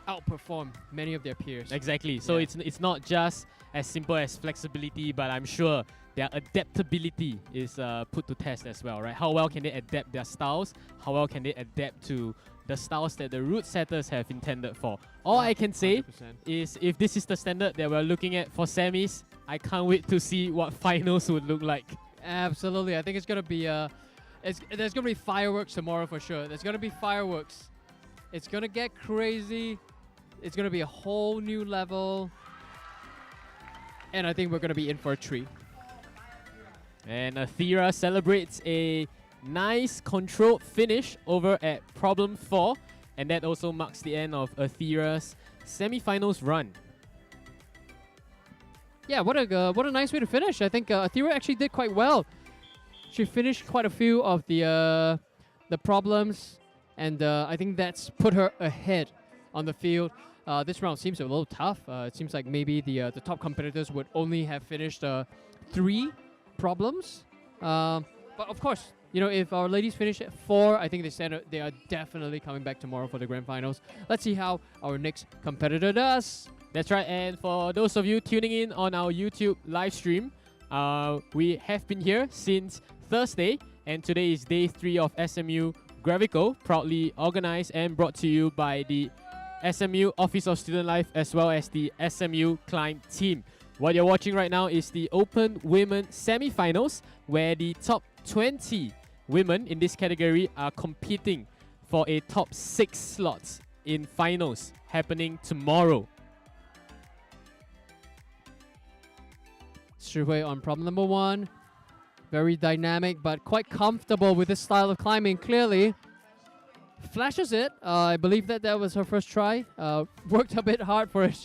outperform many of their peers. Exactly. So Yeah. it's not just as simple as flexibility, but I'm sure their adaptability is put to test as well, right? How well can they adapt their styles? How well can they adapt to the styles that the route setters have intended for? All I can say 100%. is if this is the standard that we're looking at for semis, I can't wait to see what finals would look like. Absolutely. I think it's gonna be there's gonna be fireworks tomorrow for sure. There's gonna be fireworks. It's gonna get crazy. It's gonna be a whole new level. And I think we're gonna be in for a treat. And Athira celebrates a nice controlled finish over at problem 4, and that also marks the end of Athira's semi-finals run. Yeah, what a nice way to finish. I think Athira actually did quite well. She finished quite a few of the problems, and I think that's put her ahead on the field. This round seems a little tough. It seems like maybe the top competitors would only have finished 3 problems. But of course, you know, if our ladies finish at 4, I think they are definitely coming back tomorrow for the grand finals. Let's see how our next competitor does. That's right, and for those of you tuning in on our YouTube live stream, we have been here since Thursday, and today is day 3 of SMU Gravical, proudly organized and brought to you by the SMU Office of Student Life as well as the SMU Climb Team. What you're watching right now is the Open Women Semi-Finals, where the top 20 women in this category are competing for a top 6 slots in finals happening tomorrow. Shi Hui on problem number 1. Very dynamic, but quite comfortable with this style of climbing, clearly. Flashes it. I believe that was her first try. Worked a bit hard for it.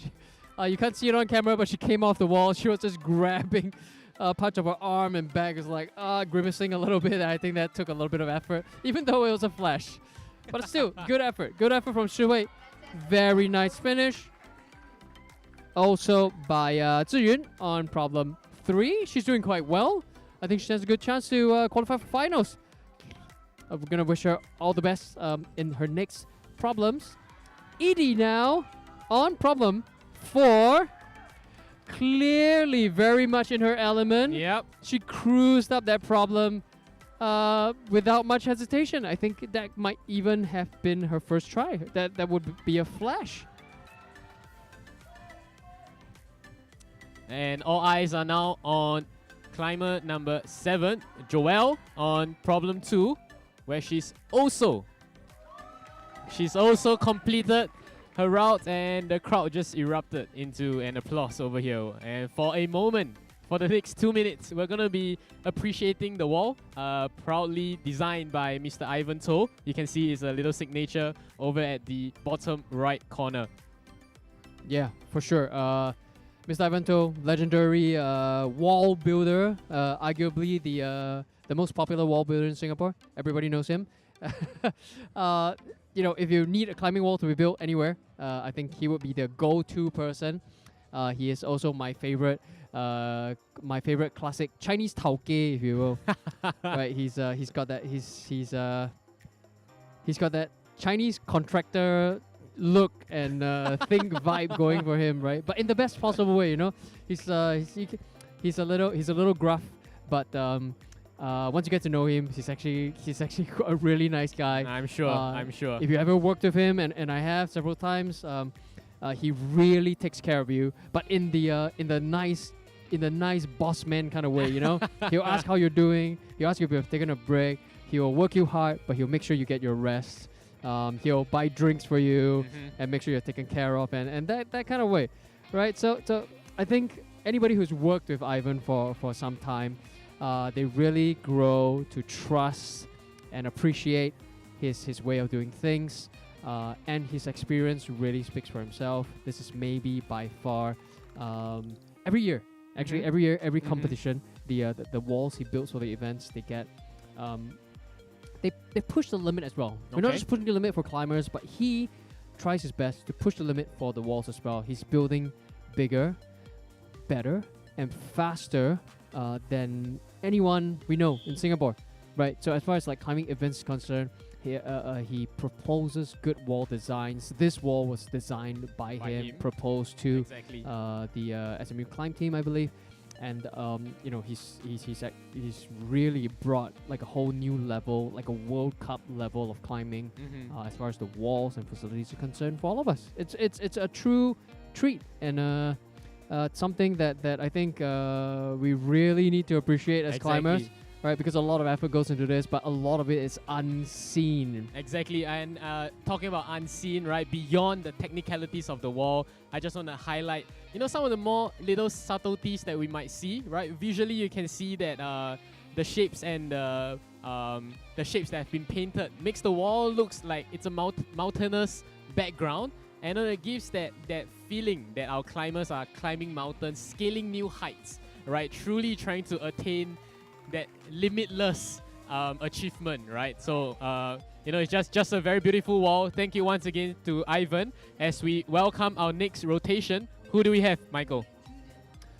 You can't see it on camera, but she came off the wall. She was just grabbing part of her arm and back. Is like grimacing a little bit. I think that took a little bit of effort, even though it was a flash. But still, good effort. Good effort from Shi Hui. Very nice finish. Also by Ziyun on problem 3. She's doing quite well. I think she has a good chance to qualify for finals. We're going to wish her all the best in her next problems. Edie now on problem 4. Clearly very much in her element. Yep. She cruised up that problem without much hesitation. I think that might even have been her first try. That would be a flash. And all eyes are now on climber number 7, Joelle, on problem 2, where she's also completed her route, and the crowd just erupted into an applause over here. And for a moment, for the next 2 minutes, we're gonna be appreciating the wall, proudly designed by Mr. Ivan To. You can see his little signature over at the bottom right corner. Yeah, for sure. Mr. Ivan To, legendary wall builder, arguably the most popular wall builder in Singapore. Everybody knows him. You know, if you need a climbing wall to be built anywhere, I think he would be the go-to person. He is also my favorite classic Chinese Taoge, if you will. Right? He's got that Chinese contractor look and think vibe going for him, right? But in the best possible way, you know. He's a little gruff, but once you get to know him, he's actually a really nice guy. I'm sure. If you ever worked with him, and I have several times, he really takes care of you, but in the nice boss man kind of way, you know. He'll ask how you're doing. He'll ask you if you've taken a break. He'll work you hard, but he'll make sure you get your rest. He'll buy drinks for you and make sure you're taken care of, and that kind of way, right? So I think anybody who's worked with Ivan for some time, they really grow to trust and appreciate his way of doing things, and his experience really speaks for himself. This is maybe by far every year, actually every competition, the walls he builds for the events, they get. They push the limit as well. We're not just pushing the limit for climbers, but he tries his best to push the limit for the walls as well. He's building bigger, better, and faster than anyone we know in Singapore, right? So as far as like climbing events is concerned, He proposes good wall designs. This wall was designed by him, proposed to Exactly. the SMU Climb Team, I believe. And you know, he's really brought like a whole new level, like a World Cup level of climbing, as far as the walls and facilities are concerned for all of us. It's a true treat, and something that I think we really need to appreciate as climbers, right? Because a lot of effort goes into this, but a lot of it is unseen. Exactly, and talking about unseen, right, beyond the technicalities of the wall, I just want to highlight, you know, some of the more little subtleties that we might see, right? Visually, you can see that the shapes and the shapes that have been painted makes the wall looks like it's a mountainous background, and then it gives that feeling that our climbers are climbing mountains, scaling new heights, right? Truly trying to attain that limitless achievement, right? So you know, it's just a very beautiful wall. Thank you once again to Ivan as we welcome our next rotation. Who do we have, Michael?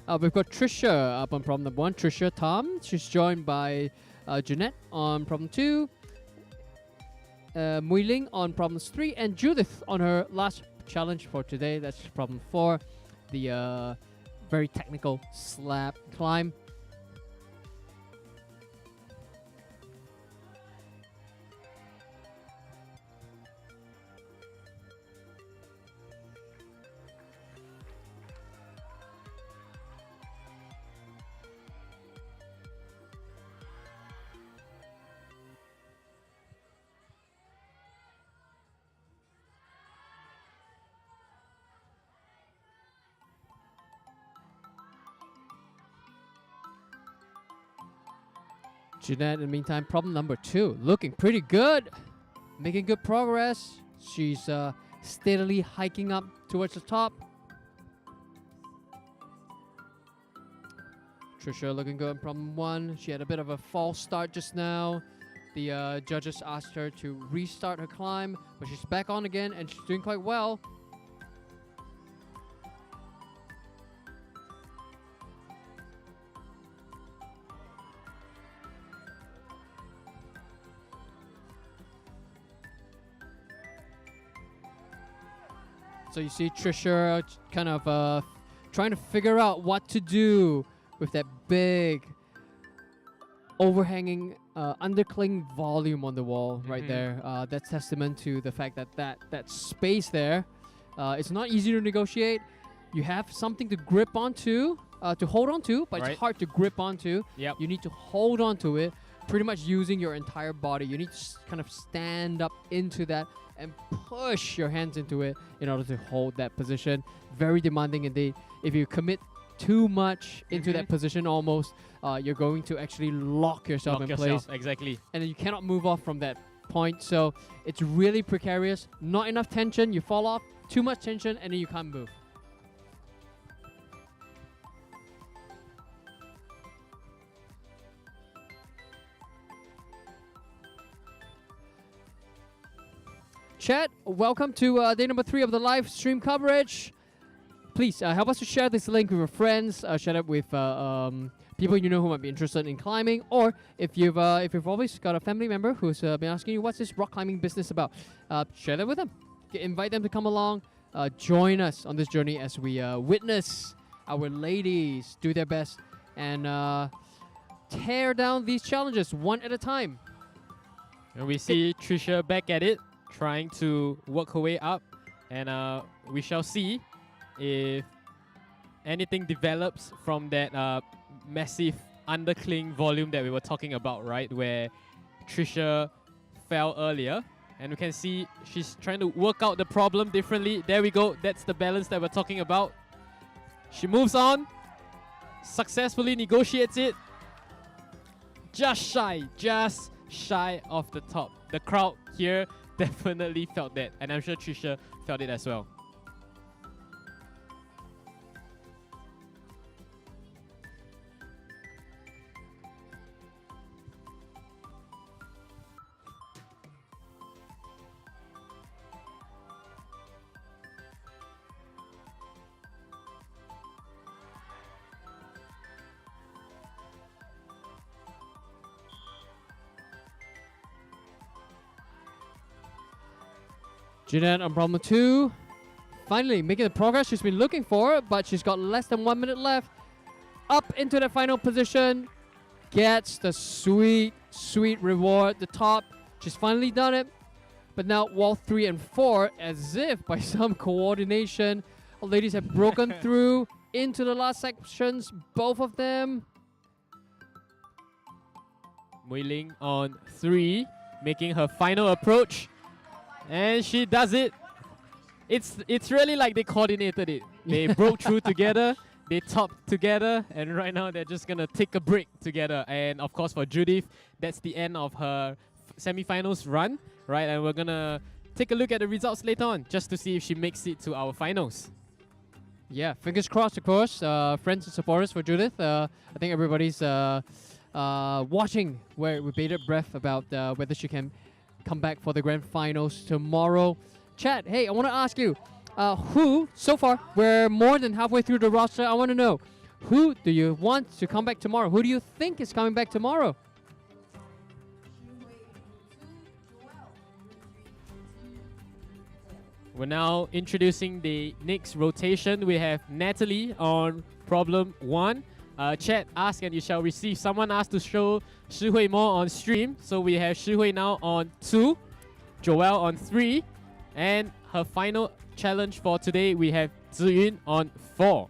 We've got Trisha up on problem number 1. Trisha Tom. She's joined by Jeanette on problem 2. Mui Ling on problems 3, and Judith on her last challenge for today. That's problem 4, the very technical slab climb. Jeanette, in the meantime, problem number 2, looking pretty good, making good progress. She's steadily hiking up towards the top. Trisha looking good in problem 1. She had a bit of a false start just now. The judges asked her to restart her climb, but she's back on again and she's doing quite well. So you see Trisha kind of trying to figure out what to do with that big overhanging undercling volume on the wall right there. That's testament to the fact that space there, it's not easy to negotiate. You have something to grip onto, to hold onto, but it's hard to grip onto. Yep. You need to hold onto it, pretty much using your entire body. You need to kind of stand up into that and push your hands into it in order to hold that position. Very demanding indeed. If you commit too much into that position almost, you're going to actually lock yourself in place. Exactly. And then you cannot move off from that point. So it's really precarious. Not enough tension, you fall off. Too much tension, and then you can't move. Chat, welcome to day number 3 of the live stream coverage. Please help us to share this link with your friends. Share it with people you know who might be interested in climbing, or if you've always got a family member who's been asking you what's this rock climbing business about, share that with them. Invite them to come along, join us on this journey as we witness our ladies do their best and tear down these challenges one at a time. And we see Trisha back at it, trying to work her way up, and we shall see if anything develops from that massive undercling volume that we were talking about, right, where Trisha fell earlier. And we can see she's trying to work out the problem differently. There we go. That's the balance that we're talking about. She moves on, successfully negotiates it. Just shy of the top. The crowd here definitely felt that, and I'm sure Trisha felt it as well. Jeanette on problem 2. Finally making the progress she's been looking for, but she's got less than 1 minute left. Up into the final position. Gets the sweet, sweet reward. The top. She's finally done it. But now wall 3 and 4, as if by some coordination, our ladies have broken through into the last sections. Both of them. Mui Ling on 3, making her final approach. And she does it. It's really like they coordinated it. They broke through together, they topped together, and right now they're just gonna take a break together. And of course for Judith, that's the end of her semi-finals run, right? And we're gonna take a look at the results later on, just to see if she makes it to our finals. Yeah, fingers crossed, of course. Friends and supporters for Judith. I think everybody's watching with bated breath about whether she can come back for the grand finals tomorrow. Chad, hey, I want to ask you, who, so far, we're more than halfway through the roster. I want to know, who do you want to come back tomorrow? Who do you think is coming back tomorrow? We're now introducing the next rotation. We have Natalie on problem 1. Chat, ask and you shall receive. Someone asked to show Shi Hui more on stream. So we have Shi Hui now on 2, Joelle on 3, and her final challenge for today, we have Ziyun on 4.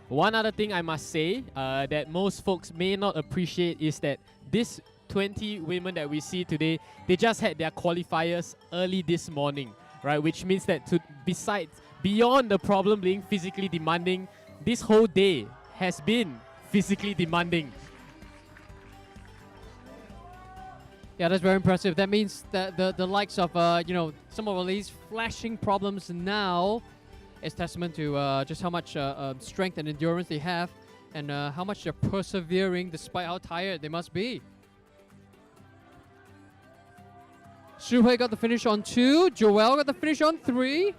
One other thing I must say that most folks may not appreciate is that this 20 women that we see today, they just had their qualifiers early this morning, right? Which means that beyond the problem being physically demanding, this whole day has been physically demanding. Yeah, that's very impressive. That means that the likes of some of these flashing problems now is testament to just how much strength and endurance they have, and how much they're persevering despite how tired they must be. Shu Hui got the finish on 2. Joelle got the finish on 3.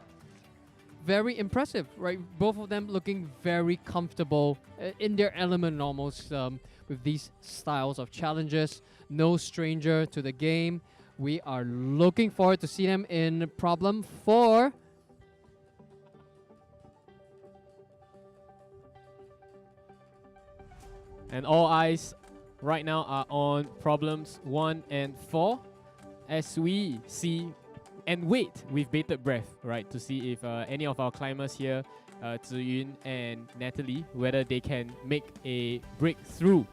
Very impressive, right? Both of them looking very comfortable in their element almost with these styles of challenges. No stranger to the game. We are looking forward to see them in problem 4. And all eyes right now are on problems 1 and 4 as we see and wait with bated breath, right, to see if any of our climbers here, Ziyun and Natalie, whether they can make a breakthrough.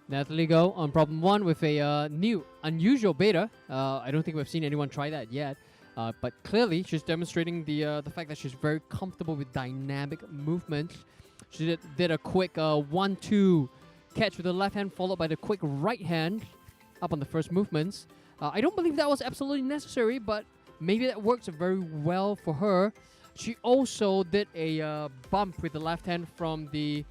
Natalie go on problem 1 with a new, unusual beta. I don't think we've seen anyone try that yet. But clearly, she's demonstrating the fact that she's very comfortable with dynamic movements. She did a quick 1-2 catch with the left hand, followed by the quick right hand up on the first movements. I don't believe that was absolutely necessary, but maybe that works very well for her. She also did a bump with the left hand from the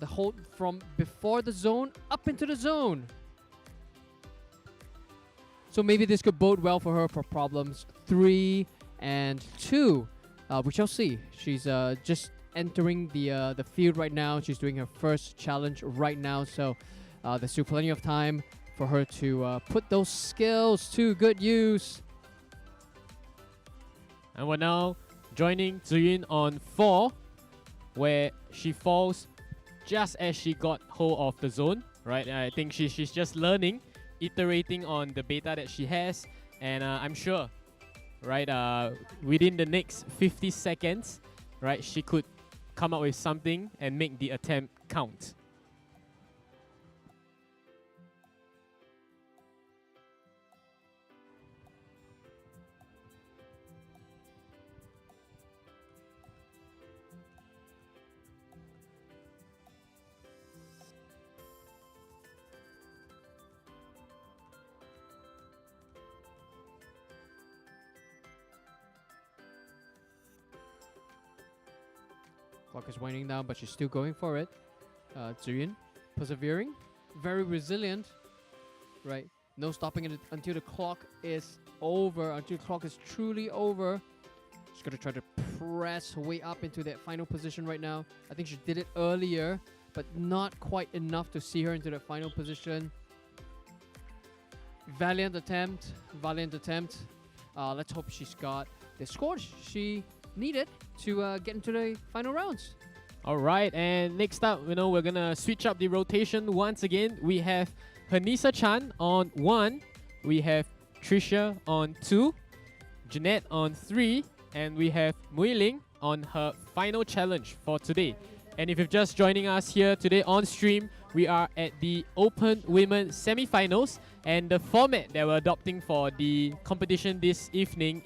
hold from before the zone up into the zone. So maybe this could bode well for her for problems 3 and 2. We shall see. She's just entering the field right now. She's doing her first challenge right now, so there's still plenty of time for her to put those skills to good use. And we're now joining Ziyun on 4, where she falls just as she got hold of the zone, right? I think she's just learning, iterating on the beta that she has, And I'm sure, right, within the next 50 seconds, right, she could come up with something and make the attempt count. Clock is winding down, but she's still going for it. Ziyun, persevering, very resilient, right? No stopping it until the clock is over, until the clock is truly over. She's gonna try to press her way up into that final position right now. I think she did it earlier, but not quite enough to see her into the final position. Valiant attempt, valiant attempt. Let's hope she's got the score she needed to get into the final rounds. All right, and next up, we're gonna switch up the rotation once again. We have Hanisa Chan on 1, we have Trisha on 2, Jeanette on 3, and we have Mui Ling on her final challenge for today. And if you're just joining us here today on stream, we are at the Open Women Semifinals, and the format that we're adopting for the competition this evening